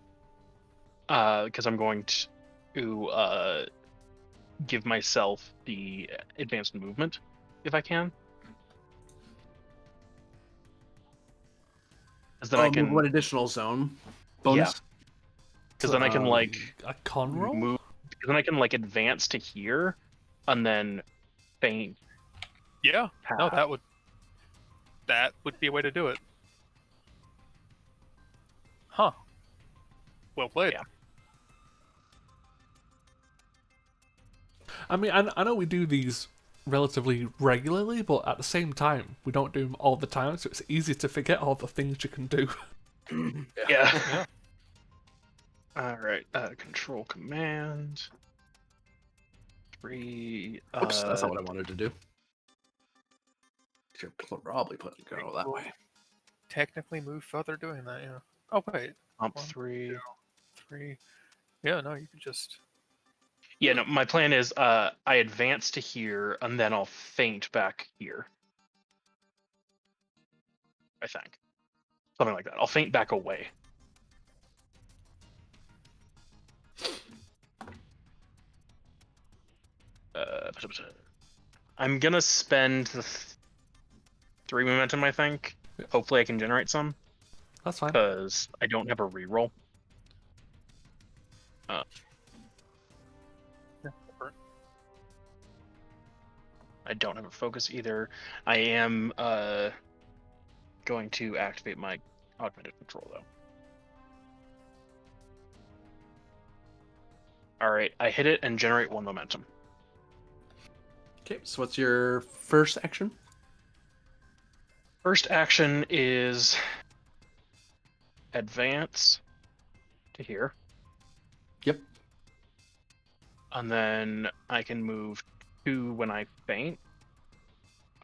C: because I'm going to give myself the advanced movement if I can. Because then I can
A: What additional zone bonus?
C: because then I can like
D: a con roll.
C: move. Because then I can like advance to here, and then feint.
B: Yeah, no,
C: path.
B: that would be a way to do it. Huh. Well played.
C: Yeah.
D: I mean, I know we do these relatively regularly, but at the same time, we don't do them all the time, so it's easy to forget all the things you can do.
C: Yeah.
B: Yeah.
C: All right. Control command. 3.
A: Oops, that's not what I wanted to do. Should probably put it go that way.
B: Technically move further doing that, yeah. Oh, wait.
C: Pump
B: 1,
C: 3.
B: 2, 3. Yeah, no, you could just...
C: Yeah, no, my plan is I advance to here, and then I'll feint back here. I think. Something like that. I'll feint back away. I'm gonna spend the 3 momentum, I think. Hopefully I can generate some,
D: That's fine.
C: because I don't have a reroll. I don't have a focus either. I am going to activate my augmented control though. Alright, I hit it and generate 1 momentum.
A: Okay, so what's your first action?
C: First action is advance to here.
A: Yep.
C: And then I can move 2 when I feint.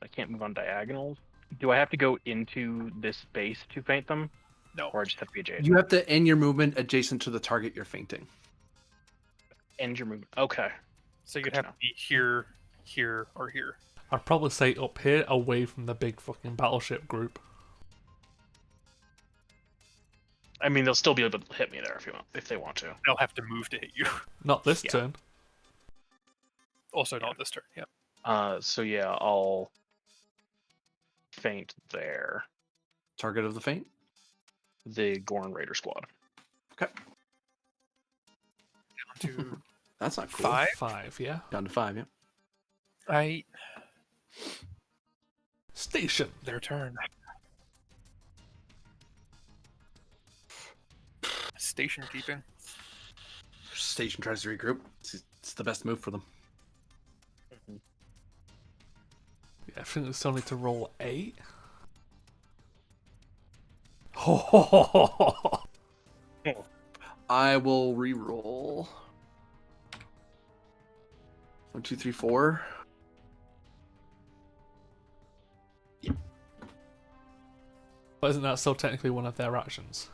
C: I can't move on diagonals. Do I have to go into this space to feint them?
B: No.
C: Or I just have to be adjacent?
A: You have to end your movement adjacent to the target you're fainting.
C: End your movement. Okay.
B: So you'd
C: Good to
B: have
C: know.
B: to be here, here, or here.
D: I'd probably say up here, away from the big fucking battleship group.
C: I mean, they'll still be able to hit me there if they want to.
B: They'll have to move to hit you.
D: Not this
C: Yeah.
D: turn.
B: Also not this turn, yeah.
C: So yeah, I'll feint there.
A: Target of the feint?
C: The Gorn Raider squad.
A: Okay.
B: Down to
A: That's not cool.
B: 5.
D: 5, yeah.
A: Down to 5, yeah.
B: I...
D: Station.
B: Their turn. Station keeping.
A: Station tries to regroup. It's the best move for them.
D: Yeah, I think it's only to roll 8. Ho ho ho ho ho.
A: I will re-roll. 1, 2, 3, 4. Yeah.
D: But isn't that still technically one of their actions?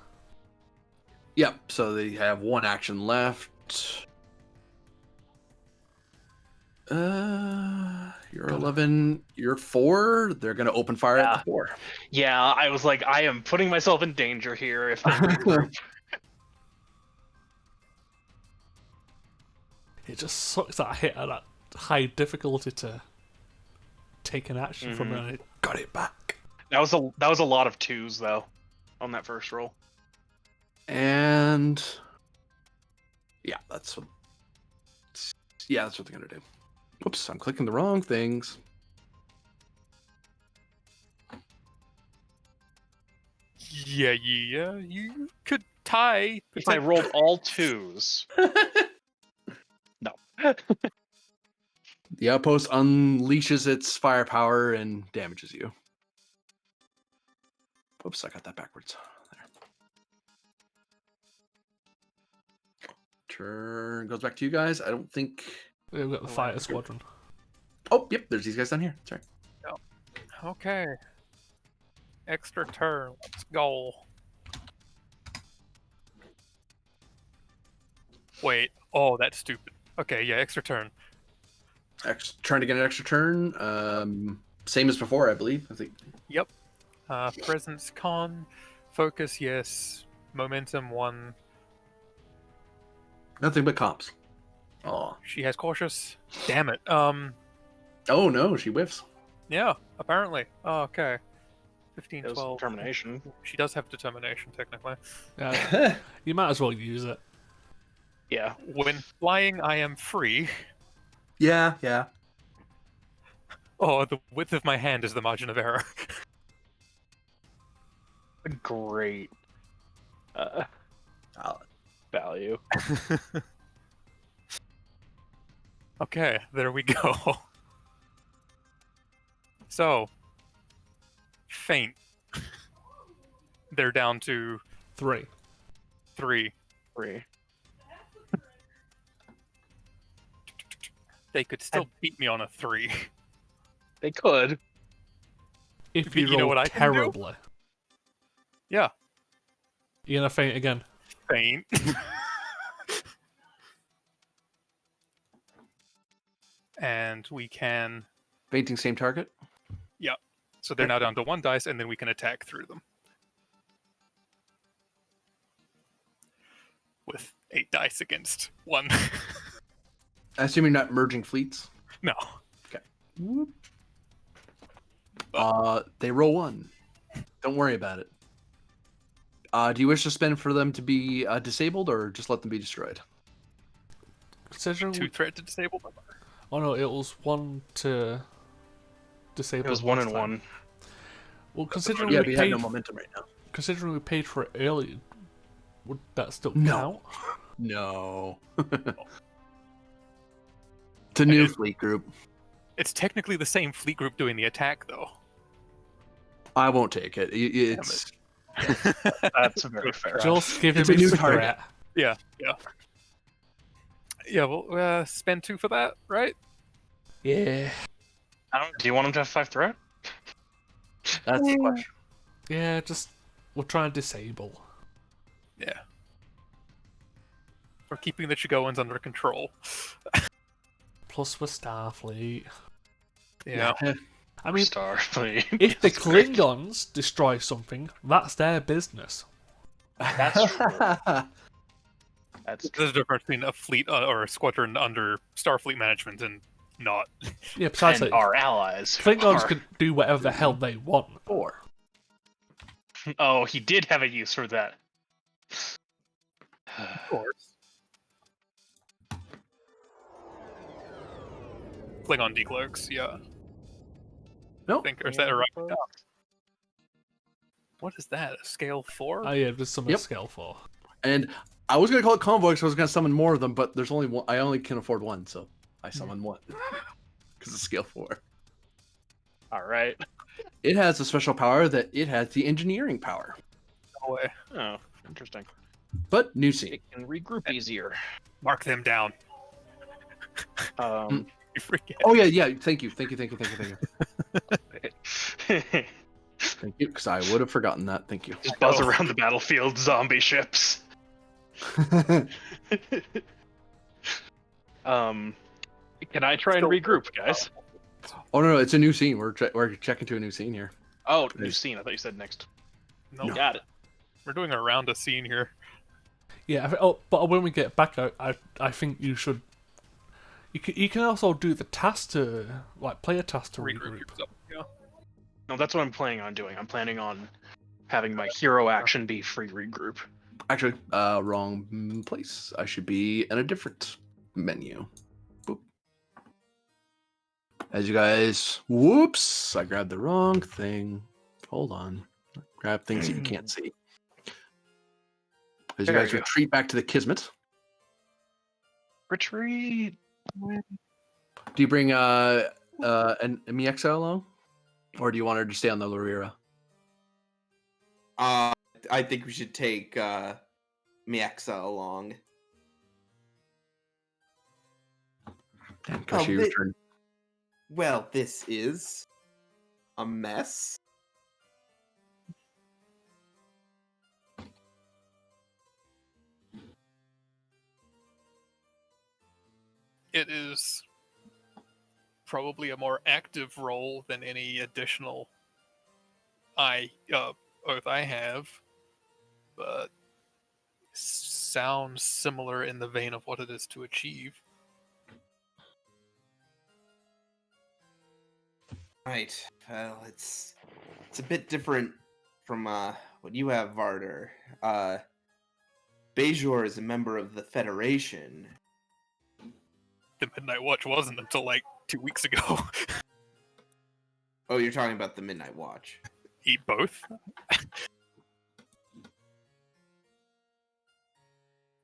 A: Yep. So they have one action left. You're 11. You're 4. They're gonna open fire at the 4.
C: Yeah, I was like, I am putting myself in danger here if they regroup.
D: It just sucks that I hit at that high difficulty to take an action from it and it got it back.
C: That was a lot of 2s though, on that first roll.
A: And yeah, that's what they're gonna do. Whoops, I'm clicking the wrong things.
B: Yeah, you could tie.
C: If I rolled all 2s. No.
A: The outpost unleashes its firepower and damages you. Oops, I got that backwards. There. Turn goes back to you guys. I don't think.
D: We've got the fighter squadron.
A: Oh, yep. There's these guys down here. Sorry.
B: Okay. Extra turn. Let's go. Wait. Oh, that's stupid. Okay, yeah, extra turn.
A: Trying to get an extra turn. Same as before, I believe. I think.
B: Yep. Presence con. Focus, yes. Momentum 1.
A: Nothing but comps. Oh.
B: She has cautious. Damn it.
A: Oh no, she whiffs.
B: Yeah, apparently. Oh, okay. 15,
C: It was
B: 12.
C: determination.
B: She does have determination, technically.
D: Yeah, you might as well use it.
C: Yeah.
B: When flying, I am free.
A: Yeah.
B: Oh, the width of my hand is the margin of error.
C: Great value.
B: Okay, there we go. So, faint. They're down to
D: 3.
B: 3.
C: 3.
B: They could still beat me on a 3.
C: They could.
D: If
B: You
D: you
B: know
D: roll
B: what I can do?
D: terribly,
B: Yeah,
D: you're gonna faint again.
B: faint. And we can...
A: Fainting same target.
B: So they're now down to 1 dice, and then we can attack through them. With 8 dice against 1.
A: I assume you're not merging fleets.
B: No.
A: They roll 1. Don't worry about it. Do you wish to spend for them to be disabled, or just let them be destroyed?
D: Considering
B: 2 threat to disable them.
D: oh no, it was 1 to disable.
C: It was
D: it
C: 1
D: last
C: and
D: time.
C: 1.
D: Well, considering
A: Yeah,
D: we
A: we have
D: paid,
A: no momentum right now.
D: considering we paid for it earlier, would that still
A: No.
D: count?
A: No. It's a new fleet group.
B: It's technically the same fleet group doing the attack, though.
A: I won't take it. It's
C: That's very fair.
D: Just give him
A: It's a new
D: his
A: target.
D: threat.
B: Yeah. Yeah, well, spend 2 for that, right?
D: Yeah.
C: Do you want him to have 5 threat?
A: that's the question.
D: Yeah, just we'll try and disable.
B: Yeah. We're keeping the Chigoans under control.
D: Plus we're Starfleet.
B: Yeah.
D: I mean,
C: Starfleet.
D: if the Klingons destroy something, that's their business.
C: That's true. That's
B: There's a difference between a fleet or a squadron under Starfleet management and not.
D: Yeah, precisely.
C: and our allies.
D: Klingons
C: are-
D: can do whatever the hell they want.
A: Four.
C: Oh, he did have a use for that.
B: Of course. Klingon decloaks, yeah.
A: Nope.
B: Think, or is that right? No. What is that? A scale 4?
D: Oh yeah, there's some
A: Yep.
D: scale 4.
A: And I was gonna call it convoy because I was gonna summon more of them, but there's only one. I only can afford one, so I summon one because it's scale 4.
C: All right.
A: It has a special power that it has the engineering power.
B: No way.
C: Oh, interesting.
A: But new scene.
C: It can regroup easier.
B: Mark them down.
C: Um,
B: You forget.
A: Oh yeah. Thank you. Thank you, because I would have forgotten that. Thank you.
C: Just buzz around the battlefield, zombie ships. Can I try and
B: Still
C: regroup, guys?
A: Oh no, it's a new scene. We're checking to a new scene here.
C: Oh, new scene. I thought you said next.
B: Nope.
C: Got it.
B: We're doing a round of scene here.
D: Yeah, but when we get back, I think you should. You can also do the task to play a task to regroup.
B: yourself. Yeah.
C: No, that's what I'm planning on doing. I'm planning on having my hero action be free regroup.
A: Actually, wrong place. I should be in a different menu. Boop. As you guys, whoops! I grabbed the wrong thing. Hold on. Grab things that you can't see. As you
C: There
A: guys
C: you go.
A: retreat back to the Kismet,
C: Retreat.
A: do you bring an Miexo along, or do you want her to stay on the Lorira?
F: I think we should take Miaxa along.
A: And
F: Oh,
A: Koshi
F: they-
A: returned.
F: Well, this is a mess.
B: It is probably a more active role than any additional oath I have, but sounds similar in the vein of what it is to achieve.
F: Right. Well, it's a bit different from what you have, Varder. Bejor is a member of the Federation.
B: The Midnight Watch wasn't until like 2 weeks ago.
F: Oh, you're talking about the Midnight Watch.
B: Eat both.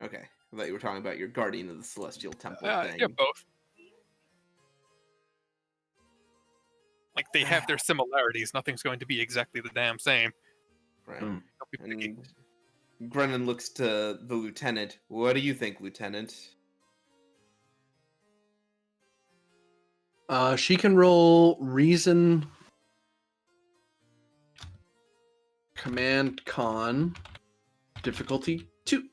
F: Okay. I thought you were talking about your Guardian of the Celestial Temple thing.
B: Yeah, both. Like they have their similarities. Nothing's going to be exactly the damn same.
F: Right.
B: Don't be picky.
F: And Brennan looks to the lieutenant. What do you think, Lieutenant?
A: She can roll Reason, Command Con, difficulty 2.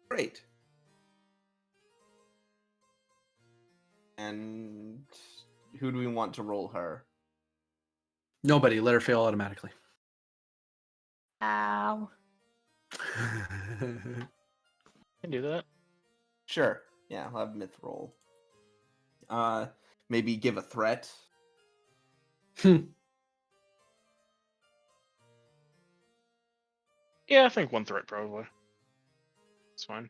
F: Great. And who do we want to roll her?
A: Nobody. Let her fail automatically.
G: Ow.
C: Can do that.
F: Sure. Yeah, I'll have Myth roll. Maybe give a threat.
C: Yeah, I think one threat probably. It's fine.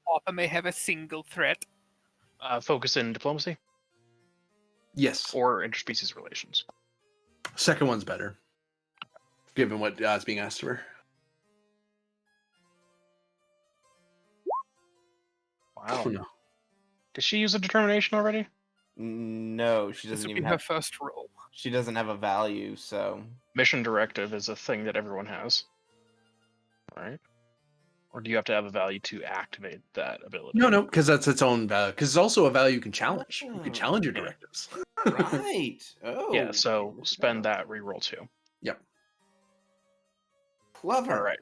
B: Papa may have a single threat.
C: Focus in diplomacy
A: Yes.
C: or interspecies relations.
A: Second one's better, given what is being asked of her.
C: Wow.
A: Oh, no.
C: Did she use a determination already?
F: No, she
B: This
F: doesn't
B: would be
F: even
B: her
F: have.
B: first roll.
F: She doesn't have a value, so
C: Mission directive is a thing that everyone has. Right? Or do you have to have a value to activate that ability?
A: No, because that's its own value. Because it's also a value you can challenge. You can challenge your
C: Yeah.
A: directives.
F: right. Oh,
C: Yeah, so
F: here we
C: spend
F: go.
C: that reroll too.
A: Yep.
F: Clever.
C: All right.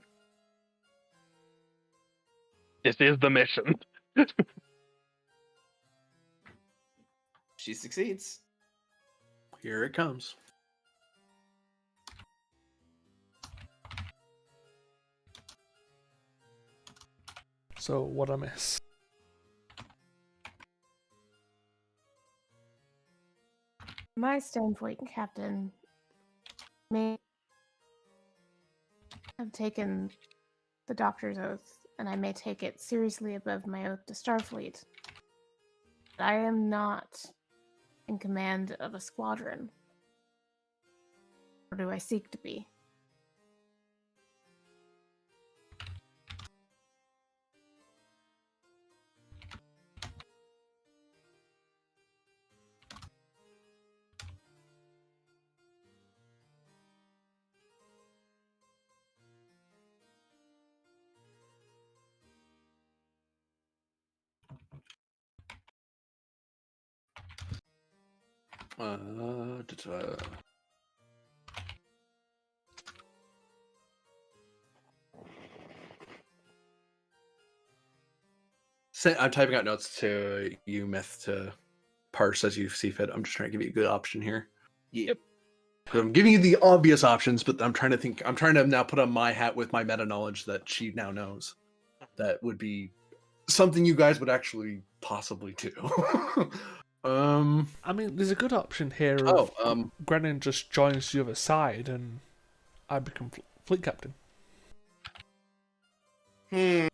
C: This is the mission.
F: She succeeds.
A: Here it comes.
D: So what I miss?
G: My Stonefleet captain may have taken the doctor's oath, and I may take it seriously above my oath to Starfleet. But I am not in command of a squadron. Or do I seek to be?
A: I'm typing out notes to you, Myth, to parse as you see fit. I'm just trying to give you a good option here.
F: Yeah.
C: Yep.
A: 'Cause I'm giving you the obvious options, but I'm trying to think. I'm trying to now put on my hat with my meta knowledge that she now knows. That would be something you guys would actually possibly do.
D: I mean, there's a good option here
A: Oh,
D: of Grennan just joins the other side and I become fleet captain.
F: Hmm.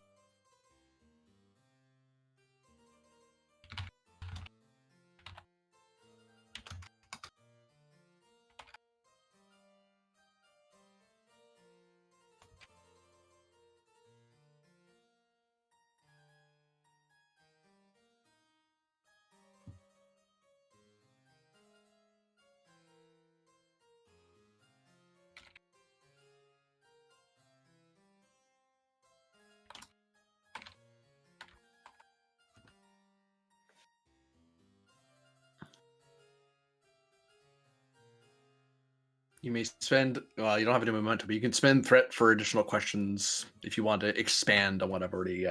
A: you may spend. Well, you don't have any momentum, but you can spend threat for additional questions if you want to expand on what I've already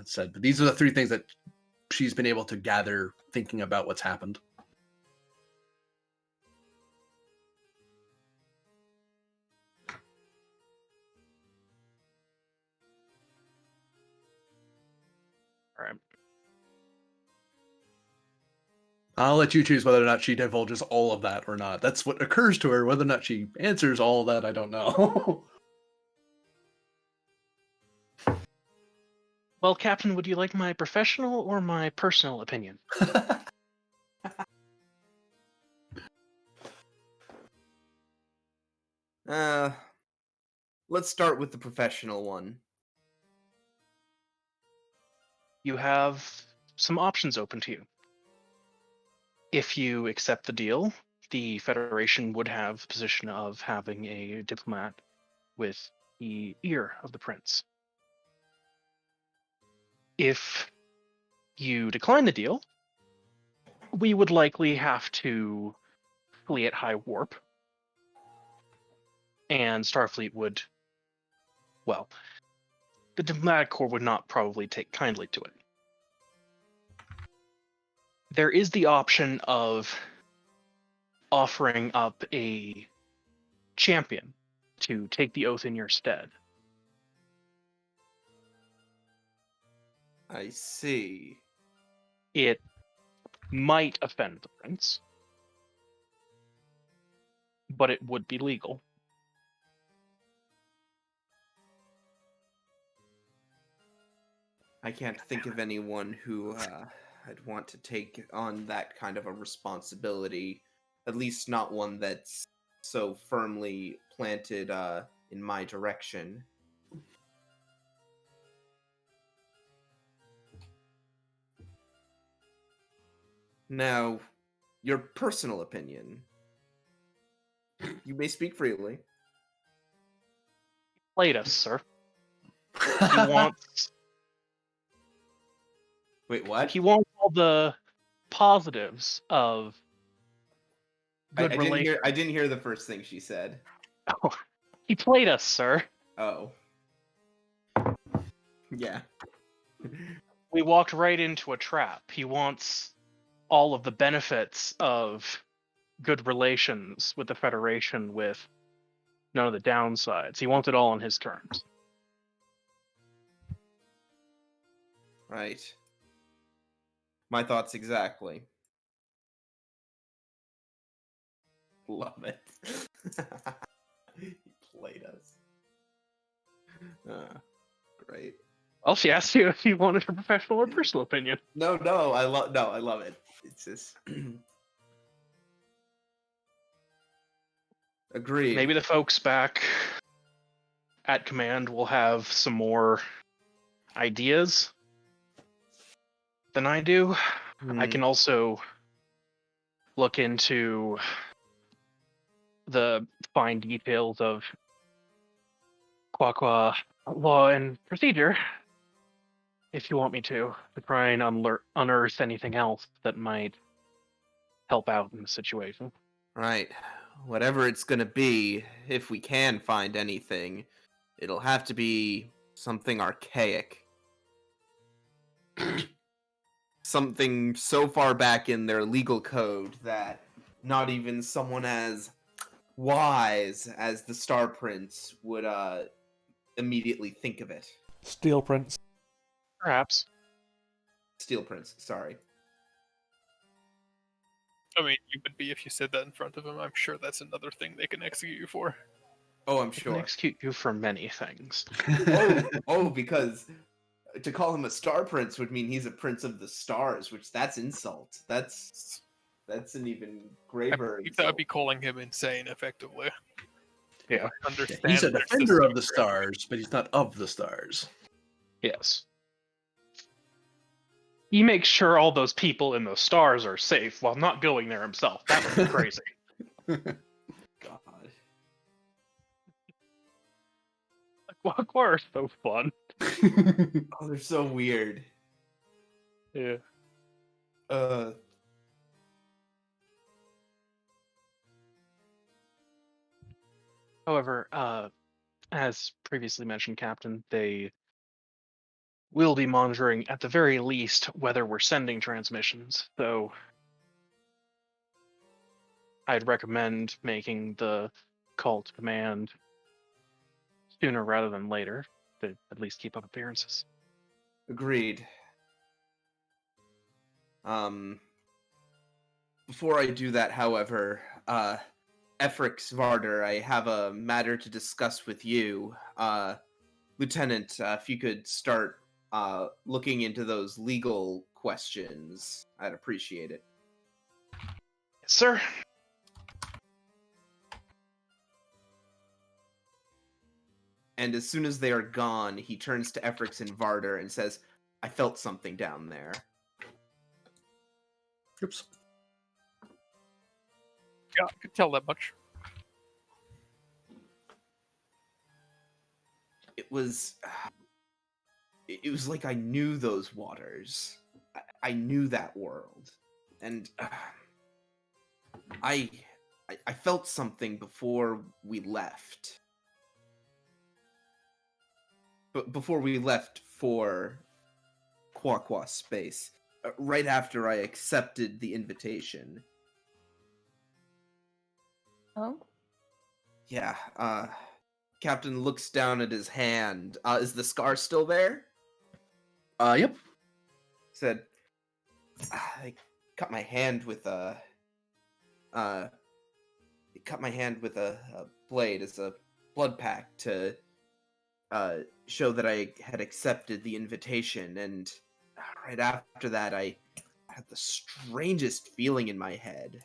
A: said. But these are the three things that she's been able to gather thinking about what's happened.
C: All right.
A: I'll let you choose whether or not she divulges all of that or not. That's what occurs to her. Whether or not she answers all of that, I don't know.
C: Well, Captain, would you like my professional or my personal opinion?
F: uh, let's start with the professional one.
C: You have some options open to you. If you accept the deal, the Federation would have the position of having a diplomat with the ear of the prince. If you decline the deal, we would likely have to flee at high warp, and Starfleet would, well, the diplomatic corps would not probably take kindly to it. There is the option of offering up a champion to take the oath in your stead.
F: I see.
C: It might offend the prince, but it would be legal.
F: I can't think of anyone who I'd want to take on that kind of a responsibility. At least not one that's so firmly planted in my direction. Now, your personal opinion. You may speak freely.
C: Played us, sir. He wants
F: Wait, what?
C: all the positives of good relations.
F: I didn't hear the first thing she said.
C: Oh, he played us, sir.
F: Oh. Yeah.
C: We walked right into a trap. He wants all of the benefits of good relations with the Federation with none of the downsides. He wants it all on his terms.
F: Right. My thoughts exactly. Love it. He played us. Great.
C: Well, she asked you if you wanted her professional or personal opinion.
F: No, I love it. It's just agreed.
C: Maybe the folks back at command will have some more ideas than I do. I can also look into the fine details of Quaqua law and procedure if you want me to try and unearth anything else that might help out in the situation.
F: Right. Whatever it's gonna be, if we can find anything, it'll have to be something archaic. something so far back in their legal code that not even someone as wise as the Star Prince would immediately think of it.
D: Steel Prince.
C: Perhaps.
F: Steel Prince, sorry.
B: I mean, you would be if you said that in front of him. I'm sure that's another thing they can execute you for.
F: Oh, I'm
C: I can
F: sure.
C: execute you for many things.
F: Because to call him a Star Prince would mean he's a Prince of the Stars, which that's insult. That's an even
B: I
F: graver
B: believe that would
F: insult.
B: be calling him insane, effectively.
C: Yeah.
B: I understand
A: He's a
B: their
A: defender
B: system
A: of the stars, but he's not of the stars.
C: Yes. He makes sure all those people in those stars are safe while not going there himself. That would be crazy.
F: God.
C: Like, Quackwa are so fun.
F: Oh, they're so weird.
C: Yeah. However, as previously mentioned, Captain, they will be monitoring at the very least whether we're sending transmissions. So I'd recommend making the call to command sooner rather than later to at least keep up appearances.
F: Agreed. Before I do that, however, Efrix Varder, I have a matter to discuss with you. Lieutenant, if you could start looking into those legal questions, I'd appreciate it.
C: Yes, sir.
F: And as soon as they are gone, he turns to Efrix and Varder and says, I felt something down there.
A: Oops.
B: Yeah, I could tell that much.
F: It was like I knew those waters. I knew that world. And I felt something before we left. But before we left for Quaqua's space, right after I accepted the invitation.
G: Oh?
F: Yeah, Captain looks down at his hand. Is the scar still there?
A: Yep.
F: Said, I cut my hand with a blade as a blood pact to show that I had accepted the invitation, and right after that I had the strangest feeling in my head,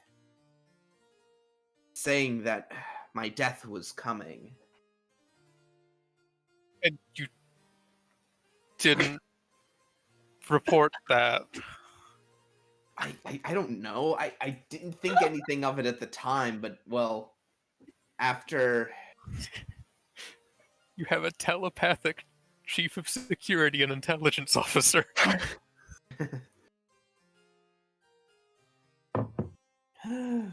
F: saying that my death was coming.
B: And you didn't report that.
F: I don't know. I didn't think anything of it at the time, but, well, after...
B: You have a telepathic chief of security and intelligence officer.
F: I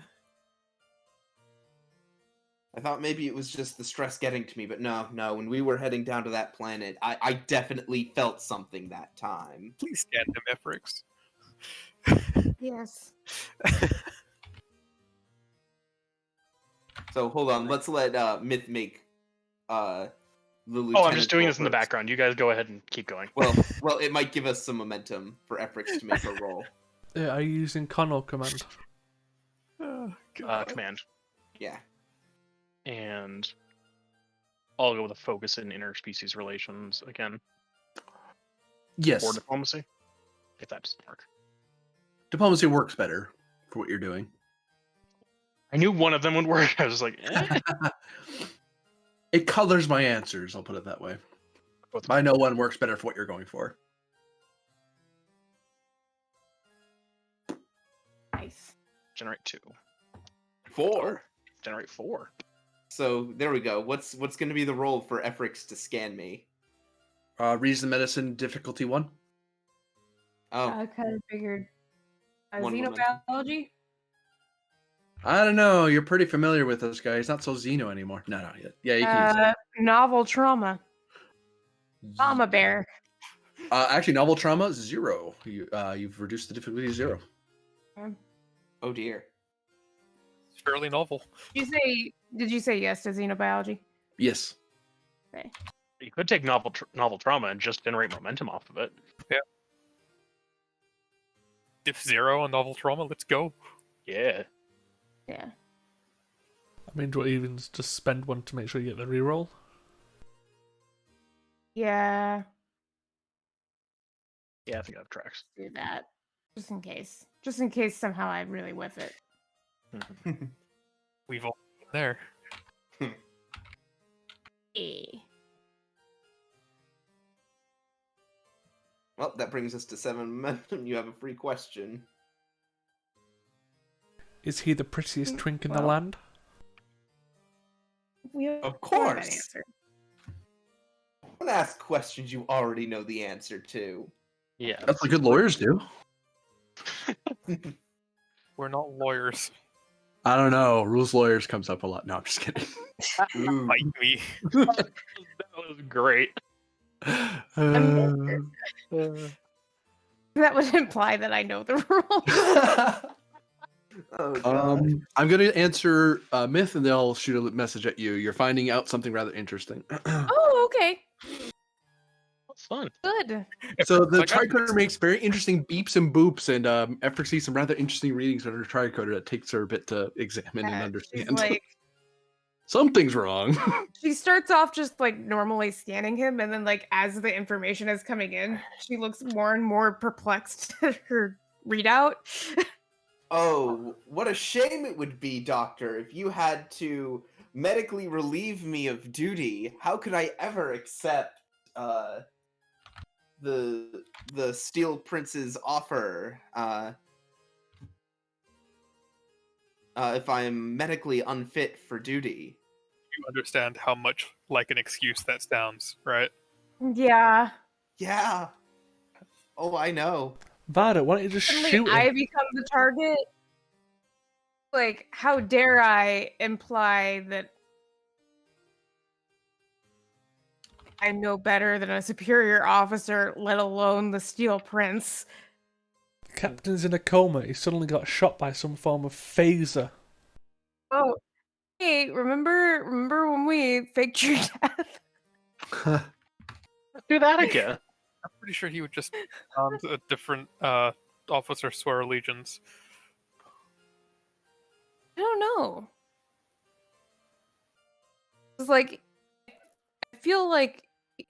F: thought maybe it was just the stress getting to me, but no, when we were heading down to that planet, I definitely felt something that time.
B: Please scan him, Efrix.
G: Yes.
F: So hold on, let's let Myth make the lieutenant.
C: Oh, I'm just doing
F: roll
C: this in the
F: first.
C: background. You guys go ahead and keep going.
F: Well, it might give us some momentum for Efrix to make a roll.
D: Are you using con or command?
B: Oh, God.
C: Command.
F: Yeah.
C: And I'll go with a focus in interspecies relations again.
A: Yes.
C: Or diplomacy. If that doesn't work.
A: Diplomacy works better for what you're doing.
C: I knew one of them would work. I was like, eh.
A: It colors my answers, I'll put it that way.
C: Both-
A: I know one works better for what you're going for.
G: Nice.
C: Generate 2.
F: 4.
C: Generate 4.
F: So there we go. What's going to be the roll for Efrix to scan me?
A: Reason medicine difficulty 1.
F: Oh,
G: I kind of figured.
F: One
G: Xenobiology?
A: I don't know. You're pretty familiar with this guy. He's not so Xeno anymore. No. Yeah, you can use it.
G: Novel trauma. Trauma bear.
A: Actually, novel trauma 0. You've reduced the difficulty to 0.
F: Oh dear.
B: It's fairly novel.
G: Did you say yes to xenobiology?
A: Yes.
G: Okay.
C: You could take novel trauma and just generate momentum off of it.
B: Diff 0 on novel trauma. Let's go.
C: Yeah.
G: Yeah.
D: I mean, do you even just spend one to make sure you get the reroll?
G: Yeah.
C: Yeah, I think that tracks.
G: Do that. Just in case. Just in case somehow I really whiff it.
B: We've all been there.
G: Eh.
F: Well, that brings us to 7 momentum. You have a free question.
D: Is he the prettiest twink in the
G: Well.
D: land?
G: We
F: Of
G: know that
F: course.
G: answer.
F: Don't ask questions you already know the answer to.
C: Yeah.
A: That's what good lawyers do.
B: We're not lawyers.
A: I don't know. Rules lawyers comes up a lot. No, I'm just kidding.
F: Ooh.
B: Fight me.
C: That was great.
G: That would imply that I know the rules.
F: Oh god.
A: I'm going to answer myth, and they'll shoot a message at you. You're finding out something rather interesting.
G: Oh, okay.
C: That's fun.
G: Good.
A: So the
B: Like,
A: tricoder makes very interesting beeps and boops, and after seeing some rather interesting readings under tricoder, that takes her a bit to examine and
G: Yeah,
A: understand.
G: she's like,
A: Something's wrong.
G: she starts off just like normally scanning him, and then like as the information is coming in, she looks more and more perplexed at her readout.
F: Oh, what a shame it would be, Doctor, if you had to medically relieve me of duty. How could I ever accept the Steel Prince's offer if I am medically unfit for duty?
B: You understand how much like an excuse that sounds, right?
G: Yeah.
F: Yeah. Oh, I know.
D: Vada, why don't you just
G: Suddenly
D: shoot him?
G: I become the target. Like, how dare I imply that I'm no better than a superior officer, let alone the Steel Prince?
D: Captain's in a coma. He suddenly got shot by some form of phaser.
G: Oh, hey, remember when we faked your death?
C: Let's do that again.
B: I'm pretty sure he would just a different officer swear allegiance.
G: I don't know. It's like, I feel like you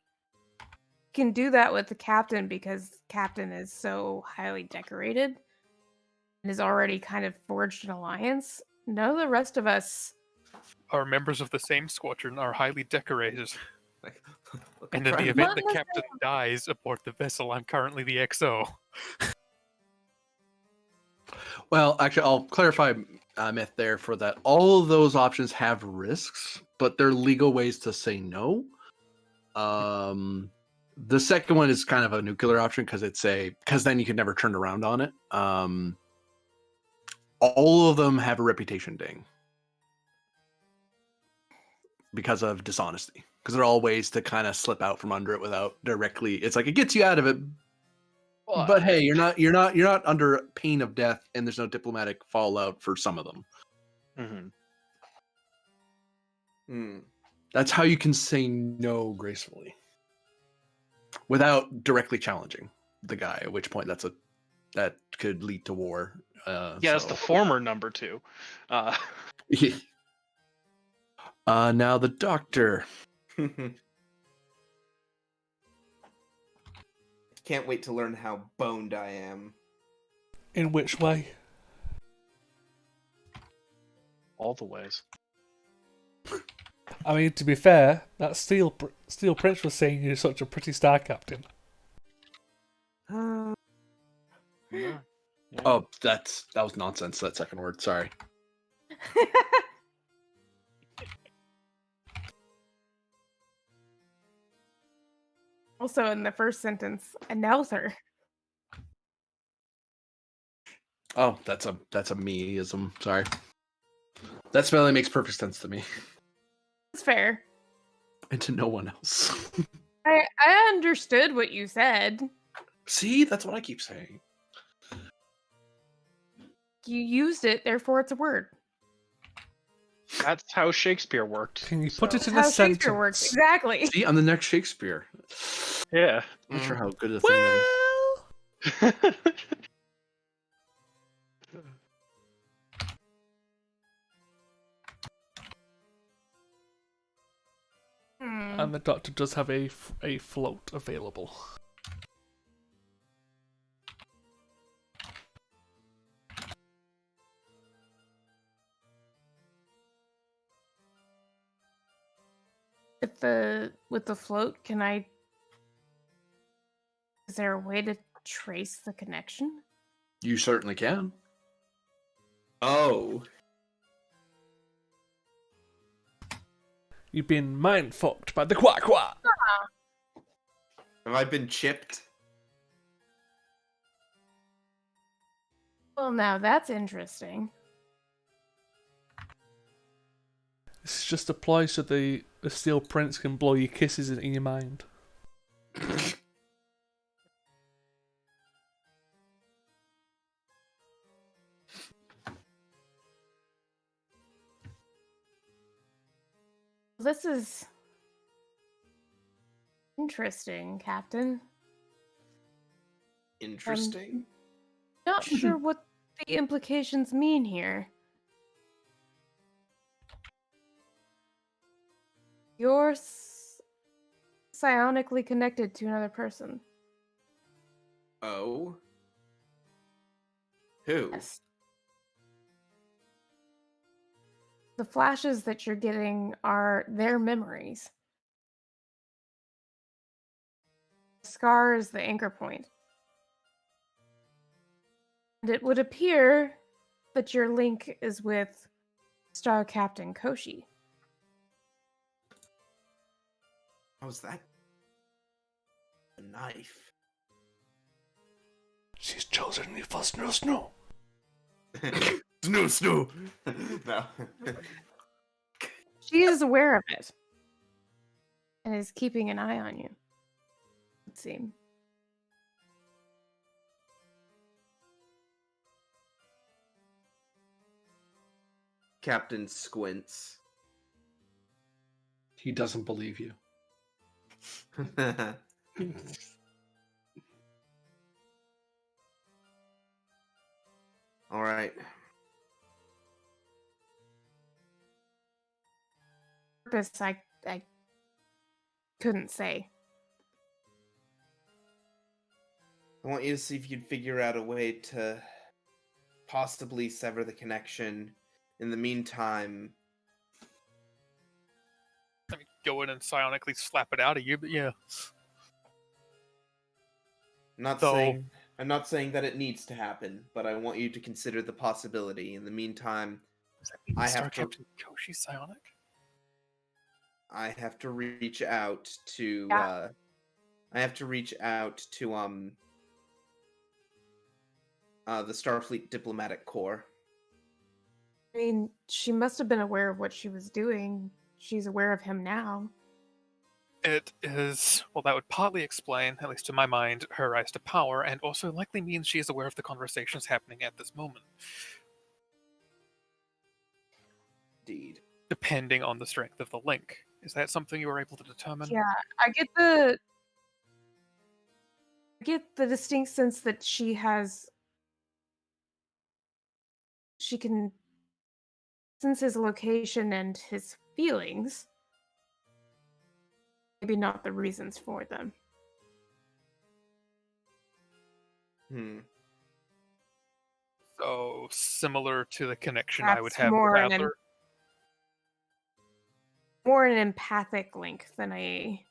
G: can do that with the captain because captain is so highly decorated and is already kind of forged an alliance. None of the rest of us.
B: Our members of the same squadron are highly decorated.
F: Like, look
B: And in the
F: friend.
B: event
G: Not
B: the captain dies aboard the vessel, I'm currently the XO.
A: Well, actually, I'll clarify myth there for that. All of those options have risks, but they're legal ways to say no. The second one is kind of a nuclear option because then you can never turn around on it. All of them have a reputation ding because of dishonesty. Because they're all ways to kind of slip out from under it without directly. It's like it gets you out of it, but hey, you're not under pain of death, and there's no diplomatic fallout for some of them.
C: Mm-hmm.
A: That's how you can say no gracefully, without directly challenging the guy. At which point, that could lead to war.
C: That's the former number 2.
A: Now the doctor.
F: Can't wait to learn how boned I am.
D: In which way?
C: All the ways.
D: I mean, to be fair, that Steel Prince was saying you're such a pretty star captain.
C: Yeah.
A: Oh, that was nonsense. That second word. Sorry.
G: Also, in the first sentence, announcer.
A: Oh, that's a me-ism. Sorry. That spelling makes perfect sense to me.
G: It's fair.
A: And to no one else.
G: I understood what you said.
A: See, that's what I keep saying.
G: You used it, therefore it's a word.
C: That's how Shakespeare worked.
D: Can you put
C: so-
D: it in
G: That's
D: a
G: how Shakespeare works.
D: sentence?
G: Exactly.
A: See, I'm the next Shakespeare.
C: Yeah.
A: Not sure how good a thing that is.
D: Well,
G: Hmm.
D: and the doctor does have a float available.
G: With the float, can I? Is there a way to trace the connection?
A: You certainly can.
F: Oh.
D: You've been mind fucked by the quack quack.
F: Have I been chipped?
G: Well, now that's interesting.
D: This just applies so the steel prince can blow your kisses into your mind.
G: This is interesting, Captain.
F: Interesting.
G: Not sure what the implications mean here. You're psionically connected to another person.
F: Oh. Who?
G: Yes. The flashes that you're getting are their memories. Scar is the anchor point. And it would appear that your link is with Star Captain Koshi.
F: How's that? A knife.
D: She's chosen me for Snow.
F: Snoo. No.
G: She is aware of it. And is keeping an eye on you. It would seem.
F: Captain squints.
A: He doesn't believe you.
F: All right.
G: Purpose, I couldn't say.
F: I want you to see if you'd figure out a way to possibly sever the connection. In the meantime,
B: I mean, go in and psionically slap it out of you, but yeah. So-
F: I'm not saying that it needs to happen, but I want you to consider the possibility. In the meantime,
B: Does that mean
F: I
B: Star
F: have to-
B: Captain Koshi psionic?
F: I have to reach out to
G: Yeah.
F: the Starfleet Diplomatic Corps.
G: I mean, she must have been aware of what she was doing. She's aware of him now.
B: It is, well, that would partly explain, at least to my mind, her rise to power, and also likely means she is aware of the conversations happening at this moment,
F: Indeed.
B: depending on the strength of the link. Is that something you were able to determine?
G: Yeah, I get the distinct sense that she can sense his location and his feelings. Maybe not the reasons for them.
B: So, similar to the connection I would
G: Perhaps
B: have with
G: more an
B: Adler.
G: More an empathic link than a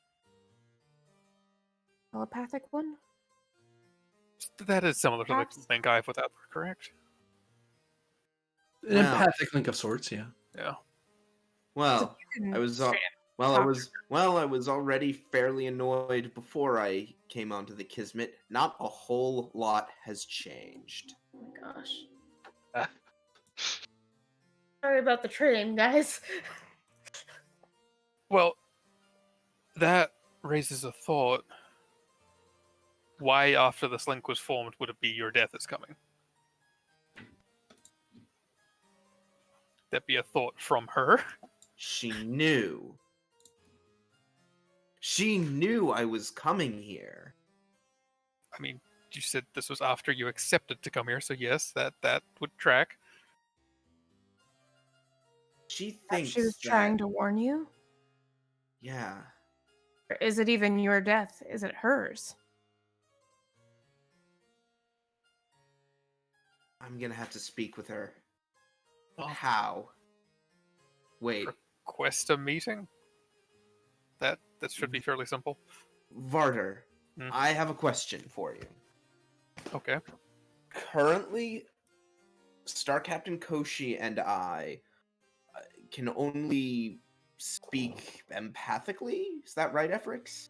G: telepathic one.
B: That is similar to the
G: Perhaps.
B: link I have with Adler, correct?
A: An
F: Wow.
A: empathic link of sorts, yeah.
B: Yeah.
F: Well,
G: You
F: I
G: can
F: was
G: straight
F: I was already fairly annoyed before I came onto the Kismet. Not a whole lot has changed.
G: Oh my gosh. Sorry about the train, guys.
B: Well, that raises a thought. Why, after this link was formed, would it be your death is coming? That be a thought from her.
F: She knew. She knew I was coming here.
B: I mean, you said this was after you accepted to come here, so yes, that would track.
F: She
G: Perhaps
F: thinks
G: she was trying to warn you?
F: Yeah.
G: Or is it even your death? Is it hers?
F: I'm gonna have to speak with her.
B: Well,
F: How? Wait,
B: request a meeting? That should be fairly simple.
F: Varder,
B: Hmm.
F: I have a question for you.
B: Okay.
F: Currently, Star Captain Koshi and I can only speak empathically. Is that right, Efrix?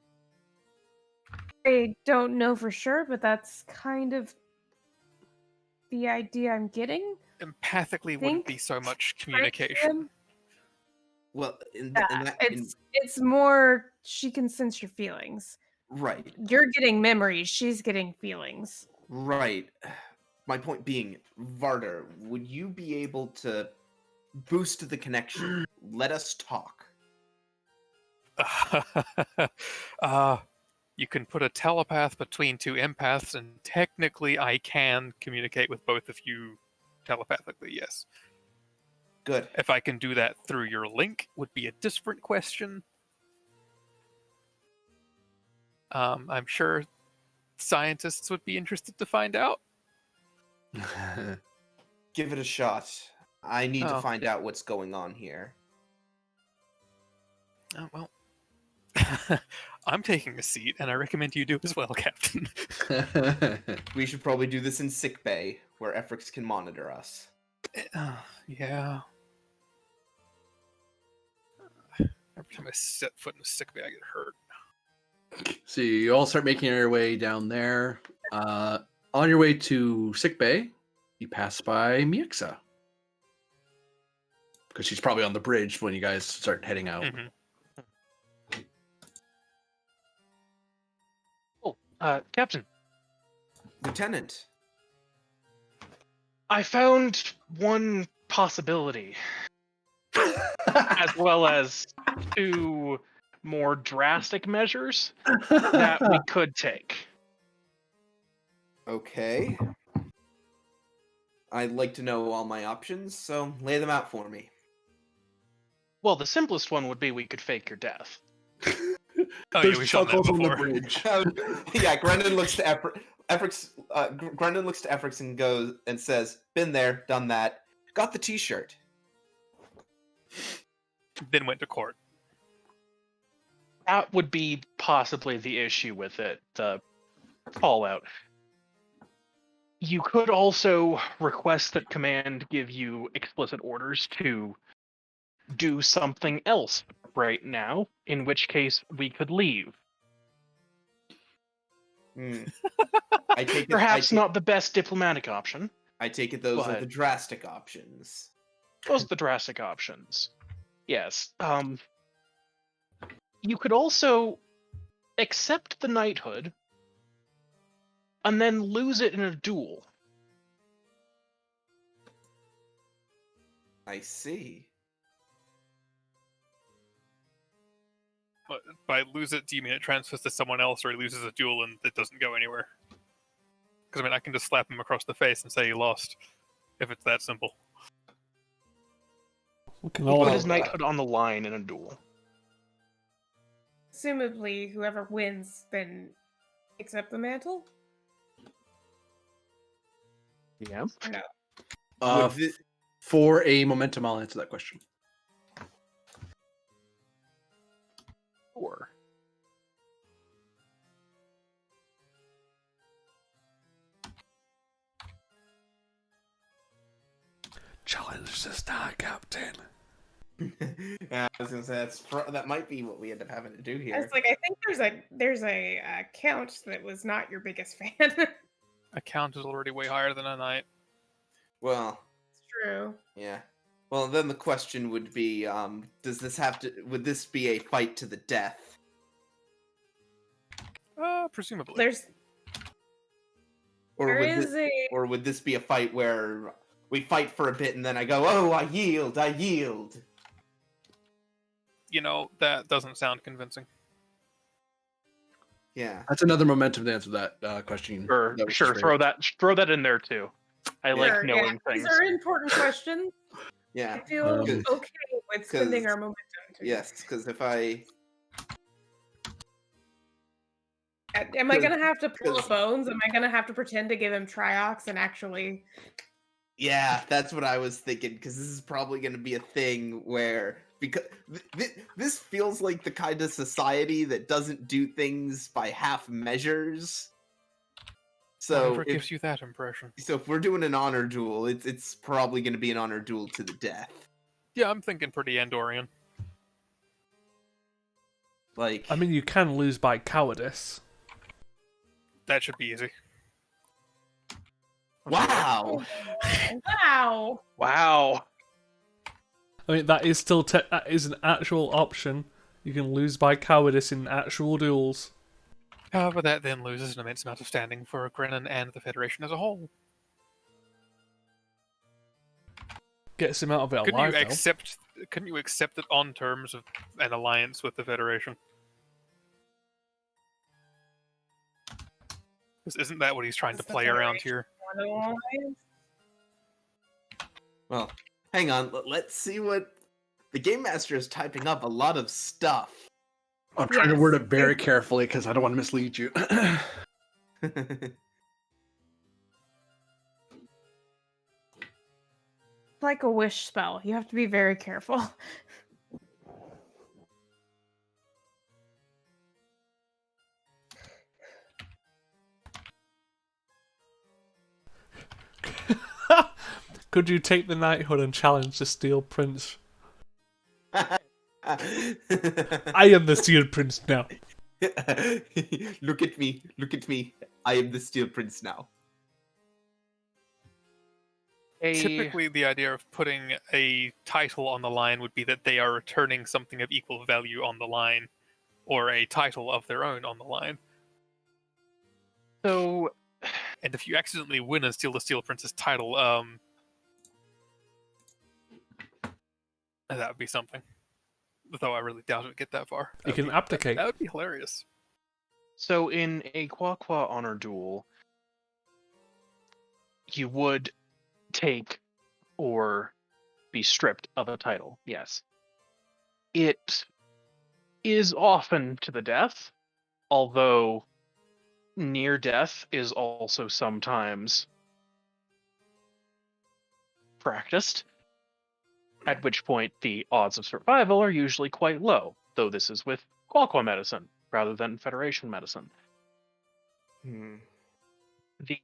G: I don't know for sure, but that's kind of the idea I'm getting.
B: Empathically wouldn't be so much communication.
G: Kim?
F: Well,
G: Yeah, it's more she can sense your feelings.
F: right,
G: You're getting memories, she's getting feelings.
F: right. My point being, Varder, would you be able to boost the connection? Let us talk.
B: You can put a telepath between two empaths, and technically I can communicate with both of you telepathically, yes.
F: Good.
B: If I can do that through your link would be a different question. I'm sure scientists would be interested to find out.
F: Give it a shot. I need to
B: Oh.
F: find out what's going on here.
B: Oh, well. I'm taking a seat, and I recommend you do as well, Captain.
F: We should probably do this in sickbay, where Efrix can monitor us.
B: Yeah. Every time I set foot in a sick bay, I get hurt.
A: So you all start making your way down there. On your way to sickbay, you pass by Mixa. Because she's probably on the bridge when you guys start heading out.
B: Mhm.
C: Captain,
F: Lieutenant.
C: I found one possibility, as well as two more drastic measures that we could take.
F: Okay. I'd like to know all my options, so lay them out for me.
C: Well, the simplest one would be we could fake your death.
B: Oh,
A: There's
B: yeah, we've done that
A: chuckles on the
B: before.
A: bridge.
F: Yeah, Brendan looks to Brendan looks to Efrix and goes and says, "Been there, done that. Got the T-shirt."
B: Then went to court.
C: That would be possibly the issue with it, the call out. You could also request that command give you explicit orders to do something else right now, in which case we could leave.
F: I take it.
C: Perhaps not the best diplomatic option.
F: I take it those are
C: but-
F: the drastic options.
C: Those are the drastic options. Yes. You could also accept the knighthood and then lose it in a duel.
F: I see.
B: But by lose it, do you mean it transfers to someone else, or he loses a duel and it doesn't go anywhere? Because I mean, I can just slap him across the face and say he lost, if it's that simple.
D: We can
C: He
D: all
C: put his knighthood on the line in a duel.
G: Assumably, whoever wins then picks up the mantle?
C: Yeah.
G: Or no?
F: Would thi-
A: For a momentum, I'll answer that question.
C: Or
D: challenge the Star Captain.
F: Yeah, I was gonna say that might be what we end up having to do
G: I
F: here.
G: was like, I think there's a count that was not your biggest fan.
B: A count is already way higher than a knight.
F: Well,
G: It's true.
F: yeah. Well, then the question would be, would this be a fight to the death?
B: Presumably.
G: There's
F: Or
G: there
F: would
G: is a
F: or would this be a fight where we fight for a bit and then I go, oh, I yield, I yield.
B: You know, that doesn't sound convincing.
F: Yeah.
A: That's another momentum to answer that question.
C: Sure,
A: that was
C: sure.
A: just
C: Throw that in there too. I like
G: Sure,
C: knowing
G: These
C: things.
G: are important questions.
F: Yeah.
G: I feel
A: Um,
G: okay with spending
F: 'cause-
G: our momentum.
F: Yes, because if I
G: Am I gonna have to pull
F: 'cause-
G: up bones? Am I gonna have to pretend to give him triox and actually?
F: Yeah, that's what I was thinking, because this is probably going to be a thing where, because this feels like the kind of society that doesn't do things by half measures. So
B: Whatever
F: if,
B: gives you that impression.
F: so if we're doing an honor duel, it's probably going to be an honor duel to the death.
B: Yeah, I'm thinking pretty Andorian.
F: Like,
D: I mean, you can lose by cowardice.
B: That should be easy.
F: wow.
G: Wow.
C: Wow.
D: I mean, that is still that is an actual option. You can lose by cowardice in actual duels.
B: However, that then loses an immense amount of standing for Grennan and the Federation as a whole.
D: Gets him out of it
B: Couldn't
D: alive,
B: you
D: though.
B: accept it on terms of an alliance with the Federation? 'Cause isn't that what he's trying to
G: Is the
B: play around here?
F: Well, hang on. Let's see what the game master is typing up. A lot of stuff.
A: I'm trying to
G: Yes.
A: word it very carefully because I don't want to mislead you.
G: Like a wish spell. You have to be very careful.
D: Could you take the knighthood and challenge the Steel Prince? I am the Steel Prince now.
F: Look at me. Look at me. I am the Steel Prince now.
B: Typically, the idea of putting a title on the line would be that they are returning something of equal value on the line, or a title of their own on the line.
C: So,
B: And if you accidentally win and steal the Steel Prince's title, that would be something. Though I really doubt it would get that far.
D: You can abdicate.
B: That would be hilarious.
C: so in a Quaqua honor duel, you would take or be stripped of a title. Yes. It is often to the death, although near death is also sometimes practiced, at which point the odds of survival are usually quite low, though this is with Quaqua medicine rather than Federation medicine. The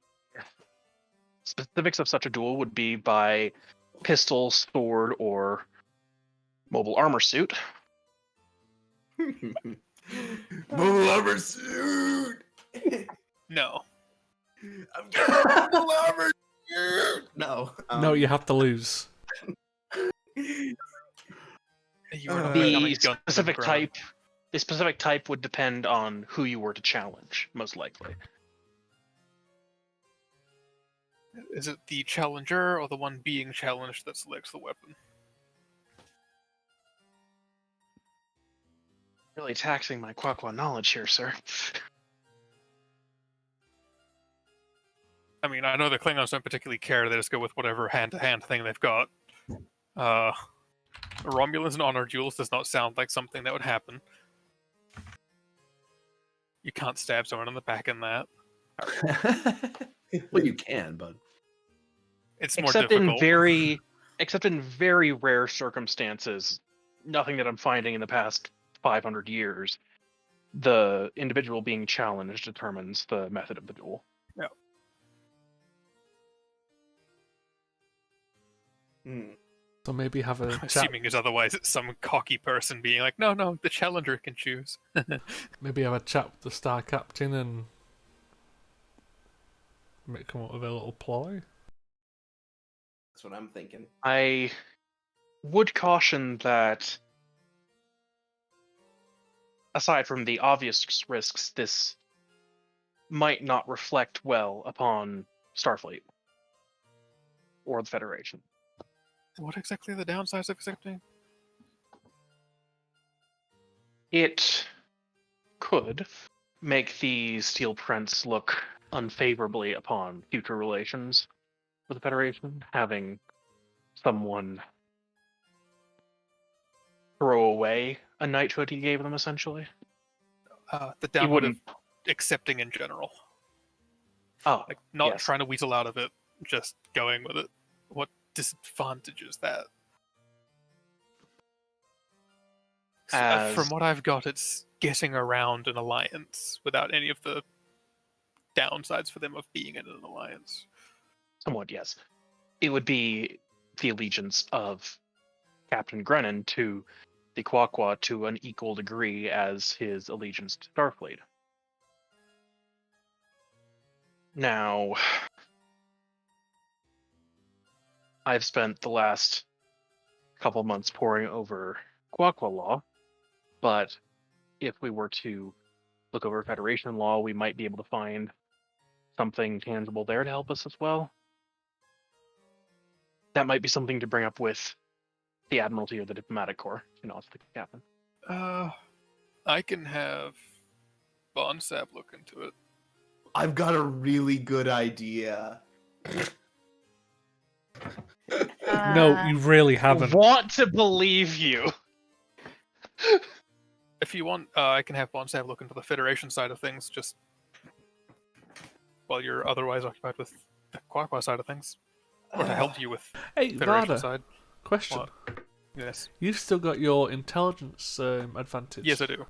C: specifics of such a duel would be by pistol, sword, or mobile armor suit.
F: Mobile armor suit.
B: No.
F: I'm getting mobile armor suit. No.
D: No, you have to lose.
B: You are not
C: The
B: becoming Gun
C: specific
B: Grennan.
C: type, the specific type would depend on who you were to challenge, most likely.
B: Is it the challenger or the one being challenged that selects the weapon?
C: Really taxing my Quaqua knowledge here, sir.
B: I mean, I know the Klingons don't particularly care. They just go with whatever hand-to-hand thing they've got. Romulans and honor duels does not sound like something that would happen. You can't stab someone in the back in that.
A: Well, you can, but
B: It's more
C: Except
B: difficult.
C: in very rare circumstances, nothing that I'm finding in the past 500 years, the individual being challenged determines the method of the duel.
D: So maybe have a chat.
B: Assuming as otherwise, it's some cocky person being like, no, the challenger can choose.
D: Maybe have a chat with the Star Captain and come up with a little ploy.
F: That's what I'm thinking.
C: I would caution that, aside from the obvious risks, this might not reflect well upon Starfleet or the Federation.
B: What exactly are the downsides of accepting?
C: It could make the Steel Prince look unfavorably upon future relations with the Federation, having someone throw away a knighthood he gave them, essentially.
B: The
C: He
B: downward
C: wouldn't.
B: of accepting in general.
C: Oh,
B: Like, not
C: yes.
B: trying to weasel out of it, just going with it. What disadvantages that? From
C: As
B: what I've got, it's getting around an alliance without any of the downsides for them of being in an alliance.
C: somewhat, yes. It would be the allegiance of Captain Grennan to the Quaqua to an equal degree as his allegiance to Starfleet. Now, I've spent the last couple months poring over Quaqua law, but if we were to look over Federation law, we might be able to find something tangible there to help us as well. That might be something to bring up with the Admiralty or the Diplomatic Corps, it's the captain.
B: I can have Bonsab look into it.
F: I've got a really good idea.
D: No, you really haven't.
C: Want to believe you.
B: If you want, I can have Bonsab look into the Federation side of things, just while you're otherwise occupied with the Quaqua side of things. Or to help you with
D: Hey,
B: Federation
D: Vada,
B: side.
D: question.
B: What? Yes.
D: You've still got your intelligence advantage.
B: Yes, I do.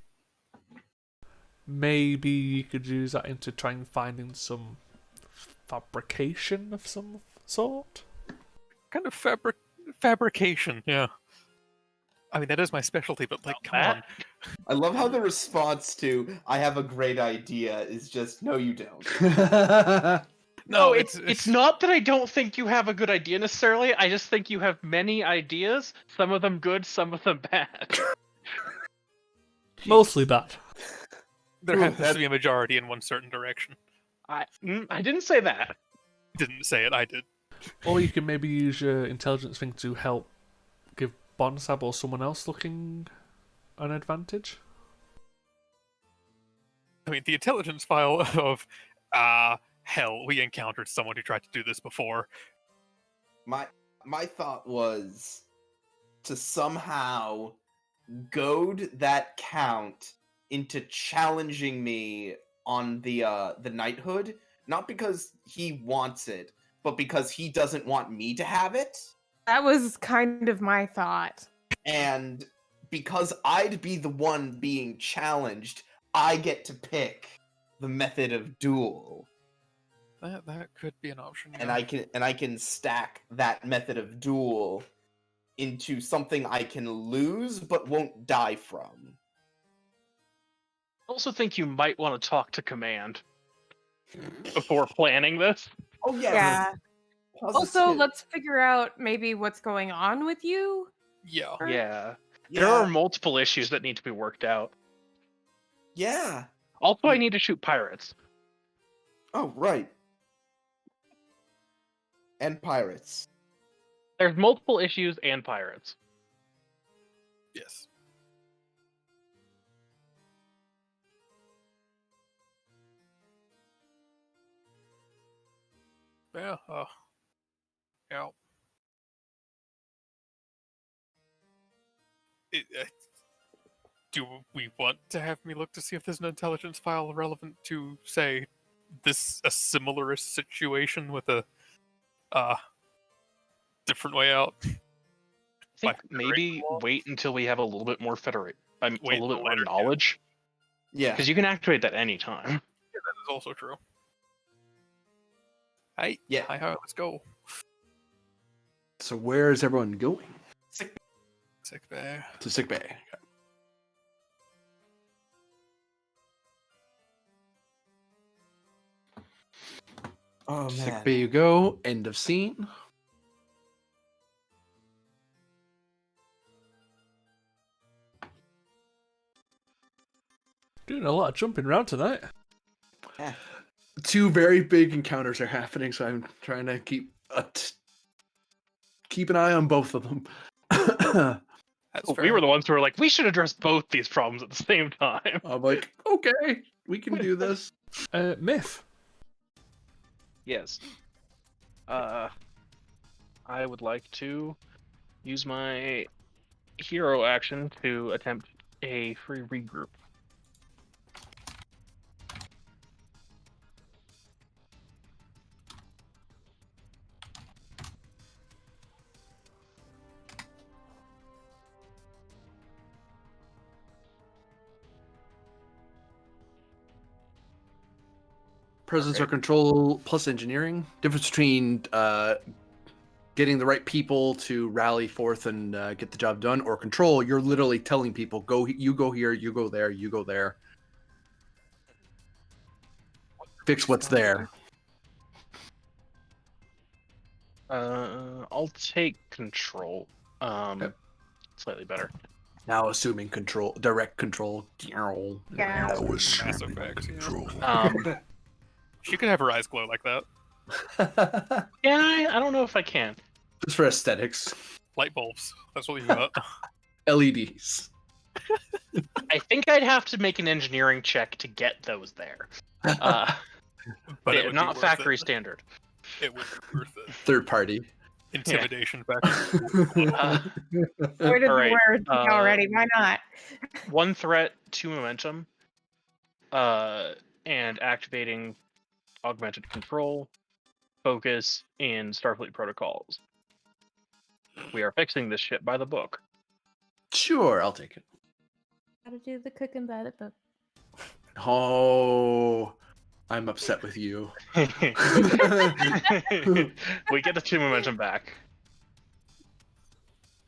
D: Maybe you could use that into trying finding some fabrication of some sort?
B: Kind of fabrication, yeah. I mean, that is my specialty, but, like, come on.
F: I love how the response to "I have a great idea" is just "No, you don't."
B: No,
C: it's not that I don't think you have a good idea necessarily. I just think you have many ideas, some of them good, some of them bad.
D: Mostly bad.
B: There
F: Ooh,
B: happens to be a majority in one certain direction.
C: I didn't say that.
B: Didn't say it, I did.
D: Or you can maybe use your intelligence thing to help give Bonsab or someone else looking an advantage.
B: I mean, the intelligence file of, hell, we encountered someone who tried to do this before.
F: My thought was to somehow goad that count into challenging me on the knighthood, not because he wants it, but because he doesn't want me to have it.
G: That was kind of my thought.
F: And because I'd be the one being challenged, I get to pick the method of duel.
B: That could be an option.
F: And
B: Yeah.
F: I can stack that method of duel into something I can lose but won't die from.
C: I also think you might want to talk to Command before planning this.
F: Oh yes.
G: Yeah. Also,
F: Positive.
G: let's figure out maybe what's going on with you.
B: Yeah.
C: Yeah.
F: Yeah.
C: There are multiple issues that need to be worked out.
F: Yeah.
C: Also, I need to shoot pirates.
F: Oh right. And pirates.
C: There's multiple issues and pirates.
B: Yes. Yeah. Yeah. Do we want to have me look to see if there's an intelligence file relevant to, say, a similar situation with a different way out?
C: I think maybe wait until we have a little bit more a little bit more knowledge.
F: Yeah.
C: Because you can activate that anytime.
B: Yeah, that is also true. Hey,
F: Yeah.
B: hi, let's go.
A: So where is everyone going?
B: Sick bay.
A: To sick bay.
F: Oh
A: Sick
F: man.
A: bay you go. End of scene.
D: Doing a lot of jumping around tonight.
F: Yeah.
A: two very big encounters are happening, so I'm trying to keep an eye on both of them.
B: That's fair.
C: We were the ones who were like, we should address both these problems at the same time.
A: I'm like, okay, we can do this.
D: Myth.
C: Yes. I would like to use my hero action to attempt a free regroup.
A: Presence
C: Okay.
A: or control plus engineering. Difference between getting the right people to rally forth and get the job done, or control. You're literally telling people, you go here, you go there, you go there. Fix what's there.
C: I'll take control.
A: Okay.
C: Slightly better.
A: Now assuming direct control.
G: Yeah.
B: Mass Effect.
C: Um,
B: She could have her eyes glow like that.
C: yeah, I don't know if I can.
A: Just for aesthetics.
B: Light bulbs. That's what you got.
A: LEDs.
C: I think I'd have to make an engineering check to get those there.
B: But it would be
C: Not
B: worth
C: factory
B: it.
C: standard.
B: It would be worth it.
A: Third party.
B: Intimidation back.
G: Where did
C: Alright,
G: the word already? Why not?
C: One threat, 2 momentum, and activating augmented control, focus, and Starfleet protocols. We are fixing this shit by the book.
A: Sure, I'll take it.
G: How to do the cooking by the book.
A: Oh, I'm upset with you.
C: We get the 2 momentum back,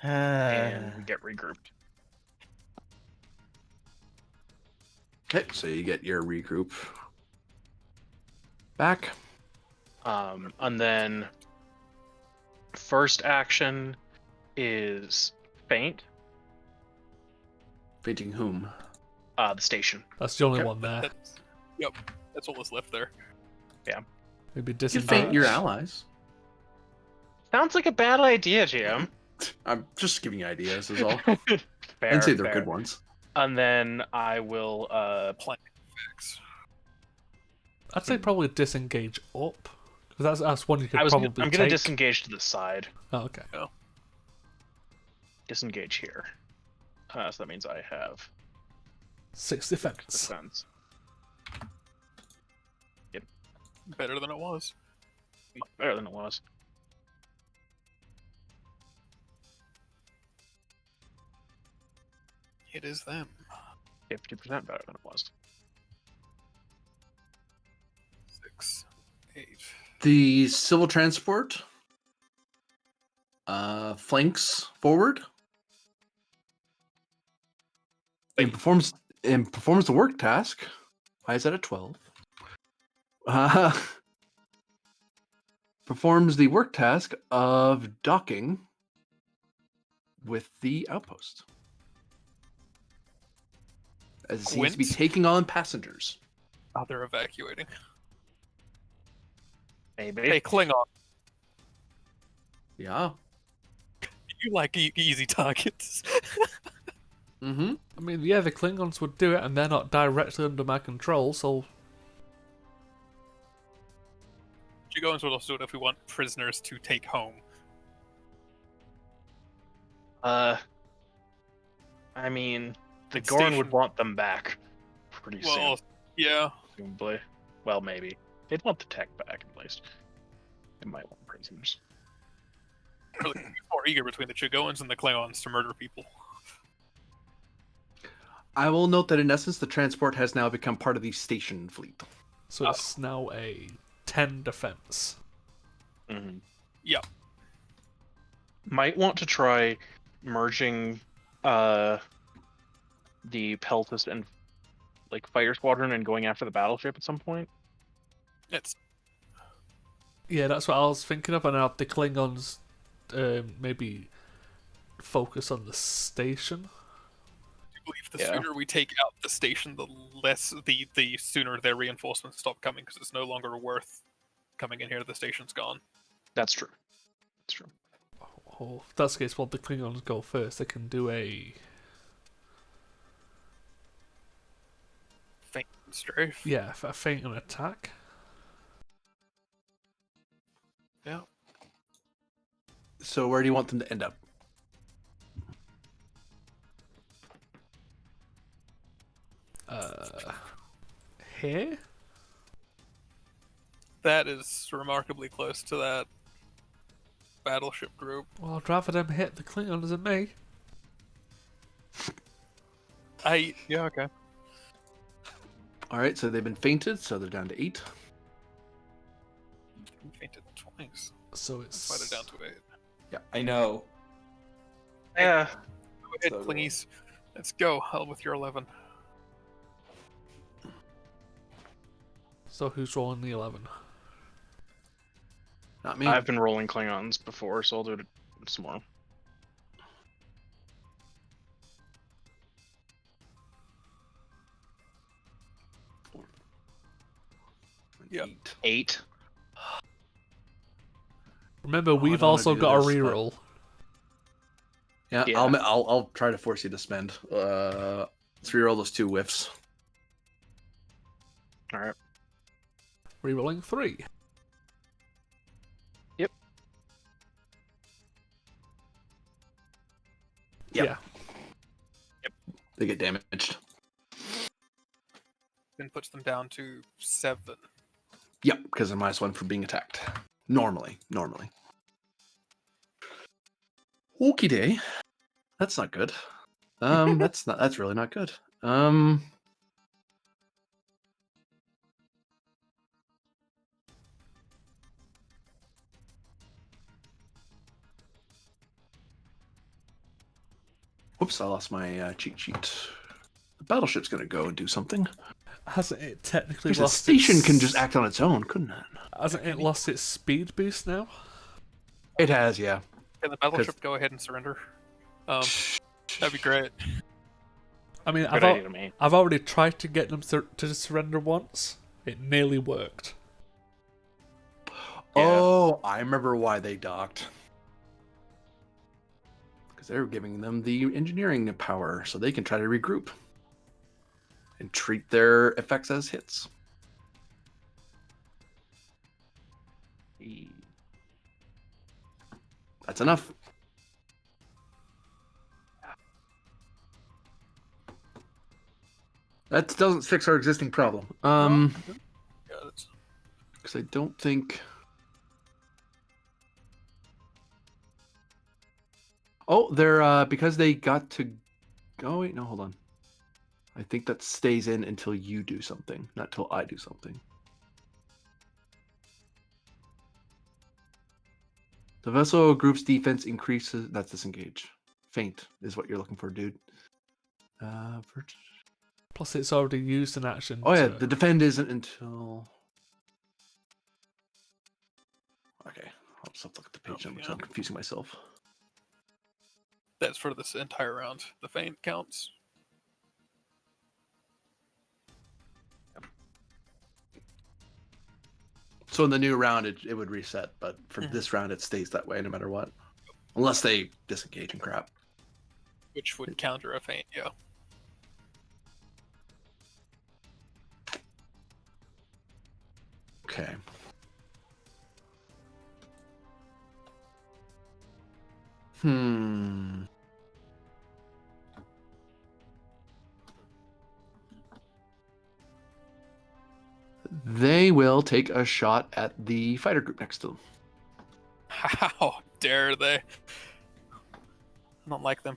C: and we get regrouped.
A: Okay, so you get your regroup back.
C: And then first action is faint.
A: Fainting whom?
C: The station.
D: That's the only
A: Okay.
D: one there.
B: That's what was left there.
D: Maybe
A: You can
D: disengage.
A: faint your allies.
C: Sounds like a bad idea, GM.
A: I'm just giving you ideas, is all.
C: Fair,
A: And say they're
C: fair.
A: good ones.
C: And then I will
B: Plant effects.
D: I'd say probably disengage up, because that's one you could
C: I'm
D: probably
C: gonna
D: take.
C: disengage to the side.
D: Oh, okay.
C: Disengage here. So that means I have
D: 6 defense.
C: defense.
B: Better than it was.
C: Better than it was.
B: It is them.
C: 50% better than it was.
B: 6, 8.
A: The civil transport flanks forward and performs the work task. Why is that at 12? Performs the work task of docking with the outpost. As it seems to be
B: Quint?
A: taking on passengers.
B: Oh, they're evacuating.
C: Maybe.
B: Hey, Klingon,
A: Yeah.
B: you like easy targets.
A: Mm-hmm.
D: I mean, yeah, the Klingons would do it, and they're not directly under my control, so
B: Chigoans would also do it if we want prisoners to take home.
C: I mean, the
B: And
C: Gorn would
B: station-
C: want them back pretty
B: Well,
C: soon,
B: yeah.
C: presumably. Well, maybe. They'd want the tech back, at least. They might want prisoners.
B: Really more eager between the Chigoans and the Klingons to murder people.
A: I will note that in essence, the transport has now become part of the station fleet.
D: so it's now a 10 defense.
C: Mm-hmm.
B: Yep.
C: Might want to try merging the Peltas and Fighter Squadron and going after the battleship at some point.
B: It's
D: Yeah, that's what I was thinking of, and have the Klingons maybe focus on the station.
B: believe the
C: Yeah.
B: sooner we take out the station, the sooner their reinforcements stop coming, because it's no longer worth coming in here. The station's gone.
C: That's true. That's true.
D: Oh, if that's the case, well, the Klingons go first. They can do a
B: Faint and strafe.
D: a feint and attack.
B: Yeah.
A: So where do you want them to end up?
D: Here.
B: That is remarkably close to that battleship group.
D: Well, I'd rather them hit the Klingons than me.
B: Yeah, okay.
A: All right, so they've been fainted, so they're down to 8.
B: We fainted twice.
D: So it's
B: Fight it down to 8.
F: Yeah, I know.
C: Yeah.
B: Go ahead,
F: So do I.
B: Klingies. Let's go. Hell with your 11.
D: So who's rolling the 11?
A: Not me.
C: I've been rolling Klingons before, so I'll do it some more.
B: Yep.
C: 8.
D: Remember,
A: I
D: we've
A: don't wanna
D: also
A: do
D: got a
A: this, but-
D: reroll.
A: Yeah,
C: Yeah.
A: I'll try to force you to spend. Let's reroll those 2 whiffs.
C: All right.
D: Rerolling 3.
C: Yep.
A: Yep.
D: Yeah.
A: They get damaged.
B: Then puts them down to 7.
A: Yep, because they're -1 for being attacked. Normally. Okie day. That's not good. That's really not good. Whoops, I lost my cheat sheet. The battleship's gonna go and do something.
D: Hasn't it technically
A: Because the
D: lost
A: station
D: its...
A: can just act on its own, couldn't it?
D: Hasn't it lost its speed boost now?
A: It has, yeah.
B: Can the battleship go ahead and surrender? That'd be great.
D: I mean,
C: Good idea to me.
D: I've already tried to get them to surrender once. It nearly worked.
A: Oh, I remember why they docked. Because they were giving them the engineering power, so they can try to regroup and treat their effects as hits. That's enough. That doesn't fix our existing problem.
B: Got it.
A: Because I don't think. Oh, they're because they got to. Oh wait, no, hold on. I think that stays in until you do something, not till I do something. The vessel group's defense increases. That's disengage. Faint is what you're looking for, dude.
D: Plus, it's already used an action.
A: Oh yeah,
D: to-
A: the defend isn't until. Okay, I'll just have to look at the page number because I'm confusing myself.
B: That's for this entire round. The feint counts.
A: So in the new round, it would reset, but for this round, it stays that way no matter what, unless they disengage and crap.
B: Which would counter a feint, yeah.
A: Okay. They will take a shot at the fighter group next to them.
B: How dare they? I don't like them.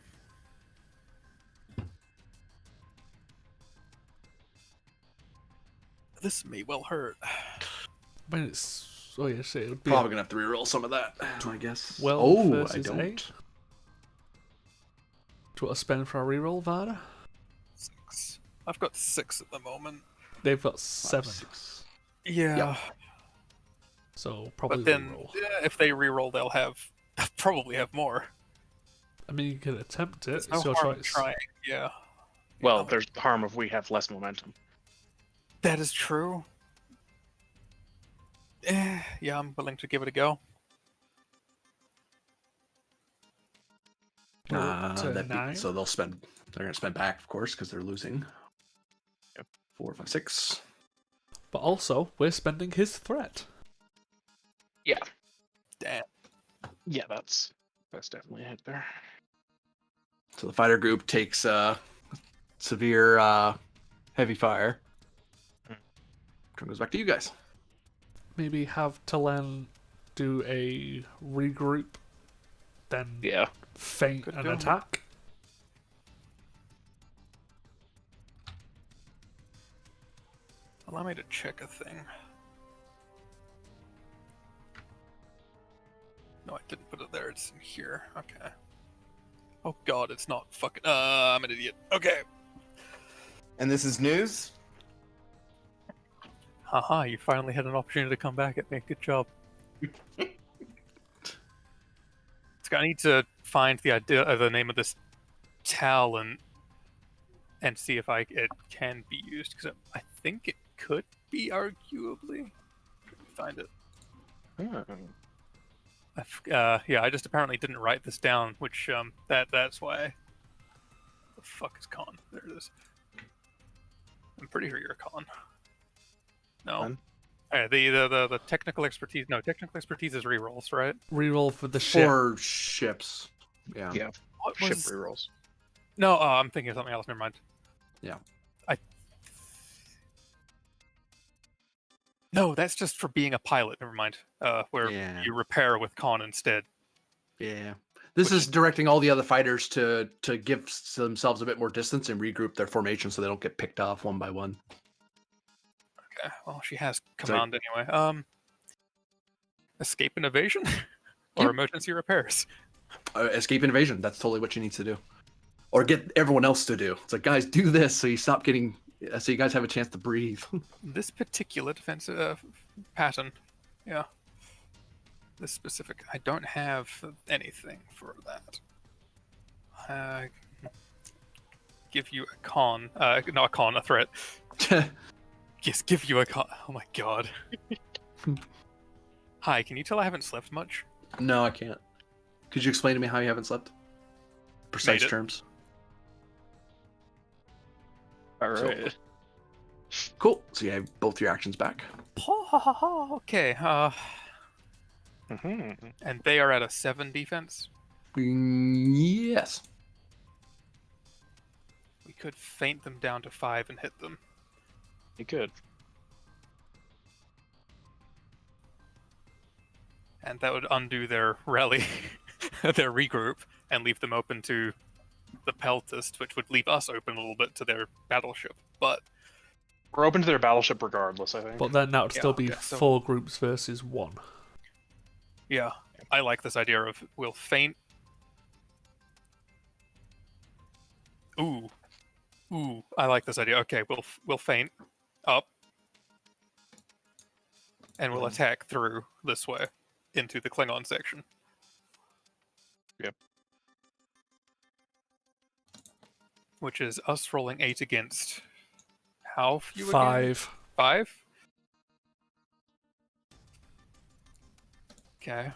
B: This may well hurt.
D: I mean, it's. Oh, yes, it would be.
A: Probably gonna have to reroll some of that, I guess.
D: 12
A: oh, I
D: versus
A: don't.
D: 8. Do you want to spend for a reroll, Vada?
B: 6. I've got 6 at the moment.
D: They've got 7.
A: 6.
B: Yeah.
A: Yep.
D: So probably
B: But then,
D: reroll.
B: if they reroll, they'll probably have more.
D: I mean, you could attempt it.
B: There's
D: It's
B: no
D: your
B: harm in
D: choice.
B: trying. Yeah.
C: Well, there's harm if we have less momentum.
B: That is true. Yeah, I'm willing to give it a go.
D: We're up to
A: That'd be-
D: 9.
A: so they're gonna spend back, of course, because they're losing.
C: Yep.
A: 4, 5, 6.
D: But also, we're spending his threat.
C: Yeah.
B: Damn.
C: Yeah, that's definitely a hit there.
A: So the fighter group takes severe heavy fire. Turn goes back to you guys.
D: Maybe have Talen do a regroup, then
C: Yeah.
D: feint
B: Could
D: an
B: do it.
D: attack.
B: Allow me to check a thing. No, I didn't put it there. It's in here. Okay. Oh god, it's not fucking. I'm an idiot. Okay.
F: And this is news.
B: Haha, you finally had an opportunity to come back at me. Good job. I need to find the name of this talent and see if it can be used, because I think it could be, arguably. Find it. Yeah, I just apparently didn't write this down, which that's why. The fuck is con? There it is. I'm pretty sure you're a con. No.
C: Con?
B: The technical expertise. No, technical expertise is rerolls, right?
D: Reroll for the ship.
A: 4 ships. Yeah.
C: Yeah.
B: What
C: Ship
B: was?
C: rerolls.
B: No, I'm thinking of something else. Never mind.
A: Yeah.
B: No, that's just for being a pilot. Never mind. Where
A: Yeah.
B: you repair with con instead.
A: Yeah. This is directing all the other fighters to give themselves a bit more distance and regroup their formation so they don't get picked off one by one.
B: Okay. Well, she has command anyway. Escape and evasion, or
A: Yep.
B: emergency repairs.
A: Escape invasion. That's totally what she needs to do. Or get everyone else to do. It's like, guys, do this so you stop getting. So you guys have a chance to breathe.
B: This particular defensive pattern, yeah. This specific, I don't have anything for that. Give you a con, not a con, a threat. Yes, give you a con. Oh my god. Hi, can you tell I haven't slept much?
A: No, I can't. Could you explain to me how you haven't slept? Precise
B: Made it.
A: terms.
C: All
A: So-
C: right.
A: Cool. So you have both your actions back.
B: Okay,
C: Mhm.
B: and they are at a 7 defense.
A: Yes.
B: We could feint them down to 5 and hit them.
C: You could.
B: And that would undo their rally, their regroup, and leave them open to the Peltist, which would leave us open a little bit to their battleship. But
C: We're open to their battleship regardless, I think.
D: But then that would still be
B: okay, so-
D: 4 groups versus 1.
B: yeah, I like this idea of we'll feint. Ooh, I like this idea. Okay, we'll feint up, and we'll attack through this way into the Klingon section.
C: Yep.
B: Which is us rolling 8 against how few? Again?
D: 5.
B: 5? Okay.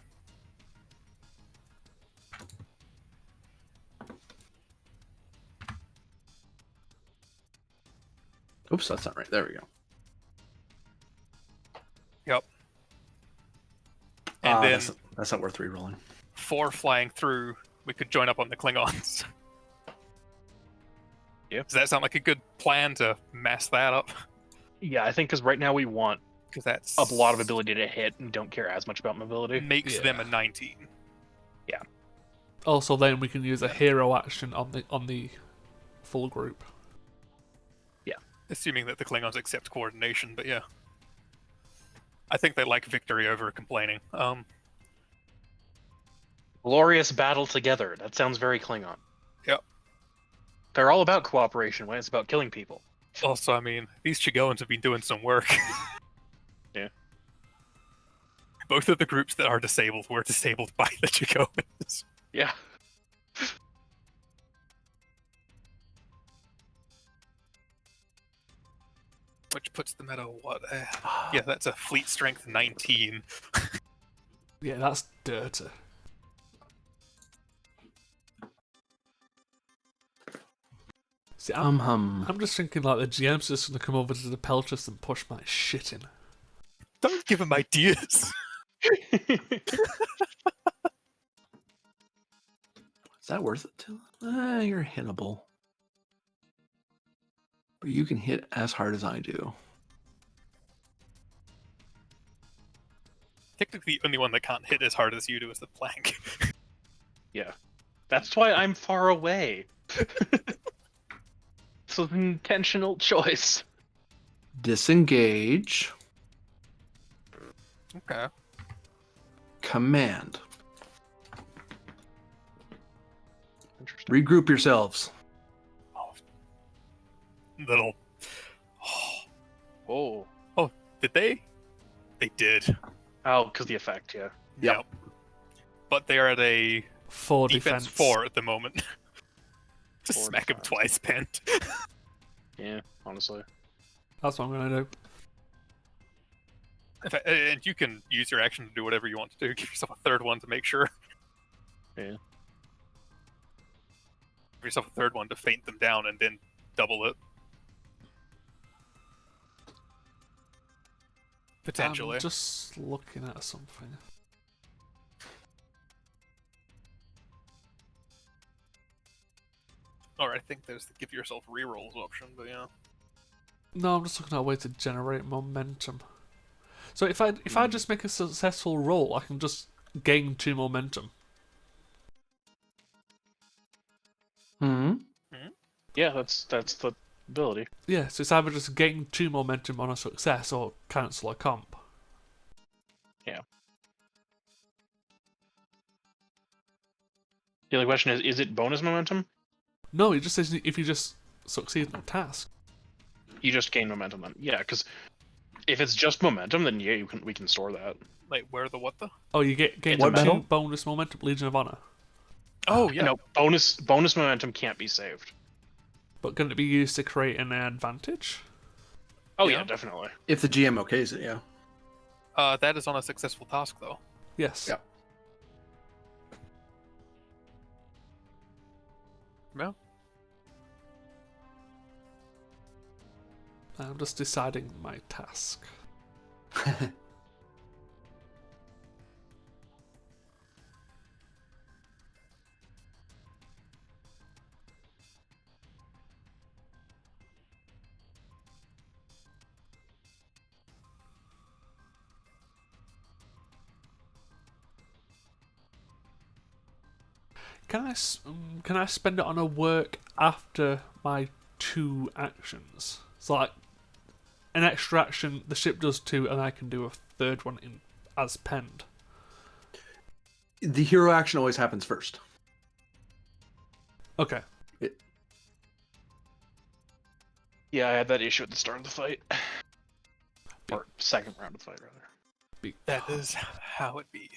A: Oops, that's not right. There we go.
B: Yep. And then
A: that's not worth re-rolling.
B: 4 flying through, we could join up on the Klingons.
C: Yep.
B: Does that sound like a good plan to mess that up?
C: Yeah, I think because right now we want
B: Because that's
C: a lot of ability to hit and don't care as much about mobility.
B: makes them a
D: Yeah.
B: 19.
D: Also, then we can use a hero action on the full group.
B: Assuming that the Klingons accept coordination, but yeah. I think they like victory over complaining.
C: Glorious battle together. That sounds very Klingon.
B: Yep.
C: They're all about cooperation when it's about killing people.
B: Also, I mean, these Chigoans have been doing some work.
C: Yeah.
B: Both of the groups that are disabled were disabled by the Chigoans.
C: Yeah.
B: Which puts them at a what? Yeah, that's a fleet strength 19.
D: Yeah, that's dirty. See, I'm just thinking like the GM's just gonna come over to the Peltress and push my shit in.
B: Don't give him ideas.
A: Is that worth it? You're hittable. But you can hit as hard as I do.
B: Technically, the only one that can't hit as hard as you do is the plank.
C: Yeah. That's why I'm far away. It's an intentional choice.
A: Disengage.
B: Okay.
A: Command.
C: Interesting.
A: Regroup yourselves.
B: Little.
C: Oh.
B: Oh, did they? They did.
C: Oh, because the effect, yeah.
A: Yep.
B: But they are at a
D: 4
B: defense
D: defense.
B: 4 at the moment. Just
C: 4
B: smack him
C: defense.
B: twice, Pent.
C: Yeah, honestly.
D: That's what I'm gonna do.
B: In fact, and you can use your action to do whatever you want to do. Give yourself a third one to make sure.
C: Yeah.
B: Give yourself a third one to feint them down and then double it. Potentially.
D: I'm just looking at something.
B: Or I think there's the give yourself rerolls option, but yeah.
D: No, I'm just looking at a way to generate momentum. So if I just make a successful roll, I can just gain 2 momentum.
A: Hmm.
C: Yeah, that's the ability.
D: Yeah, so it's either just gain 2 momentum on a success or cancel a comp.
C: Yeah. The only question is it bonus momentum?
D: No, it just says if you just succeed in a task.
C: You just gain momentum then. Yeah, because if it's just momentum, then yeah, we can store that.
B: Like, where the what the?
D: Oh, you gain
C: What
D: 2
A: medal?
D: bonus momentum, Legion of Honor.
B: Oh, yeah.
C: No, bonus momentum can't be saved.
D: But can it be used to create an advantage?
C: Oh
B: Yeah.
C: yeah, definitely.
A: If the GM okays it, yeah.
B: That is on a successful task, though.
D: Yes.
A: Yep.
B: No?
D: I'm just deciding my task. Can I spend it on a work after my 2 actions? So like an extra action, the ship does 2, and I can do a third one in as penned.
A: The hero action always happens first.
D: Okay.
C: Yeah, I had that issue at the start of the fight. Or second round of the fight, rather.
B: That is how it be.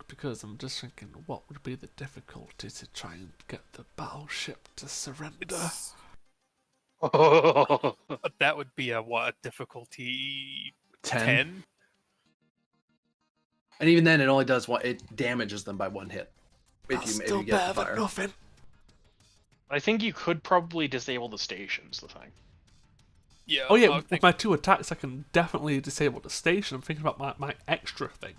D: Because I'm just thinking, what would be the difficulty to try and get the battleship to surrender?
B: It's, that would be a difficulty 10?
A: And even then, it only does one. It damages them by 1 hit. If
D: That's
A: you
D: still
A: get
D: better
A: the
D: than
A: fire.
D: nothing.
C: I think you could probably disable the stations, the thing.
B: Yeah.
D: Oh yeah,
B: I
D: with
B: think,
D: my 2 attacks, I can definitely disable the station. I'm thinking about my extra thing.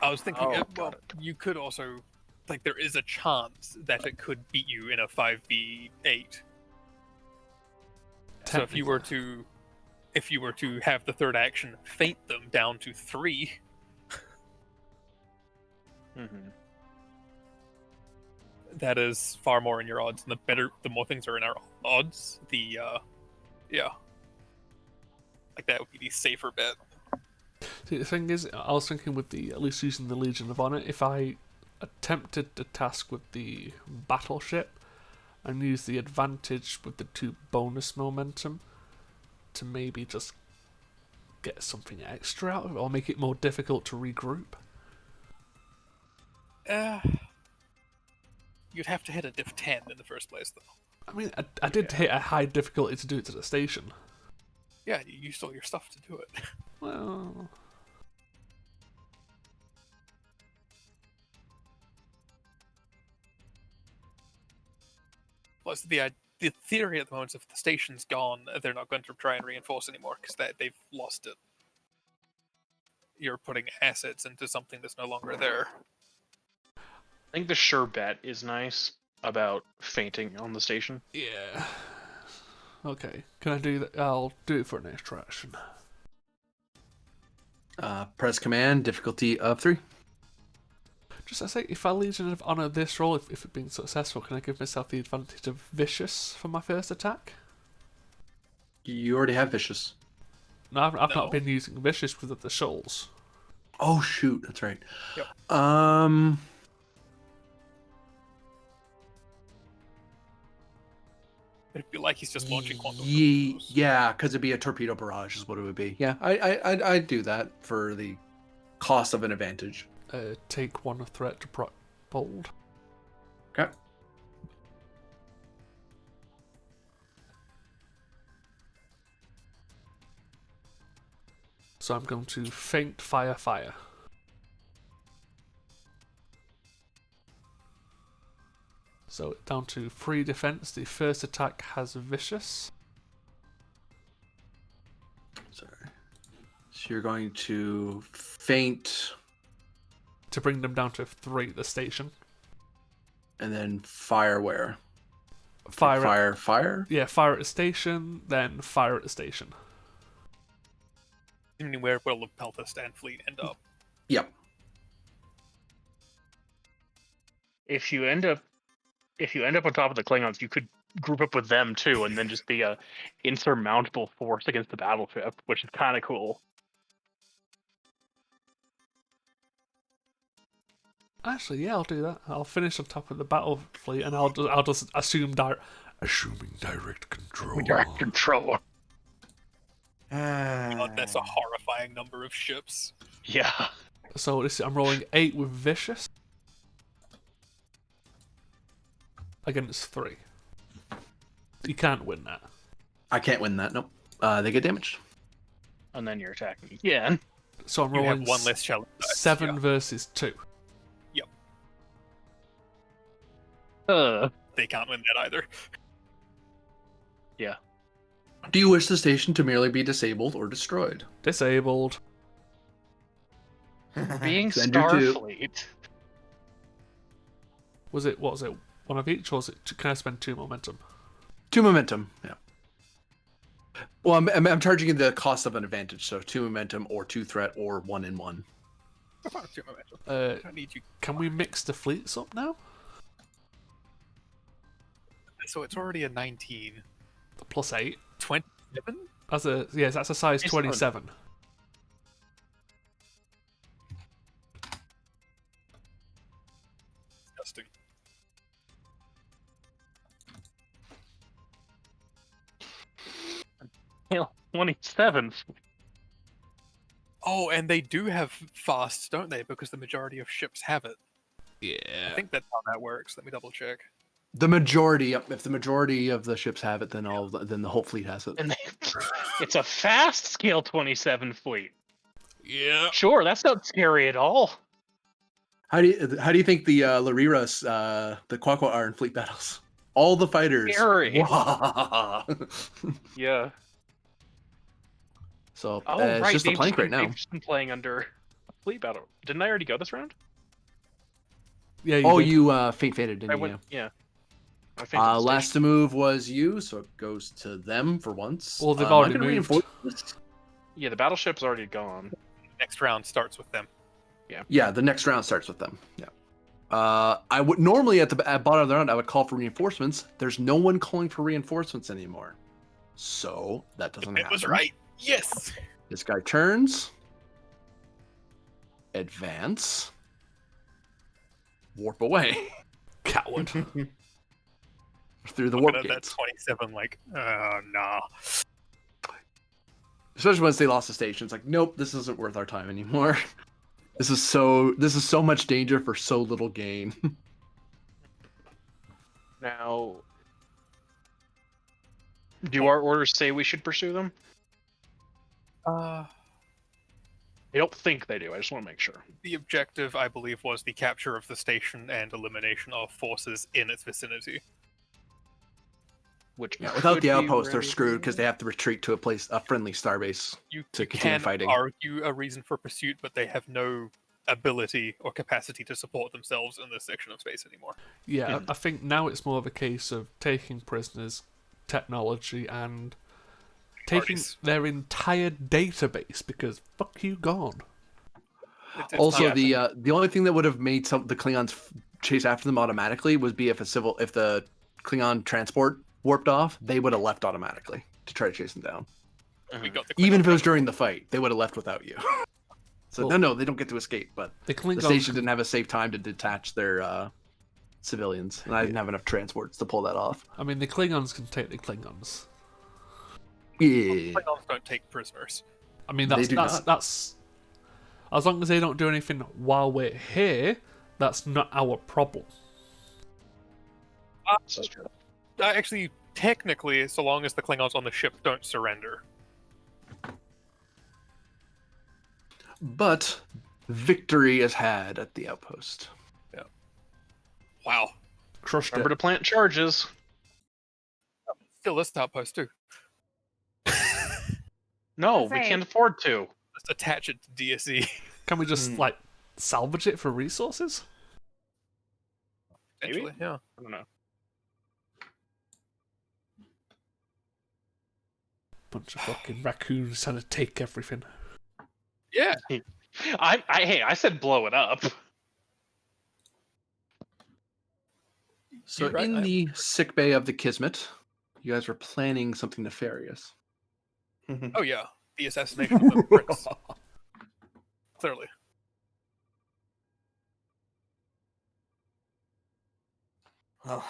B: I was thinking,
C: Oh,
B: well,
C: got it.
B: you could also, like, there is a chance that it could beat you in a 5v8. So if you were to have the third action feint them down to 3,
C: Mm-hmm.
B: that is far more in your odds. And the more things are in our odds, yeah, like that would be the safer bet.
D: See, the thing is, I was thinking with at least using the Legion of Honor, if I attempted the task with the battleship and used the advantage with the 2 bonus momentum to maybe just get something extra out of it, or make it more difficult to regroup.
B: You'd have to hit a diff 10 in the first place, though.
D: I mean, I did hit a high difficulty to do it to the station.
B: Yeah, you used all your stuff to do it.
D: Well,
B: Plus, the theory at the moment is if the station's gone, they're not going to try and reinforce anymore because they've lost it. You're putting assets into something that's no longer there.
C: I think the sure bet is nice about fainting on the station.
D: yeah. Okay, can I do that? I'll do it for an extra action.
A: Press command, difficulty of 3.
D: Just I say, if I Legion of Honor this roll, if it being successful, can I give myself the advantage of Vicious for my first attack?
A: You already have vicious.
D: No, I've
B: No.
D: not been using Vicious because of the shoals.
A: Oh shoot, that's right.
B: Yep. It'd be like he's just launching quantum. torpedoes.
A: Yeah, because it'd be a torpedo barrage is what it would be. Yeah, I'd do that for the cost of an advantage.
D: Take 1 threat to bold.
A: Okay.
D: So I'm going to feint fire. So down to 3 defense. The first attack has vicious.
A: Sorry. So you're going to feint
D: To bring them down to 3 at the station.
A: and then fire where?
D: Fire.
A: Fire?
D: Yeah, fire at the station, then fire at the station.
B: Where will the Peltast and fleet end up?
A: Yep.
C: If you end up on top of the Klingons, you could group up with them too, and then just be a insurmountable force against the battleship, which is kind of cool.
D: Actually, yeah, I'll do that. I'll finish on top of the battle fleet, and I'll just assuming direct control.
C: Direct control.
B: God, that's a horrifying number of ships.
C: Yeah.
D: So I'm rolling 8 with vicious against 3. You can't win that.
A: I can't win that. Nope. They get damaged.
C: And then you're attacking again.
D: So I'm
B: You have
D: rolling
B: one less challenge. dice,
D: 7
B: yeah.
D: versus 2.
B: They can't win that either.
C: Yeah.
A: Do you wish the station to merely be disabled or destroyed?
D: Disabled.
C: Being
A: Then do 2.
C: Starfleet.
D: What was it? 1 of each, or was it? Can I spend 2 momentum?
A: 2 momentum. Yeah. Well, I'm charging you the cost of an advantage, so 2 momentum or 2 threat or 1 in 1.
B: I need you.
D: Can we mix the fleets up now?
B: So it's already a 19.
D: Plus 8.
B: 27?
D: That's a size
C: It's
D: 27.
B: Disgusting.
C: Hell, 27.
B: Oh, and they do have fast, don't they? Because the majority of ships have it.
D: Yeah.
B: I think that's how that works. Let me double check.
A: The majority, if the majority of the ships have it, then then the whole fleet has it.
C: And it's a fast scale 27 fleet.
D: Yeah.
C: Sure, that's not scary at all.
A: How do you think the Lariras, the Quaqua are in fleet battles? All the fighters.
C: Scary.
A: Wah!
C: Yeah.
A: So
C: Oh,
A: it's
C: right.
A: just the plank right now.
C: They've just been playing under a fleet battle. Didn't I already go this round?
D: Yeah.
A: Oh,
D: did.
A: you fainted, didn't
C: I
A: you?
C: went. Yeah. I fainted the
A: Last
C: station.
A: to move was you, so it goes to them for once.
D: Well, they've
A: I'm
D: already
A: gonna
D: moved.
A: reinforce this.
C: Yeah, the battleship's already gone.
B: Next round starts with them.
A: Yeah, the next round starts with them. Yeah. I would normally at bottom of the round I would call for reinforcements. There's no one calling for reinforcements anymore, so that doesn't
B: It
A: happen.
B: was right. Yes.
A: This guy turns, advance, warp away
D: Coward.
A: through the warp
B: Looking at that
A: gates.
B: 27, like, nah.
A: Especially once they lost the station, it's like, nope, this isn't worth our time anymore. This is so much danger for so little gain.
C: Now, Do our orders say we should pursue them?
B: Uh,
C: I don't think they do. I just want to make sure.
B: the objective, I believe, was the capture of the station and elimination of forces in its vicinity.
C: Which
A: Yeah, without
C: could
A: the
C: be
A: outpost, they're
C: ready
A: screwed
C: to-
A: because they have to retreat to a friendly starbase.
B: You
A: To continue
B: can
A: fighting.
B: argue a reason for pursuit, but they have no ability or capacity to support themselves in this section of space anymore.
D: Yeah,
A: Yeah.
D: I think now it's more of a case of taking prisoners, technology, and taking
B: Parties.
D: their entire database because fuck you gone.
B: It's
A: Also,
B: not-
A: the only thing that would have made the Klingons chase after them automatically would be if the Klingon transport warped off, they would have left automatically to try to chase them down.
B: we got the
A: Even if it was
B: Klingon
A: during the fight, they would have left without you. So
D: Well-
A: no, they don't get to escape. But
D: The
A: the
D: Klingons
A: station didn't have a safe time to detach their civilians, and I didn't have enough transports to pull that off.
D: I mean, the Klingons can take the Klingons.
A: Yeah.
B: Klingons don't take prisoners.
D: I mean,
A: They
D: that's
A: do
D: that's as long as they don't do anything while we're here, that's not our problem.
C: This is true.
B: Actually, technically, so long as the Klingons on the ship don't surrender.
A: But victory is had at the outpost.
B: Wow.
D: Crushed
C: Remember
D: it.
C: to plant charges.
B: Still, this outpost too.
C: No, we
G: Say-
C: can't afford to.
B: Just attach it to DSE.
D: Can we just like salvage it for resources?
C: Maybe?
B: Potentially, yeah.
C: I don't know.
D: Bunch of fucking raccoons trying to take everything.
B: Yeah.
C: I said blow it up.
A: So
B: You're right,
A: in
B: I-
A: the sickbay of the Kismet, you guys were planning something nefarious.
B: Oh yeah. The assassination of the prince. Clearly.
F: Well,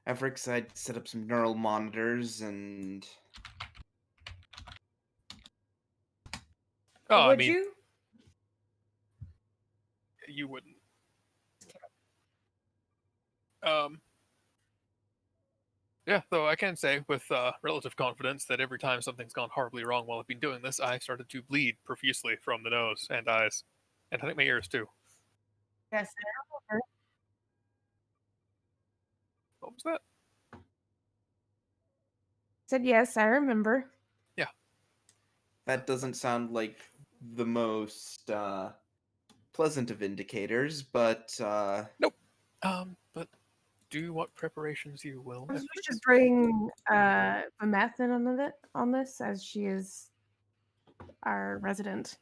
F: Everix, I'd set up some neural monitors and
B: Oh,
G: Would
B: I mean,
G: you?
B: you wouldn't. Yeah, though I can say with relative confidence that every time something's gone horribly wrong while I've been doing this, I started to bleed profusely from the nose and eyes, and I think my ears too.
G: Yes.
B: What was that?
G: Said yes, I remember.
F: that doesn't sound like the most pleasant of indicators, but
B: But do what preparations you will.
G: We should bring the meth in on this, as she is our resident,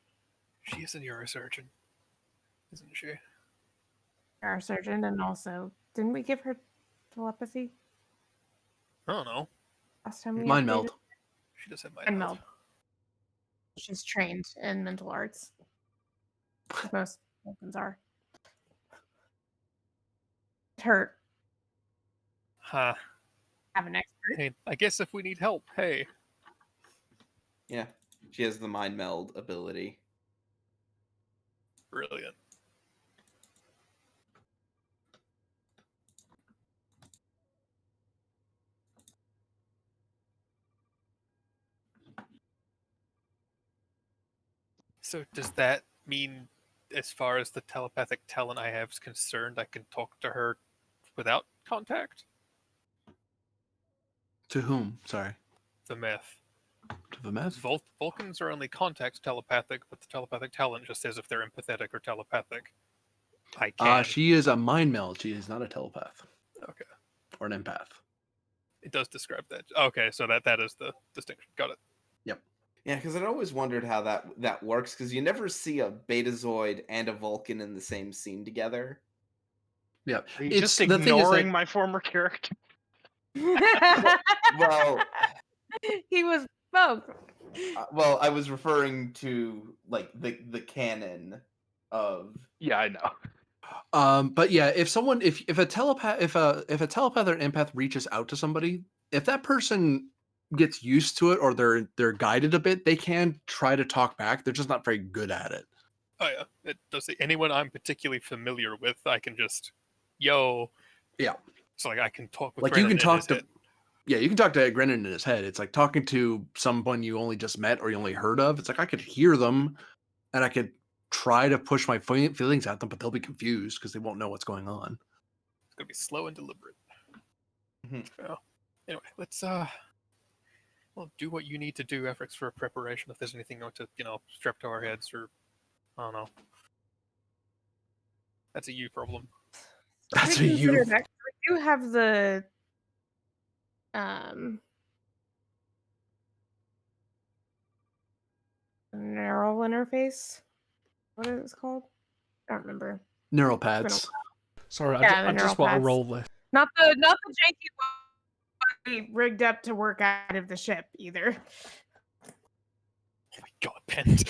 B: She is a neurosurgeon, isn't she?
G: our surgeon, and also didn't we give her telepathy
B: I don't know.
G: last time we
A: Mind
G: updated?
A: meld.
B: She does have my
G: Mind meld. She's trained in mental arts. As most Vulcans are. It hurt.
B: Huh.
G: Have an expert.
B: Hey, I guess if we need help, hey.
F: yeah, she has the mind meld ability.
B: Brilliant. So does that mean, as far as the telepathic talent I have is concerned, I can talk to her without contact?
A: To whom? Sorry.
B: The myth.
A: To the mess?
B: Vulcans are only contact telepathic, but the telepathic talent just says if they're empathetic or telepathic. I can.
A: She is a mind meld. She is not a telepath.
B: Okay.
A: Or an empath.
B: It does describe that. Okay, so that is the distinction. Got it.
F: Yeah, because I'd always wondered how that works, because you never see a Betazoid and a Vulcan in the same scene together.
A: Yeah.
C: Are you
A: It's-
C: just
A: the thing is
C: ignoring
A: that-
C: my former character?
F: Well,
G: He was both.
F: I was referring to like the canon of
C: Yeah, I know.
A: But yeah, if a telepath or an empath reaches out to somebody, if that person gets used to it or they're guided a bit, they can try to talk back. They're just not very good at it.
B: Oh yeah, it does say anyone I'm particularly familiar with, I can just, yo.
A: Yeah.
B: So like I can talk with.
A: Like, you
B: Brennan
A: can
B: in
A: talk
B: his
A: to-
B: head.
A: Yeah, you can talk to Grennan in his head. It's like talking to someone you only just met or you only heard of. It's like I could hear them and I could try to push my feelings at them, but they'll be confused because they won't know what's going on.
B: It's gonna be slow and deliberate.
F: Mhm.
B: So, anyway, let's well, do what you need to do, efforts for preparation. If there's anything to strap to our heads, or I don't know, that's a you problem.
A: That's a
G: Reconsider
A: you.
G: that. We do have the um neural interface. What is it called? I don't remember.
A: Neural
G: It's been a
A: pads.
D: Sorry,
G: Yeah,
D: I
G: the
D: just
G: neural
D: want to
G: pads.
D: roll this.
G: Not the janky one we rigged up to work out of the ship either.
B: Oh my god, Pent.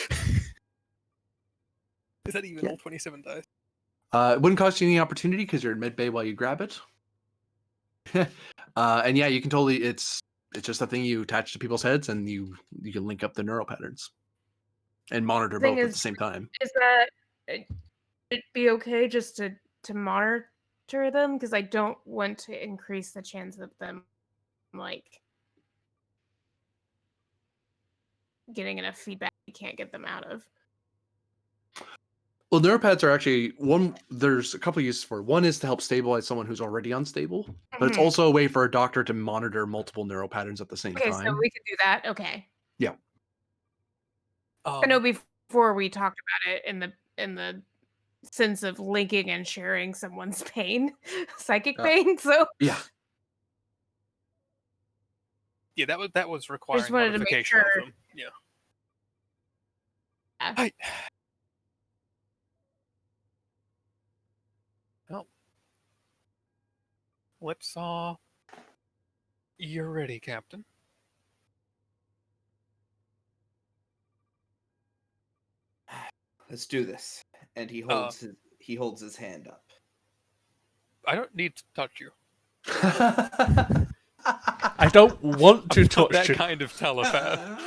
B: Is that even
A: Yeah.
B: all 27 dice?
A: It wouldn't cost you any opportunity because you're in mid bay while you grab it. And yeah, you can totally. It's just a thing you attach to people's heads, and you can link up the neural patterns and monitor
G: Thing
A: both at
G: is-
A: the same time.
G: Is that it'd be okay just to monitor them, because I don't want to increase the chance of them like getting enough feedback you can't get them out of.
A: Well, neuropads are actually one. There's a couple uses for it. One is to help stabilize someone who's already unstable, but it's
G: Mhm.
A: also a way for a doctor to monitor multiple neural patterns at the same
G: Okay,
A: time.
G: so we could do that. Okay. I know before we talked about it in the sense of linking and sharing someone's pain, psychic pain. So
A: Yeah,
B: Yeah, that was requiring
G: wanted to make
B: modification
G: sure.
B: of them. Yeah.
G: Yeah.
B: Right. Well, let's You're ready, Captain.
F: Let's do this. And he holds his hand up.
B: I don't need to touch you.
D: I don't want to
B: I'm not
D: touch
B: that
D: you.
B: kind of telepath.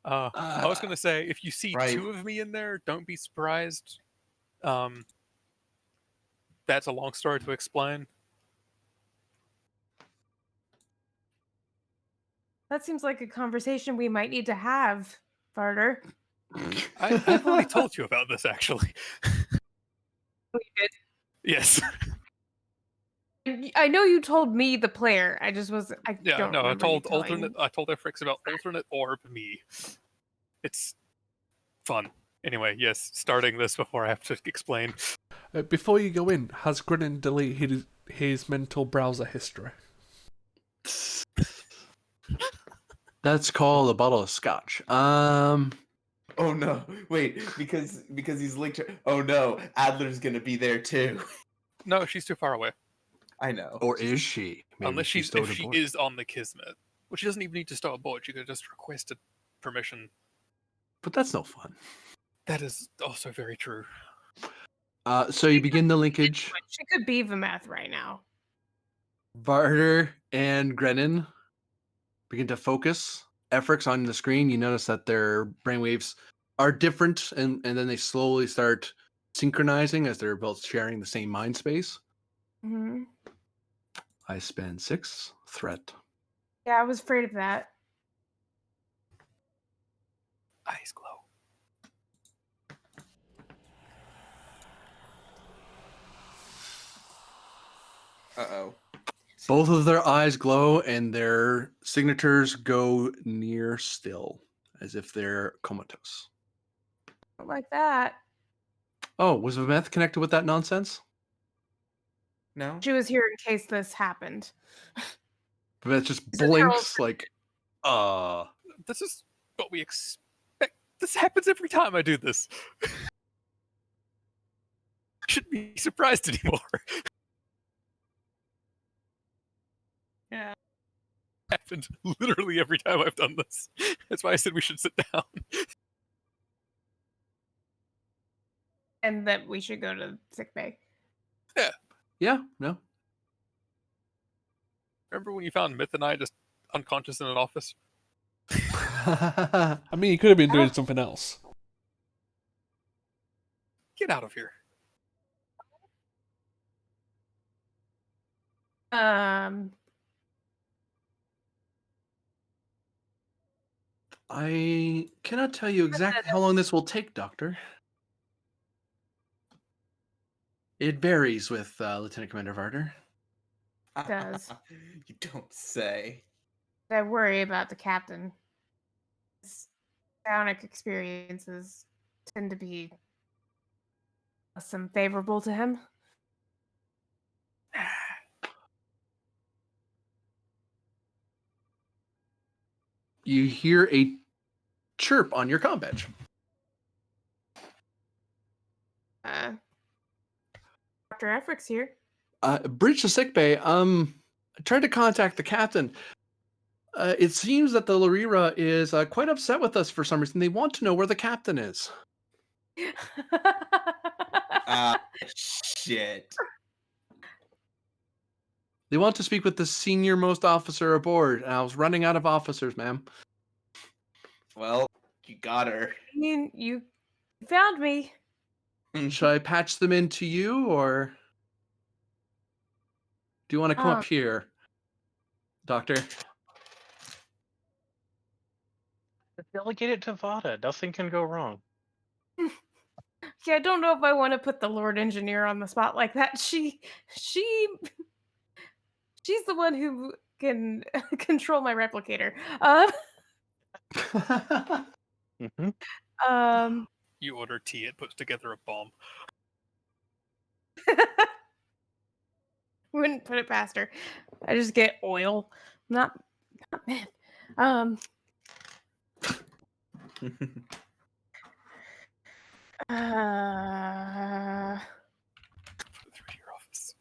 B: I was gonna say, if you see
F: Right.
B: two of me in there, don't be surprised. That's a long story to explain.
G: That seems like a conversation we might need to have, Farter.
B: I've already told you about this, actually.
G: You did.
B: Yes.
G: I know you told me, the player. I just was. I
B: Yeah.
G: don't
B: No, I
G: remember you
B: told
G: telling-
B: I told Efrix about alternate orb me. It's fun. Anyway, yes. Starting this before I have to explain.
D: Before you go in, has Grinnin deleted his mental browser history?
A: That's called a bottle of scotch.
F: Oh no! Wait, because he's linked her. Oh no, Adler's gonna be there too.
B: No, she's too far away.
F: I know.
A: Or is she? Maybe
B: Unless
A: she
B: if
A: stowed
B: she
A: aboard.
B: is on the Kismet, well, she doesn't even need to stow aboard. She could have just requested permission.
A: But that's no fun.
B: That is also very true.
A: So you begin the linkage.
G: She could be Vamath right now.
A: Varder and Grennan begin to focus. Efrix on the screen, you notice that their brainwaves are different, and then they slowly start synchronizing as they're both sharing the same mind space.
G: Mm-hmm.
A: I spend 6 threat.
G: Yeah, I was afraid of that.
B: Eyes glow.
F: Uh-oh.
A: Both of their eyes glow and their signatures go near still, as if they're comatose.
G: Not like that.
A: Oh, was Vameth connected with that nonsense?
F: No?
G: She was here in case this happened.
A: Vameth just
G: This is Harold.
A: blinks like,
B: This is what we expect. This happens every time I do this. Shouldn't be surprised anymore.
G: Yeah.
B: Happens literally every time I've done this. That's why I said we should sit down.
G: And that we should go to sickbay.
A: yeah, no.
B: Remember when you found Myth and I just unconscious in an office?
D: I mean, he could have been doing something else.
B: Get out of here.
A: I cannot tell you exactly how long this will take, Doctor. It varies with Lieutenant Commander Varder.
G: Does.
F: You don't say.
G: I worry about the captain. His psionic experiences tend to be some favorable to him.
A: You hear a chirp on your comm badge.
G: Dr. Efrick's here.
A: Bridge to sickbay. I tried to contact the captain. It seems that the Larira is quite upset with us for some reason. They want to know where the captain is.
F: Shit.
A: They want to speak with the senior most officer aboard, and I was running out of officers, ma'am.
F: Well, you got her.
G: I mean, you found me.
A: Should I patch them into you, or do you want to come up here, Doctor?
C: Delegate it to Vada. Nothing can go wrong.
G: Yeah, I don't know if I want to put the Lord Engineer on the spot like that. She's the one who can control my replicator.
C: Mm-hmm.
B: You order tea, it puts together a bomb.
G: Wouldn't put it past her. I just get oil, not meth.
B: Put it through to your office.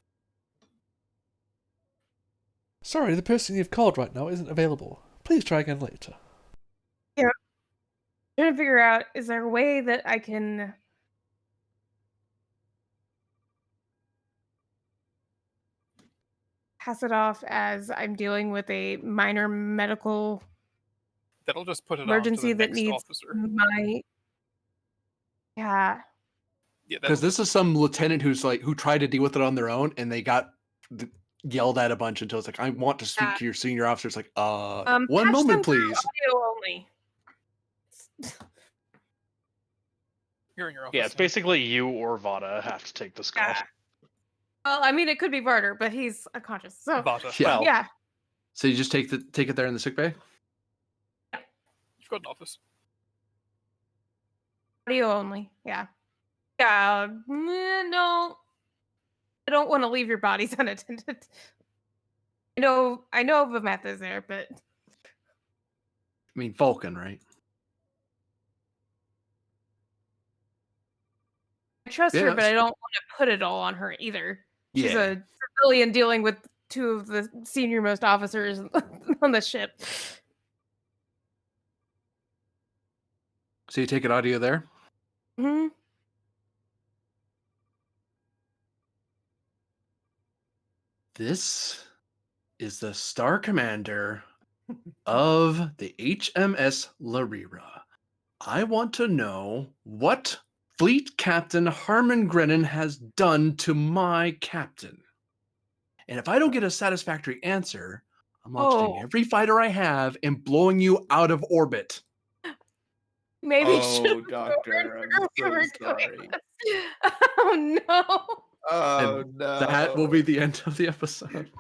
D: Sorry, the person you've called right now isn't available. Please try again later.
G: Trying to figure out, is there a way that I can pass it off as I'm dealing with a minor medical
B: That'll just put it
G: emergency
B: on to the
G: that
B: next
G: needs
B: officer.
G: my
B: Yeah,
A: Because this is some lieutenant who tried to deal with it on their own, and they got yelled at a bunch until it's like, I want to speak to your senior officer. It's like, one
G: patch
A: moment,
G: them through
A: please.
G: audio only.
B: You're in your office.
C: Yeah, it's basically you or Vada have to take this call.
G: Yeah. Well, I mean, it could be Varder, but he's unconscious. So
B: Vata.
A: Yeah.
C: Well,
G: yeah,
A: So you just take it there in the sick bay?
B: You've got an office.
G: audio only. Yeah. Yeah. No, I don't want to leave your bodies unattended. I know Vameth is there, but
A: I mean, Vulcan, right?
G: I trust
A: Yeah,
G: her, but
A: that's-
G: I don't want to put it all on her either. She's
A: Yeah.
G: a civilian dealing with two of the senior most officers on the ship.
A: So you take it audio there?
G: Hmm.
A: This is the Star Commander of the HMS Larira. I want to know what Fleet Captain Harmon Grennan has done to my captain. And if I don't get a satisfactory answer, I'm launching every fighter I have and blowing you out of orbit.
G: Maybe
F: Oh, Doctor, I'm so sorry.
G: Oh no.
F: Oh,
A: And
F: no.
A: that will be the end of the episode.